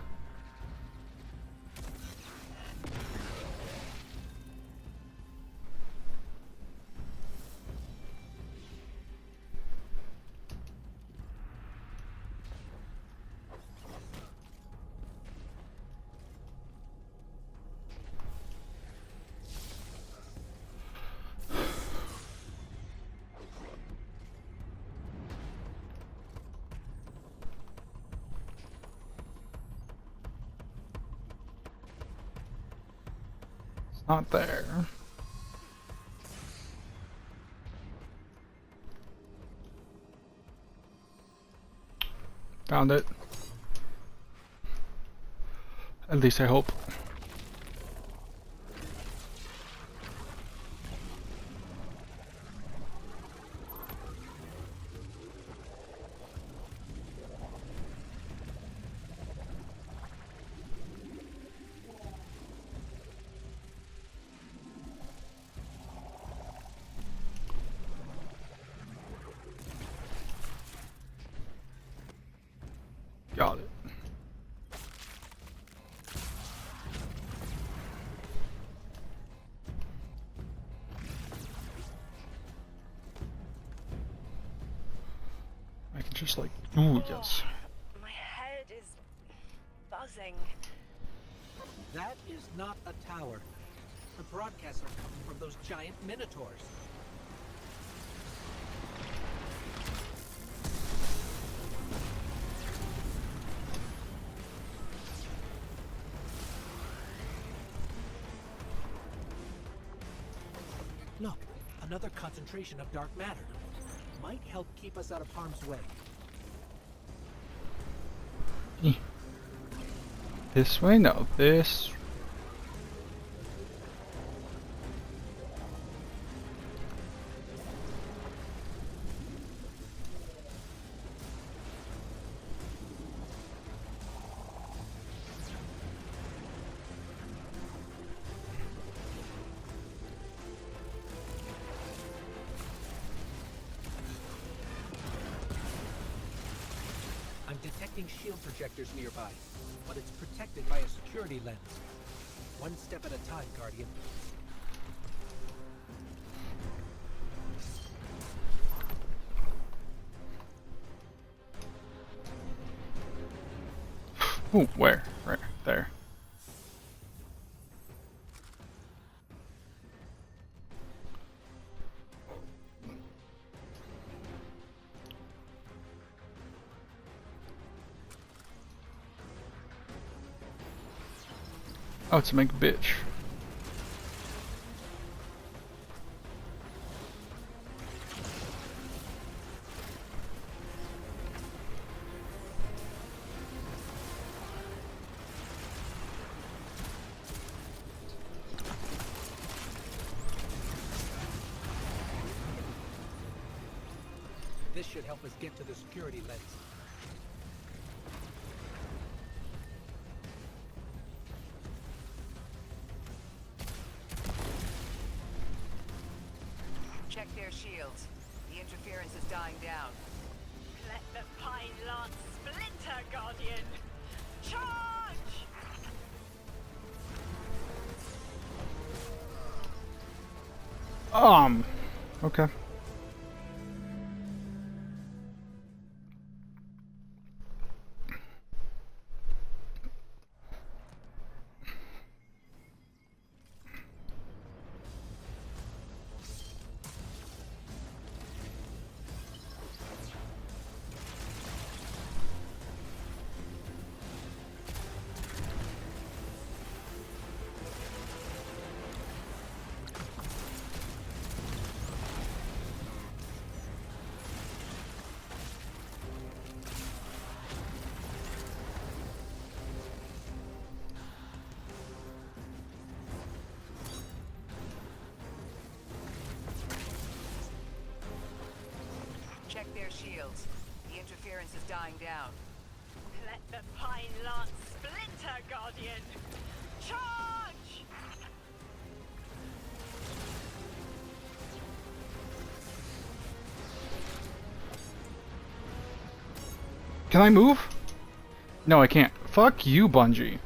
Not there. Found it. At least I hope. Got it. I can just like, ooh, yes. My head is buzzing. That is not a tower. The broadcasts are coming from those giant minotaurs. Look, another concentration of dark matter. Might help keep us out of harm's way. This way? No, this. I'm detecting shield projectors nearby, but it's protected by a security lens. One step at a time, Guardian. Ooh, where? Right there. Oh, it's a big bitch. This should help us get to the security lens. Check their shields. The interference is dying down. Let the Pine Lance splinter, Guardian! Charge! Okay. Check their shields. The interference is dying down. Let the Pine Lance splinter, Guardian! Charge! Can I move? No, I can't. Fuck you, Bungie.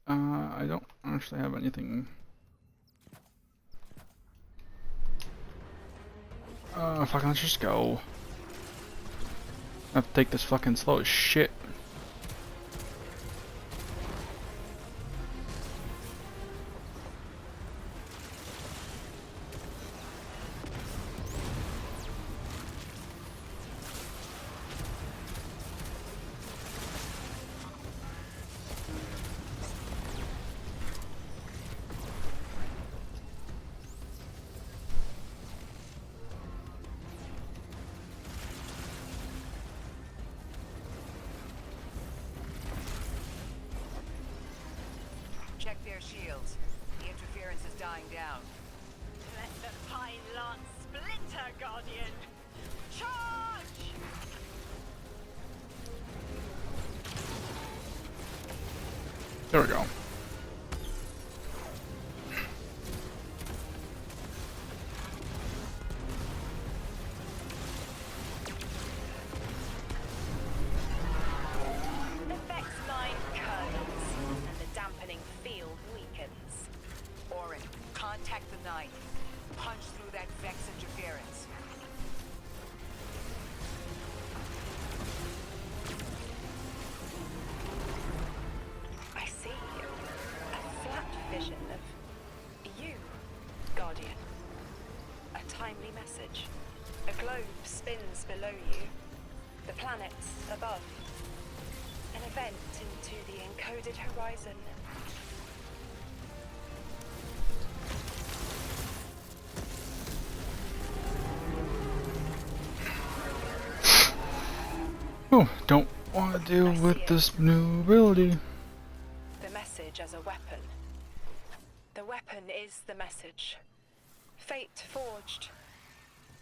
I don't actually have anything. Fuck, let's just go. I have to take this fucking slow as shit. Protect their shields. The interference is dying down. Let the Pine Lance splinter, Guardian! Charge! There we go. The Vex line curdles, and the dampening field weakens. Orin, contact the 9. Punch through that Vex interference. I see a flat vision of you, Guardian. A timely message. A globe spins below you, the planets above. An event into the encoded horizon. Oh, don't want to deal with this new ability. The message as a weapon. The weapon is the message. Fate forged.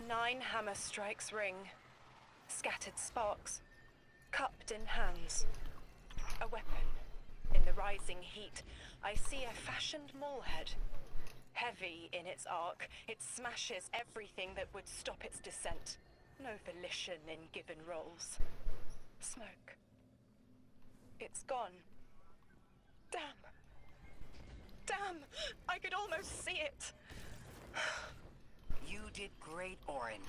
9 hammer strikes ring. Scattered sparks. Cupped in hands. A weapon. In the rising heat, I see a fashioned maulhead. Heavy in its arc, it smashes everything that would stop its descent. No volition in given roles. Smoke. It's gone. Damn. Damn! I could almost see it. You did great, Orin.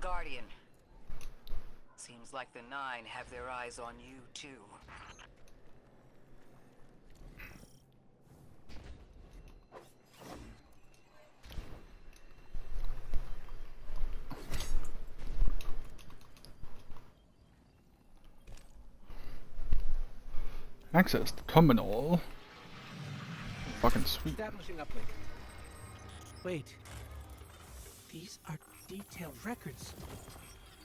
Guardian. Seems like the 9 have their eyes on you, too. Access the terminal. Fucking sweet. Establishing uplink. Wait. These are detailed records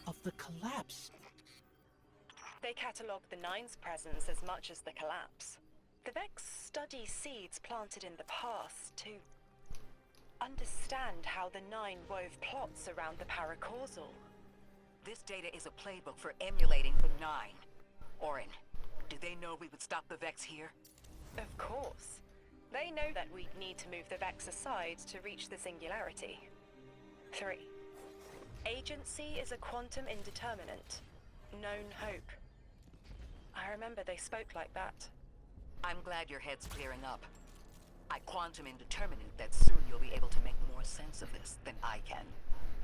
of the collapse. They catalogue the 9's presence as much as the collapse. The Vex study seeds planted in the past to understand how the 9 wove plots around the paracausal. This data is a playbook for emulating the 9. Orin, did they know we would stop the Vex here? Of course. They know that we'd need to move the Vex aside to reach the singularity. 3. Agency is a quantum indeterminate. Known hope. I remember they spoke like that. I'm glad your head's clearing up. I quantum indeterminate that soon you'll be able to make more sense of this than I can.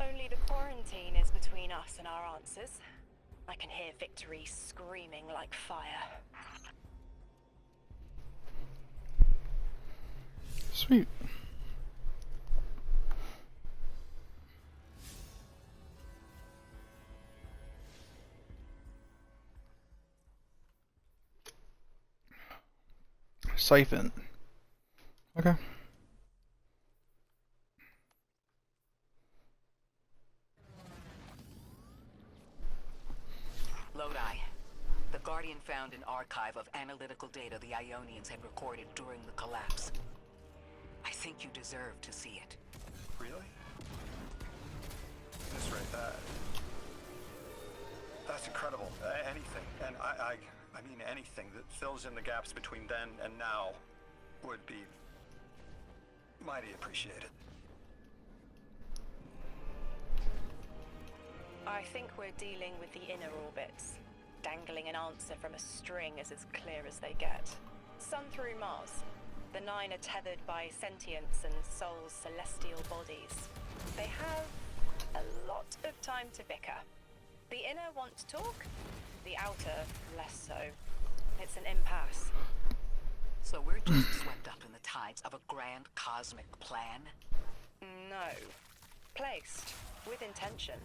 Only the quarantine is between us and our answers. I can hear victory screaming like fire. Sweet. Siphon. Okay. Lodi. The Guardian found an archive of analytical data the Ionians had recorded during the collapse. I think you deserve to see it. Really? Misread that. That's incredible. Anything, and I mean anything that fills in the gaps between then and now would be mighty appreciated. I think we're dealing with the inner orbits. Dangling an answer from a string is as clear as they get. Sun through Mars. The 9 are tethered by sentience and Sol's celestial bodies. They have a lot of time to bicker. The inner want to talk, the outer less so. It's an impasse. So we're just swept up in the tides of a grand cosmic plan? No. Placed, with intention.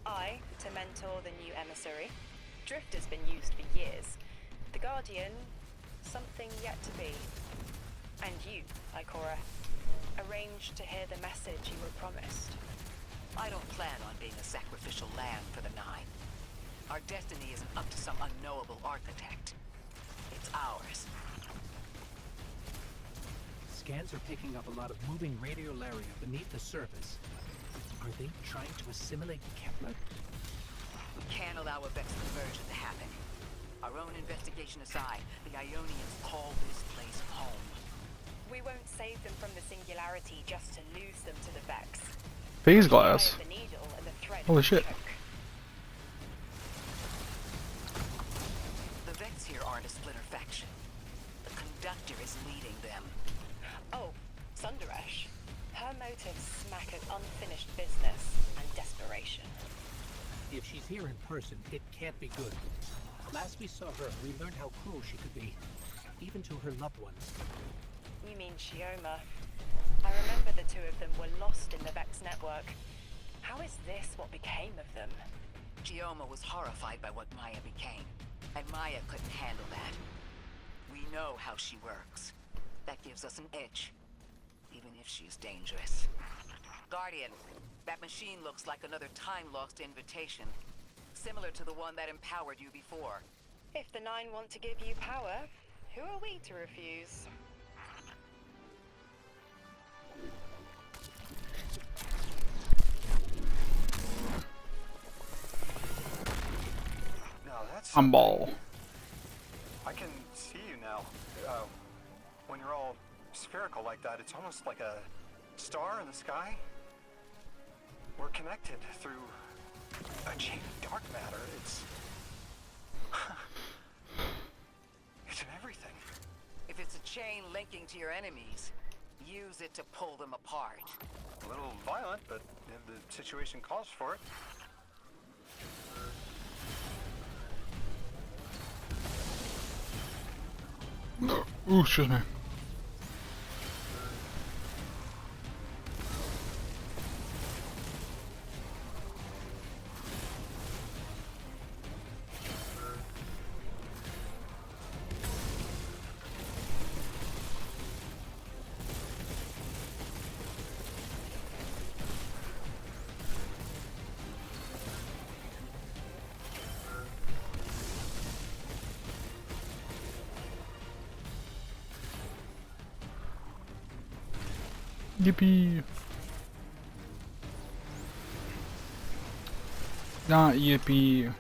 I, to mentor the new emissary. Drift has been used for years. The Guardian, something yet to be. And you, Ikora, arranged to hear the message you were promised. I don't plan on being a sacrificial lamb for the 9. Our destiny isn't up to some unknowable architect. It's ours. scans are picking up a lot of moving radiolaria beneath the surface. Are they trying to assimilate Kepler? We can't allow a Vex conversion to happen. Our own investigation aside, the Ionians call this place home. We won't save them from the singularity just to lose them to the Vex. Phase glass. The needle and the thread Holy shit. choke. The Vex here aren't a splinter faction. The conductor is leading them. Oh, Sundaresh. Her motives smack of unfinished business and desperation. If she's here in person, it can't be good. Last we saw her, we learned how cruel she could be, even to her loved ones. You mean Shioma? I remember the two of them were lost in the Vex network. How is this what became of them? Shioma was horrified by what Maya became, and Maya couldn't handle that. We know how she works. That gives us an edge, even if she's dangerous. Guardian, that machine looks like another time-lost invitation, similar to the one that empowered you before. If the Nine want to give you power, who are we to refuse? Now that's I'm ball. I can see you now. When you're all spherical like that, it's almost like a star in the sky. We're connected through a chain of dark matter. It's in everything. If it's a chain linking to your enemies, use it to pull them apart. A little violent, but the situation calls for it. Ooh, excuse me. Yippee! Not yippee.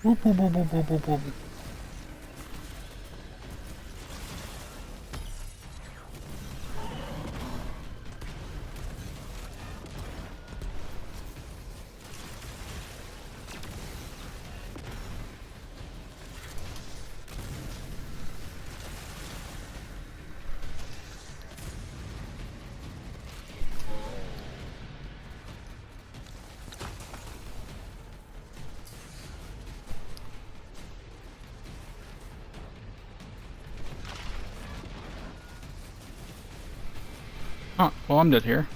Whoop, whoop, whoop, whoop, whoop, whoop, whoop. Huh, well I'm dead here.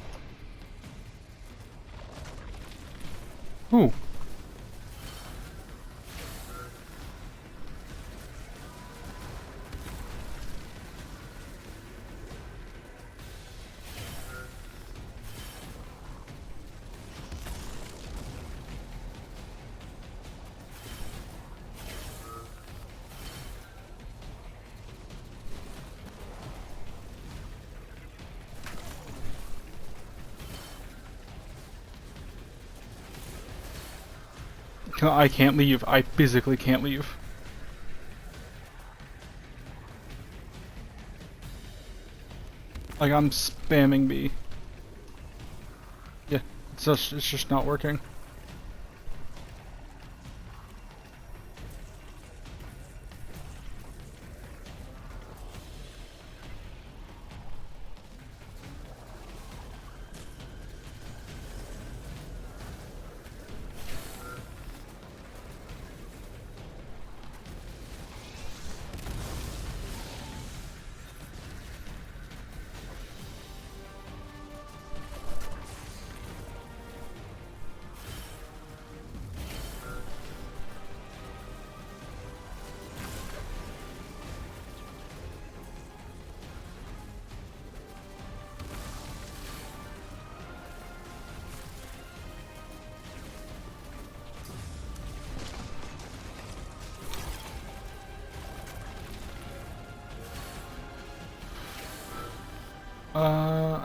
Ooh. I can't leave. I physically can't leave. Like, I'm spamming B. Yeah, it's just not working.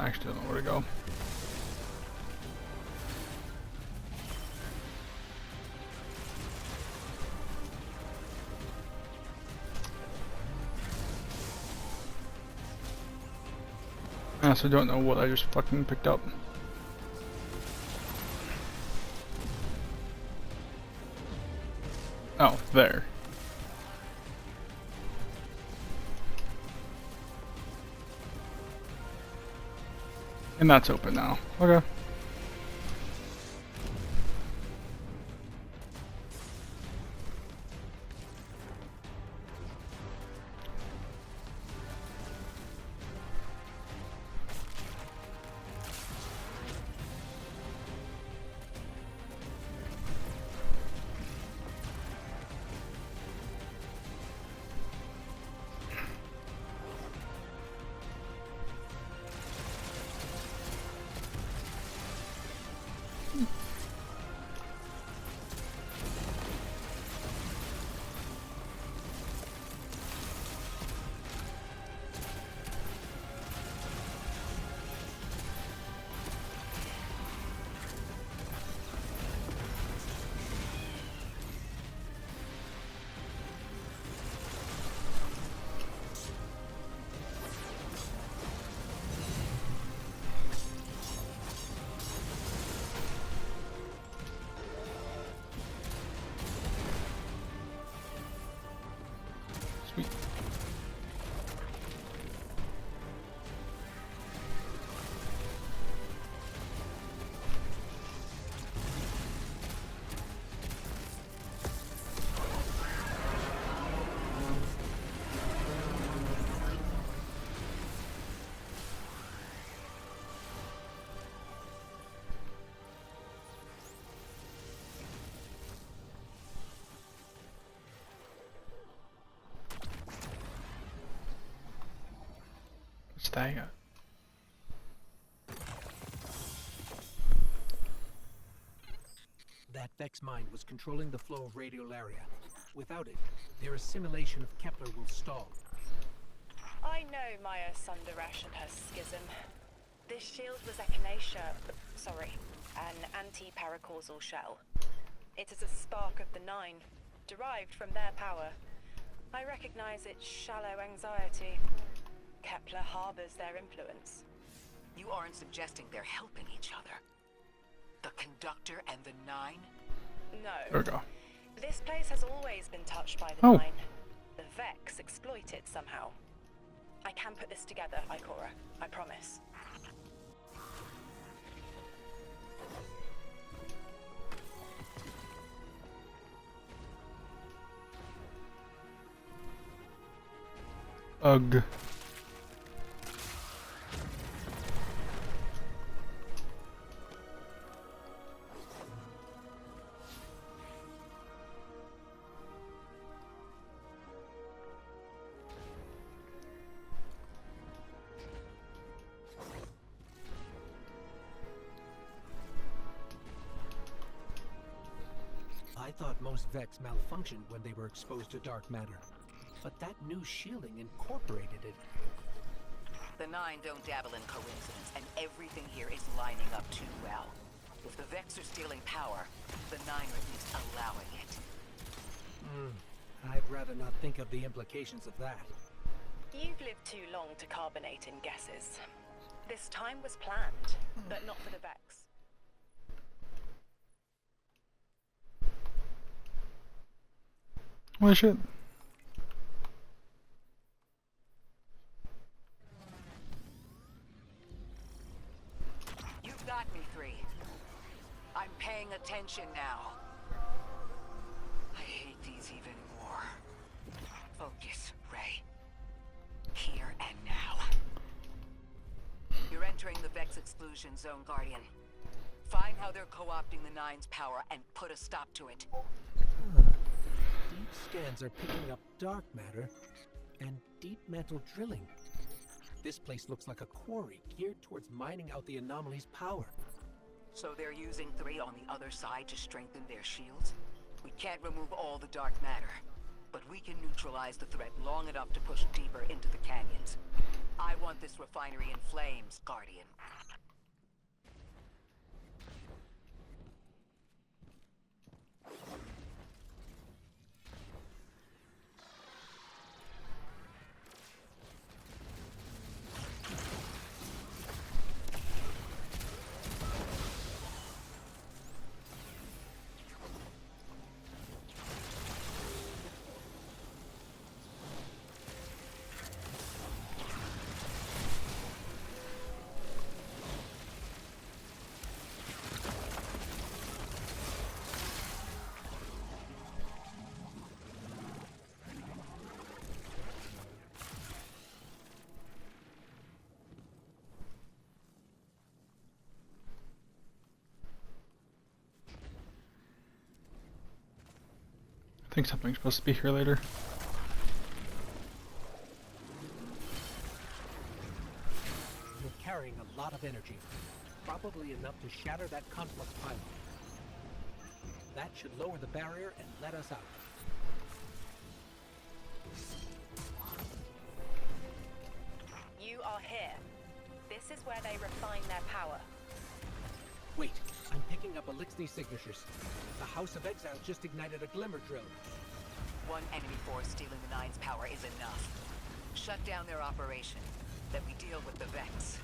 Actually, I don't know where to go. I also don't know what I just fucking picked up. Oh, there. And that's open now. Okay. What's that? That Vex mine was controlling the flow of radiolaria. Without it, their assimilation of Kepler will stall. I know Maya Sundaresh and her schism. This shield was echinacea, sorry, an anti-paracausal shell. It is a spark of the Nine, derived from their power. I recognize its shallow anxiety. Kepler harbors their influence. You aren't suggesting they're helping each other? The Conductor and the Nine? No. There we go. This place has always been touched by the Oh. Nine. The Vex exploit it somehow. I can put this together, Ikora. I promise. Ugh. I thought most Vex malfunctioned when they were exposed to dark matter. But that new shielding incorporated it. The Nine don't dabble in coincidence, and everything here is lining up too well. If the Vex are stealing power, the Nine are at least allowing it. I'd rather not think of the implications of that. You've lived too long to carbonate in guesses. This time was planned, but not for the Vex. Well, shit. You got me, 3. I'm paying attention now. I hate these even more. Focus, Ray. Here and now. You're entering the Vex exclusion zone, Guardian. Find how they're co-opting the Nine's power and put a stop to it. Deep scans are picking up dark matter and deep mantle drilling. This place looks like a quarry geared towards mining out the anomaly's power. So they're using 3 on the other side to strengthen their shields? We can't remove all the dark matter, but we can neutralize the threat long enough to push deeper into the canyons. I want this refinery in flames, Guardian. I think something's supposed to be here later. You're carrying a lot of energy, probably enough to shatter that conflux pylon. That should lower the barrier and let us out. You are here. This is where they refine their power. Wait, I'm picking up Elixni signatures. The House of Exile just ignited a glimmer drill. One enemy force stealing the Nine's power is enough. Shut down their operation, then we deal with the Vex.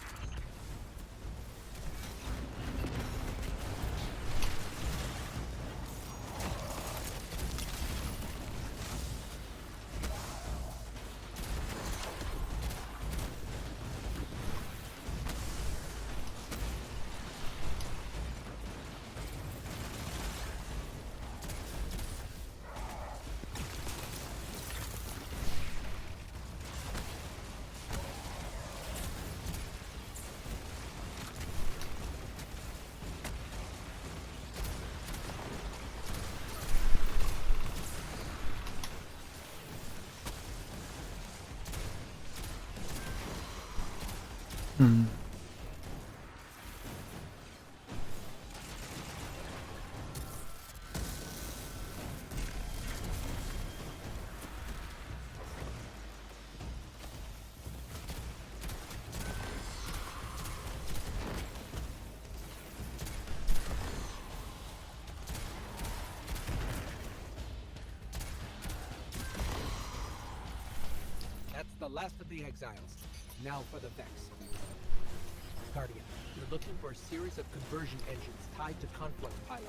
That's the last of the exiles. Now for the Vex. Guardian, you're looking for a series of conversion engines tied to conflux pylons.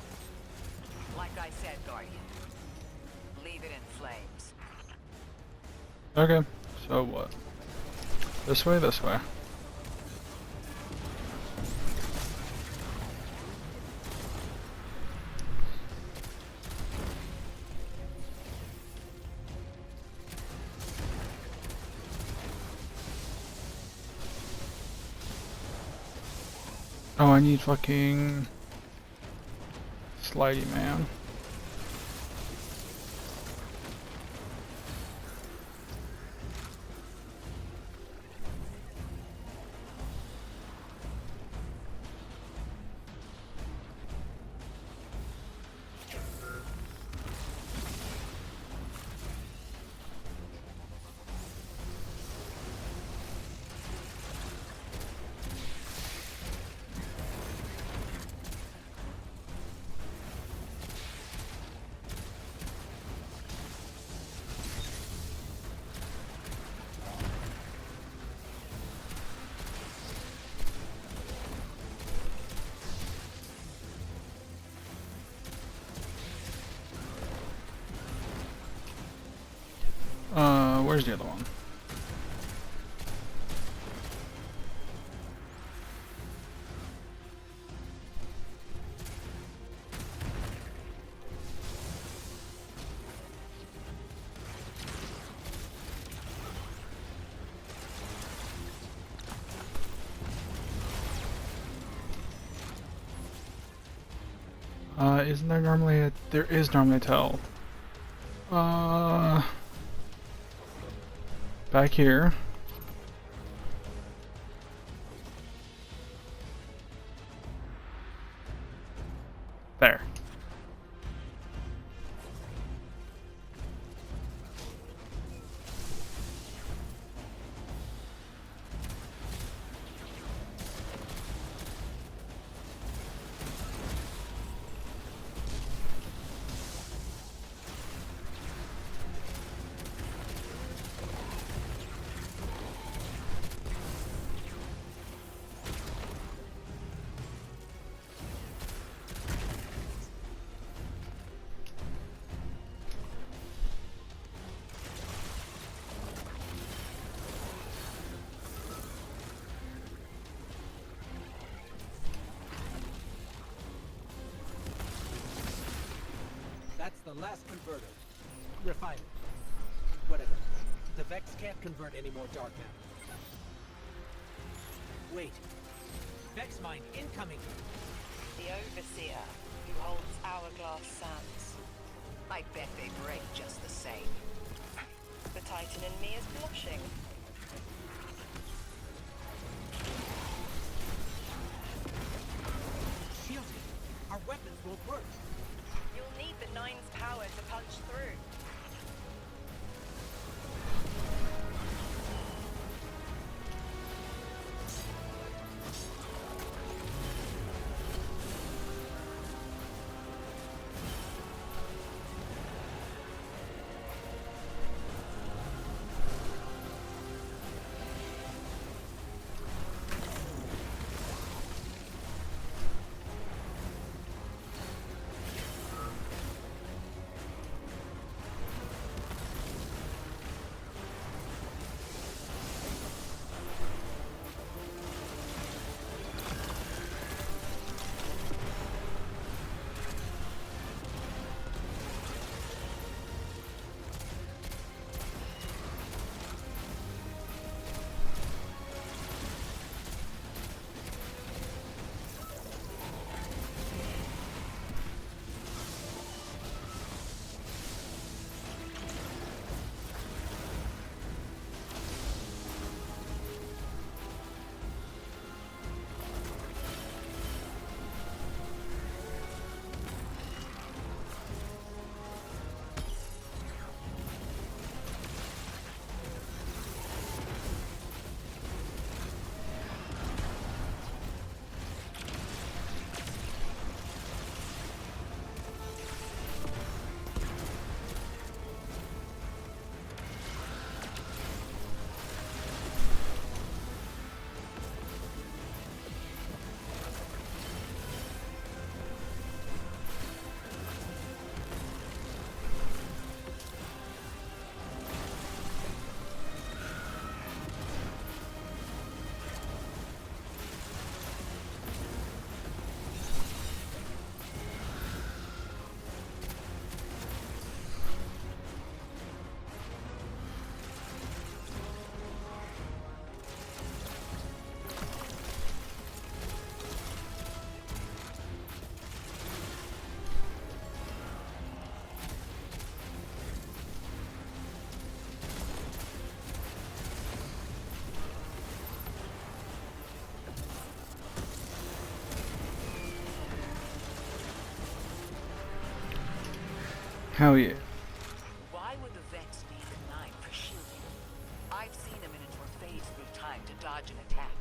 Like I said, Guardian, leave it in flames. Okay, so what? This way, this way. Oh, I need fucking Slidey Man. where's the other one? Isn't there normally a... There is normally a tell. Back here. There. That's the last converter. Refine it. Whatever. The Vex can't convert any more dark matter. Wait. Vex mine incoming! The Overseer, who holds Hourglass Sands. I bet they break just the same. The Titan in me is blushing. Shielded! Our weapons won't work! You'll need the Nine's power to punch through. Hell yeah. Why would the Vex need the Nine for shielding? I've seen a Minotaur phase through time to dodge an attack.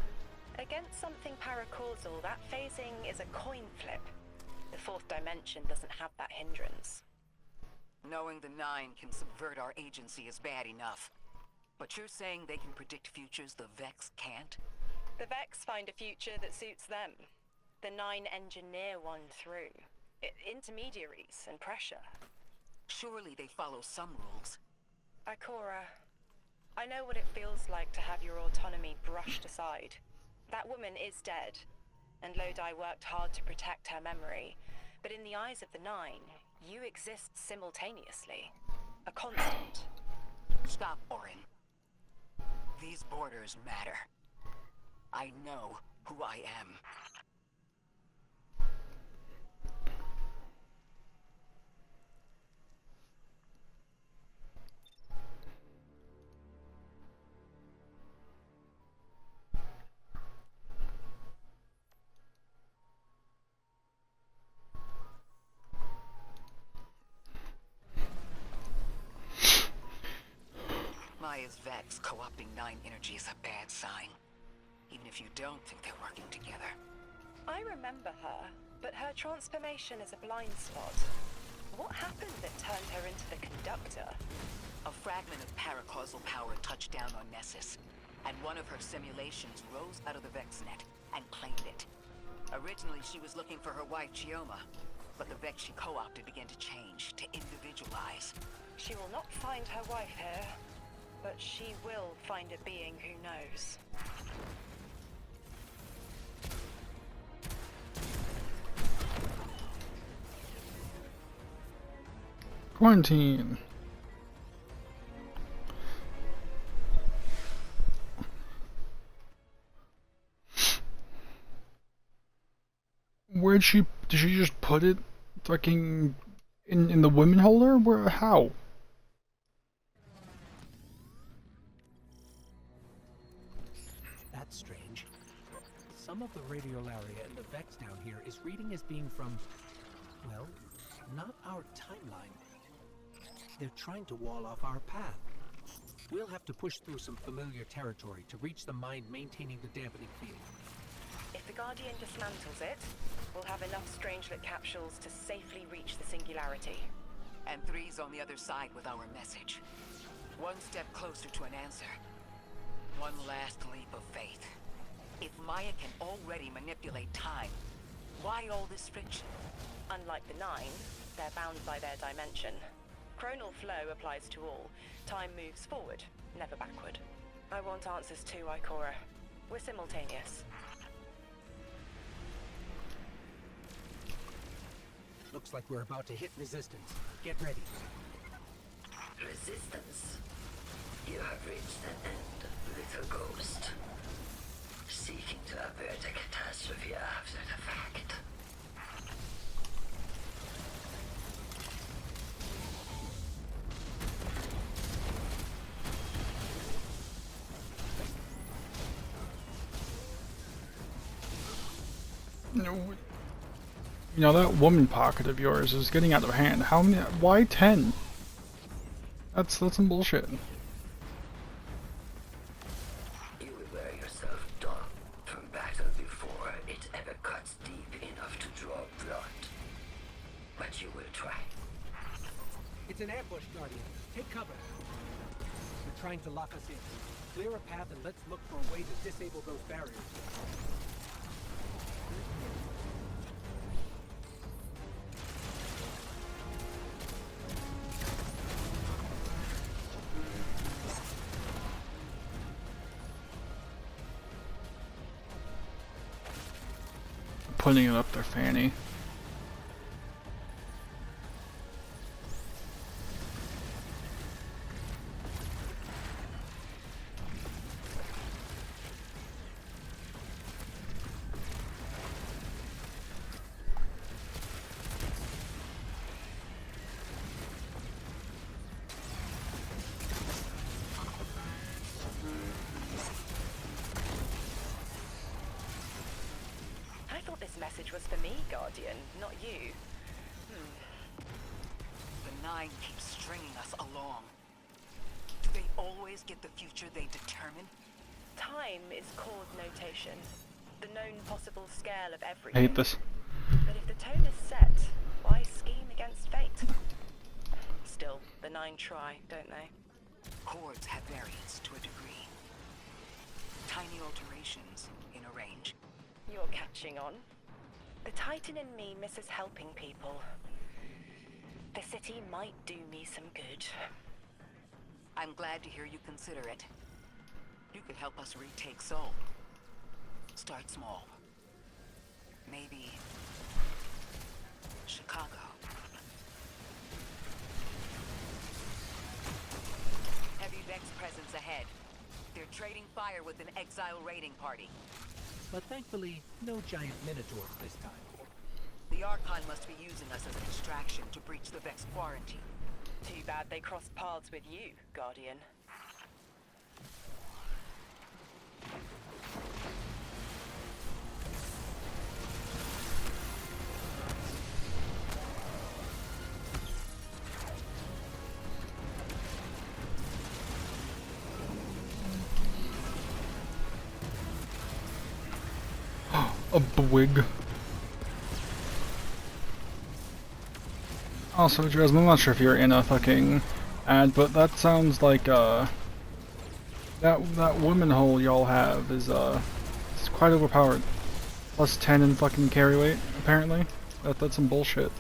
Against something paracausal, that phasing is a coin flip. The fourth dimension doesn't have that hindrance. Knowing the Nine can subvert our agency is bad enough. But you're saying they can predict futures the Vex can't? The Vex find a future that suits them. The Nine engineer one through. Intermediaries and pressure. Surely they follow some rules. Ikora, I know what it feels like to have your autonomy brushed aside. That woman is dead, and Lodi worked hard to protect her memory. But in the eyes of the Nine, you exist simultaneously. A constant. Stop, Orin. These borders matter. I know who I am. Maya's Vex co-opting Nine energy is a bad sign. Even if you don't think they're working together. I remember her, but her transformation is a blind spot. What happened that turned her into the Conductor? A fragment of paracausal power touched down on Nessus, and one of her simulations rose out of the VexNet and claimed it. Originally, she was looking for her wife, Chioma, but the Vex she co-opted began to change, to individualize. She will not find her wife here, but she will find a being who knows. Quarantine. Did she just put it fucking in the women holder? Where, how? That's strange. Some of the radiolaria in the Vex down here is reading as being from, well, not our timeline. They're trying to wall off our path. We'll have to push through some familiar territory to reach the mine maintaining the dampening field. If the Guardian dismantles it, we'll have enough Strangelet capsules to safely reach the Singularity. And Three's on the other side with our message. One step closer to an answer. One last leap of faith. If Maya can already manipulate time, why all this friction? Unlike the Nine, they're bound by their dimension. Chronal flow applies to all. Time moves forward, never backward. I want answers too, Ikora. We're simultaneous. Looks like we're about to hit resistance. Get ready. Resistance. You have reached an end, little ghost. Seeking to avert a catastrophe after the fact. No. You know, that woman pocket of yours is getting out of hand. How many? Why 10? That's some bullshit. You will wear yourself down from battle before it ever cuts deep enough to draw blood. But you will try. It's an ambush, Guardian. Take cover. They're trying to lock us in. Clear a path and let's look for a way to disable those barriers. Putting it up their fanny. Was for me, Guardian, not you. The Nine keep stringing us along. Do they always get the future they determine? Time is chord notation, the known possible scale of I everything. hate this. But if the tone is set, why scheme against fate? Still, the Nine try, don't they? Chords have variance to a degree. Tiny alterations in a range. You're catching on. The Titan in me misses helping people. The city might do me some good. I'm glad to hear you consider it. You could help us retake Seoul. Start small. Maybe Chicago. Heavy Vex presence ahead. They're trading fire with an exile raiding party. But thankfully, no giant minotaurs this time. The Archon must be using us as a distraction to breach the Vex quarantine. Too bad they crossed paths with you, Guardian. A bwig. Also, Jasmine, I'm not sure if you're in a fucking ad, but that sounds like that woman hole y'all have is it's quite overpowered. Plus 10 in fucking carry weight, apparently. That's some bullshit.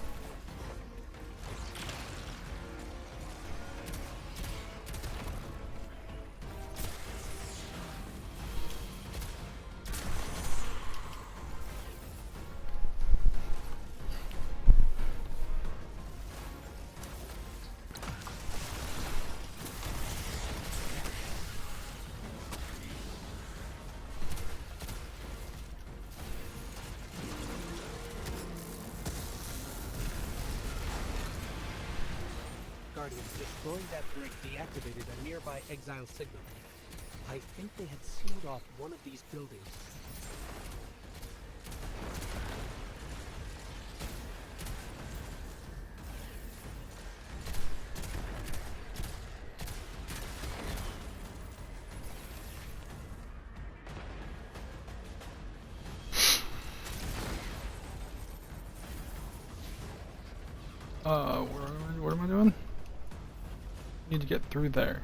Guardians destroying that brig deactivated a nearby exile signal. I think they had sealed off one of these buildings. What am I doing? Need to get through there.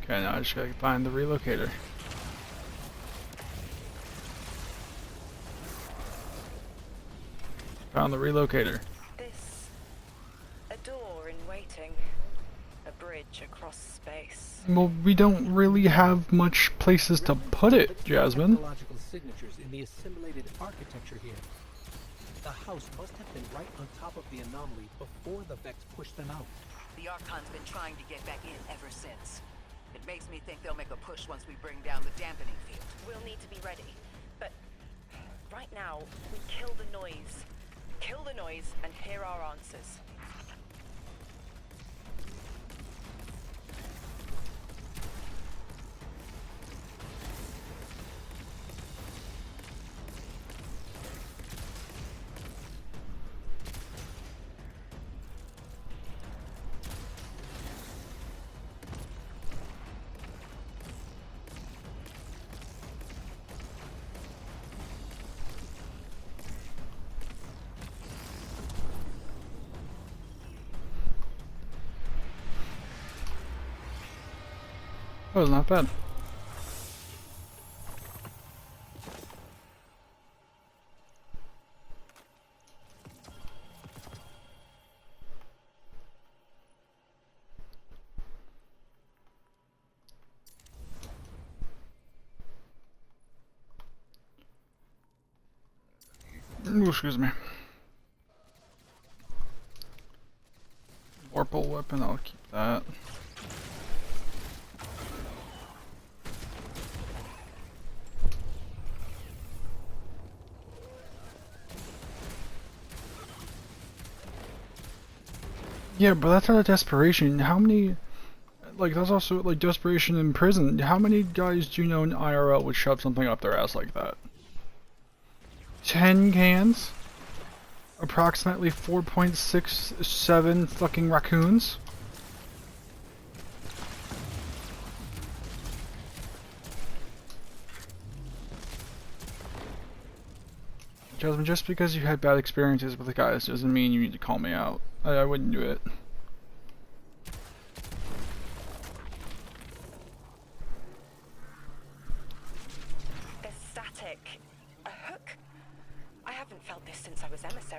Okay, now I just gotta find the relocator. Found the relocator. This... a door in waiting. A bridge across space. Well, we don't really have much places to put it, Jasmine. Technological signatures in the assimilated architecture here. The house must have been right on top of the anomaly before the Vex pushed them out. The Archon's been trying to get back in ever since. It makes me think they'll make a push once we bring down the dampening field. We'll need to be ready. But right now, we kill the noise. Kill the noise and hear our answers. That was not bad. Ooh, excuse me. Vorpal weapon, I'll keep that. Yeah, but that's out of desperation. How many, like, that's also, like, desperation in prison. How many guys do you know in IRL would shove something up their ass like that? 10 cans? Approximately 4.67 fucking raccoons? Jasmine, just because you had bad experiences with the guys doesn't mean you need to call me out. I wouldn't do it.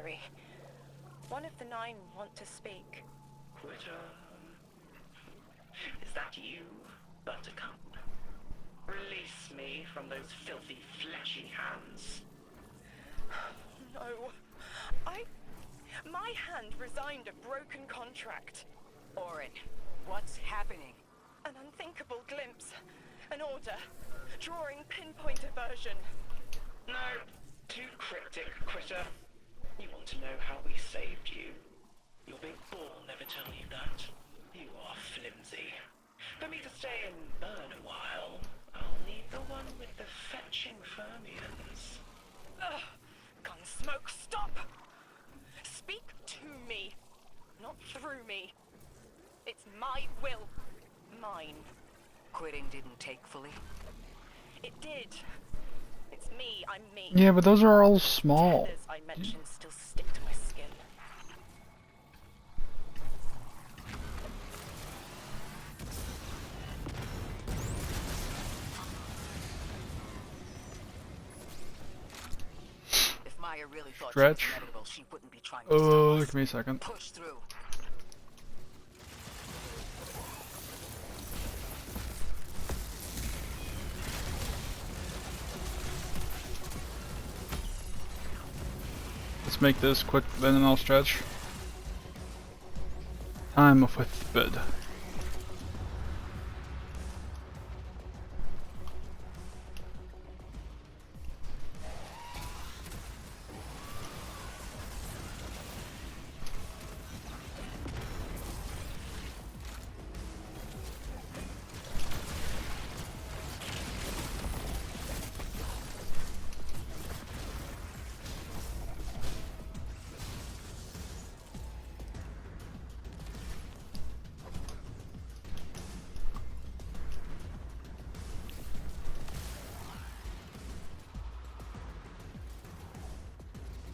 emissary. One of the 9 want to speak. Quitter. Is that you, Buttercup? Release me from those filthy, fleshy hands. No. My hand resigned a broken contract. Orin, what's happening? An unthinkable glimpse. An order. Drawing pinpoint aversion. No. Too cryptic, Quitter. You want to know how we saved you? Your big ball never tell you that. You are flimsy. For me to stay and burn a while, I'll need the one with the fetching fermions. Ugh! Gunsmoke, stop! Speak to me, not through me. It's my will. Mine. Quitting didn't take fully? It did. It's me, I'm me. Yeah, but those are all small. Tethers I mentioned still stick to my skin. If Maya really thought Stretch. she was inevitable, she wouldn't be trying to Oh, stop us. give me a second. Push through. Let's make this quick, then I'll stretch. Time of Whithbid.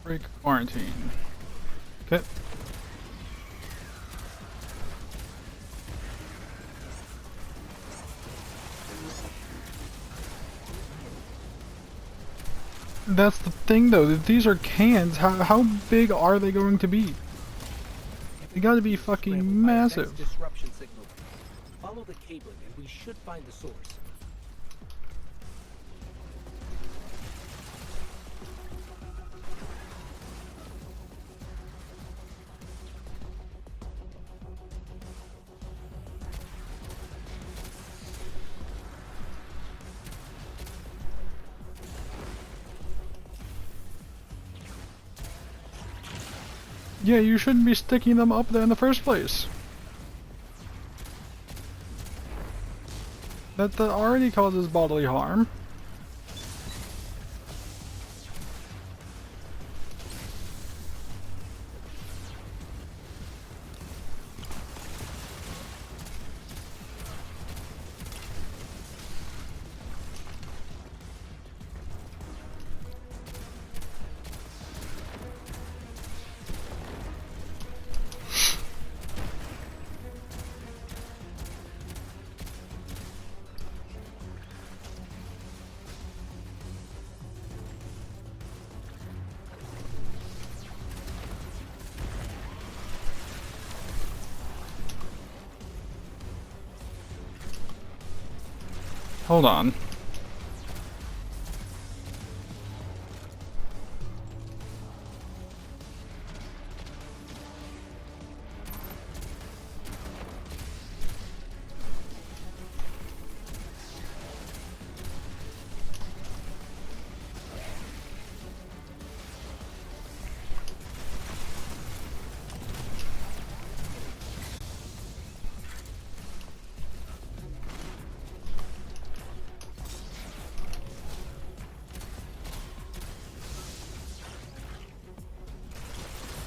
Break quarantine. Okay. That's the thing though, that these are cans. How big are they going to be? They gotta be fucking massive. Disruption signal. Follow the cabling and we should find the source. Yeah, you shouldn't be sticking them up there in the first place. That already causes bodily harm. Hold on.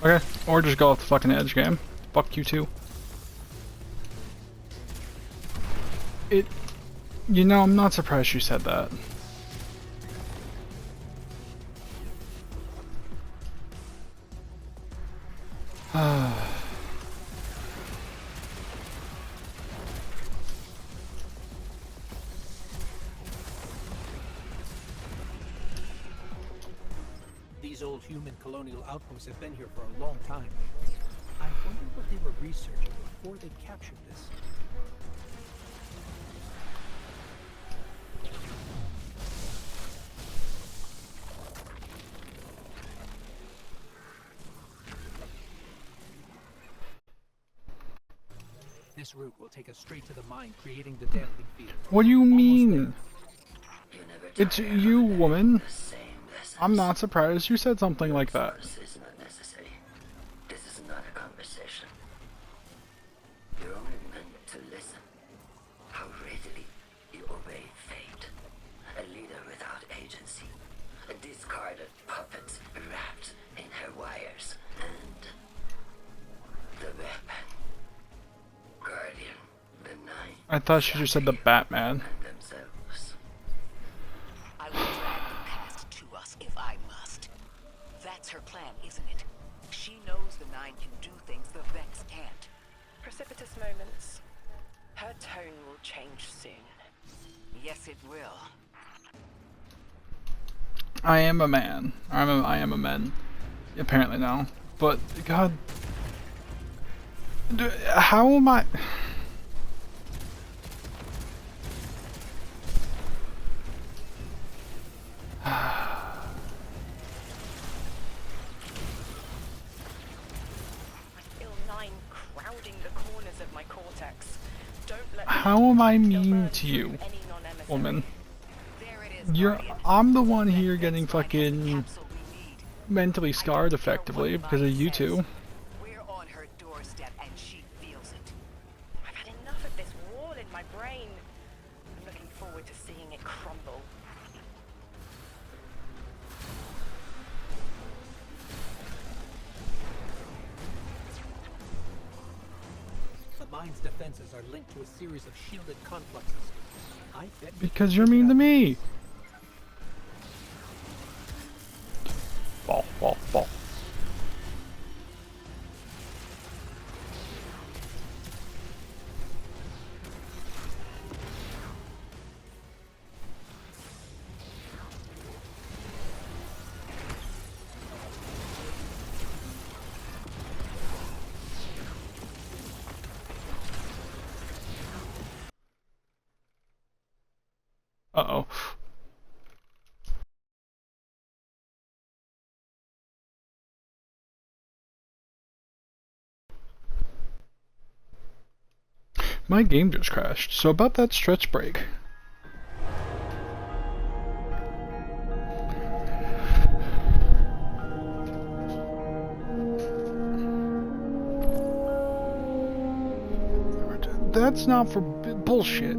Okay, or just go off the fucking edge game. Fuck you too. You know, I'm not surprised you said that. These These old human colonial outposts have been here for a long time. I wonder what they were researching before they captured this. This route will take us straight to the mine, creating the damping field. What do you mean? It's you, woman. I'm not surprised you said something like that. This is not necessary. This is not a conversation. You're only meant to listen. How readily you obey fate. A leader without agency. A discarded puppet wrapped in her wires. And the weapon. Guardian, the Nine. I thought she just said the Batman. Themselves. I will drag the past to us if I must. That's her plan, isn't it? She knows the Nine can do things the Vex can't. Precipitous moments. Her tone will change soon. Yes, it will. I am a man. I am a man. Apparently now. But God, how am I? Il-9 crowding the corners of my cortex. Don't let How am I mean to you, woman? I'm the one here getting fucking mentally scarred effectively because of you two. We're on her doorstep and she feels it. I've had enough of this wall in my brain. I'm looking forward to seeing it crumble. The mine's defenses are linked to a series of shielded complexes. I bet Because you're mean to me. Ball, ball, ball. Uh-oh. My game just crashed, so about that stretch break. That's not for bullshit.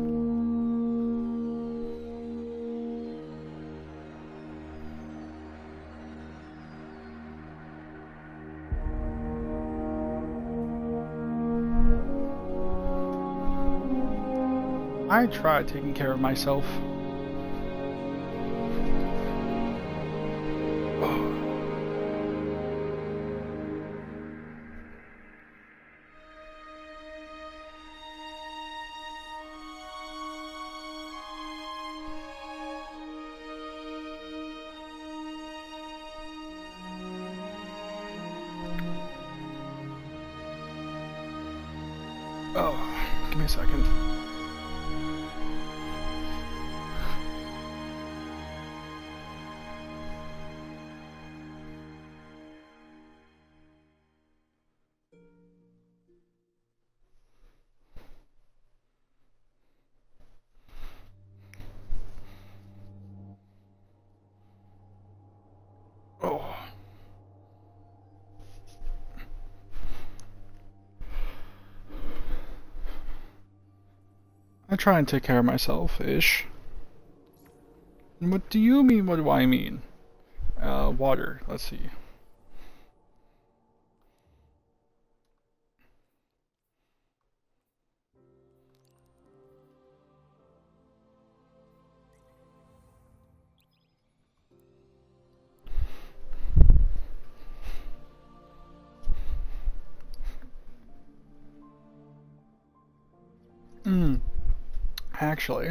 I tried taking care of myself. Oh, give me a second. I try and take care of myself-ish. What do you mean? What do I mean? Water. Let's see. Actually,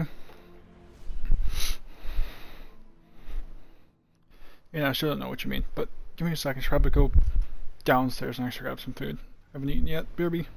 Yeah, I shouldn't know what you mean, but give me a second. I should probably go downstairs and actually grab some food. Haven't eaten yet, BRB.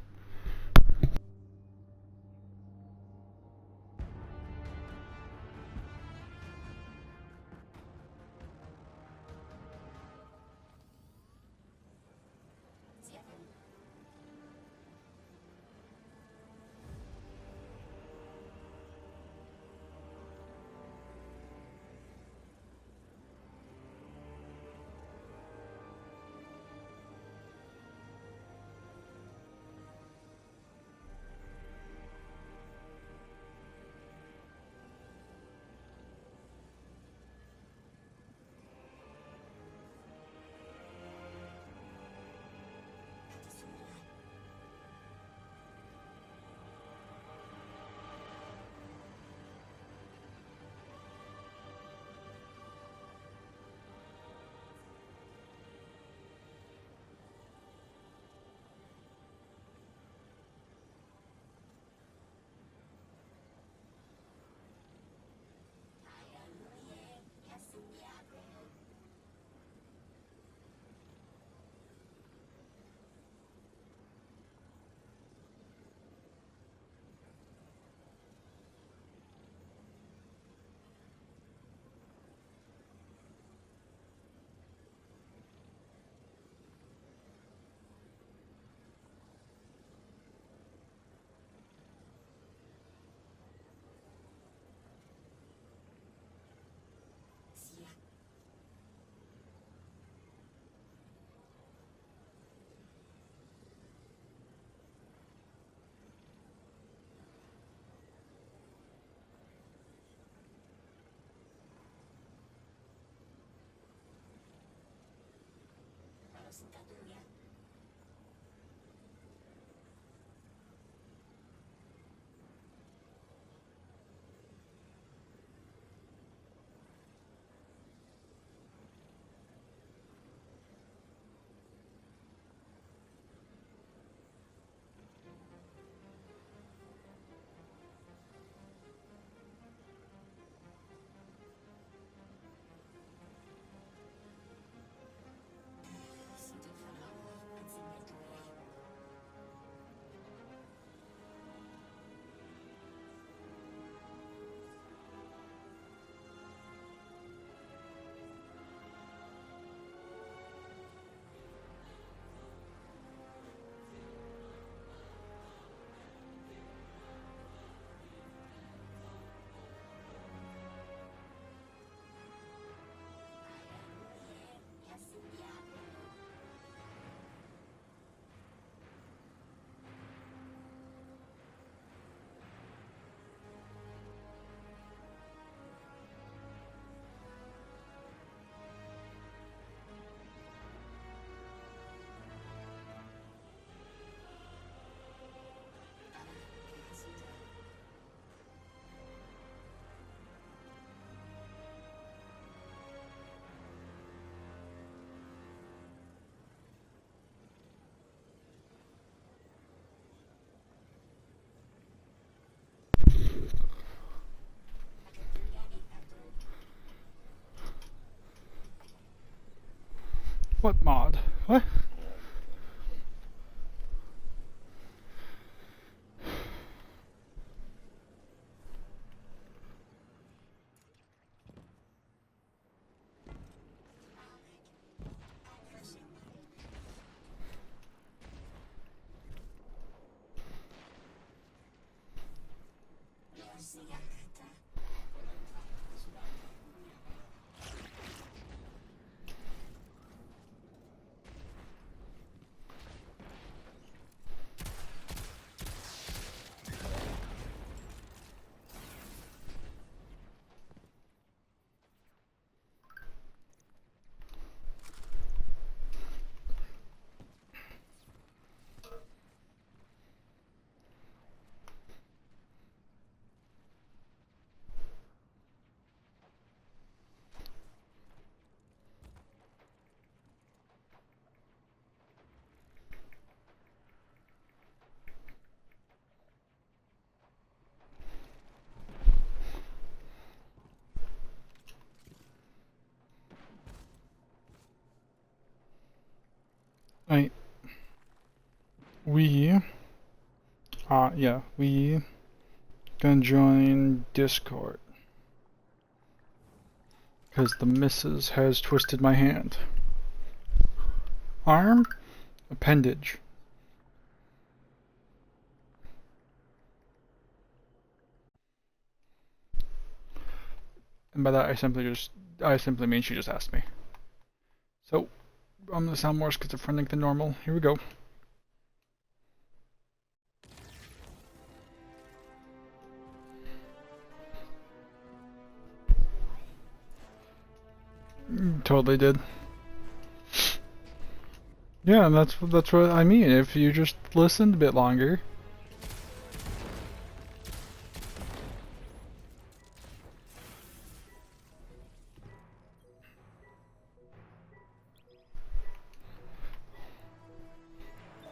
What mod? What? we gonna join Discord because the missus has twisted my hand. Arm, appendage. And by that I simply mean she just asked me. So I'm gonna sound more schizophrenic than normal. Here we go. Totally did. Yeah, that's what I mean. If you just listened a bit longer.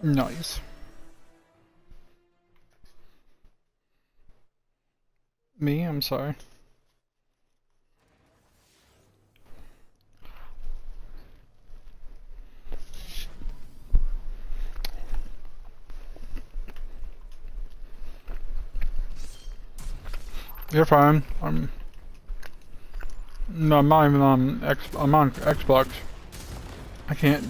Nice. Me? I'm sorry. You're fine. No, I'm not even on I'm on Xbox. I can't.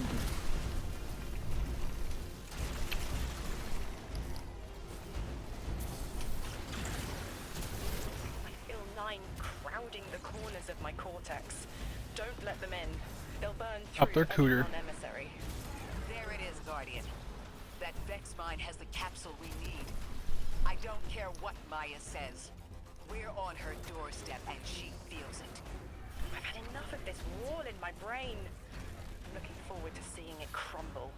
I feel 9 crowding the corners of my cortex. Don't let them in. They'll burn through Up their cooter. any emissary. There it is, Guardian. That Vex mine has the capsule we need. I don't care what Maya says. We're on her doorstep and she feels it. I've had enough of this wall in my brain. I'm looking forward to seeing it crumble.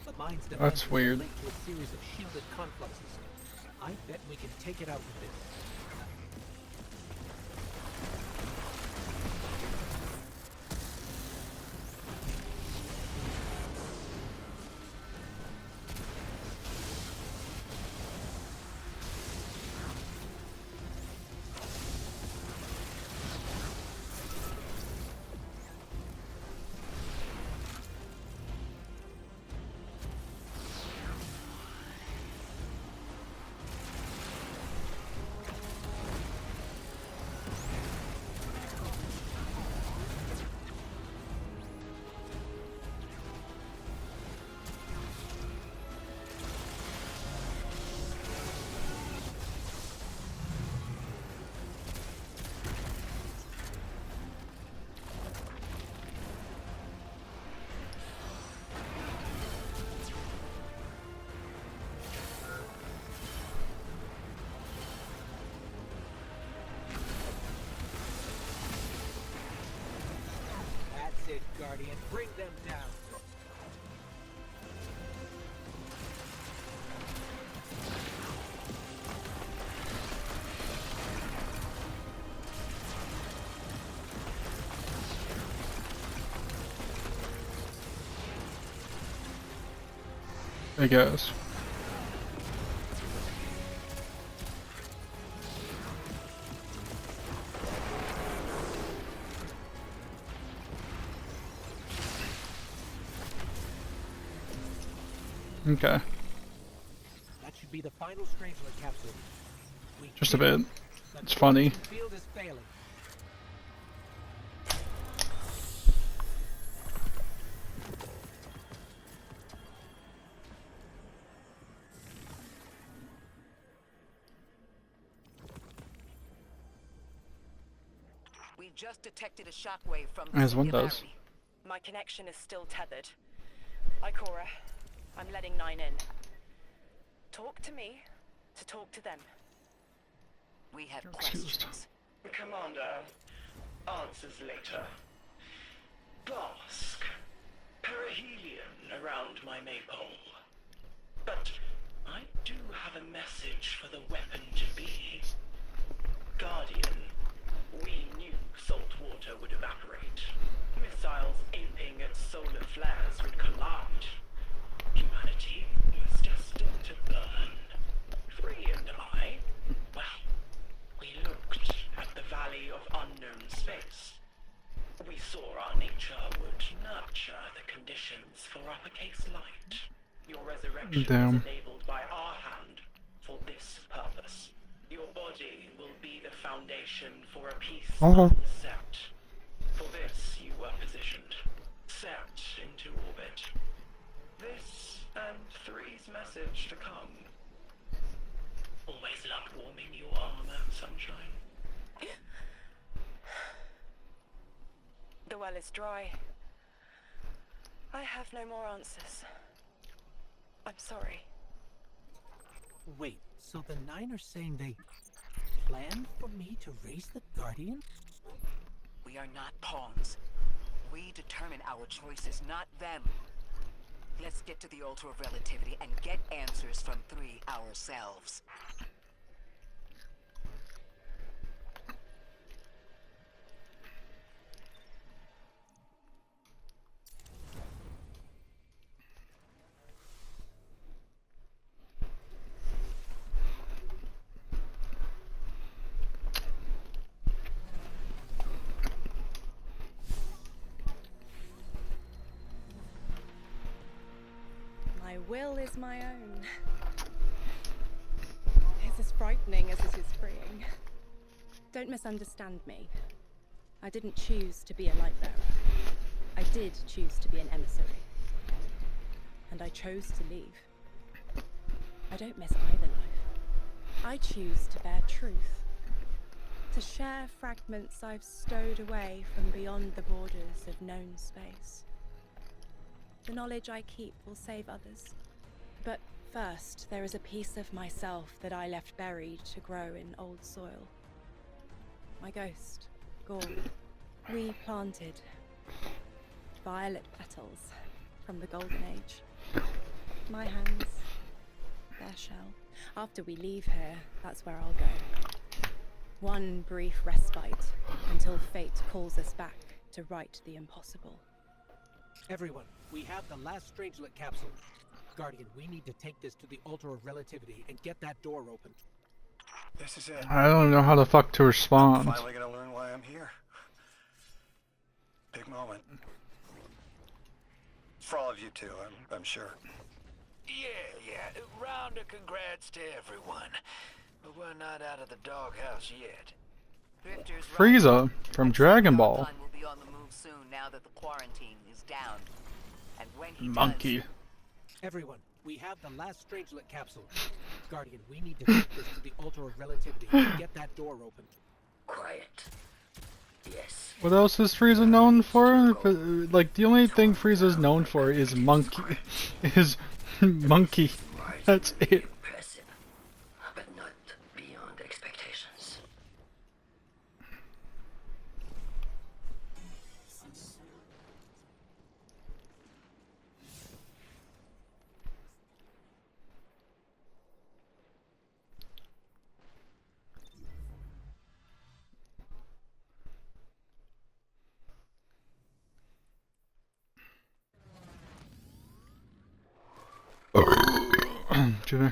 The mine's That's defenses are weird. linked to a series of shielded confluxes. I bet we can take it out with this. That's it, Guardian. Bring them down. I guess. Okay. That should be the final Strangelet capsule. We Just a bit. It's funny. field is failing. We just detected a shockwave from the As one does. singularity. My connection is still tethered. Ikora, I'm letting 9 in. Talk to me to talk to them. We have Excused. questions. Commander, answers later. Bosk, perihelion around my maypole. But I do have a message for the weapon to be. Guardian, we knew salt water would evaporate. Missiles aiming at solar flares would collide. Humanity was destined to burn. Free and well, we looked at the Valley of Unknown Space. We saw our nature would nurture the conditions for uppercase light. Your resurrection Damn. is enabled by our hand for this purpose. Your body will be the foundation for a piece set. For this you were positioned, set into orbit. This and 3's message to come. Always loved warming your armor, sunshine. The well is dry. I have no more answers. I'm sorry. Wait, so the Nine are saying they planned for me to raise the Guardian? We are not pawns. We determine our choices, not them. Let's get to the Altar of Relativity and get answers from 3 ourselves. My will is my own. It's as frightening as it is freeing. Don't misunderstand me. I didn't choose to be a light bearer. I did choose to be an emissary. And I chose to leave. I don't miss either life. I choose to bear truth. To share fragments I've stowed away from beyond the borders of known space. The knowledge I keep will save others. But first, there is a piece of myself that I left buried to grow in old soil. My ghost, Gorn, replanted. Violet petals from the Golden Age. My hands, their shell. After we leave here, that's where I'll go. One brief respite until fate calls us back to right the impossible. Everyone, we have the last Strangelet capsule. Guardian, we need to take this to the Altar of Relativity and get that door open. This is it. I don't know how the fuck to respond. Finally gonna learn why I'm here. Big moment. For all of you too, I'm sure. Yeah. Round of congrats to everyone. But we're not out of the doghouse yet. Frieza from Dragon Ball. Will be on the move soon now that the quarantine is down. And when he Monkey. Everyone, we have the last Strangelet capsule. Guardian, we need to take this to the Altar of Relativity and get that door open. Quiet. Yes. What else is Frieza known for? Like, the only thing Frieza's known for is monkey. Monkey. That's it. Impressive, but not beyond expectations. Jimmy.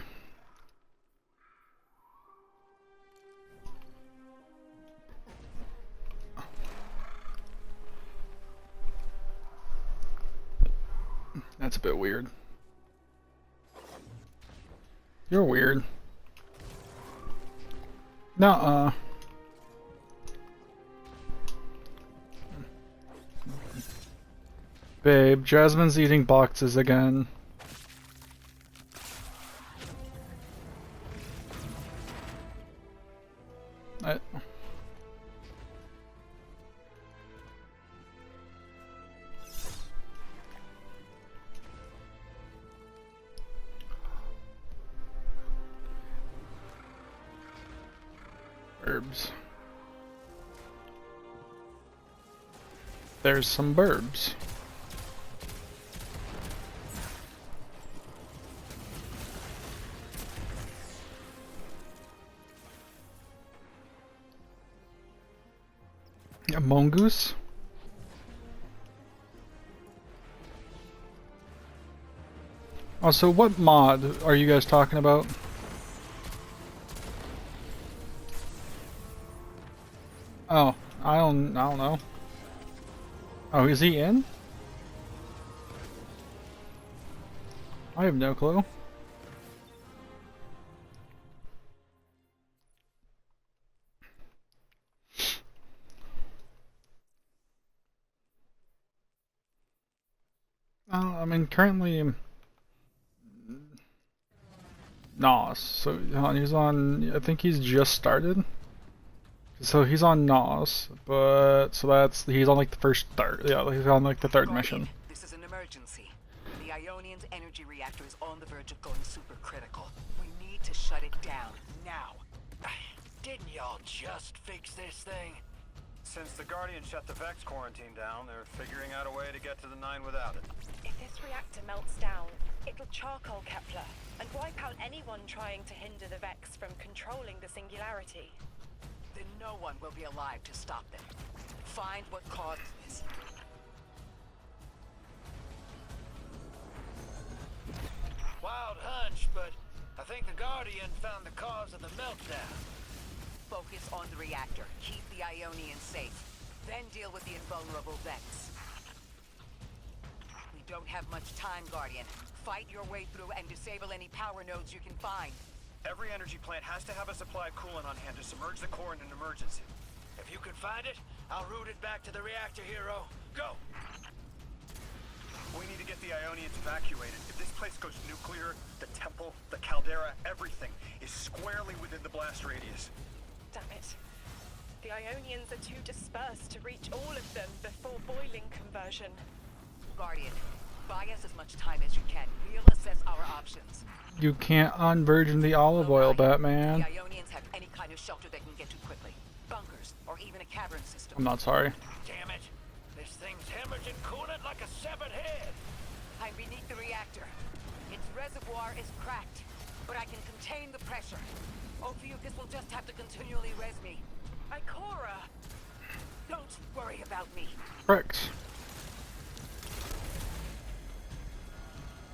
That's a bit weird. You're weird. Nuh-uh. Babe, Jasmine's eating boxes again. Herbs. There's some burbs. A mongoose? Also, what mod are you guys talking about? Oh, I don't know. Oh, is he in? I have no clue. I mean, currently, NOS. So he's on. I think he's just started. So he's on NOS, but he's on like the third. Yeah, he's on like the third mission. This is an emergency. The Ionian's energy reactor is on the verge of going supercritical. We need to shut it down now. Didn't y'all just fix this thing? Since the Guardian shut the Vex quarantine down, they're figuring out a way to get to the 9 without it. If this reactor melts down, it'll charcoal Kepler and wipe out anyone trying to hinder the Vex from controlling the Singularity. Then no one will be alive to stop them. Find what caused this. Wild hunch, but I think the Guardian found the cause of the meltdown. Focus on the reactor. Keep the Ionian safe. Then deal with the invulnerable Vex. We don't have much time, Guardian. Fight your way through and disable any power nodes you can find. Every energy plant has to have a supply of coolant on hand to submerge the core in an emergency. If you can find it, I'll route it back to the reactor, Hero. Go! We need to get the Ionians evacuated. If this place goes nuclear, the temple, the caldera, everything is squarely within the blast radius. Damn it. The Ionians are too dispersed to reach all of them before boiling conversion. Guardian, buy us as much time as you can. We'll assess our options. You can't unvirgin the olive oil, Batman. The Ionians have any kind of shelter they can get to quickly. Bunkers, or even a cavern system. I'm not sorry. Damn it! This thing's hemorrhaging coolant like a severed head! I'm beneath the reactor. Its reservoir is cracked, but I can contain the pressure. Ophiuchus will just have to continually res me. Ikora! Don't worry about me. Correct.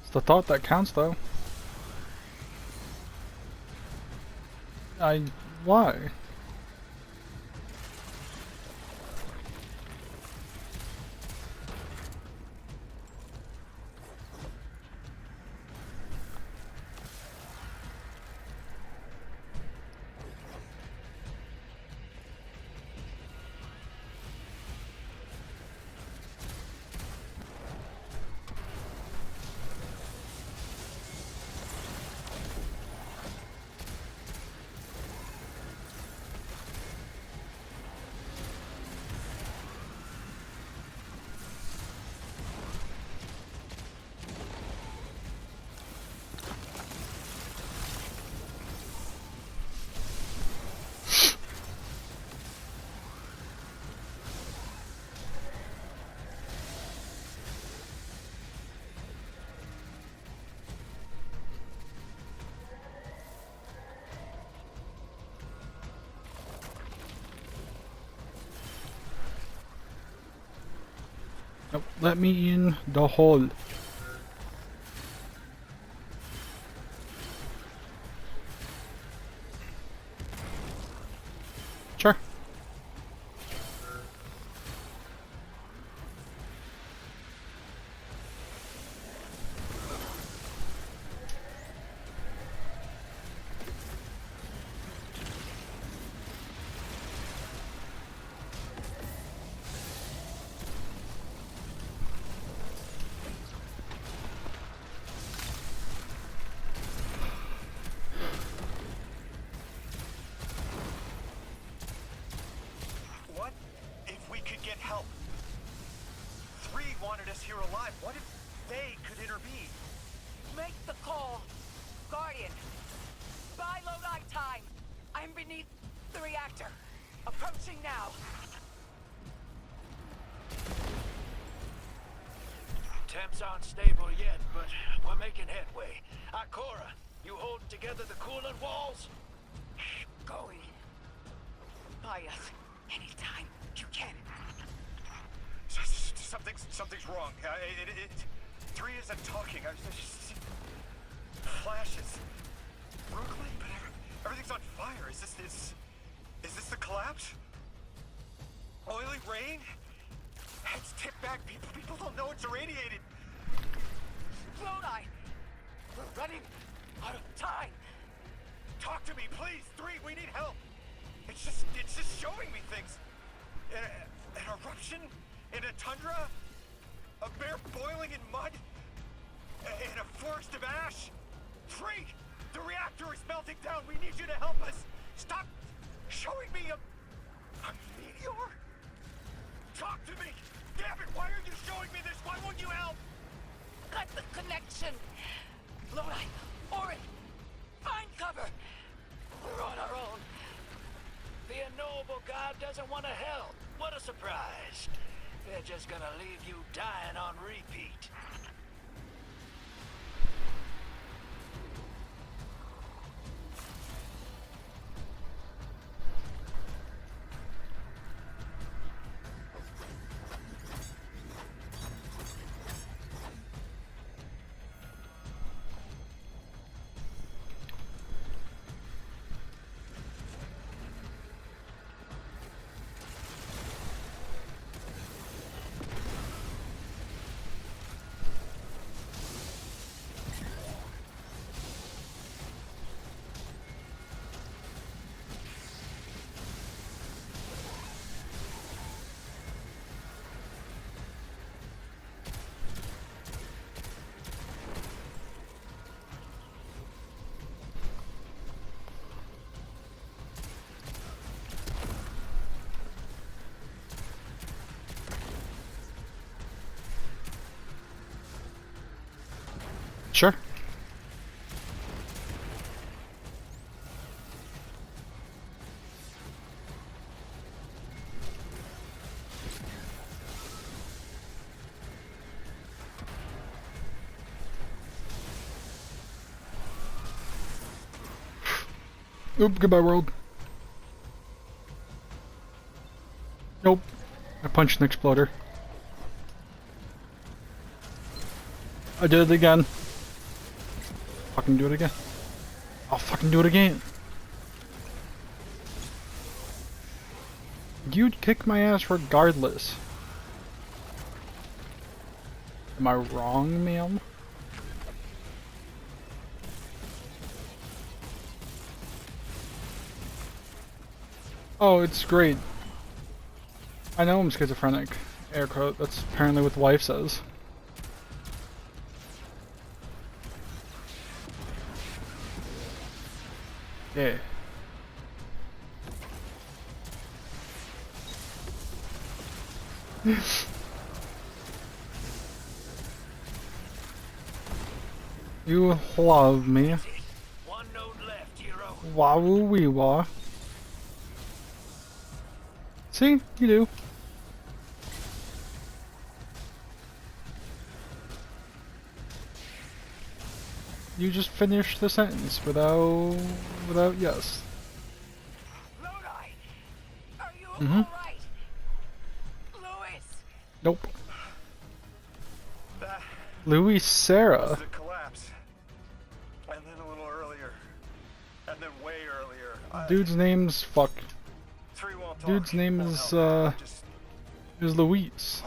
It's the thought that counts, though. Why? Nope, let me in the hole. Sure. What if we could get help? 3 wanted us here alive. What if they could intervene? Make the call. Guardian, buy Lodi time. I'm beneath the reactor. Approaching now. Temps aren't stable yet, but we're making headway. Ikora, you holding together the coolant walls? Going. Buy us anytime you can. Something's wrong. 3 isn't talking. I just flashes. Brooklyn, but everything's on fire. Is this the collapse? Oily rain? Heads tip back, people don't know it's irradiated. Lodi! We're running out of time. Talk to me, please. 3, we need help. It's just showing me things. An eruption in a tundra, a bear boiling in mud, in a forest of ash. 3, the reactor is melting down. We need you to help us. Stop showing me a meteor. Talk to me. Damn it, why are you showing me this? Why won't you help? Cut the connection. Lodi, Orin, find cover. We're on our own. The unknowable god doesn't want to help. What a surprise. They're just gonna leave you dying on repeat. Sure. Oop, goodbye world. Nope. I punched an exploder. I did it again. Fucking do it again. I'll fucking do it again. You'd kick my ass regardless. Am I wrong, ma'am? Oh, it's great. I know I'm schizophrenic. Air quote. That's apparently what the wife says. Yeah. You love me. One node left, hero. Wahoo wee wah. See? You do. You just finished the sentence without yes. Lodi, are you Mm-hmm. all right? Louis. Nope. Louis Sarah. The collapse. And then a little earlier. And then way earlier. Dude's name's fuck. 3 won't talk. Dude's name Won't is help. Luis.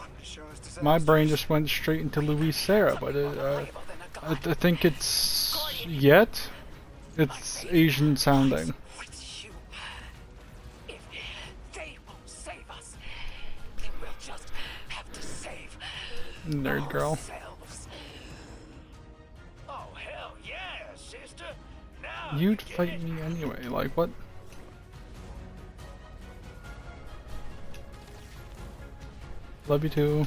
My brain just went straight into Louis Sarah, but I think it's yet. It's Asian sounding. If they won't save us, then we'll just have to save Nerd girl. ourselves. Oh hell yeah, sister! Now You'd fight me anyway, like what? Love you too.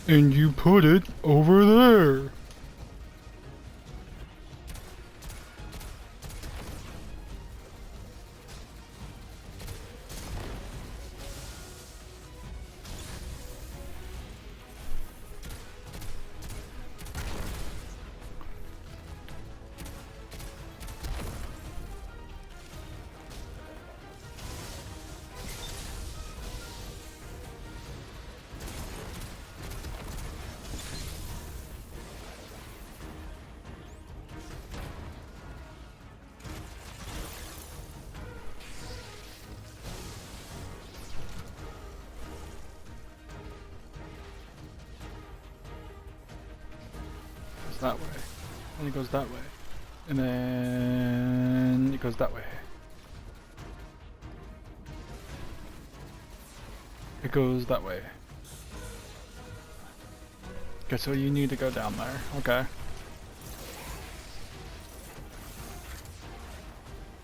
And you put it over there. goes that way. And it goes that way. And then it goes that way. It goes that way. Okay, so you need to go down there. Okay.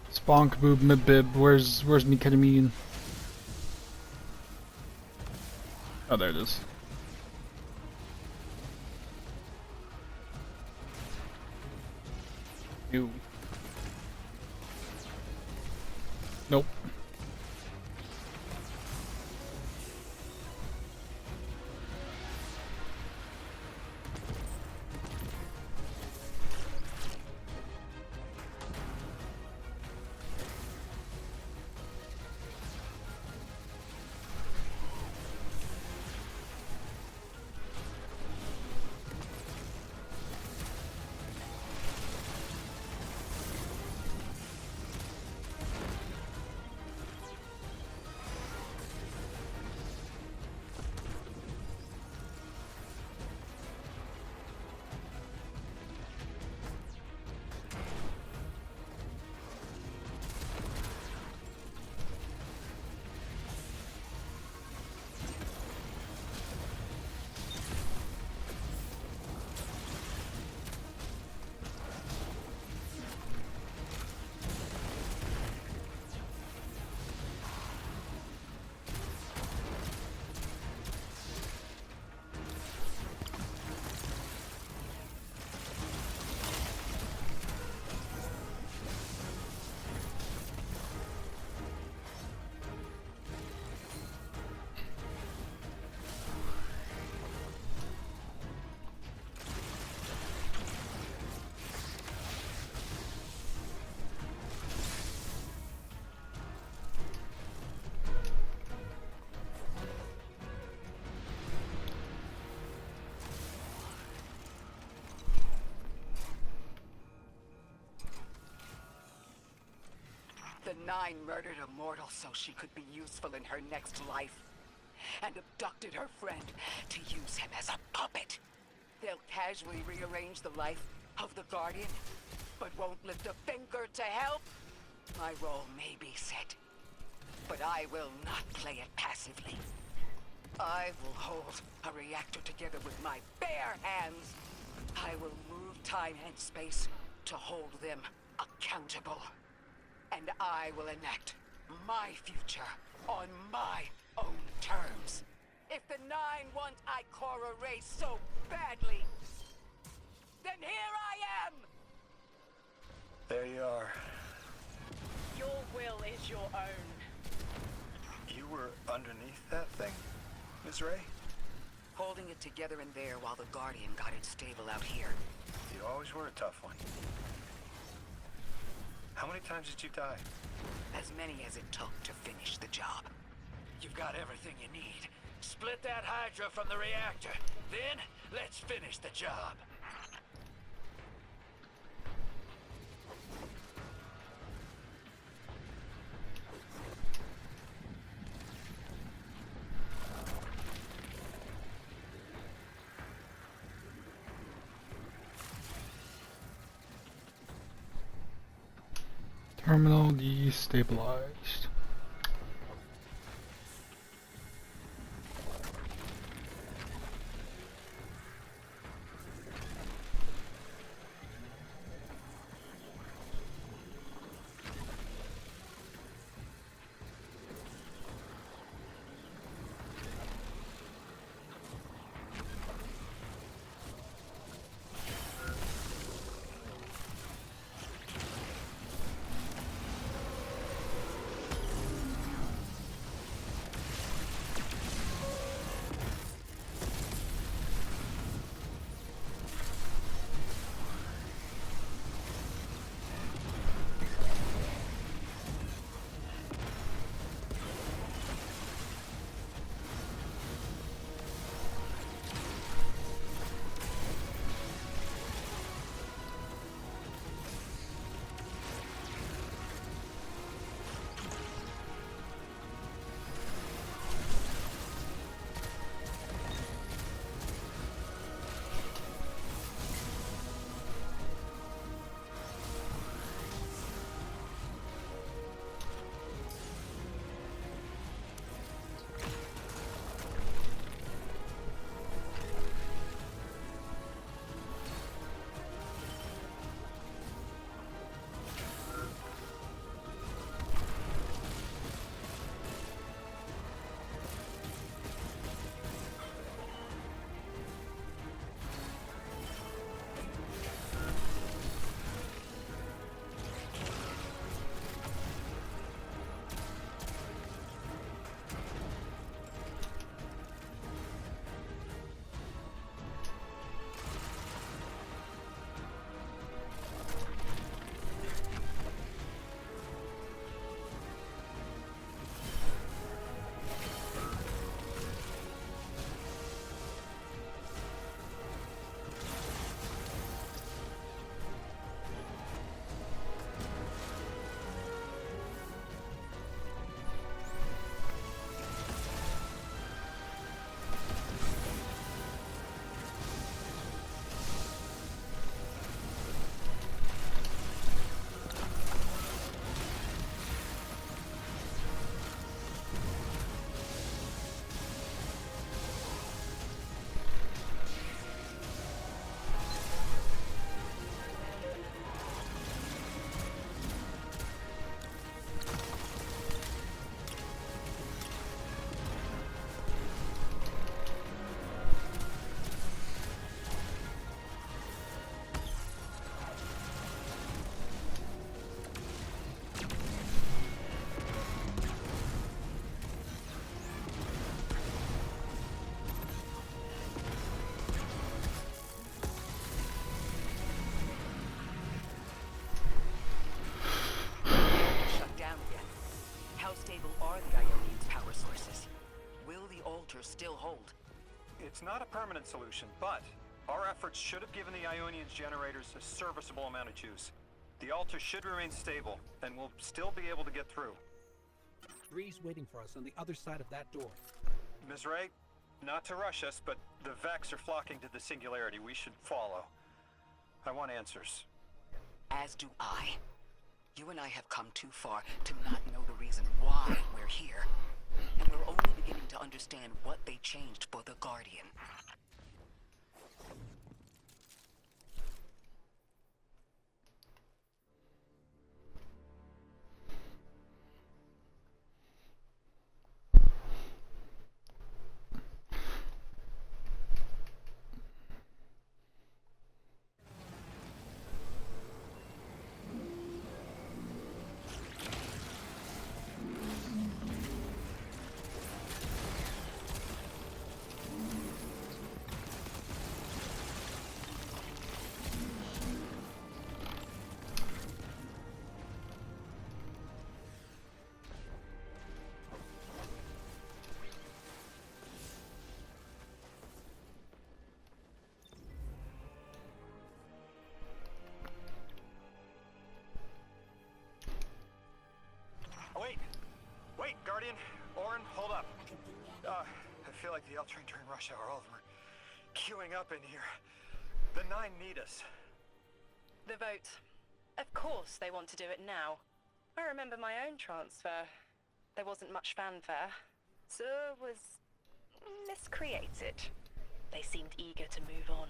Sponk boob mibib. Where's me ketamine? Oh, there it is. You. Nope. The Nine murdered a mortal so she could be useful in her next life, and abducted her friend to use him as a puppet. They'll casually rearrange the life of the Guardian, but won't lift a finger to help. My role may be set, but I will not play it passively. I will hold a reactor together with my bare hands. I will move time and space to hold them accountable. And I will enact my future on my own terms. If the Nine want Ikora raised so badly, then here I am! There you are. Your will is your own. You were underneath that thing, Ms. Ray? Holding it together in there while the Guardian got it stable out here. You always were a tough one. How many times did you die? As many as it took to finish the job. You've got everything you need. Split that Hydra from the reactor. Then, let's finish the job. Terminal destabilized. still hold? It's not a permanent solution, but our efforts should have given the Ionians generators a serviceable amount of juice. The altar should remain stable, and we'll still be able to get through. 3's waiting for us on the other side of that door. Ms. Ray, not to rush us, but the Vex are flocking to the Singularity. We should follow. I want answers. As do I. You and I have come too far to not know the reason why we're here. And we're only beginning to understand what they changed for the Guardian. Wait, Guardian, Orin, hold up. I feel like the L train during rush hour. All of them are queuing up in here. The 9 need us. The vote. Of course they want to do it now. I remember my own transfer. There wasn't much fanfare. So was miscreated. They seemed eager to move on.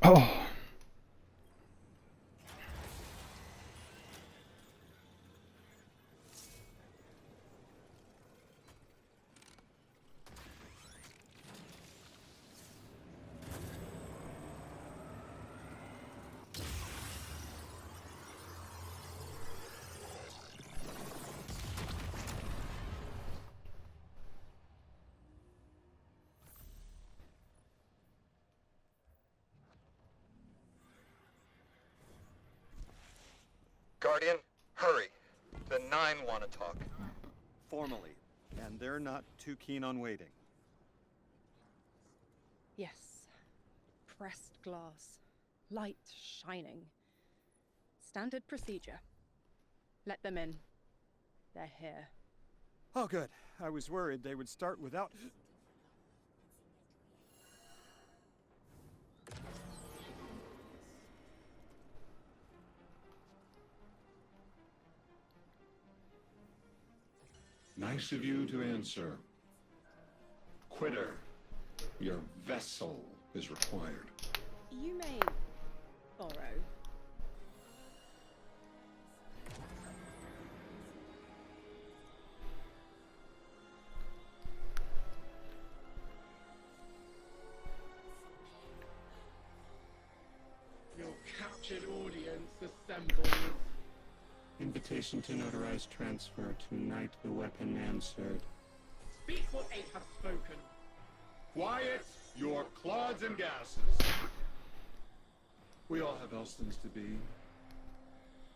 Oh. Guardian, hurry. The 9 want to talk. Formally. And they're not too keen on waiting. Yes. Pressed glass. Light shining. Standard procedure. Let them in. They're here. Oh, good. I was worried they would start without... Nice of you to answer. Quitter, your vessel is required. You may borrow. Your captured audience assembles. Invitation to notarize transfer. Tonight the weapon answered. Speak what 8 have spoken. Quiet your clods and gases. We all have Elstons to be,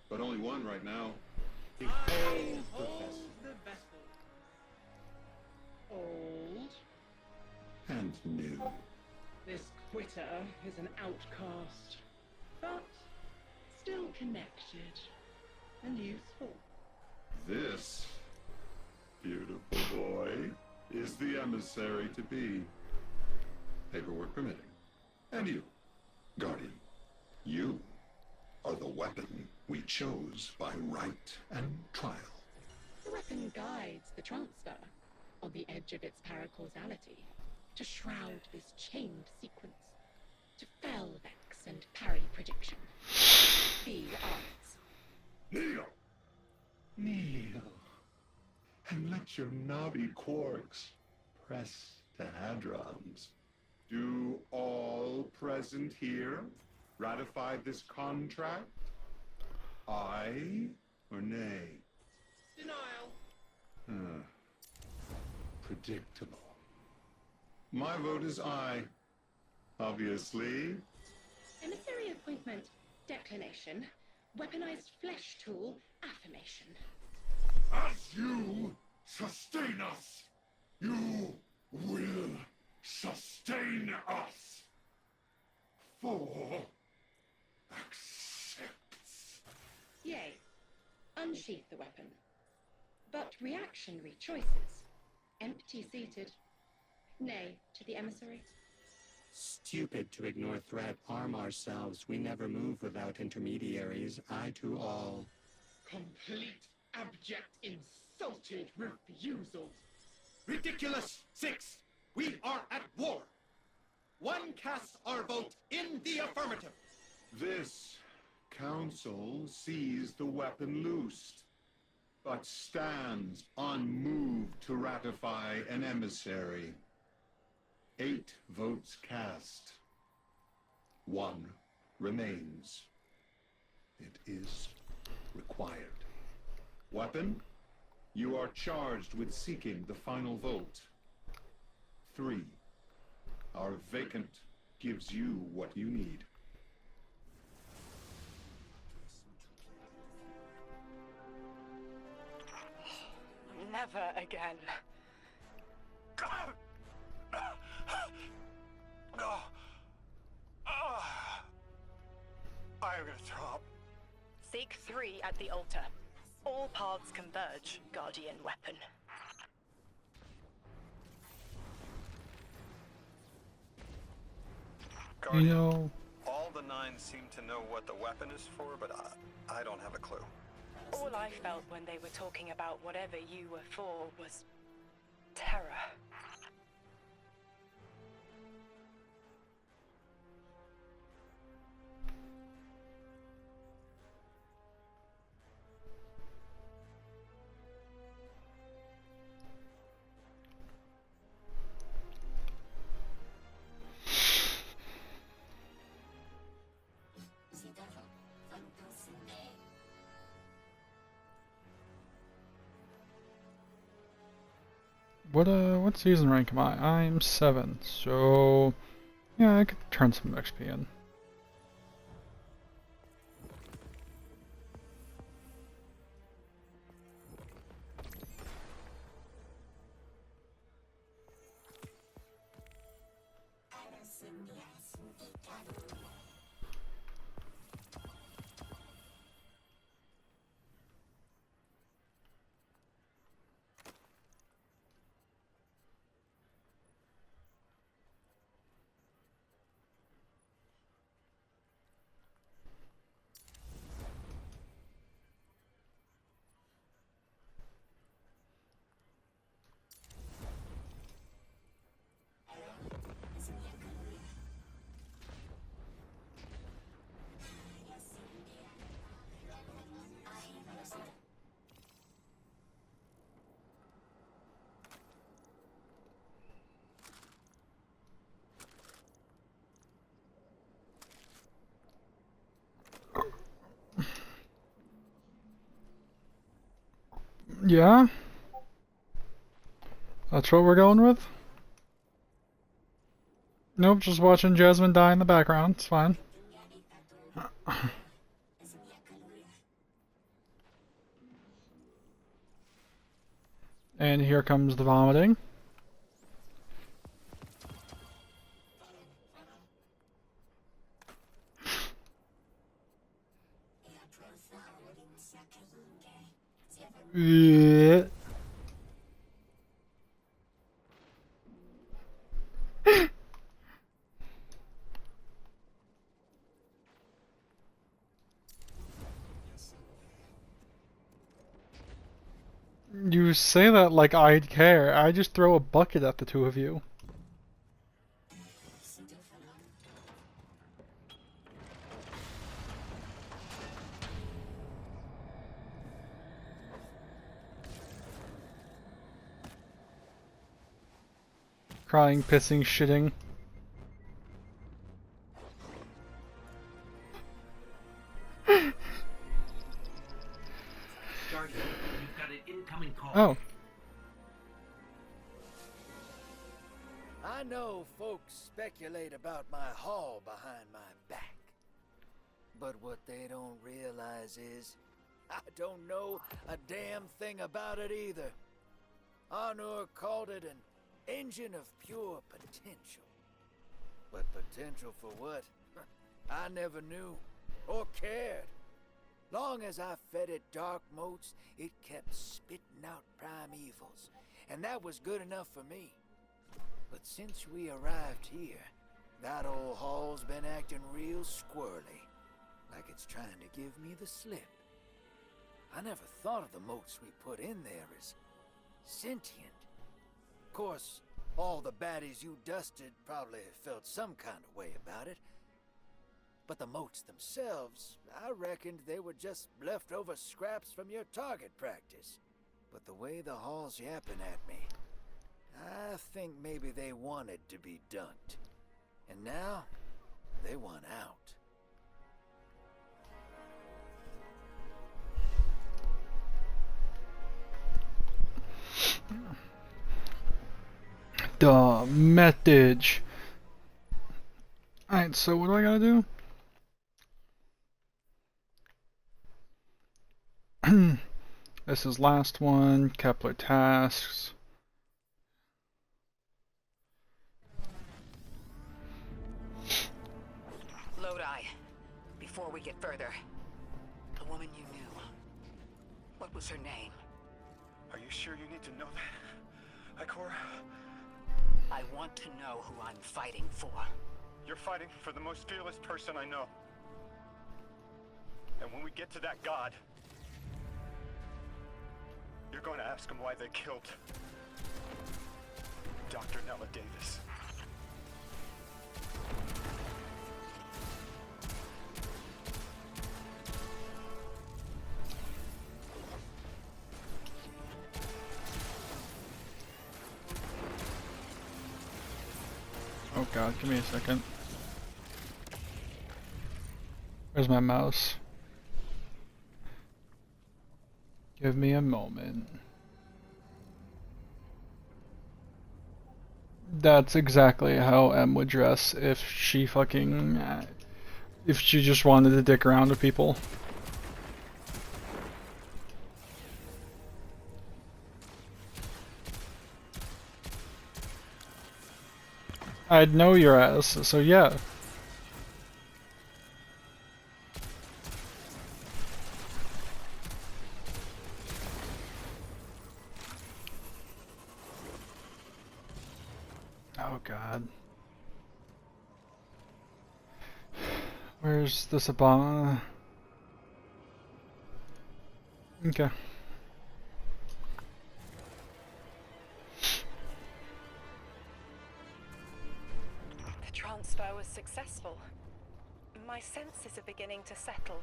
but only one right now. Behold the vessel. Old. And new. This quitter is an outcast, but still connected and useful. This beautiful boy is the emissary to be. Paperwork permitting. And you, Guardian, You are the weapon we chose by right and trial. The weapon guides the transfer on the edge of its paracausality to shroud this chained sequence, to fell Vex and parry prediction. Be odds. Kneel! Kneel. And let your knobby quarks press to hadrons. do all present here ratify this contract? Aye or nay? Denial. Predictable. My vote is aye. Obviously. Emissary appointment, declination. Weaponized flesh tool, affirmation. As you sustain us. You will sustain us. 4 accepts. Yea, unsheath the weapon. But reactionary choices. Empty-seated. Nay, to the emissary. Stupid to ignore threat, arm ourselves. We never move without intermediaries. I to all. Complete, abject, insulted refusal. Ridiculous! 6! We are at war! 1 casts our vote in the affirmative. This council sees the weapon loosed, but stands unmoved to ratify an emissary. 8 votes cast. 1 remains. It is required. Weapon, you are charged with seeking the final vote. 3. Our vacant gives you what you need. Never again. I am gonna throw up. Seek 3 at the altar. All paths converge, Guardian weapon. You know, All the 9 seem to know what the weapon is for, but I don't have a clue. All I felt when they were talking about whatever you were for was terror. what season rank am I? I'm 7, so yeah, I could turn some XP in. Yeah? That's what we're going with? Nope, just watching Jasmine die in the background. It's fine. And here comes the vomiting. Yeah. You say that like I'd care. I just throw a bucket at the two of you. Crying, pissing, shitting. Guardian, you've got an incoming call. Oh. I know folks speculate about my haul behind my back. But what they don't realize is, I don't know a damn thing about it either. Arnor called it an engine of pure potential. But potential for what? I never knew or cared. Long as I fed it dark motes, it kept spitting out primevals, and that was good enough for me. But since we arrived here, that old hall's been acting real squirrely, like it's trying to give me the slip. I never thought of the motes we put in there as sentient. Of course, all the baddies you dusted probably felt some kind of way about it. But the motes themselves, I reckoned they were just leftover scraps from your target practice. But the way the hall's yapping at me, I think maybe they wanted to be dunked. And now, they want out. The message. Alright, so what do I gotta do? This is last one, Kepler tasks. Lodi, before we get further, the woman you knew, what was her name? Are you sure you need to know that, Ikora? I want to know who I'm fighting for. You're fighting for the most fearless person I know. And when we get to that god, you're going to ask him why they killed Dr. Nella Davis. Oh god, give me a second. Where's my mouse? Give me a moment. That's exactly how Em would dress if she fucking... if she just wanted to dick around with people. I'd know your ass, so yeah. Oh god. Where's the Sabana? Okay. The transfer was successful. My senses are beginning to settle.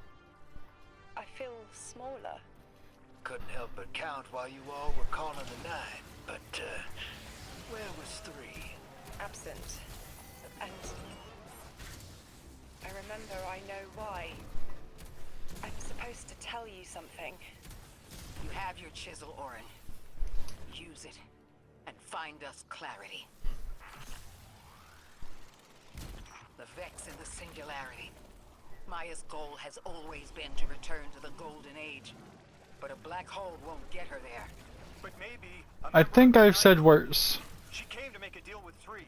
I feel smaller. Couldn't help but count while you all were calling the nine, but, where was 3? Absent. And I remember I know why. I'm supposed to tell you something. You have your chisel, Orin. Use it, and find us clarity. The Vex and the Singularity. Maya's goal has always been to return to the Golden Age. But a black hole won't get her there. But maybe... I think I've said worse. She came to make a deal with 3.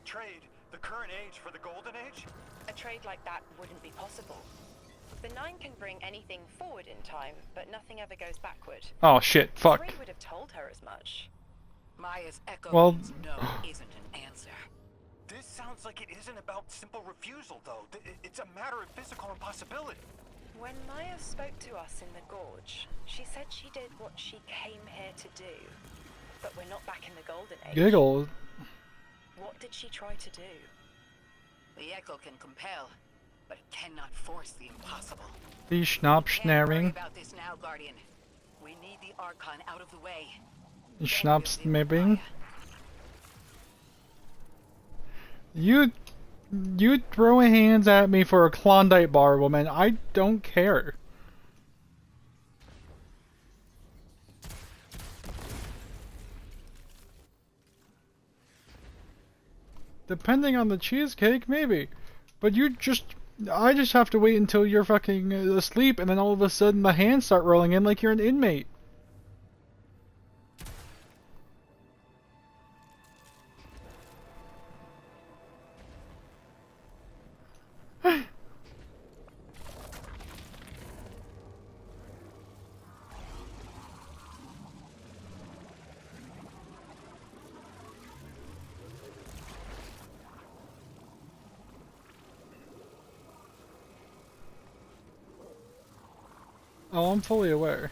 Trade the current age for the Golden Age? A trade like that wouldn't be possible. The Nine can bring anything forward in time, but nothing ever goes backward. Oh shit, fuck. 3 would have told her as much. Maya's echo Well, means no isn't an answer. This sounds like it isn't about simple refusal, though. It's a matter of physical impossibility. When Maya spoke to us in the Gorge, she said she did what she came here to do. But we're not back in the Golden Age. Giggle. What did she try to do? The echo can compel, but it cannot force the impossible. The schnapp Can't worry schnaring. about this now, Guardian. We need the Archon out of the way. Schnapp schnapping. You throw hands at me for a Klondike bar, woman. I don't care. Depending on the cheesecake, maybe. But I just have to wait until you're fucking asleep, and then all of a sudden the hands start rolling in like you're an inmate. Oh, I'm fully aware.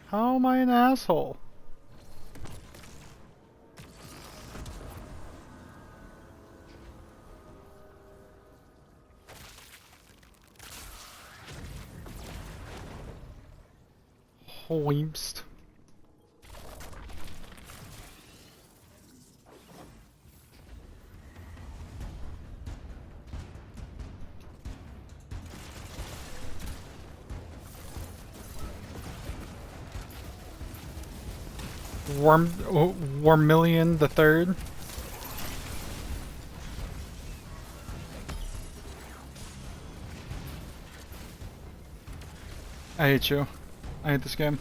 How am I an asshole? Hoimst. Wormillion the Third. I hate you. I hate this game.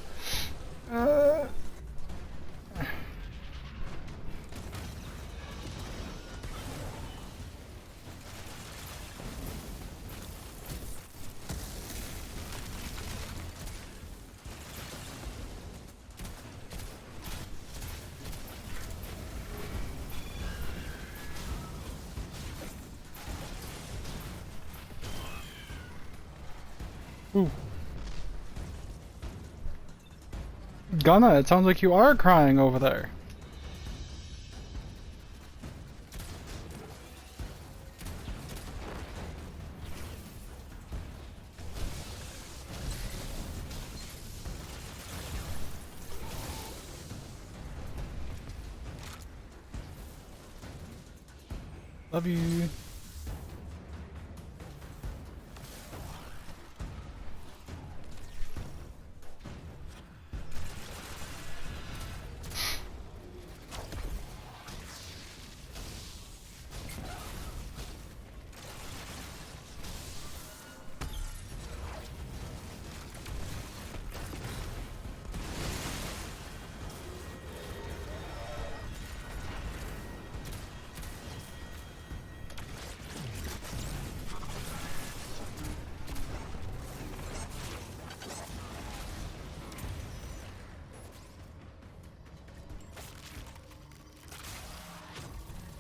Ooh. Gunna, it sounds like you are crying over there. Love you.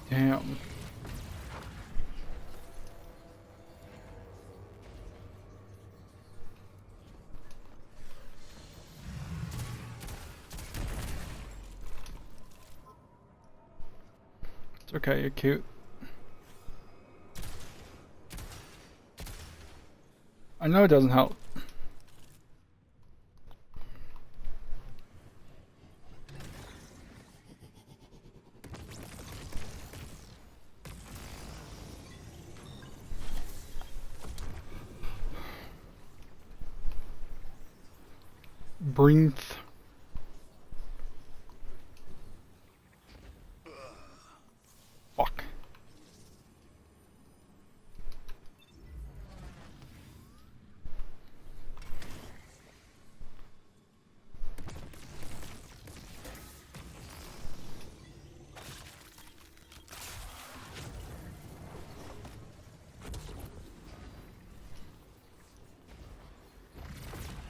Damn. It's okay, you're cute. I know it doesn't help. Breathe. Fuck.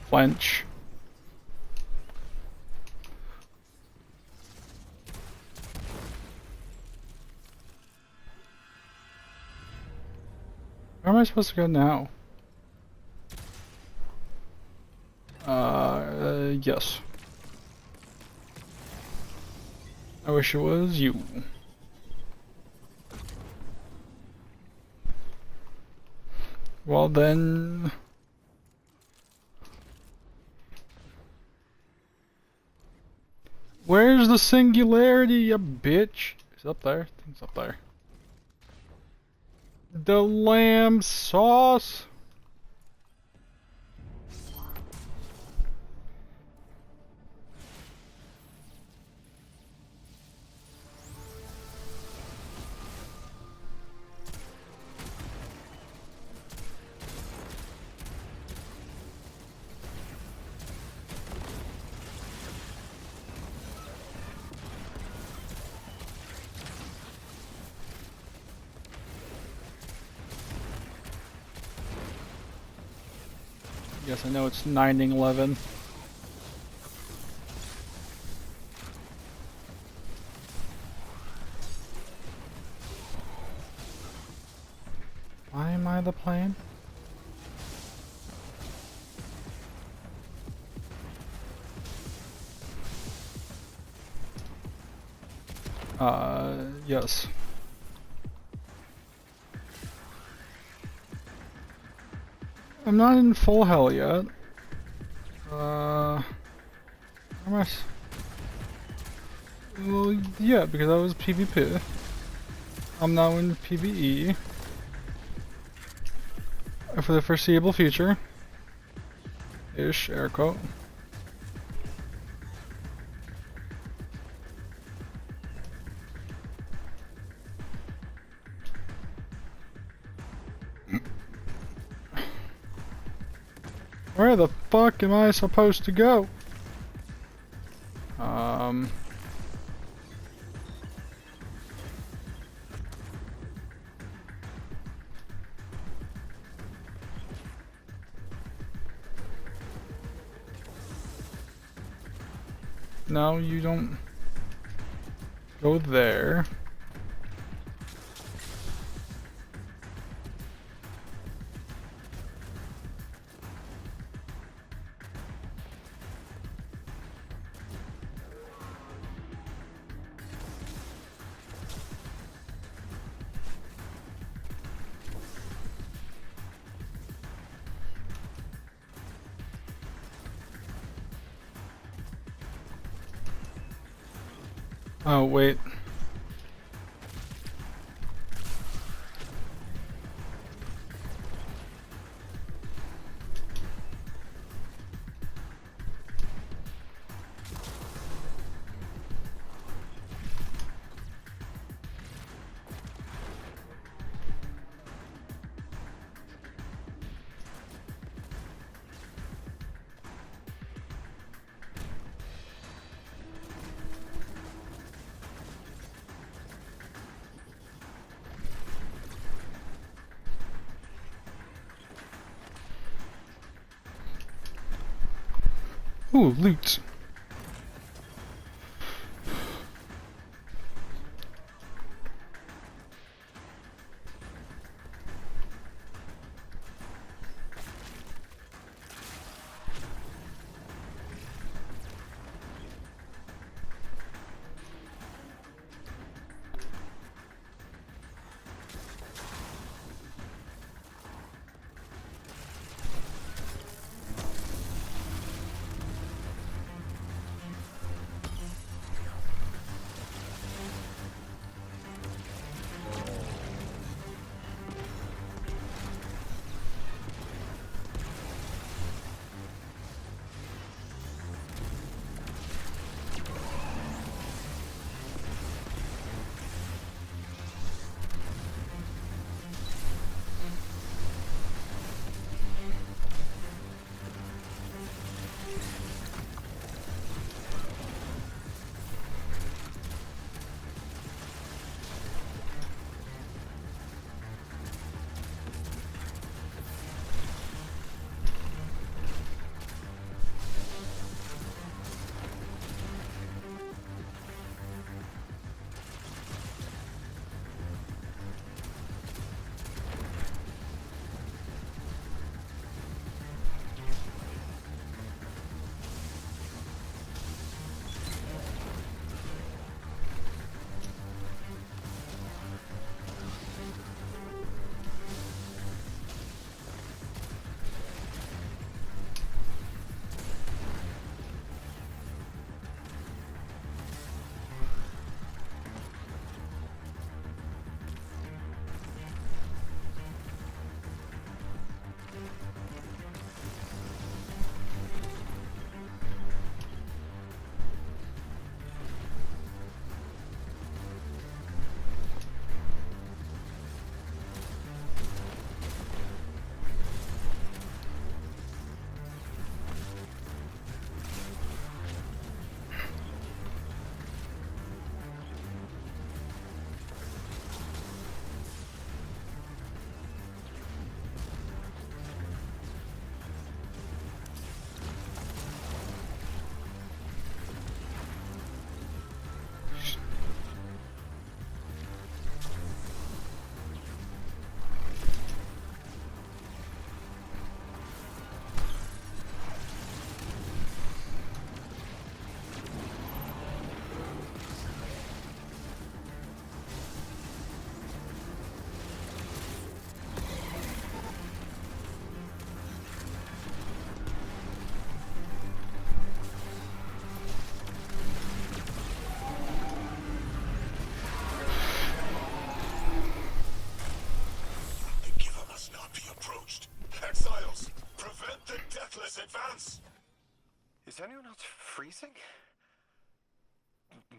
Flinch. Where am I supposed to go now? Yes. I wish it was you. Well then... Where's the singularity, you bitch? It's up there. It's up there. The lamb sauce. Yes, I know it's 9/11. Why am I the plane? Yes. I'm not in full hell yet. Am I? Well, yeah, because I was PvP. I'm now in PvE. For the foreseeable future. Ish, air quote. Where the fuck am I supposed to go? No, you don't go there. Oh, wait. Ooh, loot.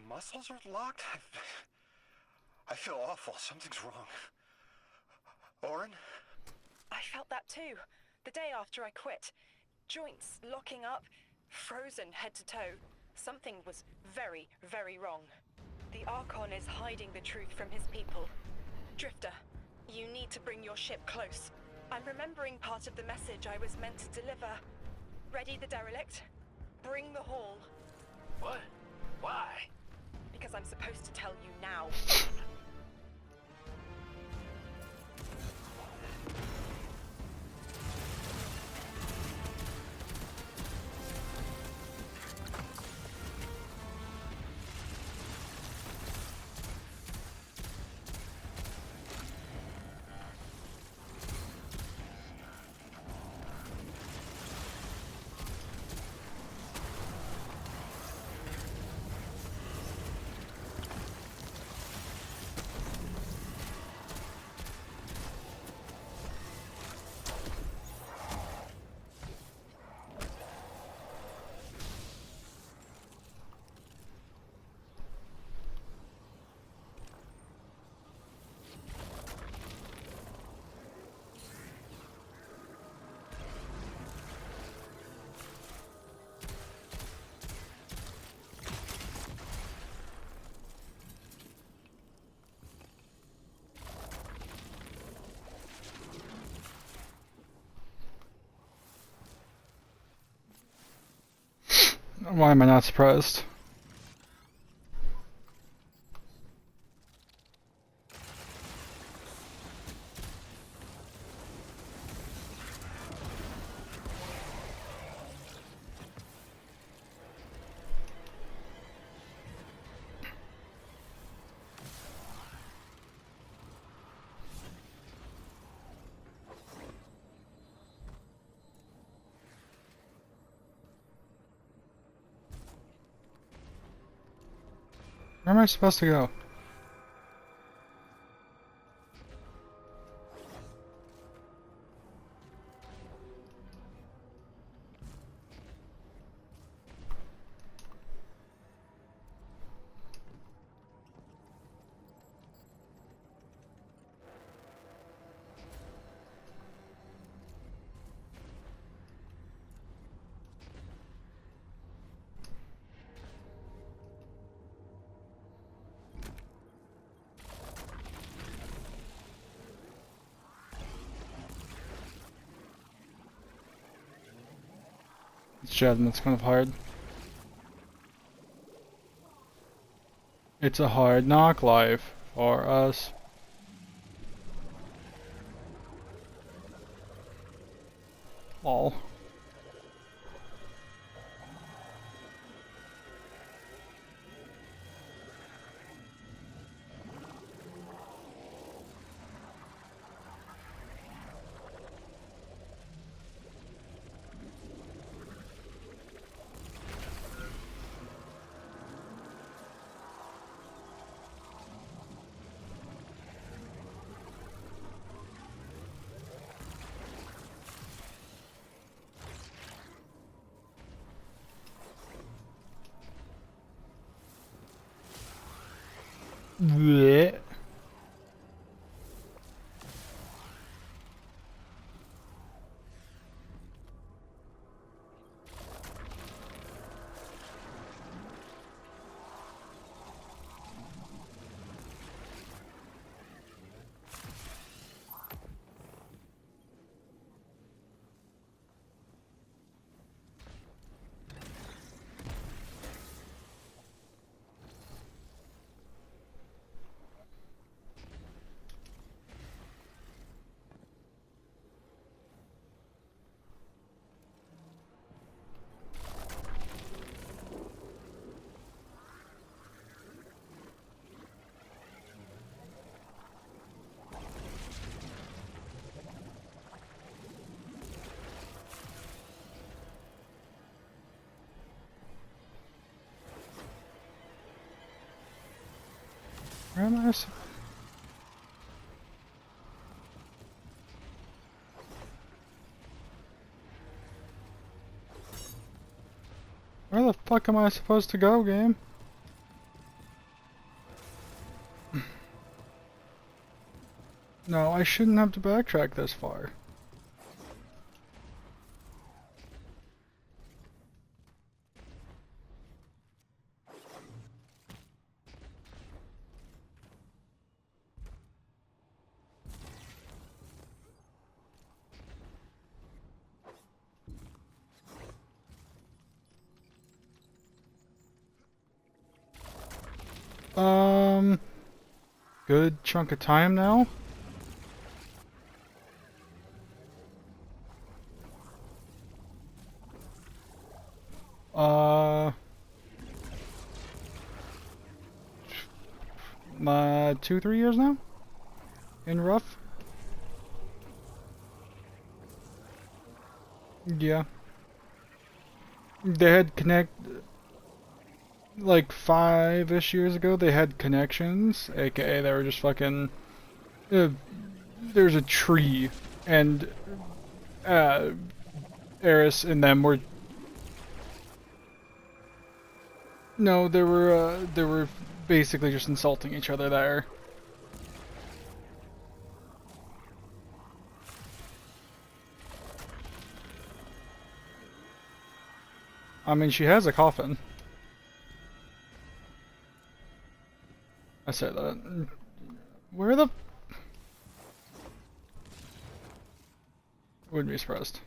muscles are locked? I feel awful. Something's wrong. Orin? I felt that too. The day after I quit. Joints locking up, frozen head to toe. Something was very, very wrong. The Archon is hiding the truth from his people. Drifter, you need to bring your ship close. I'm remembering part of the message I was meant to deliver. Ready the derelict? Bring the haul. What? Why? Because I'm supposed to tell you now. Why am I not surprised? Where am I supposed to go? Shit, that's kind of hard. It's a hard knock life for us. Lol. Blech. Where am I? Where the fuck am I supposed to go, game? No, I shouldn't have to backtrack this far. Good chunk of time now. My 2-3 years now? In rough? Yeah. They had like 5-ish years ago, they had connections, aka they were just fucking, there's a tree, and, Eris and them were, no, they were basically just insulting each other there. I mean, she has a coffin. I said that. Where the... Wouldn't be surprised.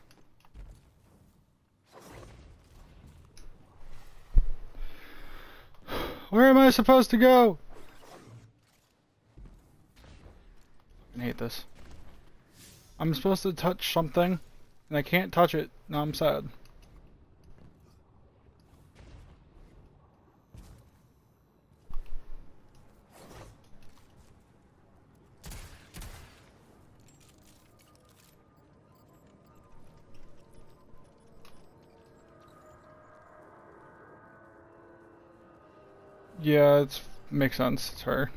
Where am I supposed to go? I hate this. I'm supposed to touch something, and I can't touch it. Now I'm sad. Yeah, it makes sense. It's her.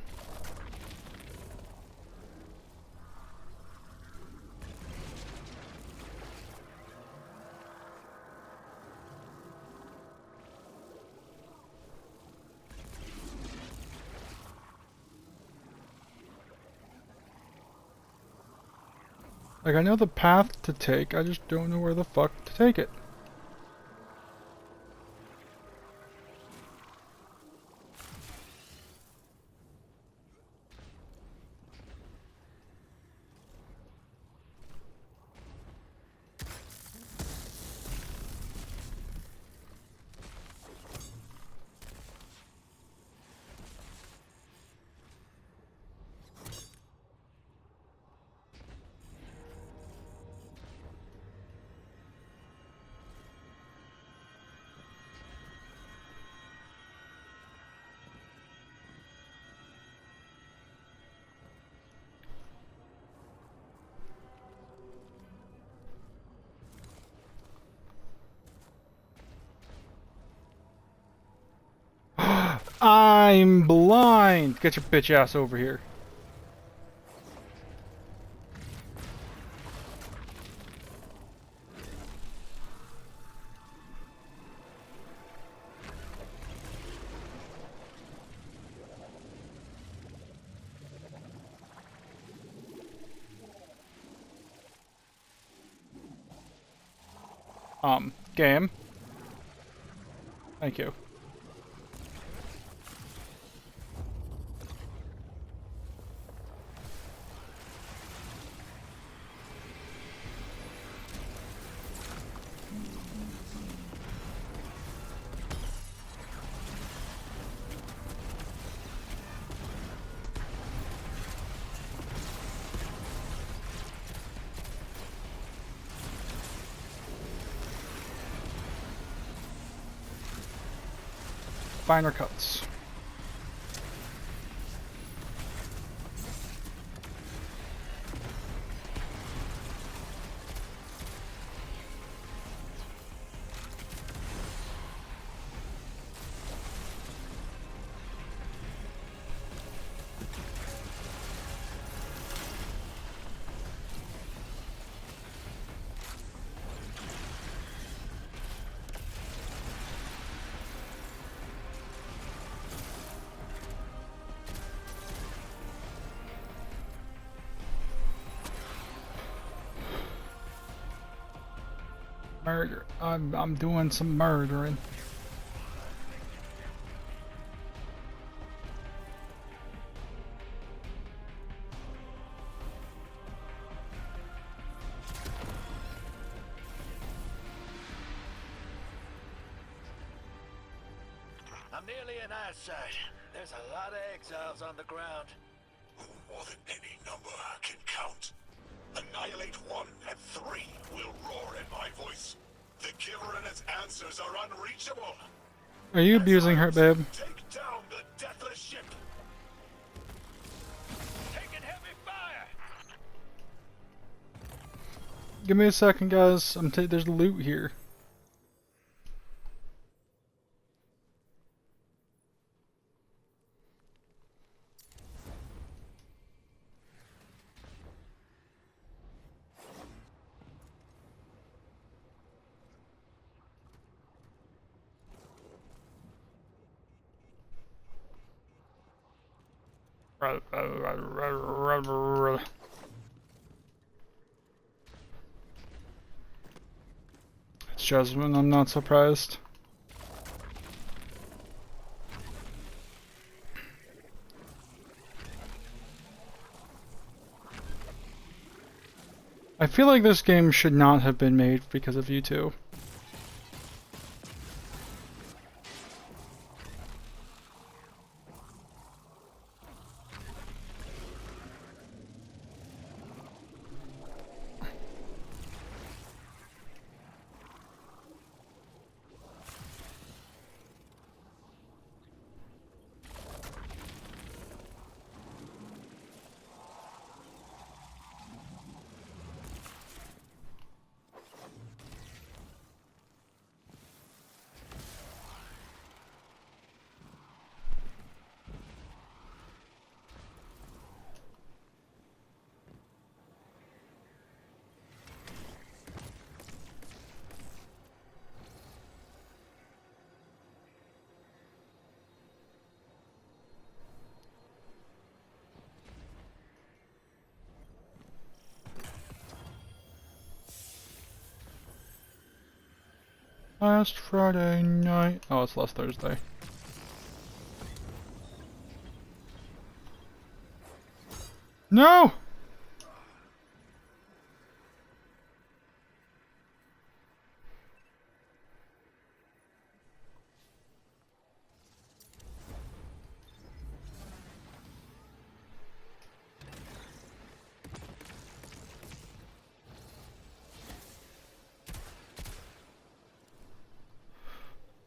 Like, I know the path to take, I just don't know where the fuck to take it. I'm blind! Get your bitch ass over here. Game. Thank you. Finer cuts. Murder. I'm doing some murdering. I'm nearly in eyesight. There's a lot of exiles on the ground. More than any number can count. Annihilate 1 and 3 will roar in my voice. The Giver and its answers are unreachable. Are you abusing her, babe? Take down the deathless ship. Taking heavy fire. Give me a second, guys. There's loot here. It's Jasmine, I'm not surprised. I feel like this game should not have been made because of you two. Last Friday night. Oh, it's last Thursday. No!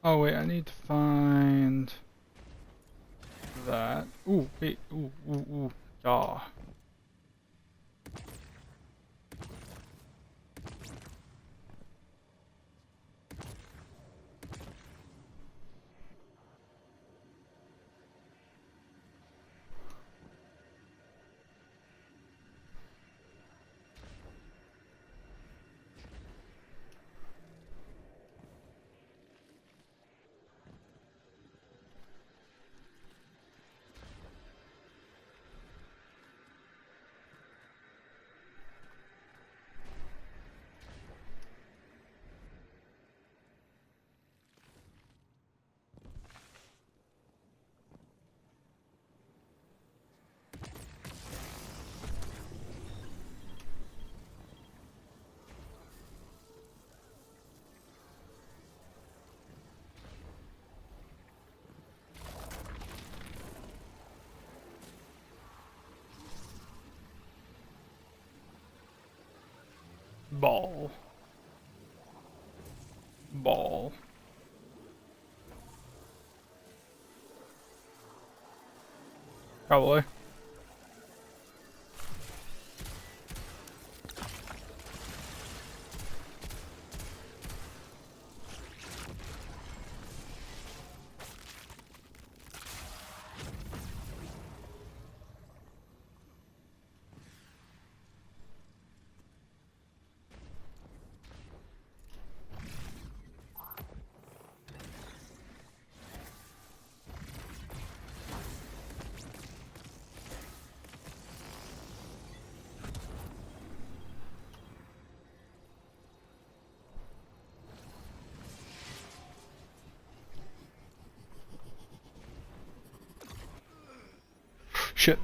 Oh wait, I need to find that. Ooh, wait, ooh, yeah. Ball. Probably. Shit.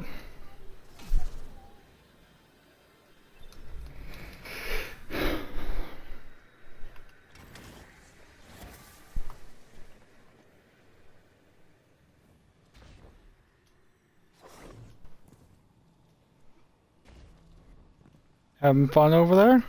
Having fun over there?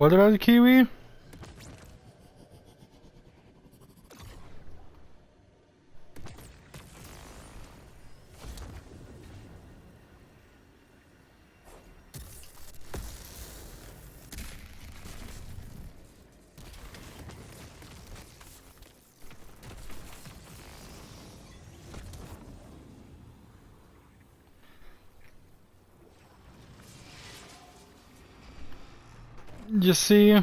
What about the Kiwi? You see,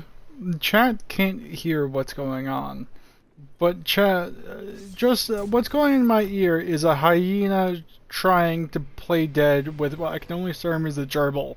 chat can't hear what's going on, but chat, just what's going in my ear is a hyena trying to play dead with what I can only term as a gerbil.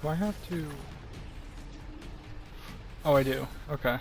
Do I have to? Oh, I do. Okay.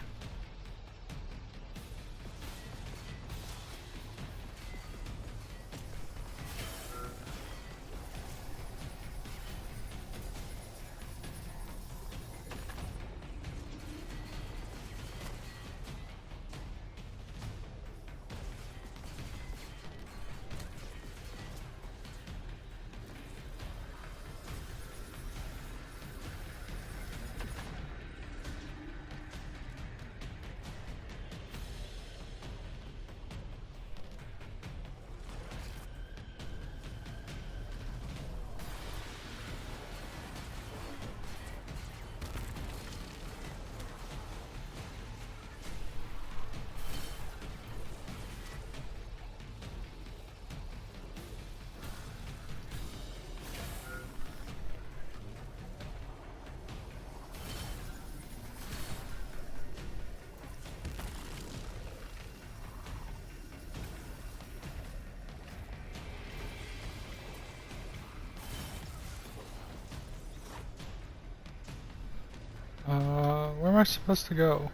Where am I supposed to go?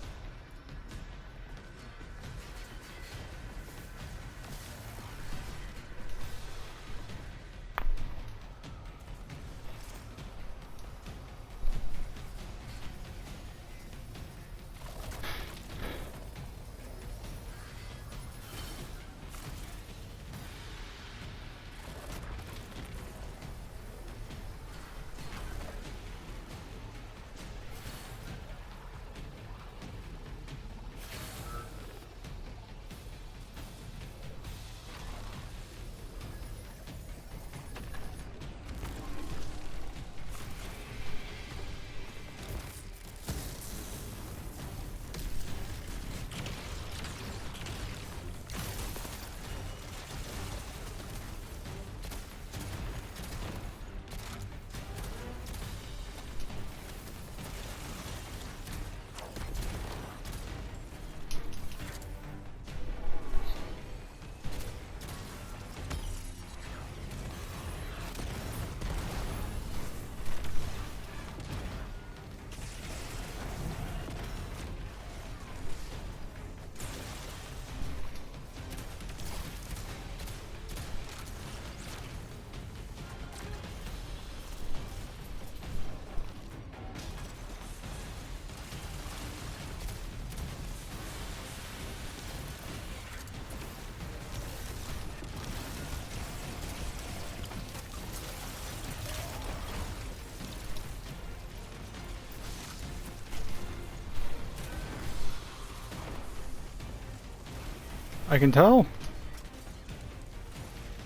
I can tell.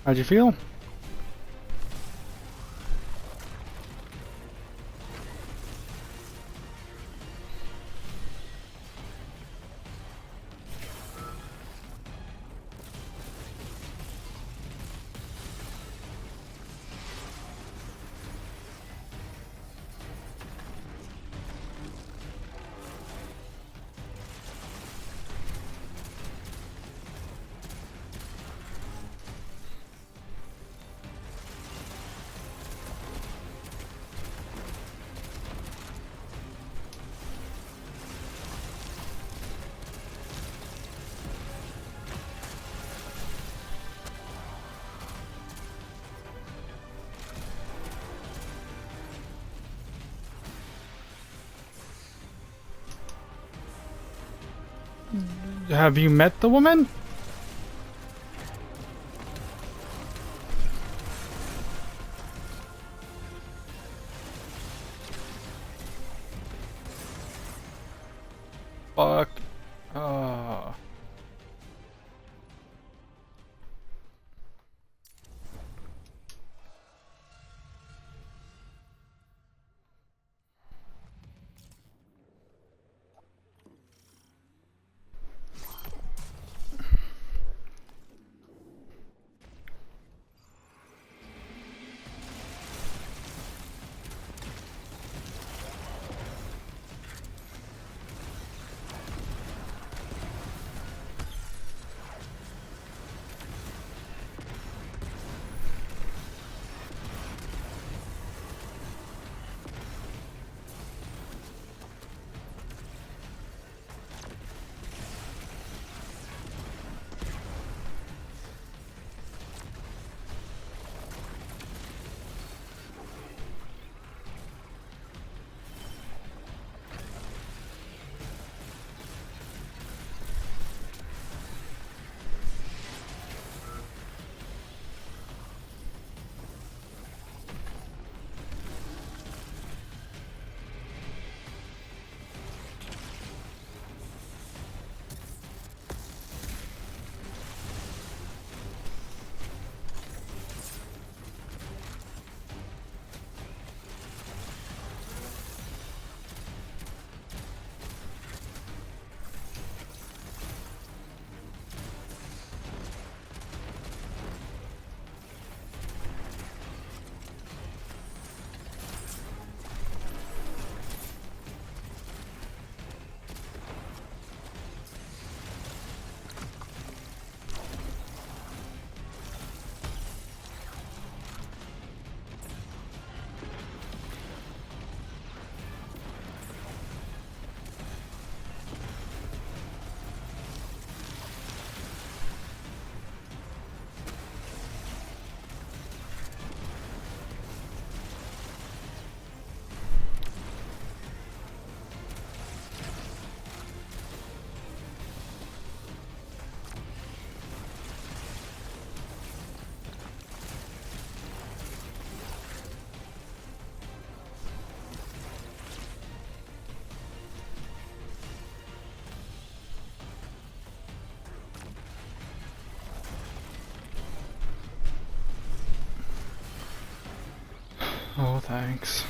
How'd you feel? Have you met the woman? Fuck. Oh, thanks.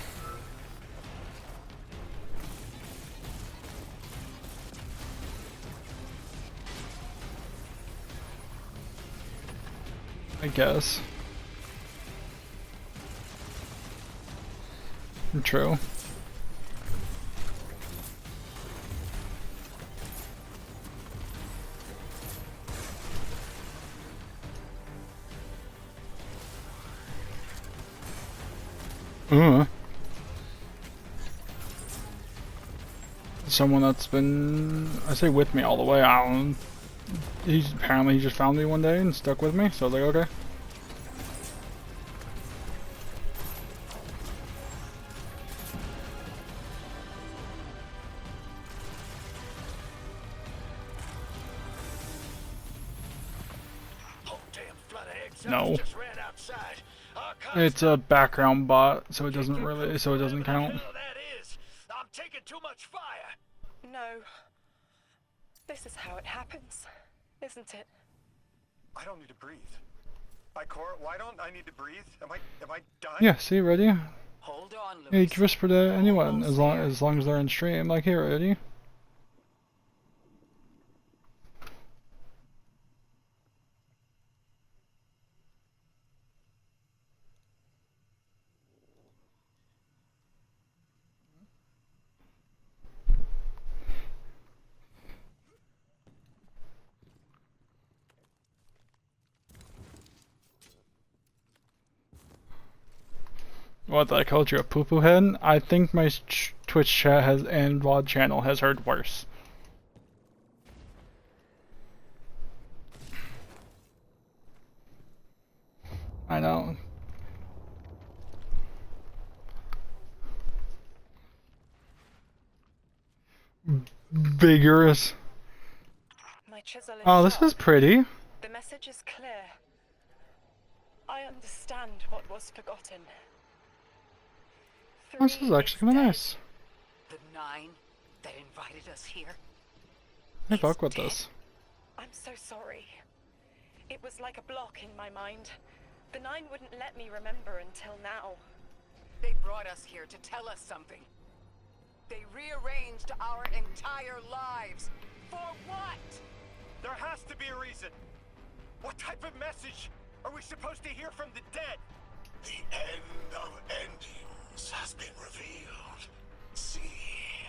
I guess. True. Someone that's been, I say with me all the way, I don't, he just found me one day and stuck with me, so I was like, okay. No. It's a background bot, so it doesn't count. I'm taking too much fire. No. This is how it happens, isn't it? I don't need to breathe. Ikora, why don't I need to breathe? Am I dying? Yeah, see, ready? Hold on, Louis. Yeah, you can whisper to anyone as long as they're in stream. Like, here, ready? What, I called you a poo-poo head? I think my Twitch chat has and VOD channel has heard worse. I know. Vigorous. My chisel is Oh, this sharp. is pretty. The message is clear. I understand what was forgotten. This is actually kind of nice. The 9 that invited us here? I fuck with this. I'm so sorry. It was like a block in my mind. The 9 wouldn't let me remember until now. They brought us here to tell us something. They rearranged our entire lives. For what? There has to be a reason. What type of message are we supposed to hear from the dead? The end of endings has been revealed. See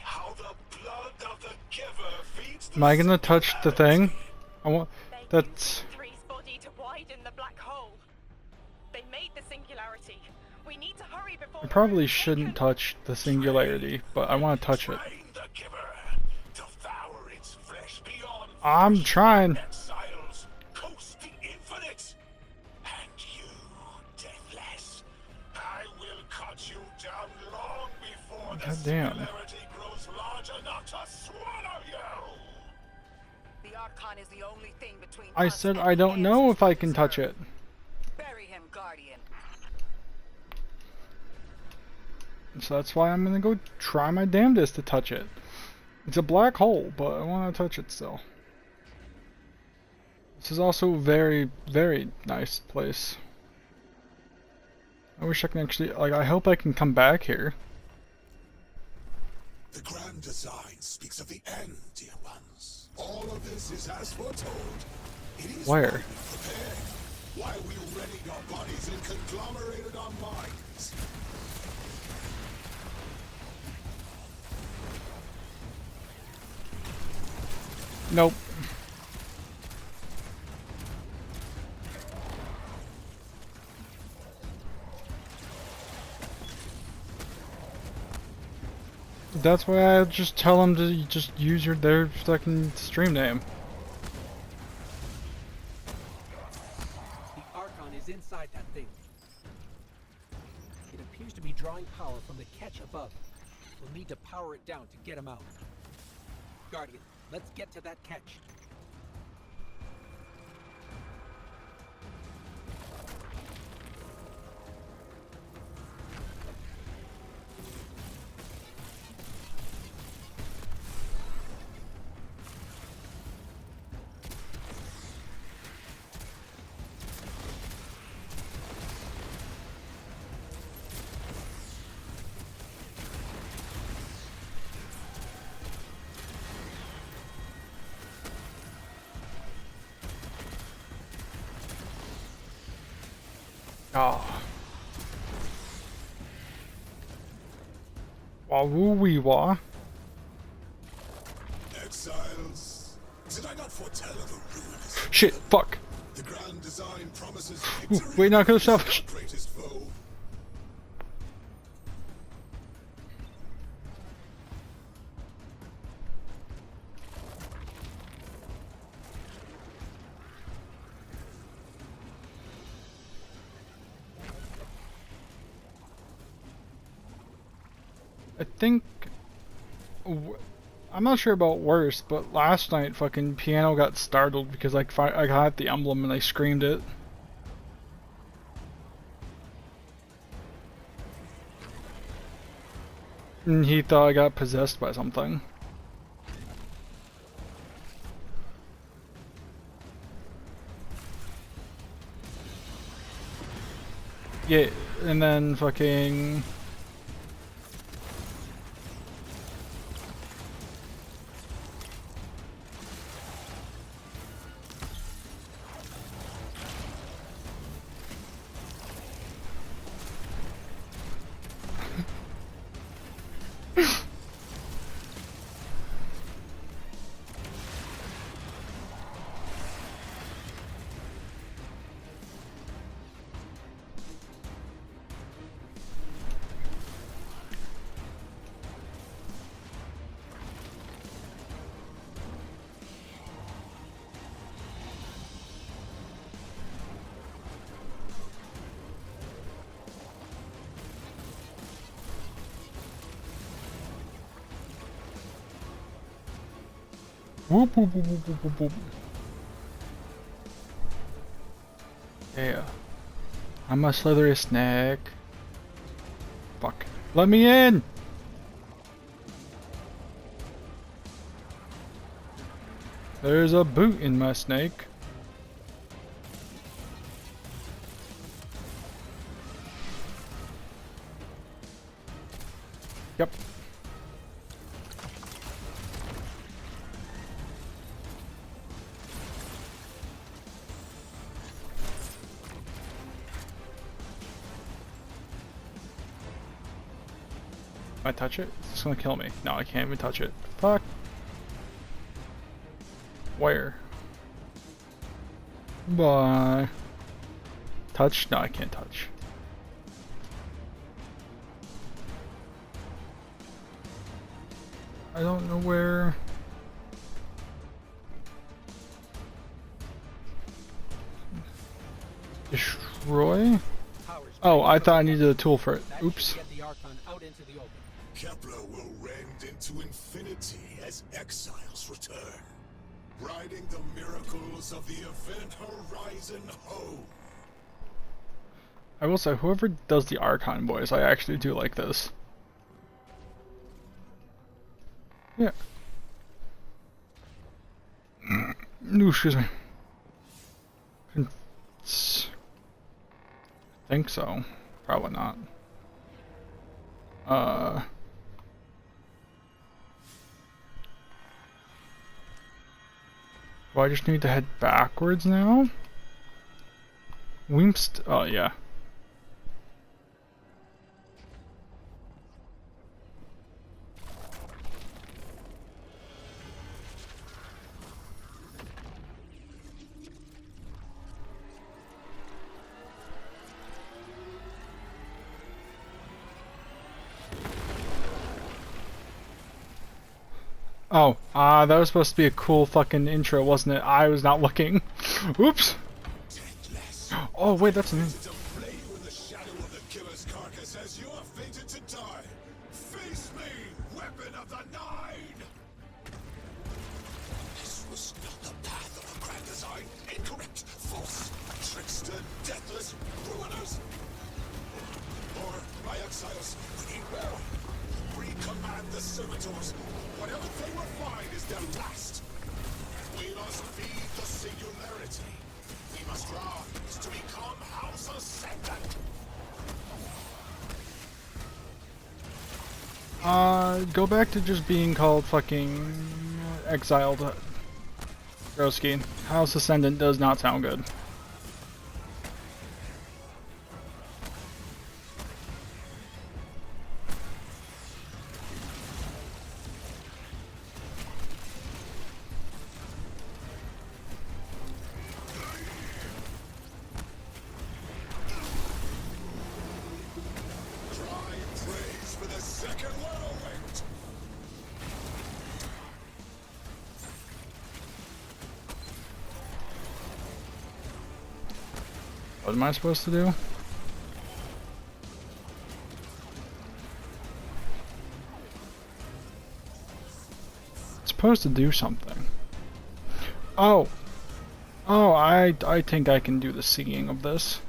how the blood of the giver feeds the Am I gonna touch the thing? I want. That's. Three's body to widen the black hole. They made the singularity. We need to hurry before. I probably shouldn't touch the singularity, but I want to touch it. devour its flesh beyond I'm trying. exiles, coast the infinite. And you, deathless, I will cut you down long before the God damn. singularity grows large enough to swallow you. The Archon is the only thing between I us said and I don't the know answers if I we can deserve. touch it. Bury him, Guardian. So that's why I'm gonna go try my damnedest to touch it. It's a black hole, but I want to touch it still. This is also very, very nice place. I wish I can actually, like, I hope I can come back here. The grand design speaks of the end, dear ones. All of this is as foretold. It is Where? why we prepared, why we readied our bodies and conglomerated our minds. Nope. That's why I just tell them to just use their fucking stream name. The Archon is inside that thing. It appears to be drawing power from the catch above. We'll need to power it down to get him out. Guardian, let's get to that catch. Ah. Wah-woo-wee-wah. Exiles, did I not foretell of a ruinous Shit, fuck. The grand design promises Ooh, victory wait, not gonna over stop. our greatest foe. I think. I'm not sure about worse, but last night fucking Piano got startled because like I got the emblem and I screamed it. And he thought I got possessed by something. Yeah, and then fucking... Whoop, whoop, whoop, whoop, whoop, whoop. Yeah. I'm a slithery snake. Fuck. Let me in! There's a boot in my snake. Yep. Can I touch it? It's gonna kill me. No, I can't even touch it. Fuck. Where? Bye. Touch? No, I can't touch. I don't know where. Destroy? Oh, I thought I needed a tool for it. Oops. Kepler will rend into infinity as exiles return, riding the miracles of the Event Horizon home. I will say, whoever does the Archon voice, I actually do like this. Yeah. No, excuse me. I think so. Probably not. Do I just need to head backwards now? Wimpst. Oh, yeah. Oh, that was supposed to be a cool fucking intro, wasn't it? I was not looking. Oops. Oh, wait, that's me. This was not the path of a grand design. Incorrect, false, trickster, deathless, ruiners. Or, my exiles, beware. Recommand the servitors. Whatever they will find is their last. We must feed the singularity. We must rise to become House Ascendant. Go back to just being called fucking exiled. Broski. House Ascendant does not sound good. What am I supposed to do? It's supposed to do something. Oh! Oh, I think I can do the singing of this.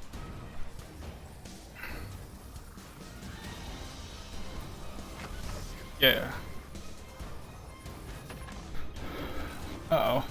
Yeah. Uh-oh.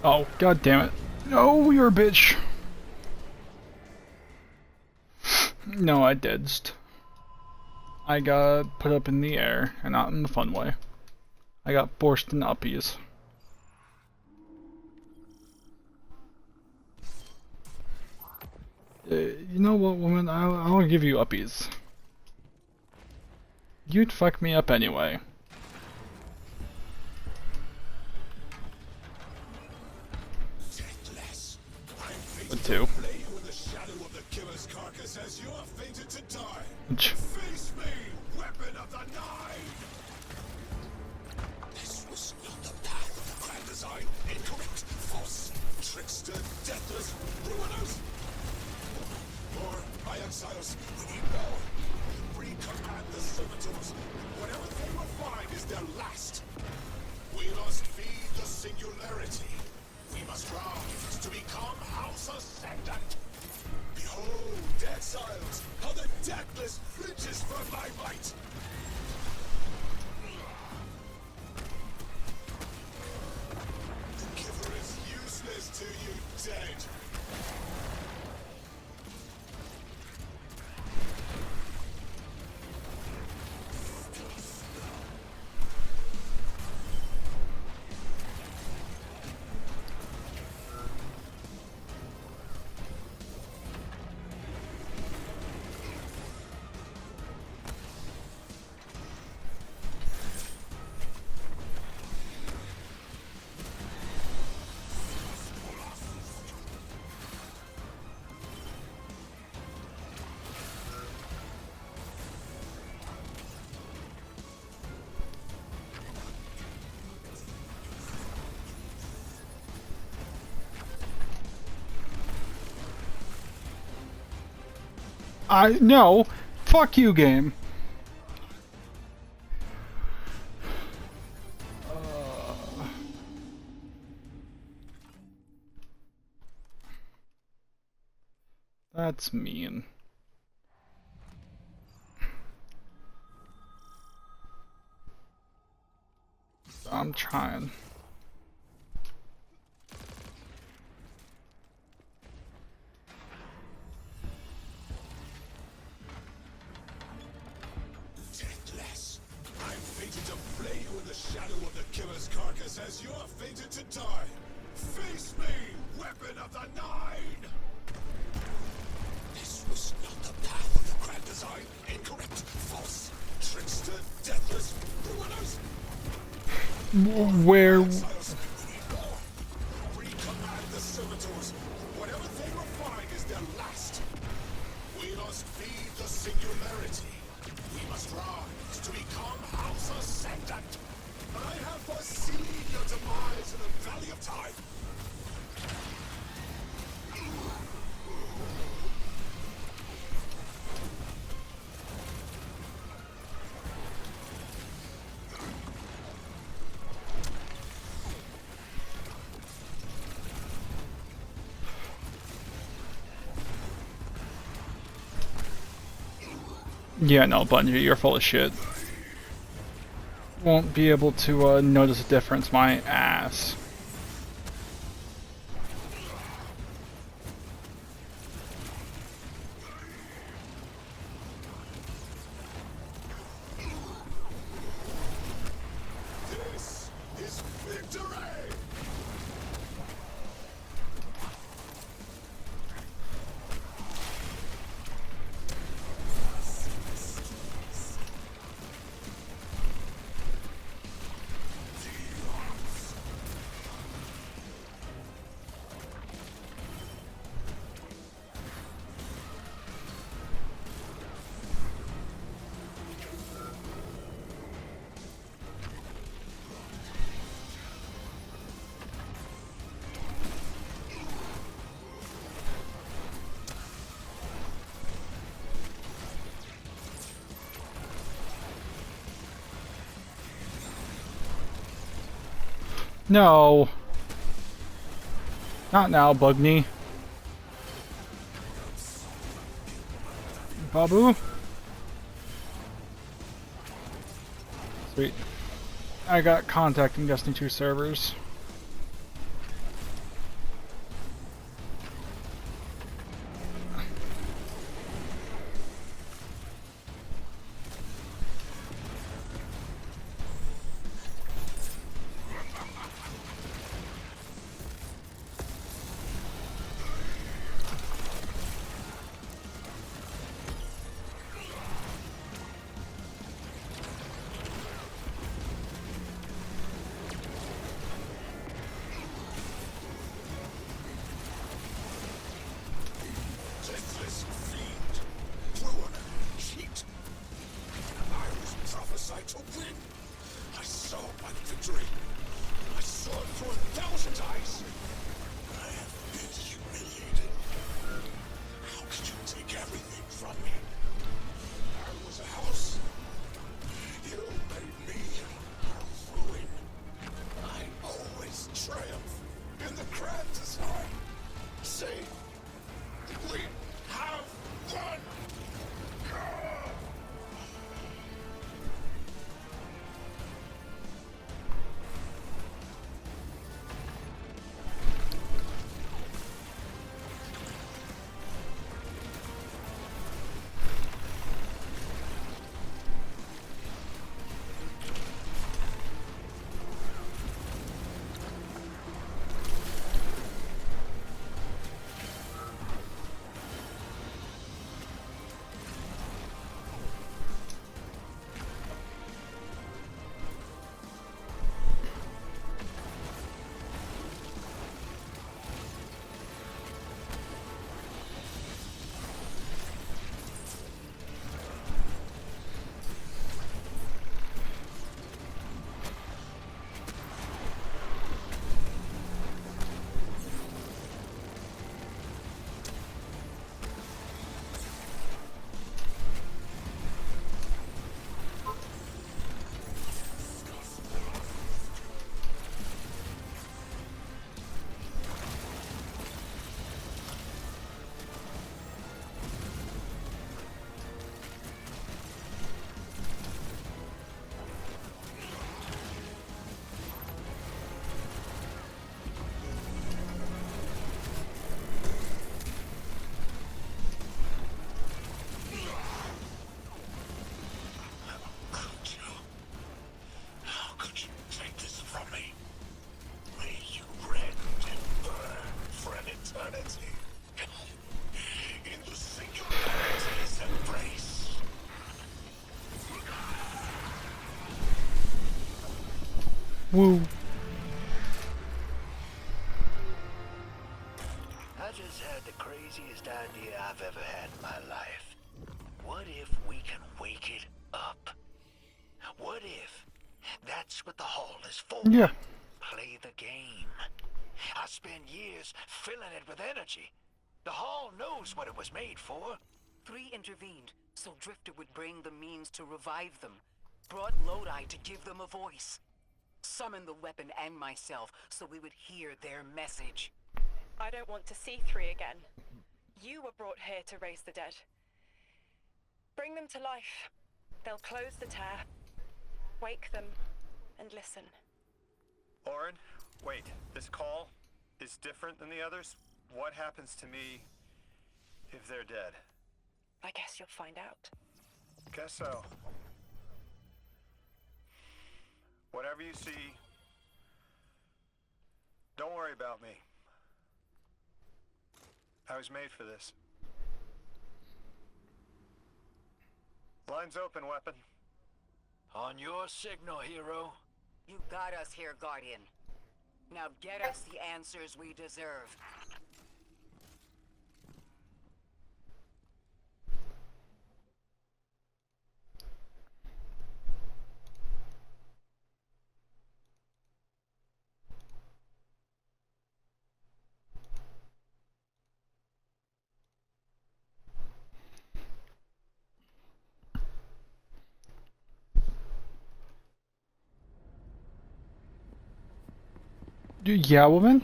Oh, god damn it. No, you're a bitch. No, I didst. I got put up in the air, and not in the fun way. I got forced in uppies. You know what, woman? I'll give you uppies. You'd fuck me up anyway. But two. Face me, weapon of the Nine! This was not the path of the grand design. Incorrect, false, trickster, deathless, ruiners. Or, my exiles, we need more. Recommand the servitors. Whatever they will find is their last. We must feed the singularity. We must rise to become House Ascendant. Behold, exiles, how the deathless flinches from my might! The giver is useless to you, dead! No, fuck you, game. That's mean. I'm trying. Deathless, I'm fated to flay you in the shadow of the killer's carcass as you are fated to die. Face me, weapon of the Nine! This was not the path of the grand design. Incorrect, false, trickster, deathless, ruiners. Where? Recommand the servitors. Whatever they will find is their last. We must feed the singularity. We must rise to become House Ascendant. I have foreseen your demise in the Valley of Time. Yeah, no, Bungie, you're full of shit. Won't be able to notice a difference, my ass. This is victory! No. Not now, Bugny. Babu? Sweet. I got contacting Destiny 2 servers. to win. I saw my victory. I saw it through 1,000 eyes. I have been humiliated. How could you take everything from me? I was a house. You made me a ruin. I always triumph in the grand design. Say, we have won! Woo. I just had the craziest idea I've ever had in my life. What if we can wake it up? What if that's what the hall is for? Yeah. Play the game. I spent years filling it with energy. The hall knows what it was made for. 3 intervened, so Drifter would bring the means to revive them. Brought Lodi to give them a voice. Summoned the weapon and myself, so we would hear their message. I don't want to see 3 again. You were brought here to raise the dead. Bring them to life. They'll close the tear, wake them, and listen. Orin, wait. This call is different than the others? What happens to me if they're dead? I guess you'll find out. Guess so. Whatever you see, don't worry about me. I was made for this. Line's open, weapon. On your signal, hero. You got us here, Guardian. Now get us the answers we deserve. Yeah, woman?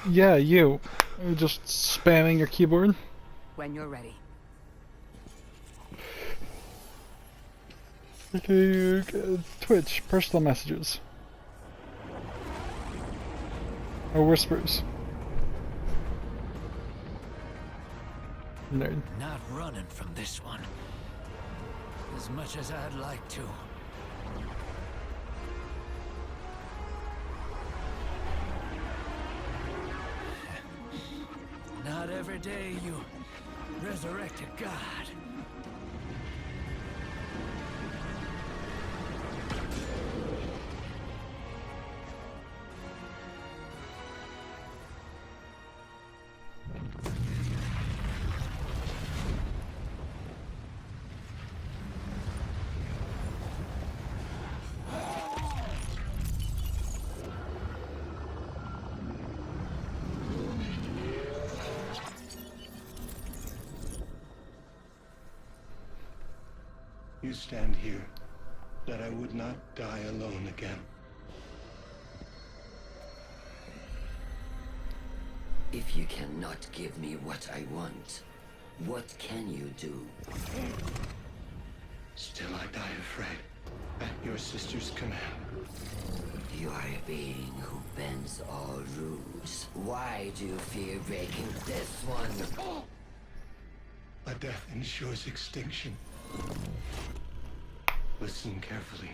Yeah, you. You're just spamming your keyboard? When you're ready. Okay, Twitch, personal messages. Or whispers. Nerd. Not running from this one. As much as I'd like to. Not every day you resurrect a god. You stand here, that I would not die alone again. If you cannot give me what I want, what can you do? Still I die afraid, at your sister's command. You are a being who bends all rules. Why do you fear breaking this one? A death ensures extinction. Listen carefully,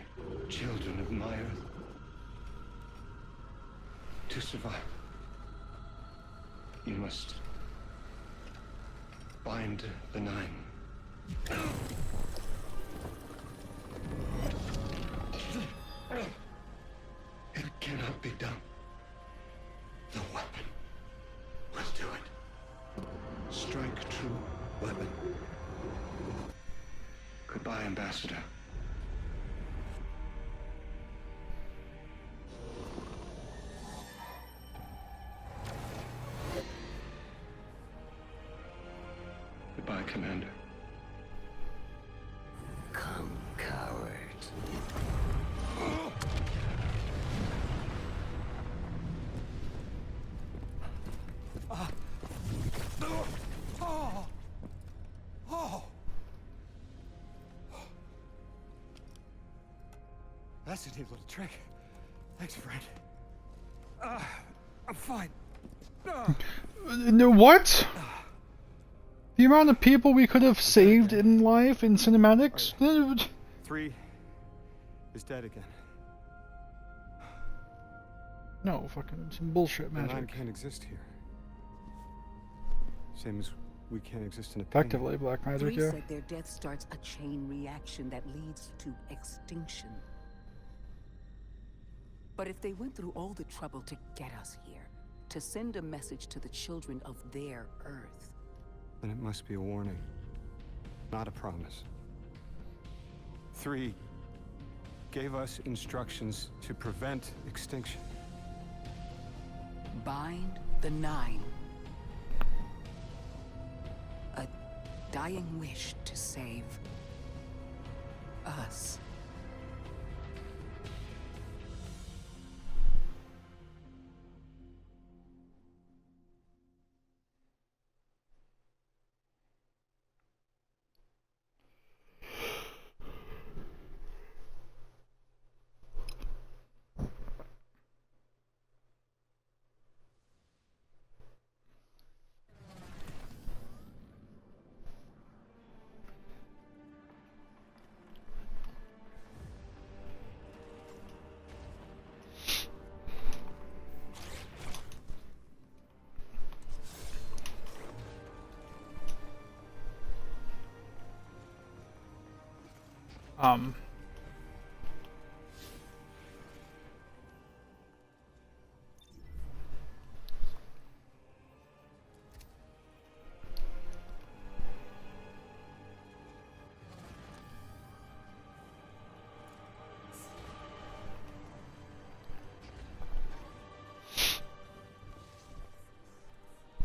children of my earth. To survive, you must bind the Nine. It cannot be done. The weapon will do it. Strike true, weapon. Goodbye, Ambassador. Goodbye, Commander. Come, coward. That's a neat little trick. Thanks, friend. I'm fine. No, what? The amount of people we could have saved in life in cinematics? 3 is dead again. No, fucking some bullshit The Nine magic. can't exist here. Same as we can't exist in a Effectively, black magic, 3 yeah. said their death starts a chain reaction that leads to extinction. But if they went through all the trouble to get us here, to send a message to the children of their Earth, then it must be a warning, not a promise. 3 gave us instructions to prevent extinction. bind the Nine. A dying wish to save us.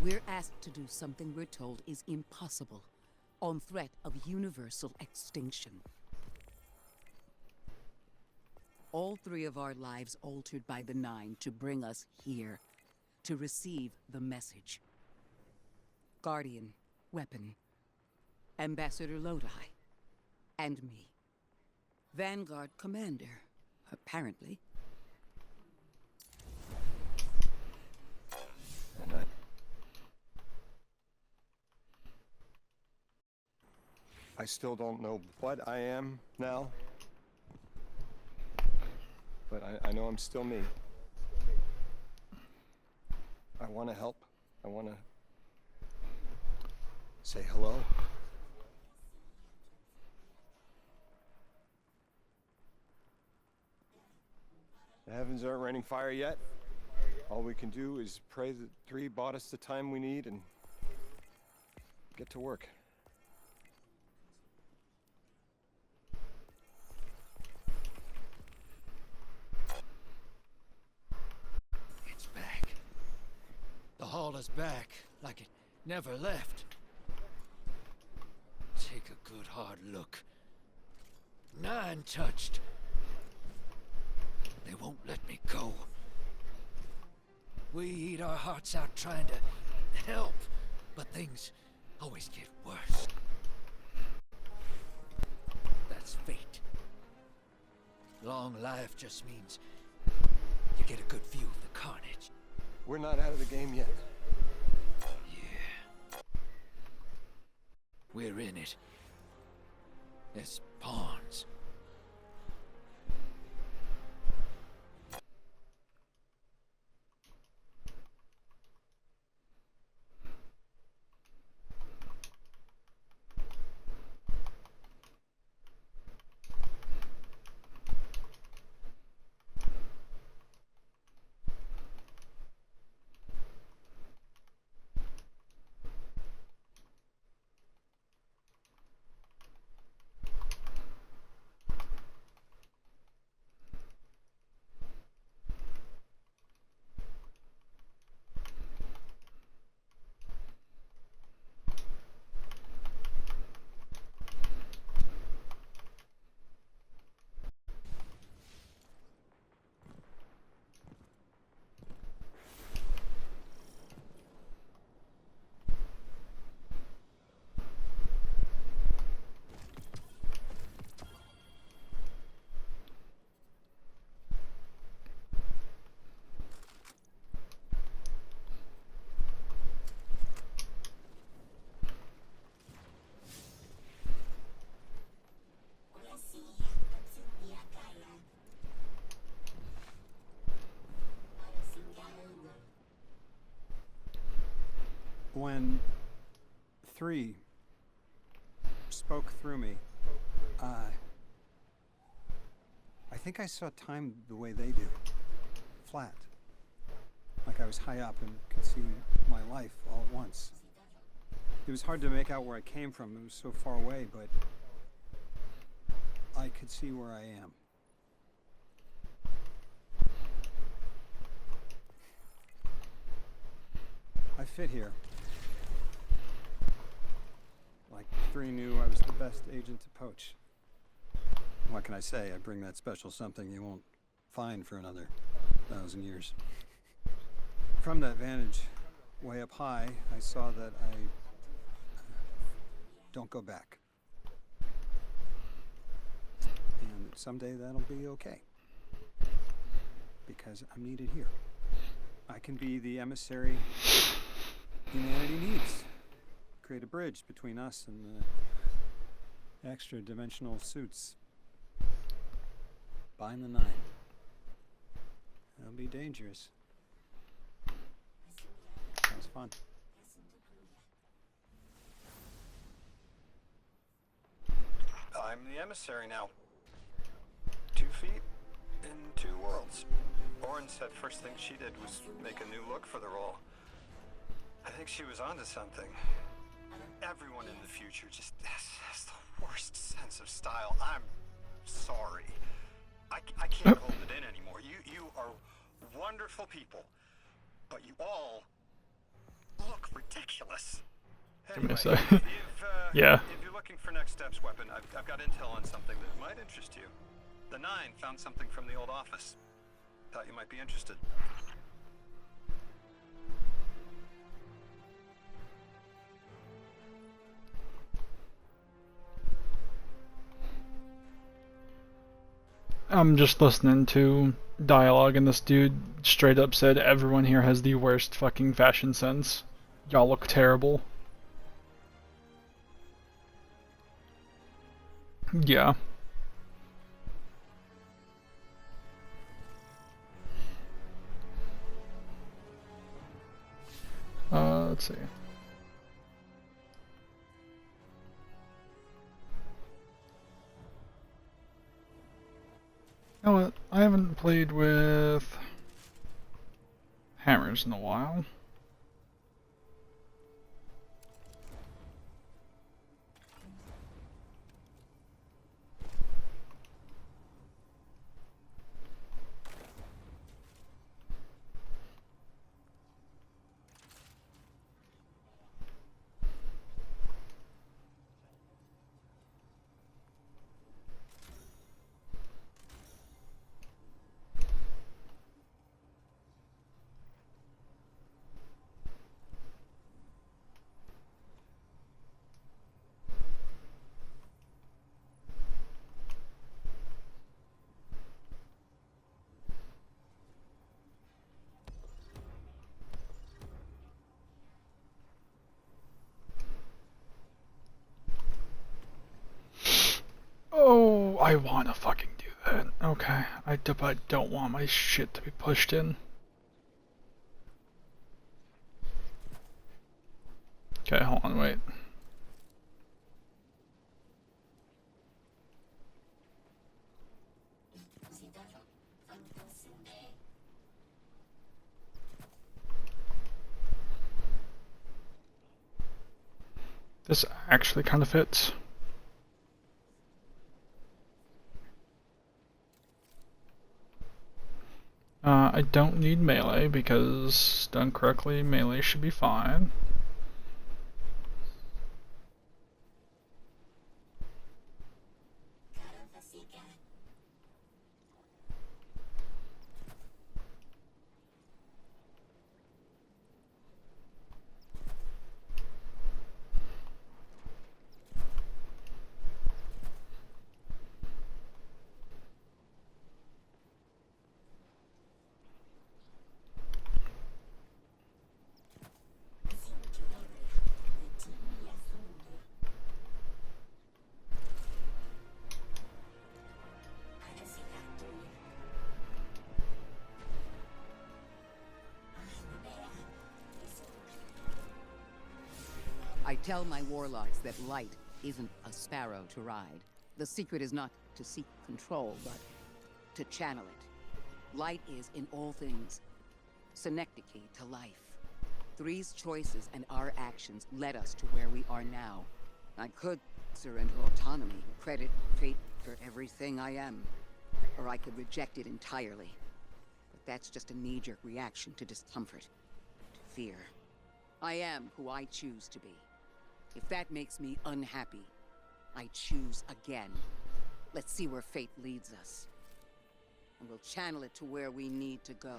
We're asked to do something we're told is impossible, on threat of universal extinction. All 3 of our lives altered by the Nine to bring us here, to receive the message. Guardian, Weapon, Ambassador Lodi, and me. Vanguard Commander, apparently. I still don't know what I am now, but I know I'm still me. I want to help. I want to say hello. The heavens aren't raining fire yet. All we can do is pray that 3 bought us the time we need and get to work. It's back. The hall is back, like it never left. Take a good hard look. Nine touched. They won't let me go. We eat our hearts out trying to help, but things always get worse. That's fate. Long life just means you get a good view of the carnage. We're not out of the game yet. Yeah. We're in it. As pawns. When 3 spoke through me, I think I saw time the way they do. Flat. Like I was high up and could see my life all at once. It was hard to make out where I came from. It was so far away, but I could see where I am. I fit here. Like 3 knew I was the best agent to poach. What can I say? I bring that special something you won't find for another 1,000 years. From that vantage, way up high, I saw that I don't go back. And someday that'll be okay. Because I'm needed here. I can be the emissary humanity needs. Create a bridge between us and the extra-dimensional suits. Bind the 9. It'll be dangerous. Sounds fun. I'm the emissary now. 2 feet in 2 worlds. Orin said first thing she did was make a new look for the role. I think she was onto something. Everyone in the future just has the worst sense of style. I'm sorry. I can't hold it in anymore. You are wonderful people, but you all look ridiculous. Give me a Anyway, sec. Yeah. If you're looking for next steps, Weapon, I've got intel on something that might interest you. The 9 found something from the old office. Thought you might be interested. I'm just listening to dialogue and this dude straight up said everyone here has the worst fucking fashion sense. Y'all look terrible. Yeah. Let's see. You know what? I haven't played with hammers in a while. I want to fucking do that. Okay, but I don't want my shit to be pushed in. Okay, hold on, wait. This actually kind of fits. I don't need melee because done correctly, melee should be fine. I tell my warlocks that light isn't a sparrow to ride. The secret is not to seek control, but to channel it. Light is, in all things, synecdoche to life. Three's choices and our actions led us to where we are now. I could surrender autonomy, credit fate for everything I am, or I could reject it entirely. But that's just a knee-jerk reaction to discomfort, to fear. I am who I choose to be. If that makes me unhappy, I choose again. Let's see where fate leads us. And we'll channel it to where we need to go.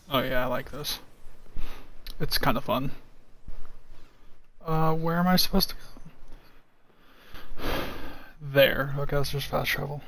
Oh yeah, I like this. It's kind of fun. Where am I supposed to go? There. Okay, that's just fast travel.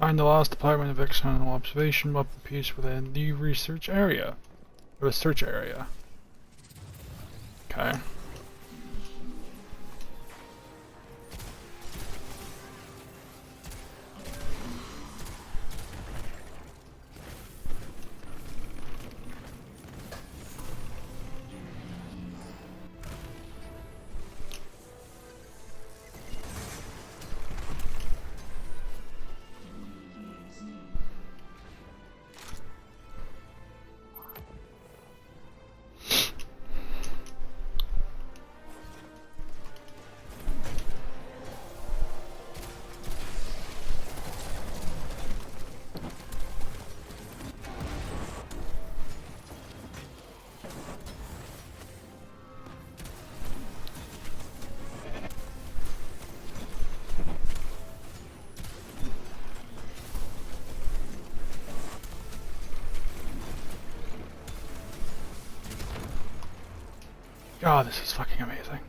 Find the last deployment of external observation weapon piece within the research area. Or the search area. Okay. God, this is fucking amazing.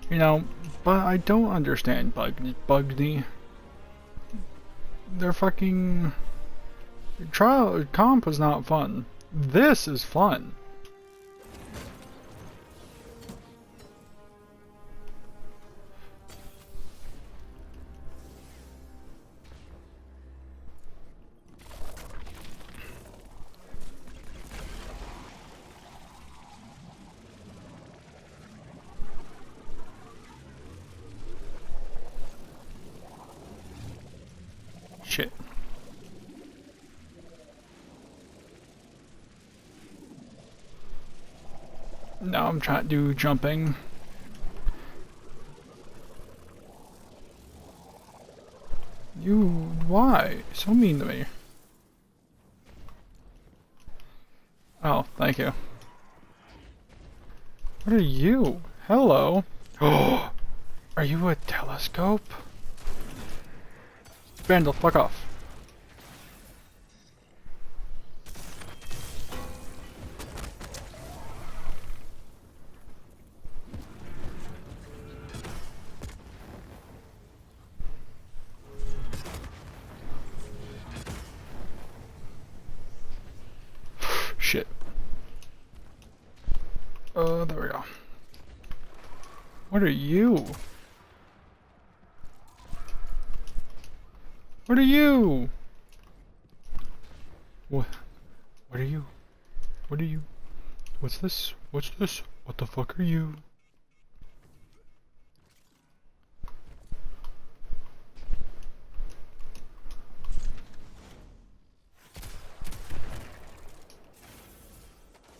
You know, but I don't understand Bugsy. Their fucking trial comp was not fun. This is fun. Shit. Now I'm trying to do jumping. You, why? So mean to me. Oh, thank you. What are you? Hello. Oh, are you a telescope? Vandal, fuck off. Shit. There we go. What are you? What are you? What? What are you? What are you? What's this? What's this? What the fuck are you?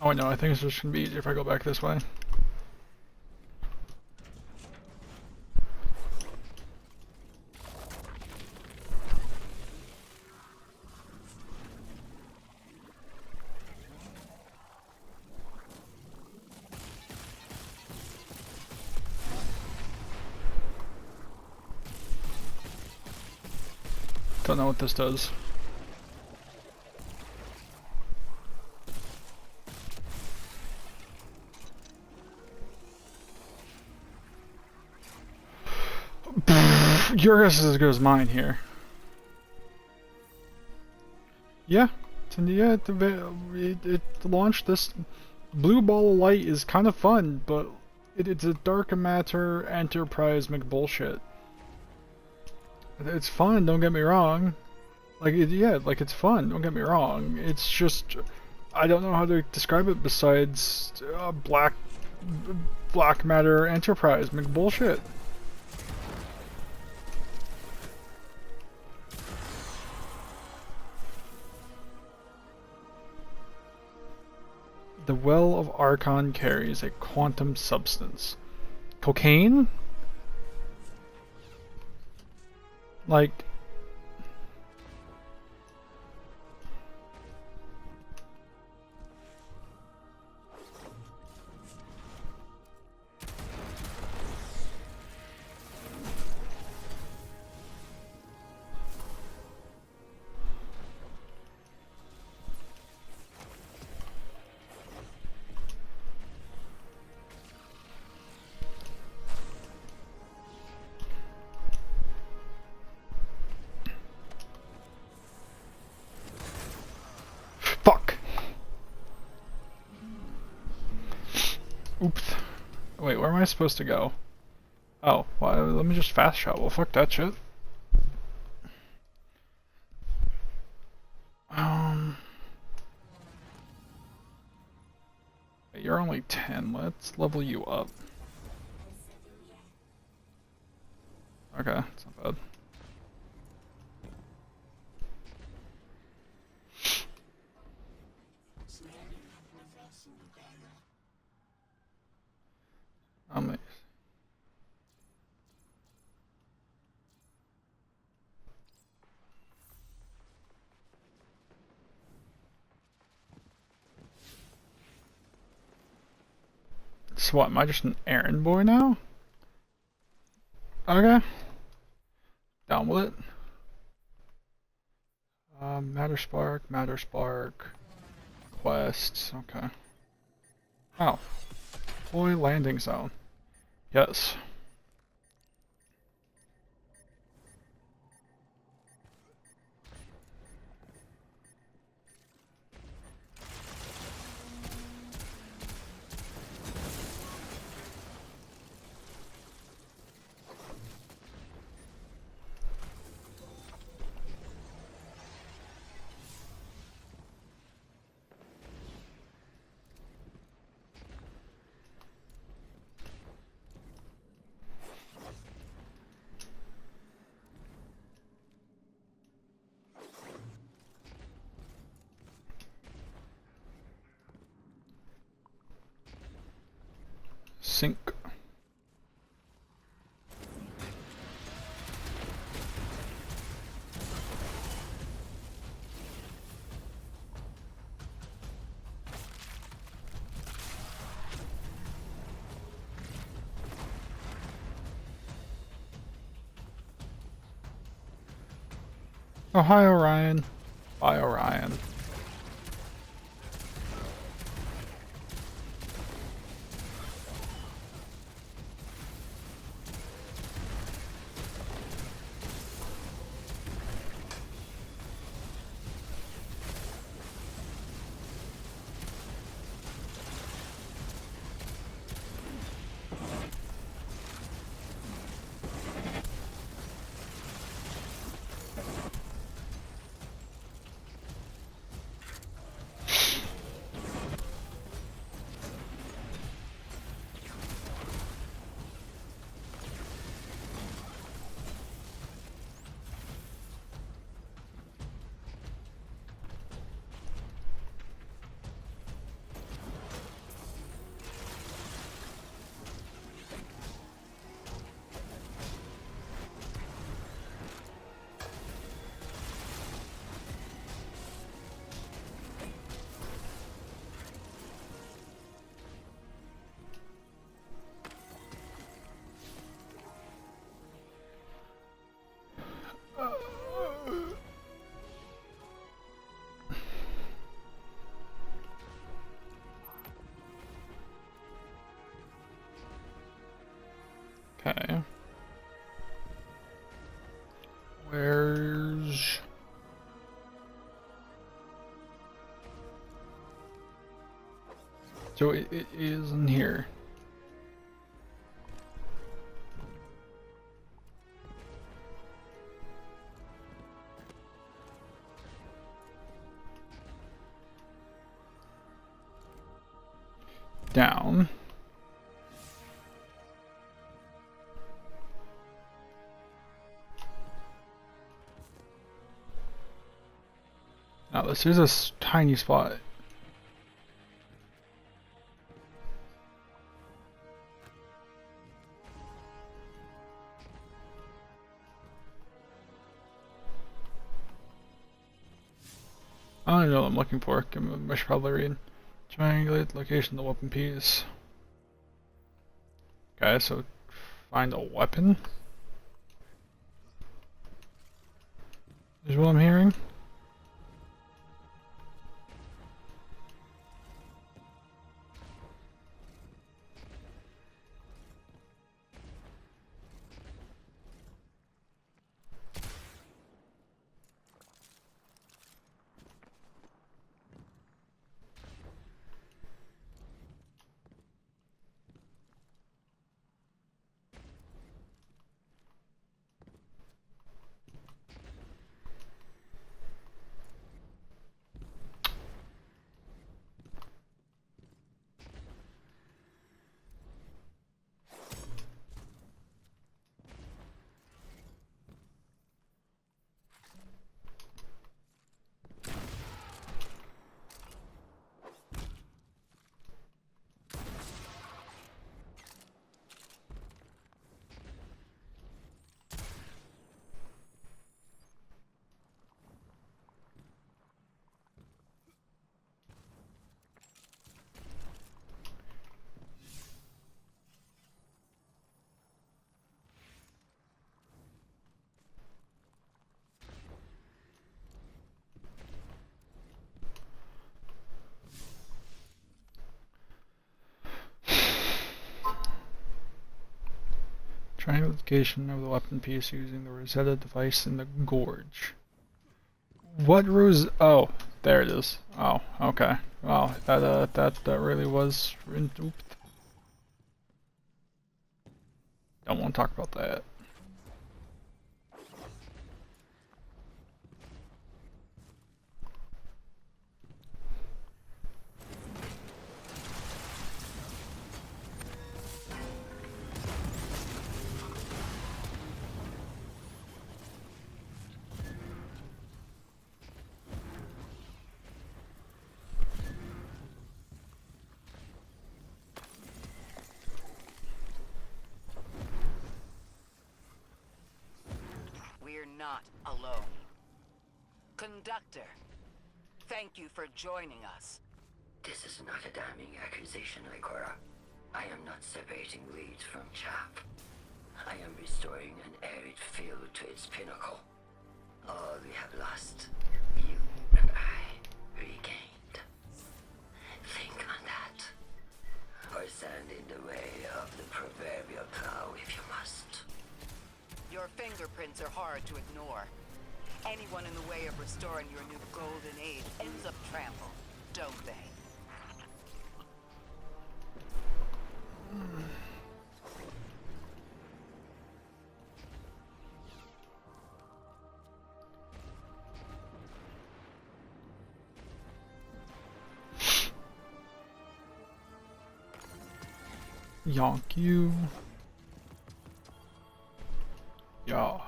Oh no, I think it's just gonna be easier if I go back this way. Don't know what this does. Your guess is as good as mine here. Yeah, it launched this blue ball of light is kind of fun, but it's a dark matter enterprise McBullshit. It's fun, don't get me wrong. Like, like it's fun, don't get me wrong. It's just, I don't know how to describe it besides black matter enterprise McBullshit. The Well of Archon carries a quantum substance. Cocaine? Like... Oops. Wait, where am I supposed to go? Oh, well, let me just fast travel. Fuck that shit. You're only 10. Let's level you up. Okay, that's not bad. Nice. So what, am I just an errand boy now? Okay. Down with it. Matter Spark. Quests, okay. Oh. Deploy landing zone. Yes. Sync. Oh, hi, Orion. Bye, Orion. Okay. Where's... So it is in here. Down. Now this is a tiny spot. I don't know what I'm looking for. I should probably read. Triangulate location of the weapon piece. Okay, so find a weapon. Is what I'm hearing. Triangulation of the weapon piece using the Rosetta device in the gorge. What Rose? Oh, there it is. Oh, okay. Wow, that really was. Oops. Don't want to talk about that. We're not alone. Conductor, thank you for joining us. This is not a damning accusation, Ikora. I am not separating weeds from chaff. I am restoring an arid field to its pinnacle. All we have lost, you and I regained. Think on that. Or stand in the way of the proverbial plow if you must. Your fingerprints are hard to ignore. Anyone in the way of restoring your new golden age ends up trampled, don't they? Yonk you. Yeah.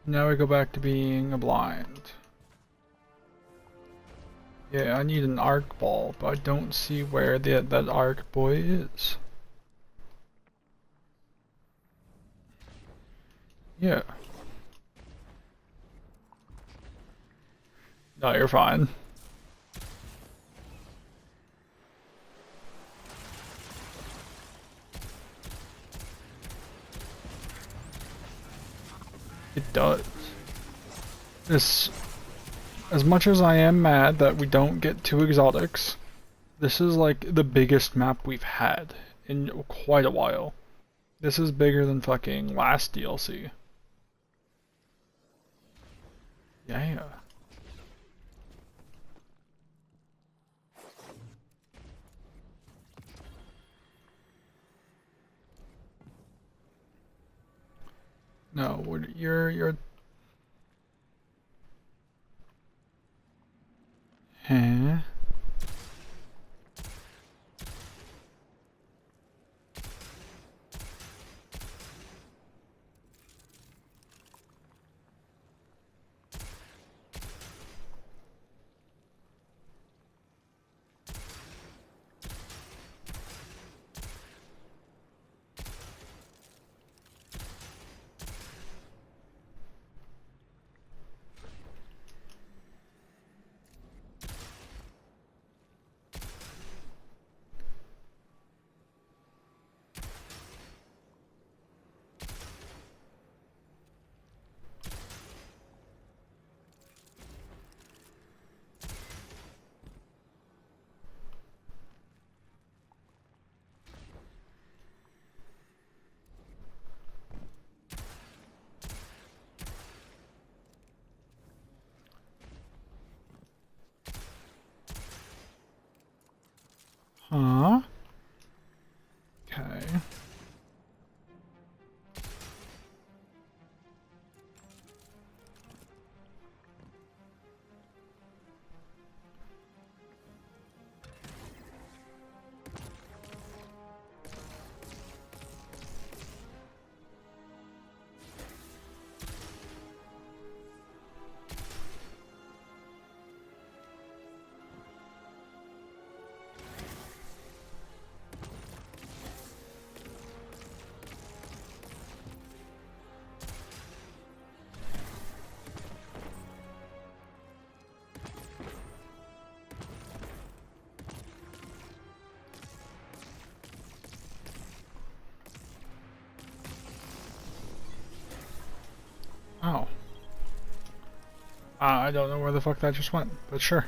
Now we go back to being a blind. Yeah, I need an arc ball, but I don't see where that arc boy is. Yeah. No, you're fine. It does. This, as much as I am mad that we don't get 2 exotics, this is like the biggest map we've had in quite a while. This is bigger than fucking last DLC. Yeah. No, you're huh? Huh? Okay. Oh. I don't know where the fuck that just went, but sure.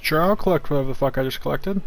Sure, I'll collect whatever the fuck I just collected.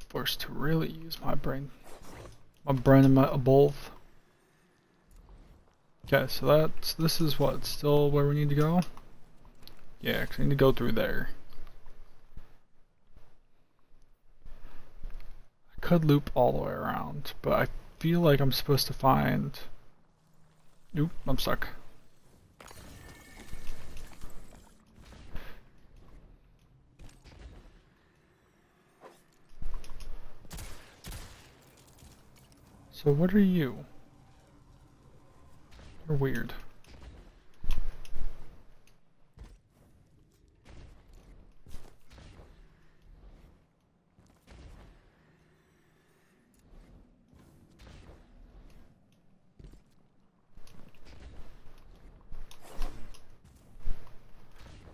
Forced to really use my brain. My brain and my both. Okay, so this is what, still where we need to go? Yeah, 'cause I need to go through there. I could loop all the way around, but I feel like I'm supposed to find... Nope, I'm stuck. So what are you? You're weird.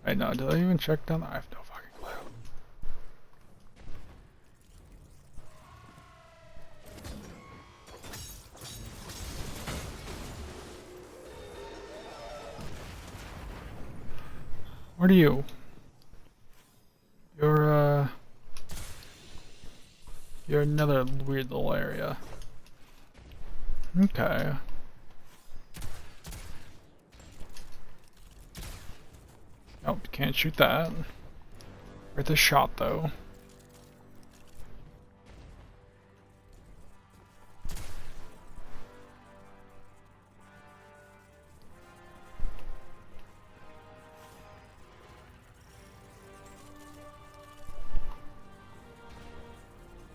I know, did I even check down? I have no fucking clue. What are you? You're another weird little area. Okay. Nope, can't shoot that. Worth a shot though.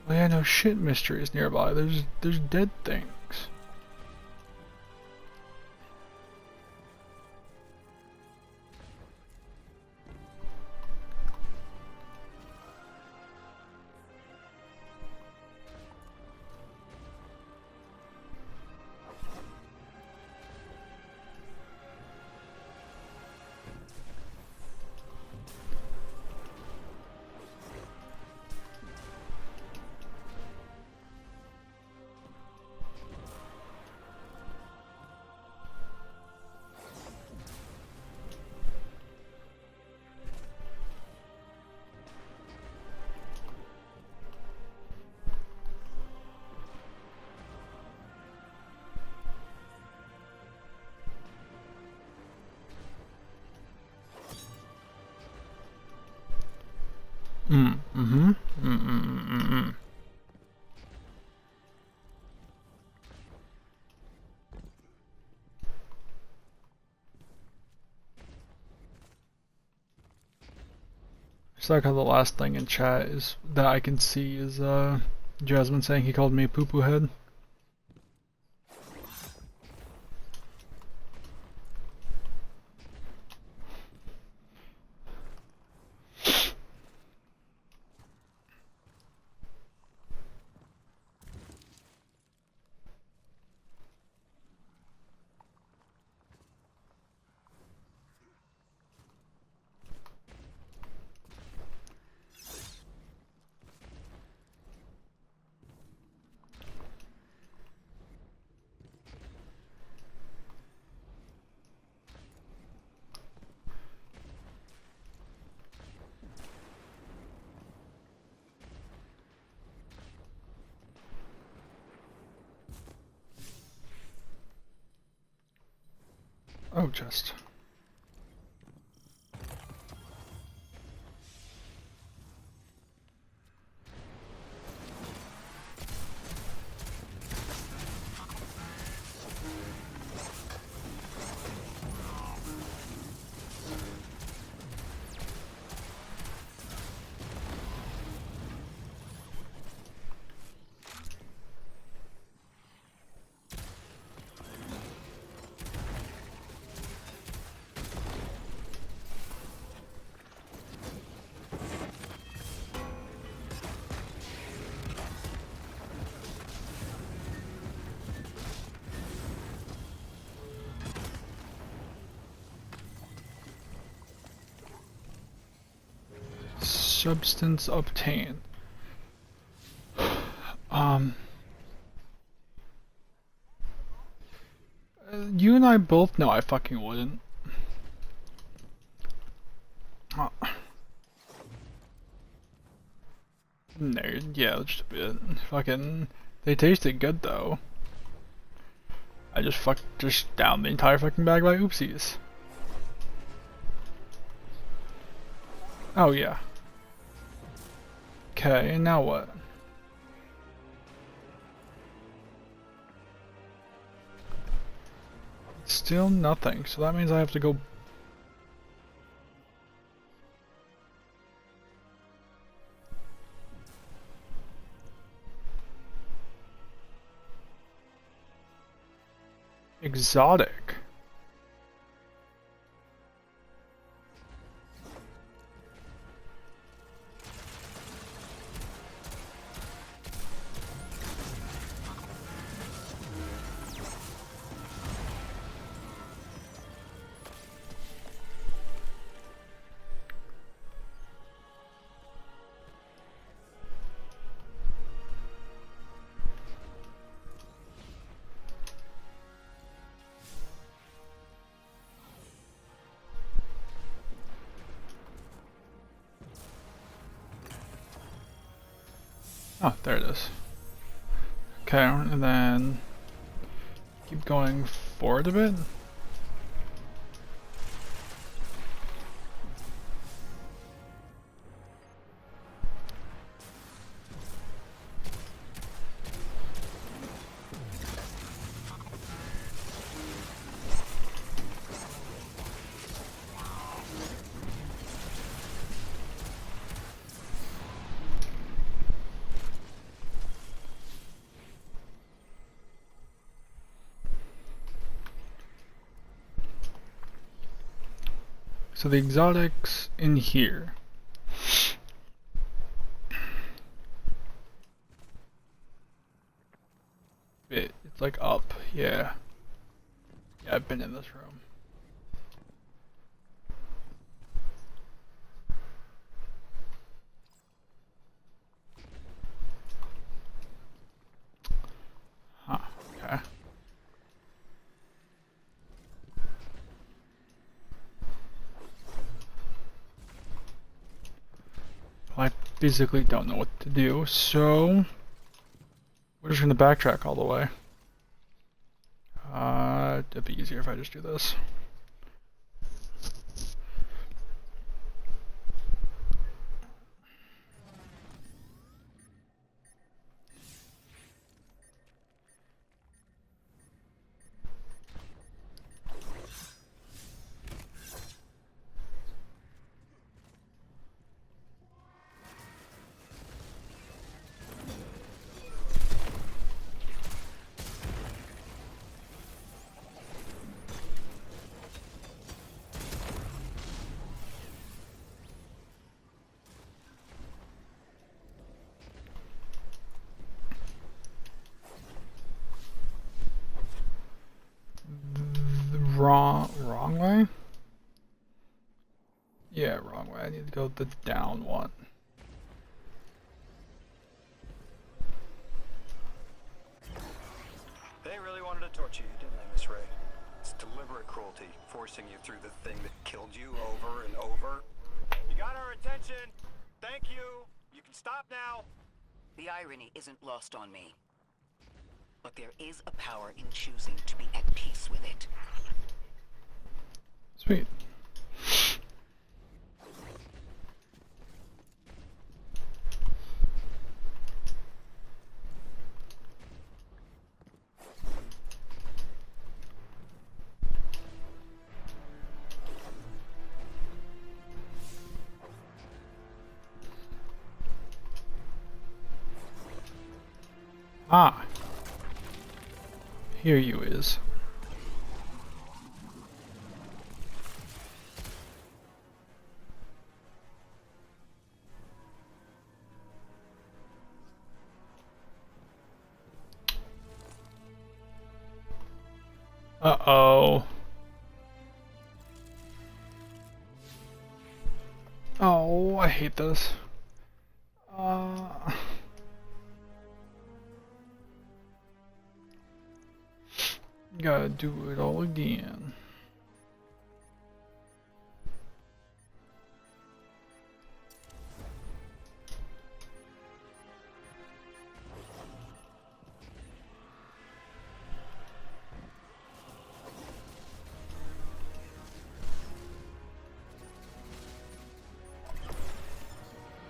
Oh yeah, no shit, mystery is nearby. There's dead things. It's like how the last thing in chat is that I can see is Jasmine saying he called me poo poo head. Oh, chest. substance obtained. You and I both know I fucking wouldn't. No, yeah, just a bit. Fucking, they tasted good though. I just downed the entire fucking bag by oopsies. Oh yeah. Okay, and now what? Still nothing, so that means I have to go. Exotic. Oh, there it is. Okay, and then keep going forward a bit. So the exotics in here. It's like up, yeah. Yeah, I've been in this room. Huh, okay. I physically don't know what to do, so we're just gonna backtrack all the way. It'd be easier if I just do this. Wrong way? Yeah, wrong way. I need to go the down one. They really wanted to torture you, didn't they, Miss Ray? It's deliberate cruelty, forcing you through the thing that killed you over and over. You got our attention. Thank you. You can stop now. The irony isn't lost on me. But there is a power in choosing to be at peace with it. Sweet. Ah. Here you is. Uh-oh. Oh, I hate this. Gotta do it all again.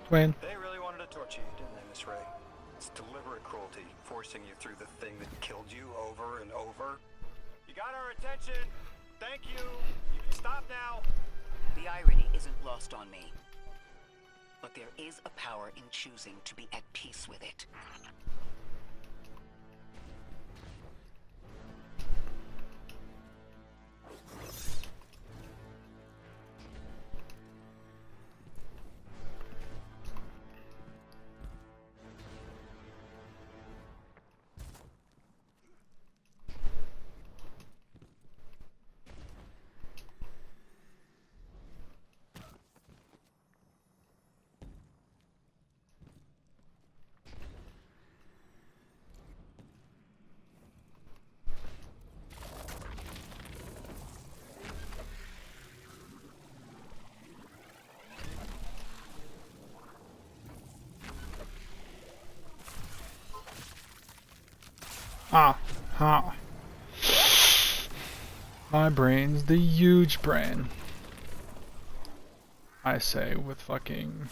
Twin. They really wanted to torture you, didn't they, Miss Ray? It's deliberate cruelty, forcing you through the thing that killed you over and over. You got our attention. Thank you. You can stop now. The irony isn't lost on me. But there is a power in choosing to be at peace with it. Ha. My brain's the huge brain. I say with fucking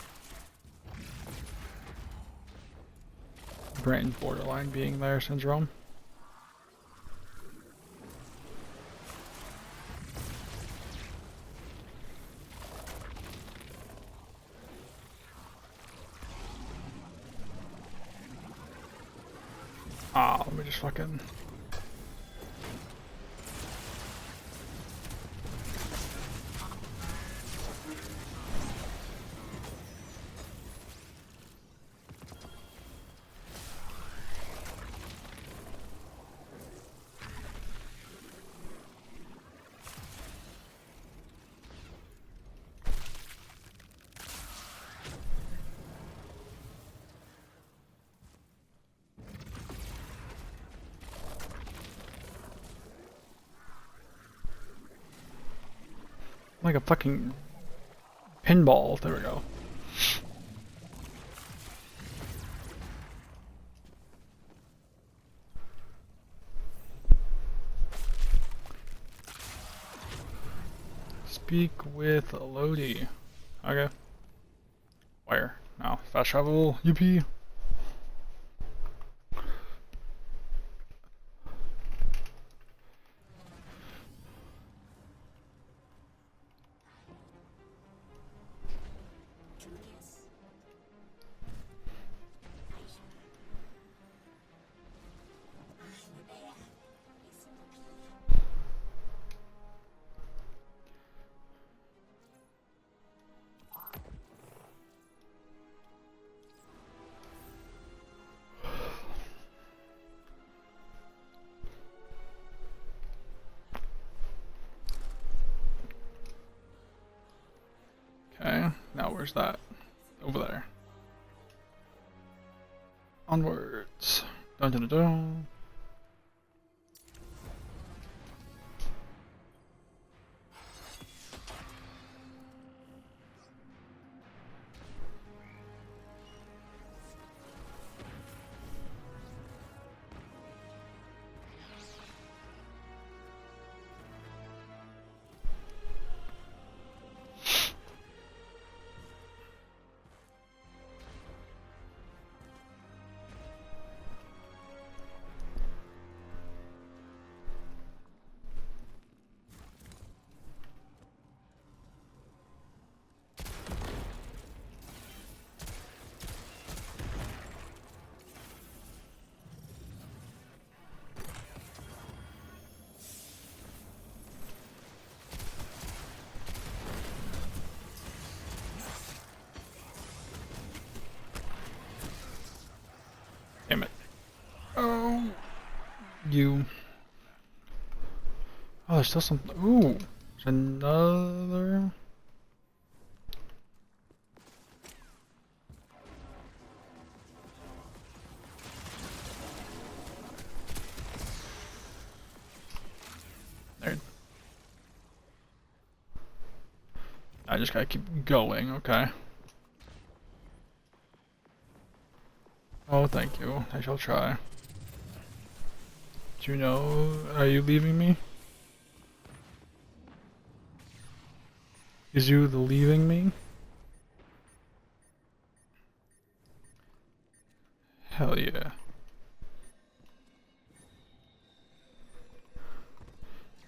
brain borderline being there syndrome. Let me just fucking... like a fucking pinball. There we go. Speak with Lodi. Okay. Where? No. Fast travel. UP. Okay, now where's that? Over there. Onwards. Dun dun dun dun. Damn it. Oh. You. Oh, there's still some. Ooh. There's another. just gotta keep going, okay. Oh, thank you. I shall try. Do you know, are you leaving me? Is you the leaving me? Hell yeah.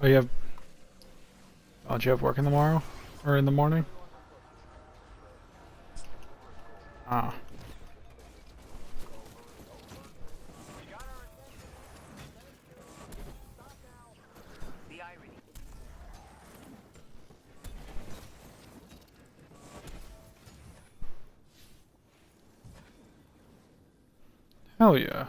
Oh, you have... Oh, do you have work in the morrow? Or in the morning? Ah. Hell yeah.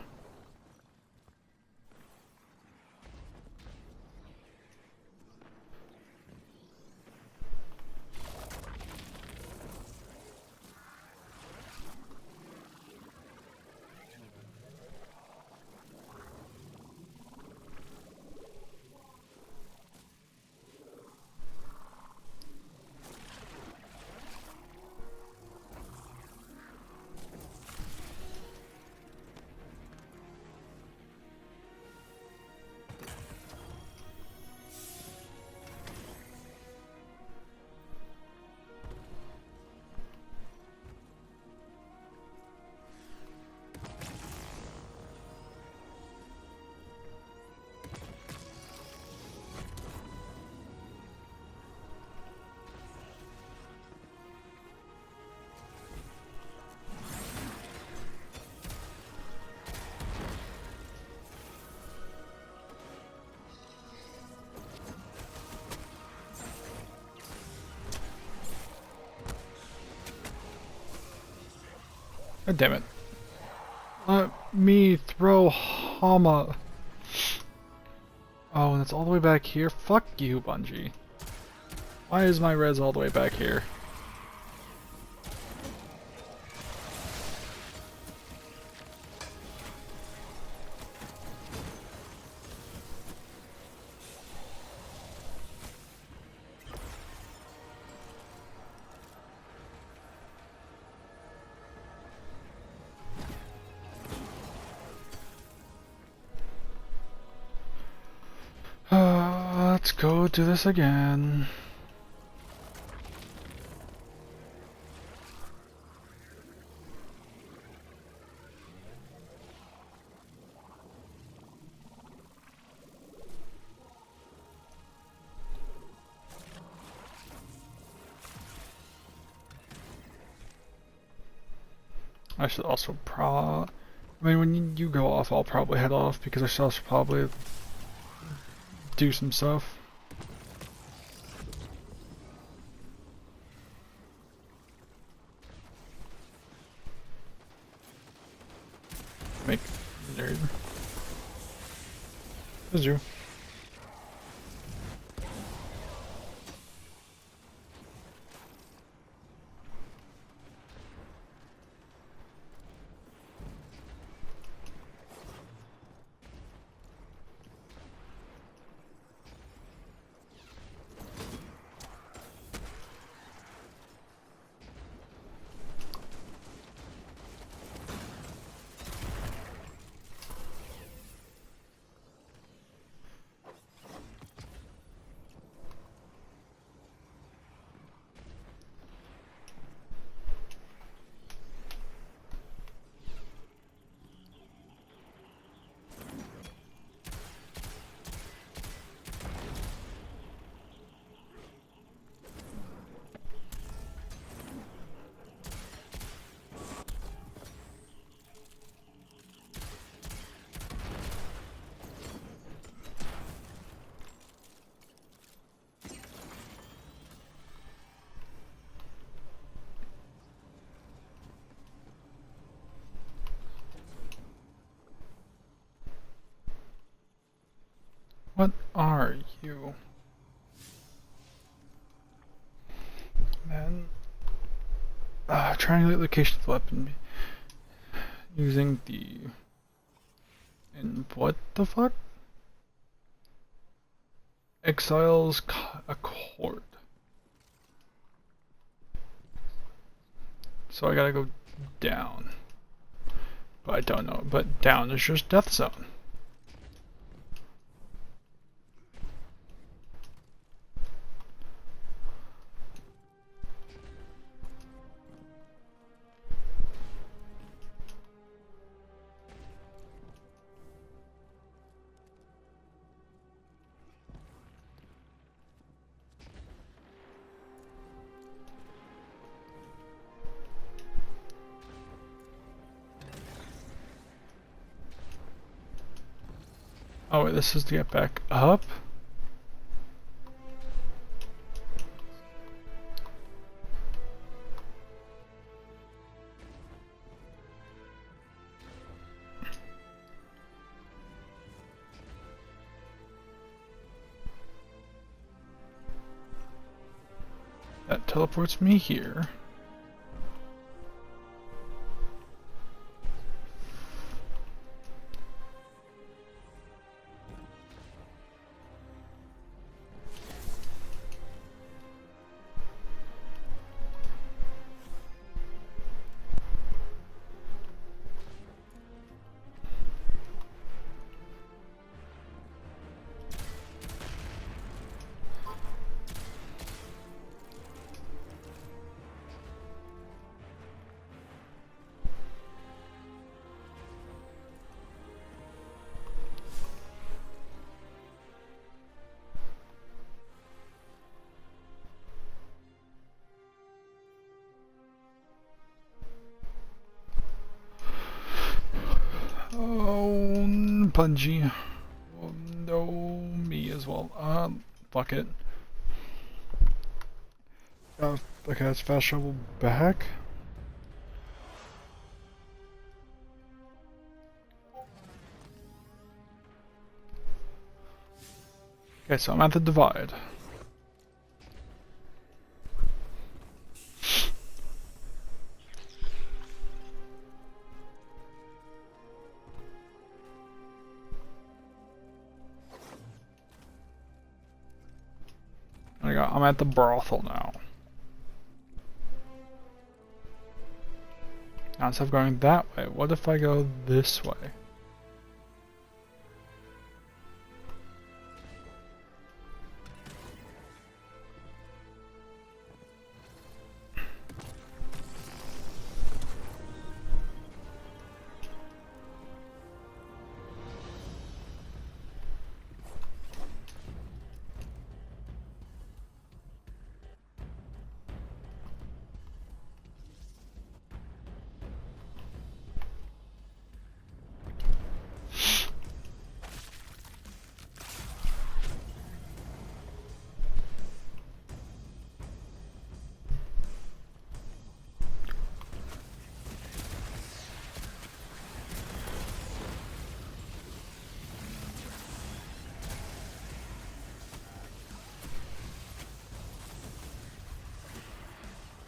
God damn it. Let me throw Hama. Oh, and it's all the way back here? Fuck you, Bungie. Why is my res all the way back here? Let's go do this again. I should also I mean, when you go off, I'll probably head off because I should also probably do some stuff. Make nerd. This is you. What are you? Man. Triangulate location of the weapon using the... And what the fuck? Exile's Accord. So I gotta go down. But I don't know. But down is just death zone. Oh wait, this is to get back up? That teleports me here. Oh, Bungie. Oh, no, me as well. Fuck it. Okay, let's fast travel back. Okay, so I'm at the divide. I'm at the brothel now. Now instead of going that way, what if I go this way?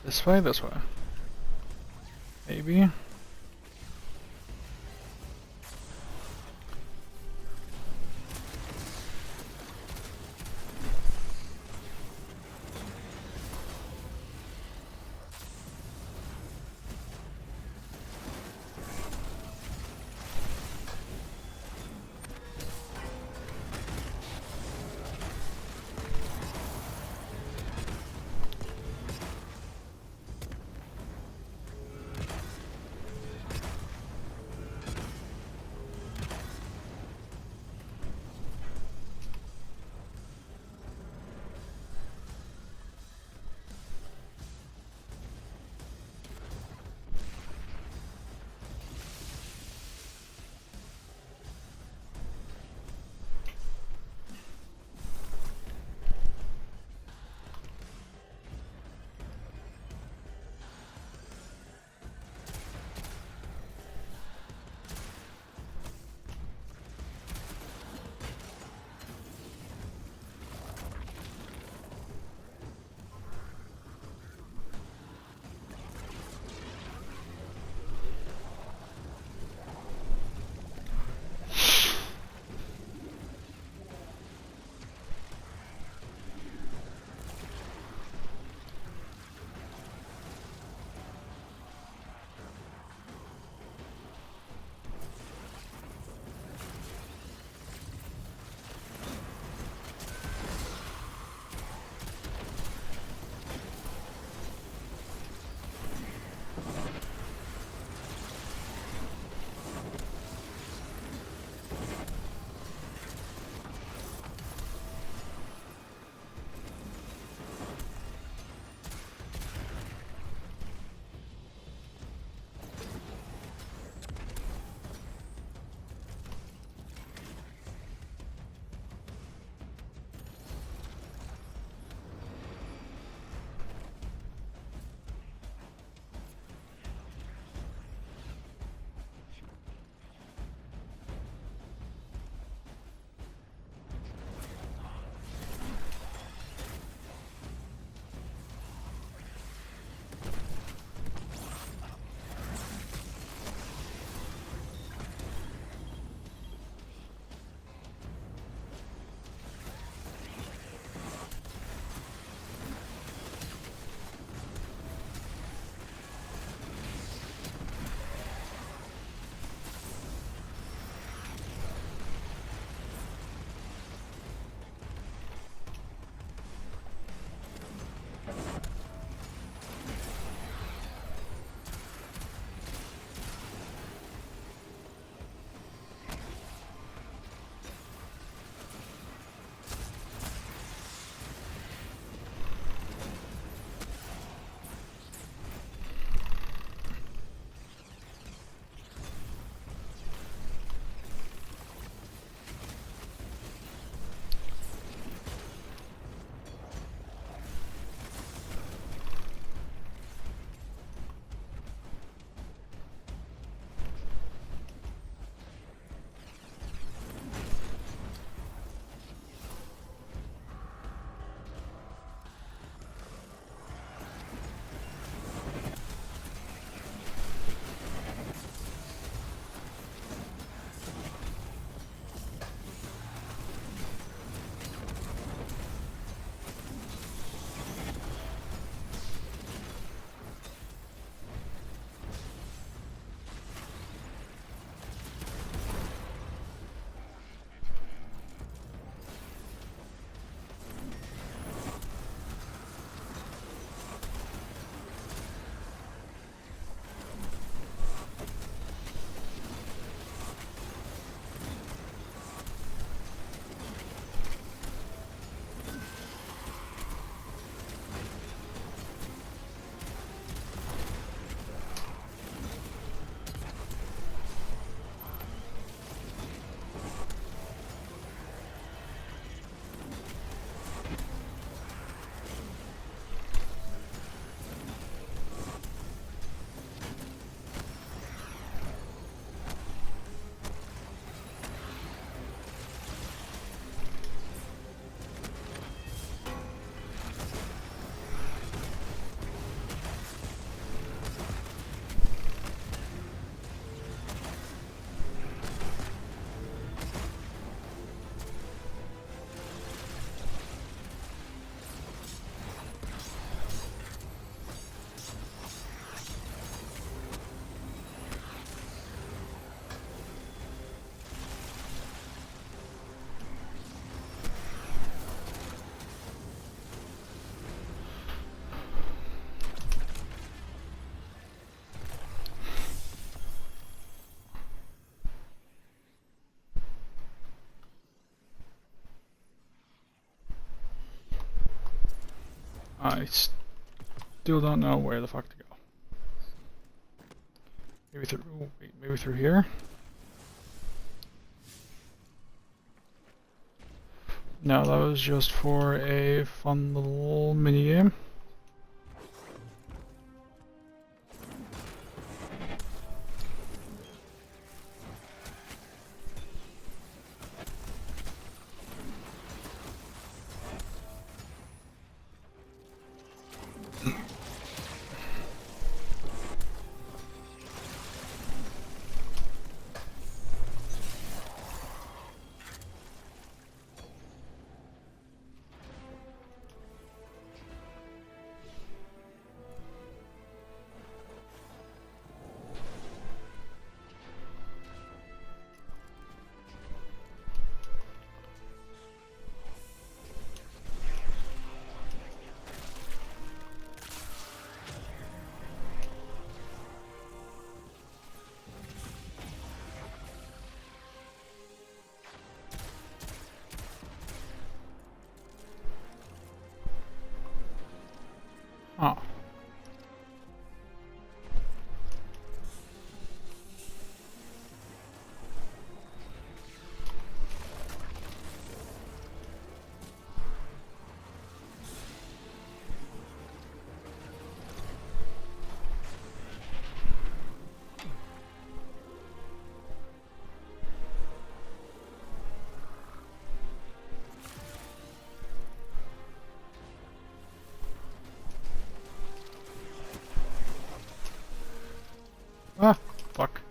This way, this way. Maybe. I still don't know where the fuck to go. Maybe through. Wait, maybe through here. No, that was just for a fun little mini game. Oh. Ah, fuck.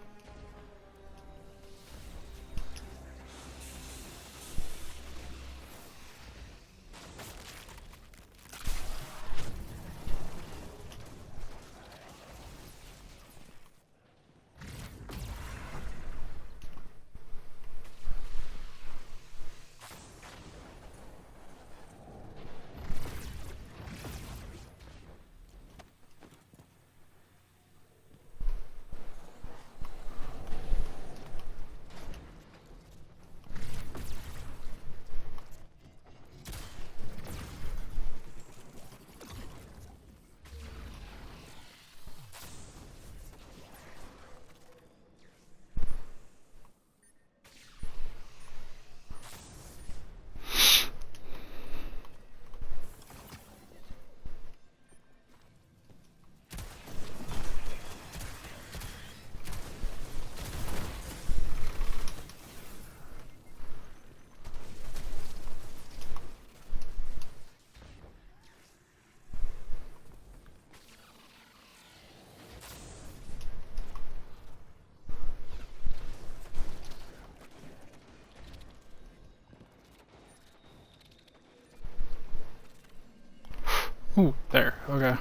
Ooh, there, okay.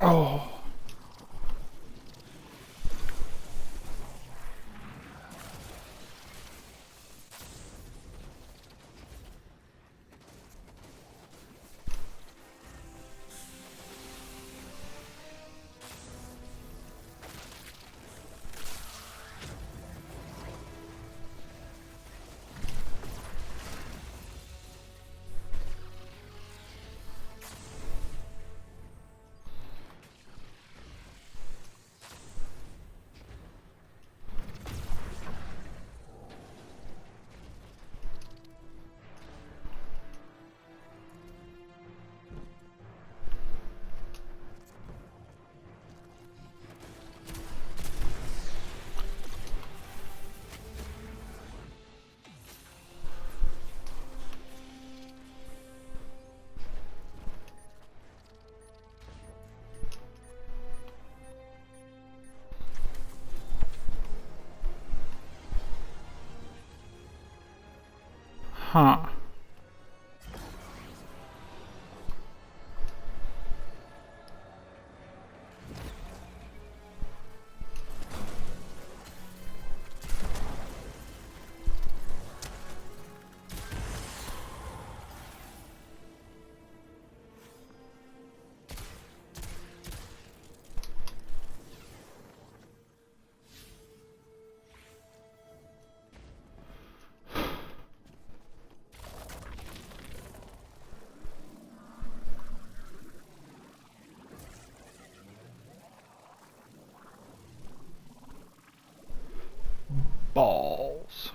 Oh. Huh. Balls.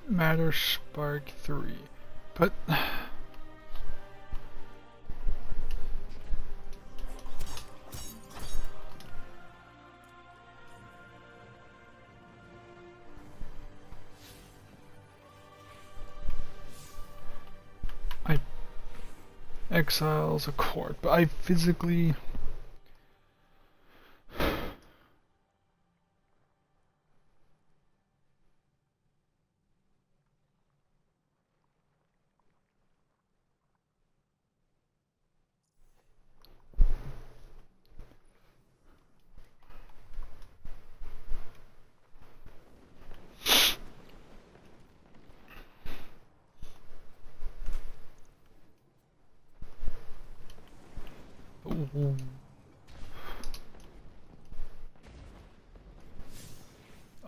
Matter Spark 3. But I exiles a court, but I physically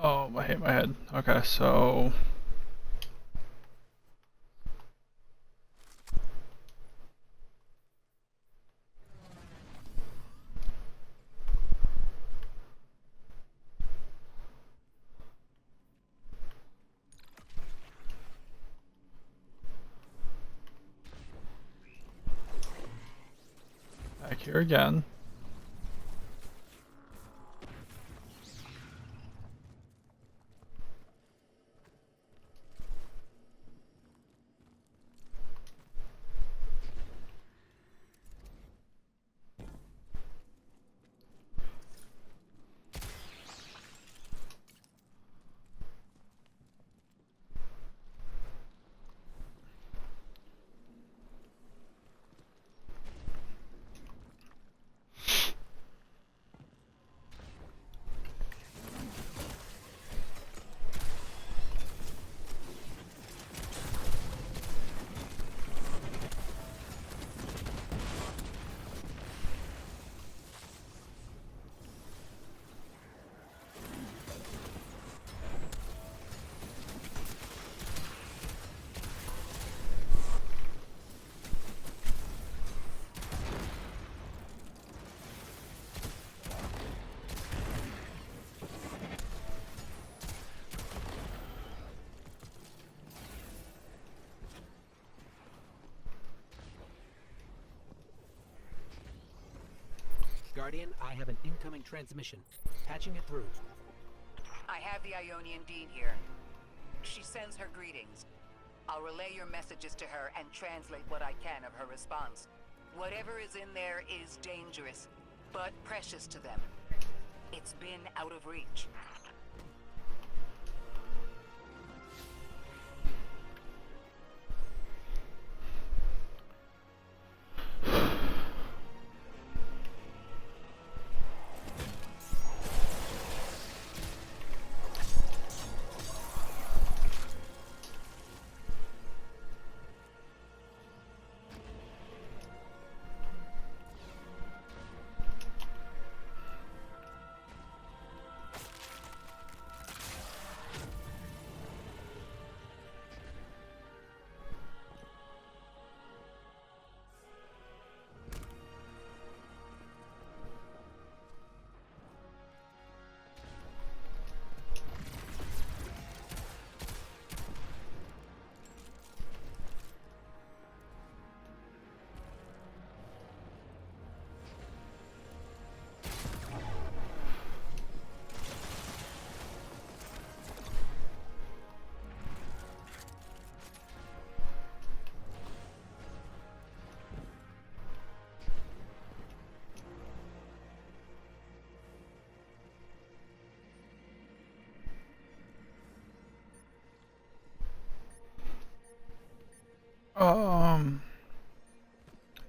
oh, I hit my head. Okay, so back here again. Guardian, I have an incoming transmission. Patching it through. I have the Ionian Dean here. She sends her greetings. I'll relay your messages to her and translate what I can of her response. Whatever is in there is dangerous, but precious to them. It's been out of reach.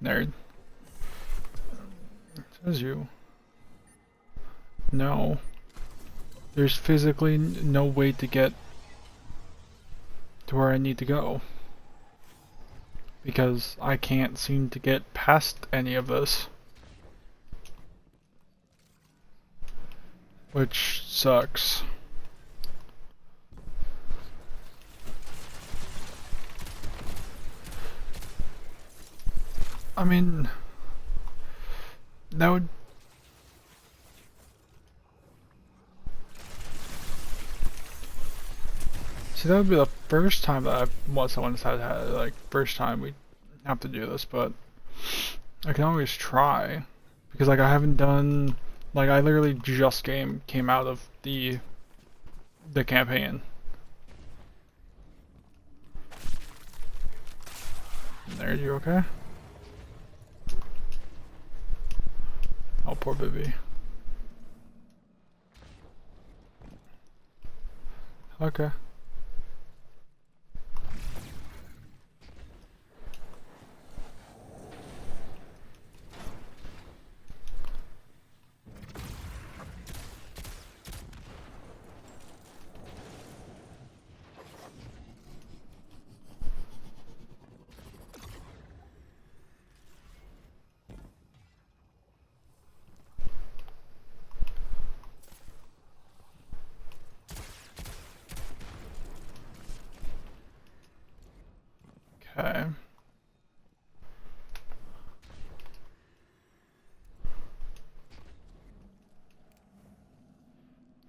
Nerd. It says you. No. There's physically no way to get to where I need to go. Because I can't seem to get past any of this. Which sucks. I mean, that would... See, that would be the first time that someone said, like, first time we have to do this, but I can always try. Because, like, I haven't done... Like, I literally just came out of the campaign. There, you okay? Oh, poor baby. Okay. Okay.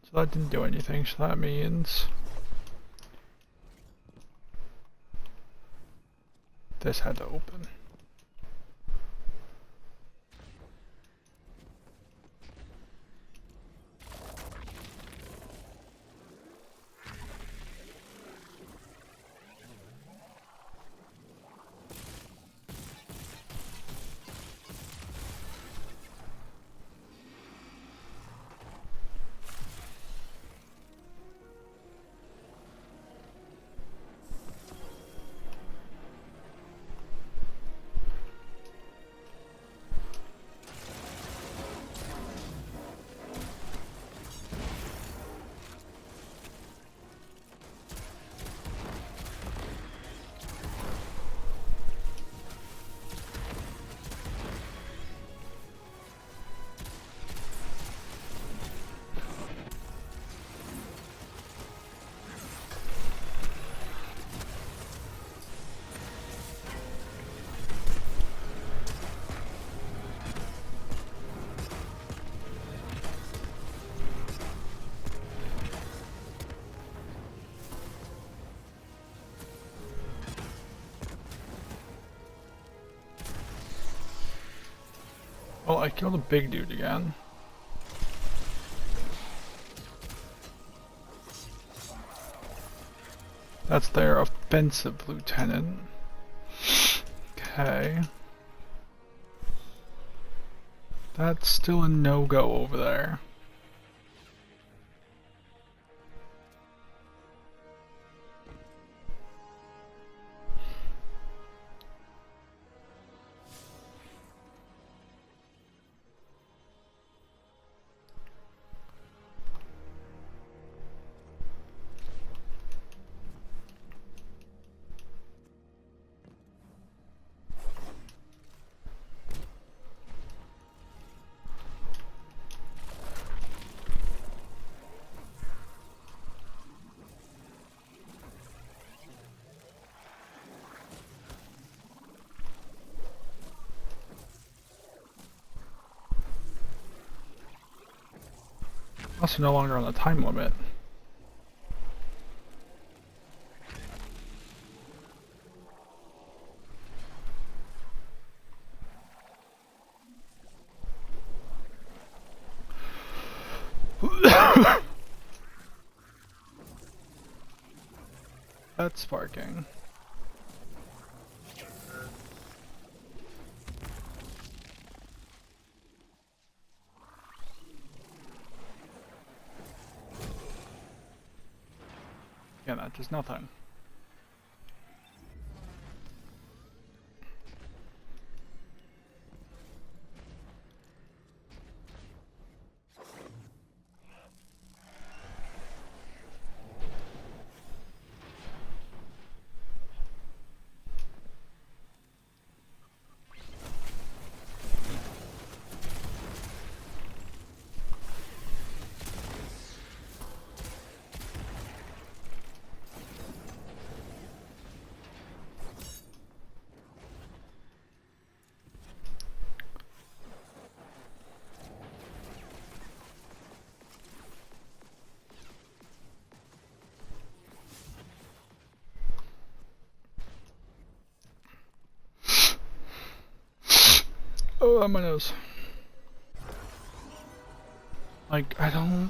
So that didn't do anything, so that means this had to open. Oh, I killed a big dude again. That's their offensive lieutenant. Okay. That's still a no-go over there. Also no longer on the time limit. That's sparking. Yeah, that does nothing. Oh, on my nose. Like, I don't...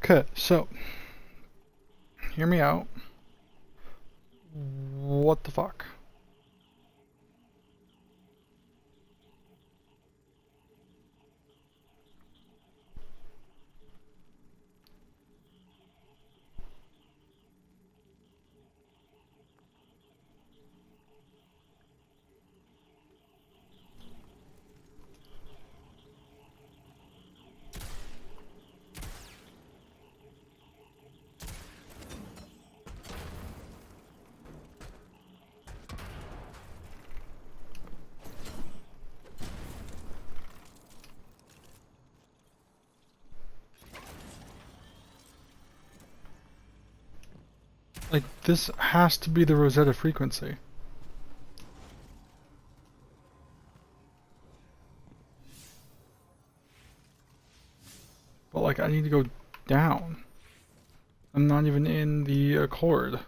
Okay, so hear me out. What the fuck? Like, this has to be the Rosetta frequency. But, like, I need to go down. I'm not even in the Accord.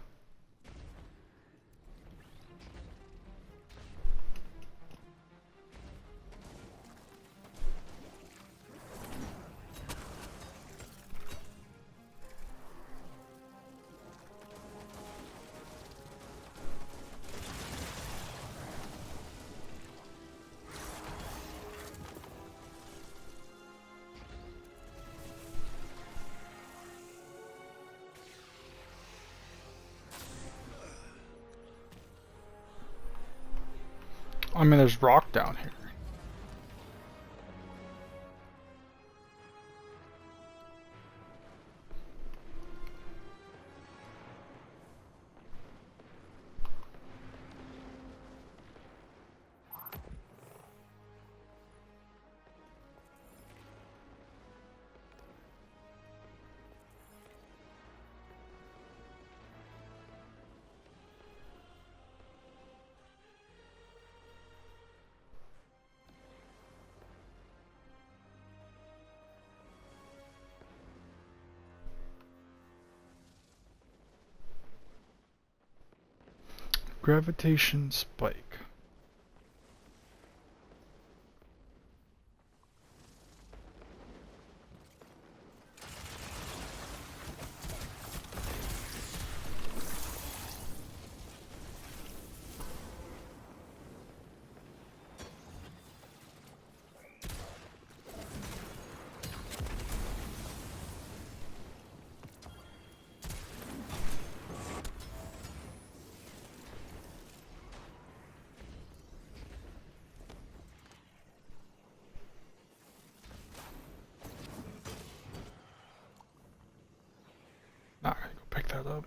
I mean, there's rock down here. Gravitation spike. Not gonna go pick that up.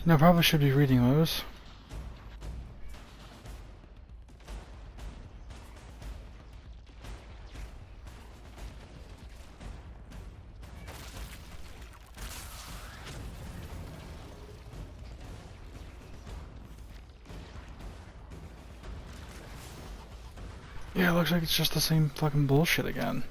Now, probably should be reading those. Yeah, it looks like it's just the same fucking bullshit again.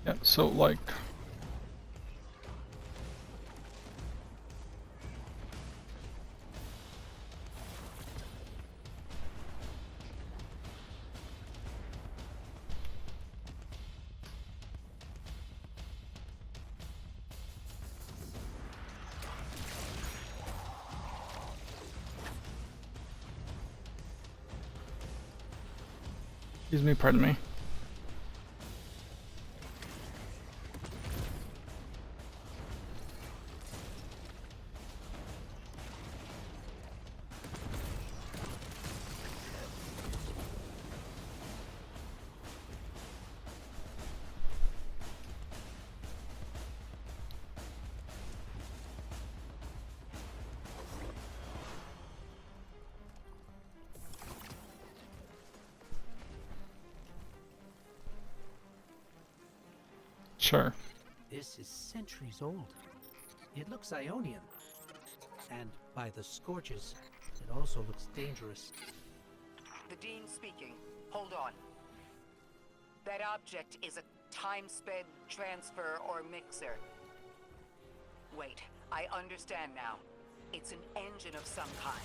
Yeah, so like... Excuse me, pardon me. Sure. This is centuries old. It looks Ionian. And by the scorches, it also looks dangerous. The Dean speaking. Hold on. That object is a time-sped transfer or mixer. Wait, I understand now. It's an engine of some kind.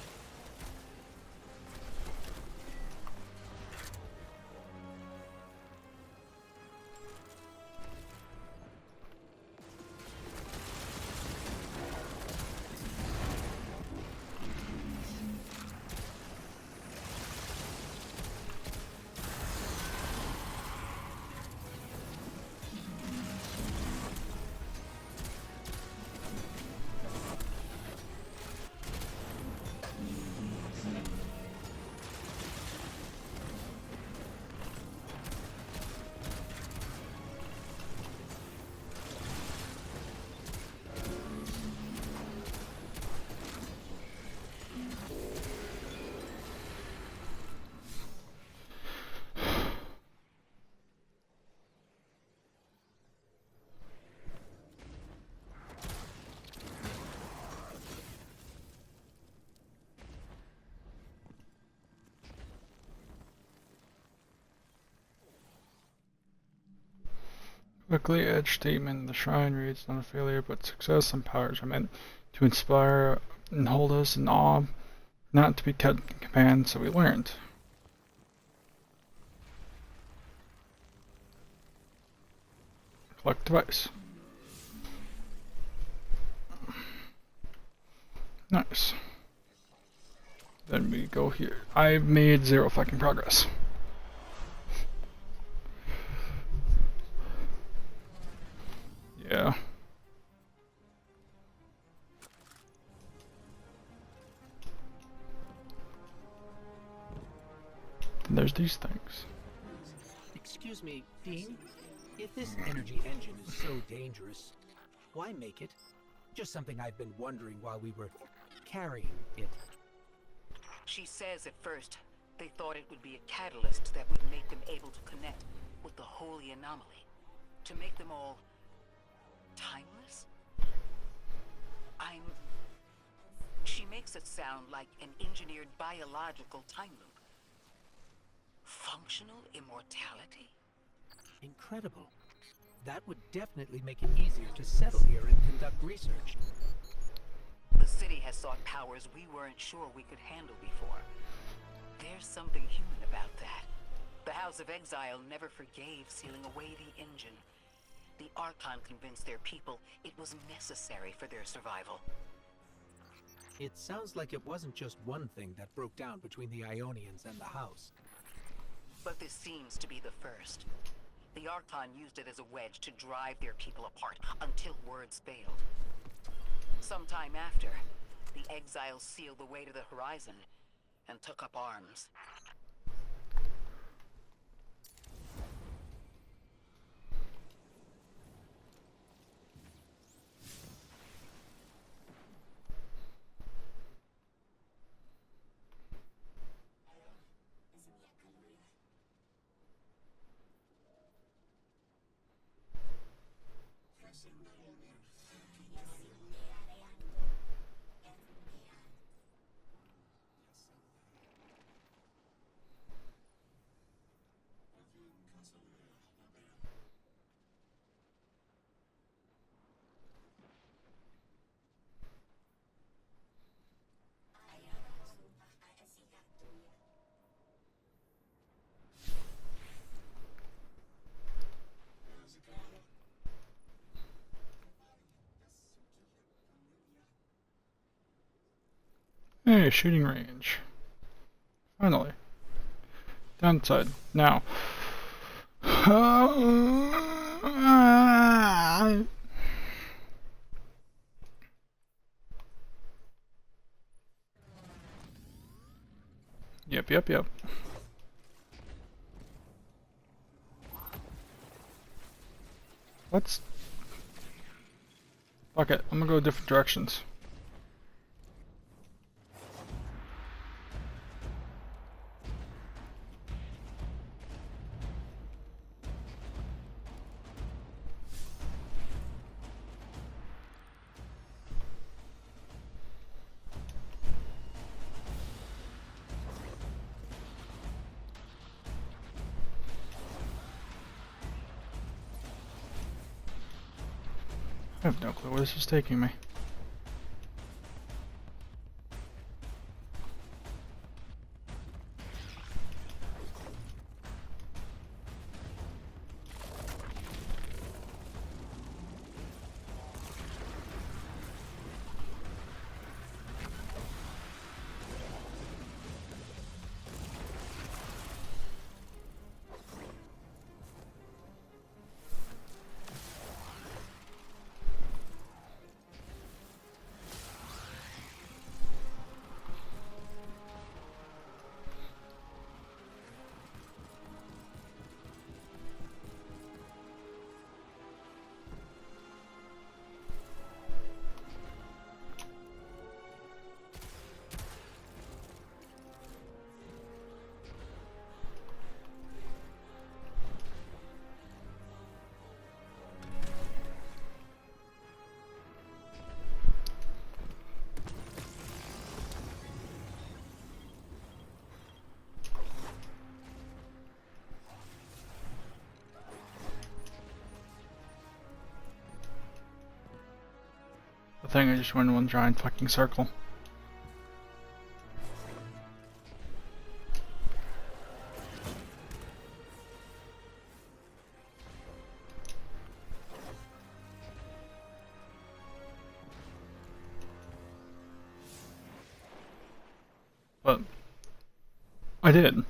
Quickly edge statement. The shrine reads not a failure, but success and powers are meant to inspire and hold us in awe, not to be kept in command, so we learned. Collect device. Nice. Then we go here. I've made 0 fucking progress. Yeah. And there's these things. Excuse me, Dean? If this energy engine is so dangerous, why make it? Just something I've been wondering while we were carrying it. She says at first they thought it would be a catalyst that would make them able to connect with the holy anomaly. To make them all timeless? She makes it sound like an engineered biological time loop. Functional immortality? Incredible. That would definitely make it easier to settle here and conduct research. The city has sought powers we weren't sure we could handle before. There's something human about that. The House of Exile never forgave sealing away the engine. The Archon convinced their people it was necessary for their survival. It sounds like it wasn't just one thing that broke down between the Ionians and the House. But this seems to be the first. The Archon used it as a wedge to drive their people apart until words failed. Sometime after, the Exiles sealed the way to the horizon and took up arms. Hey, shooting range. Finally. Downside. Now. Yep. What's... Fuck it, I'm gonna go different directions. I have no clue where this is taking me. The thing, I just went in one giant fucking circle. But I did.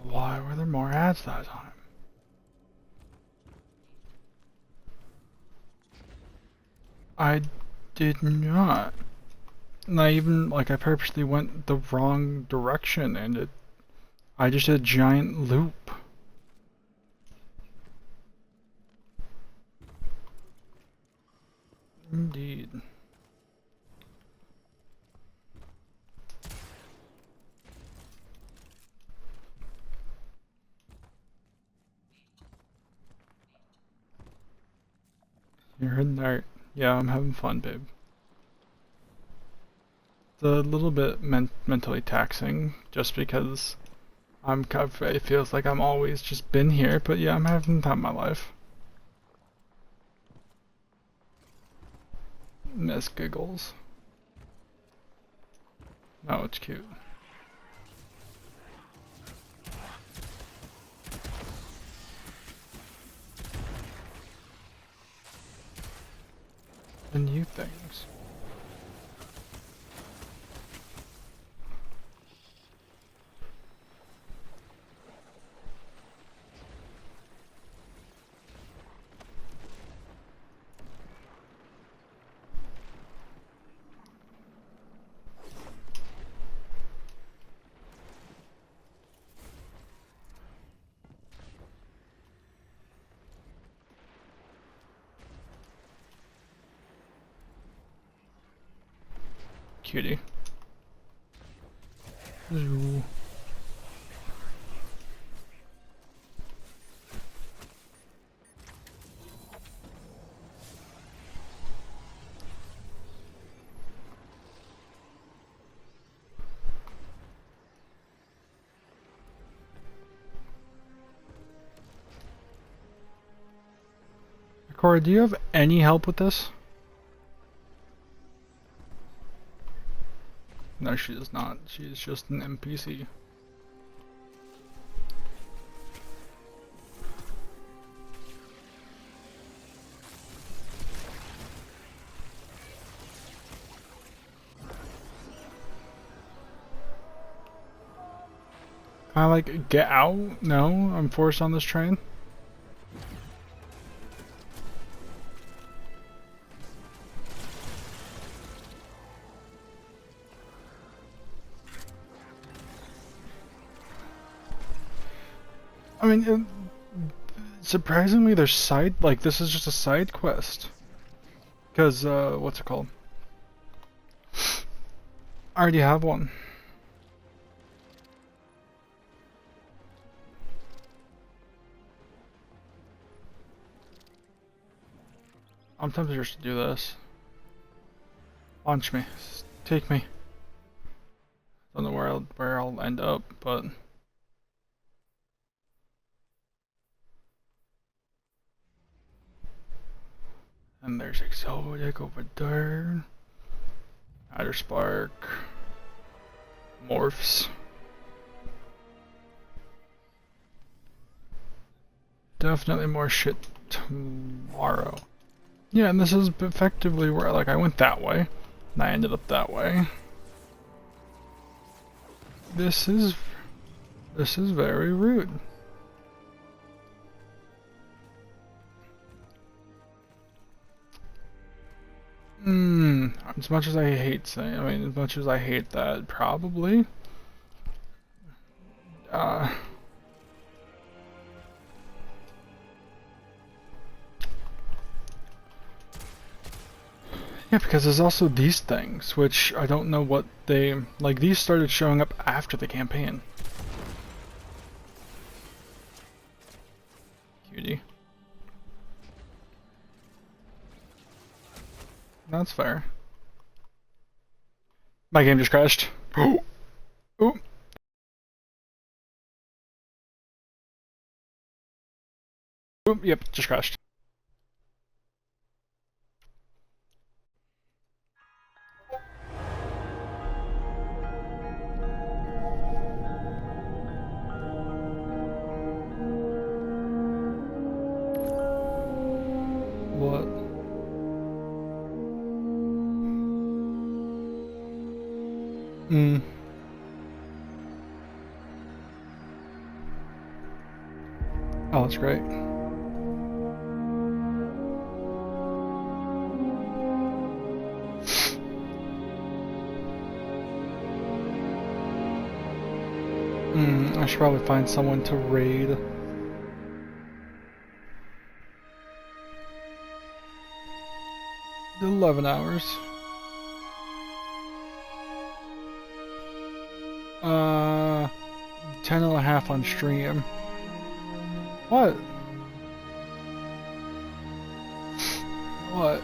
Why were there more ads that time? I did not. And I even, like, I purposely went the wrong direction and I just did a giant loop. Indeed. You're in there. Yeah, I'm having fun, babe. It's a little bit mentally taxing, just because it feels like I'm always just been here, but yeah, I'm having the time of my life. Miss giggles. No, it's cute. The new things. Cutie. Ooh. Cora, do you have any help with this? No, she does not. She's just an NPC. I like get out? No, I'm forced on this train. I mean, surprisingly, there's side, like, this is just a side quest. Because, what's it called? I already have one. I'm tempted just to do this. Launch me. Take me. Don't know where I'll end up, but... And there's Exotic over there. Outer Spark. Morphs. Definitely more shit tomorrow. Yeah, and this is effectively where, like, I went that way, and I ended up that way. This is very rude. As much as I hate saying, as much as I hate that, probably. Yeah, because there's also these things, which I don't know what they... Like, these started showing up after the campaign. Cutie. That's fair. My game just crashed. Oh! Oh! Oh, yep, just crashed. What? Oh, that's great. I should probably find someone to raid. The 11 hours. 10 and a half on stream. What? What?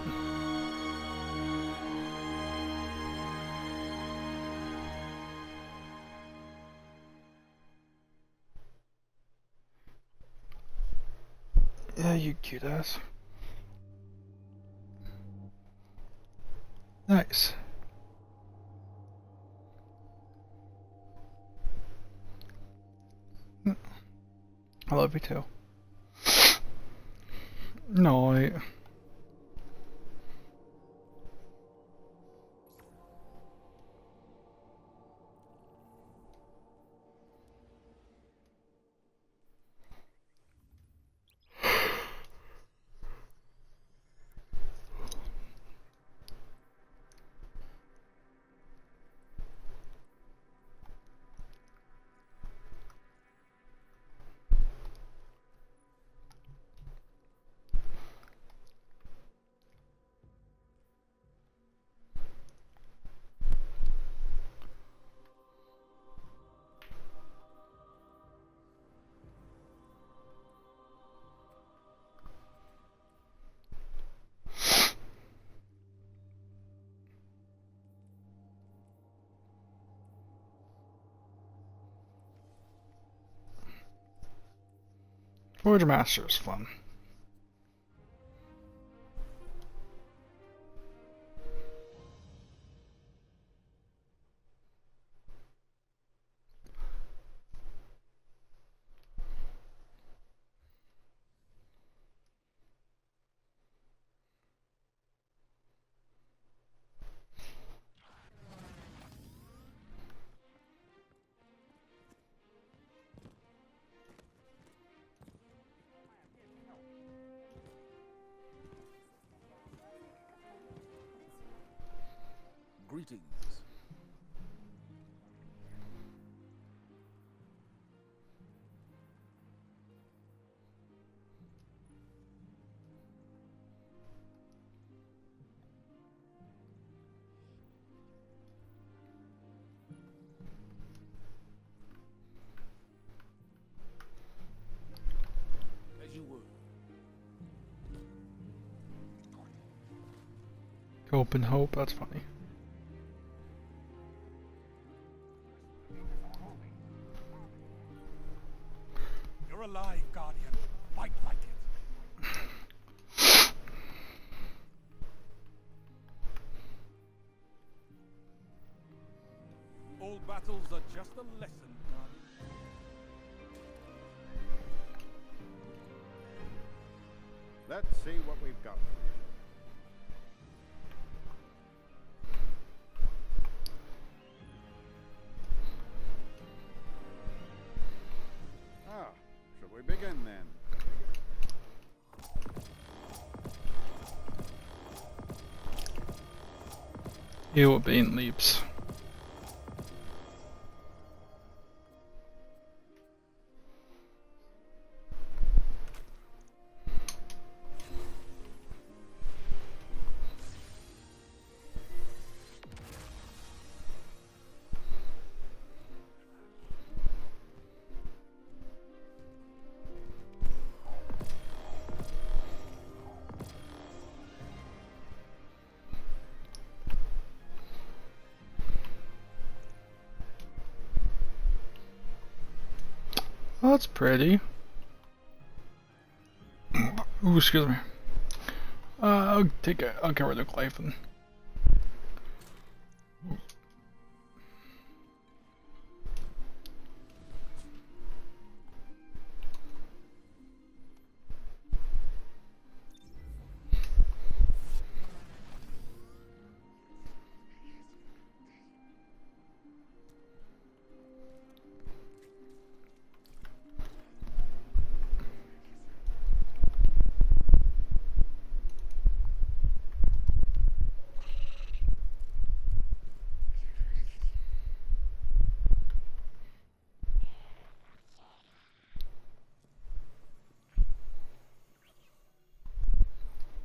Yeah, you cute ass. Nice. I love you too. No, Forge Master is fun. Hope and hope, that's funny. You're alive, Guardian. Fight like it. All battles are just a lesson, Guardian. Let's see what we've got. Ah, shall we begin then? Ew, Bane leaps. Oh, that's pretty. Ooh, excuse me. I'll get rid of Glyphon.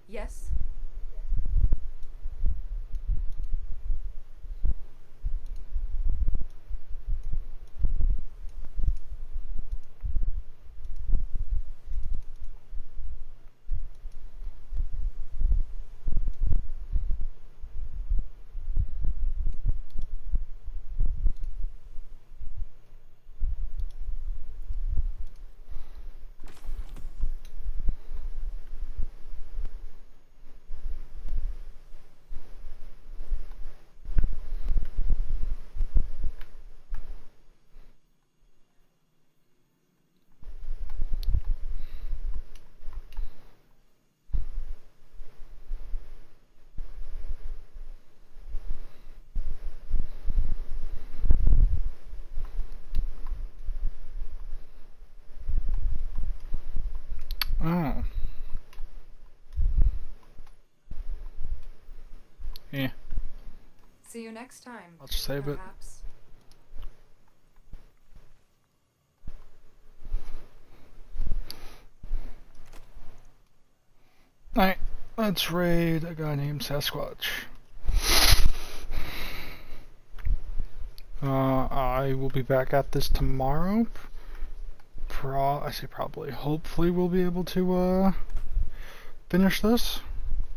Yes? Oh. Yeah. See you next time. I'll just save it. Perhaps. Alright, let's raid a guy named Sasquatch. I will be back at this tomorrow. I say probably. Hopefully we'll be able to finish this.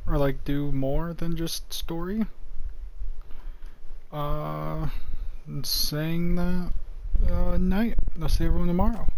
Or like do more than just story. And saying that, night. I'll see everyone tomorrow.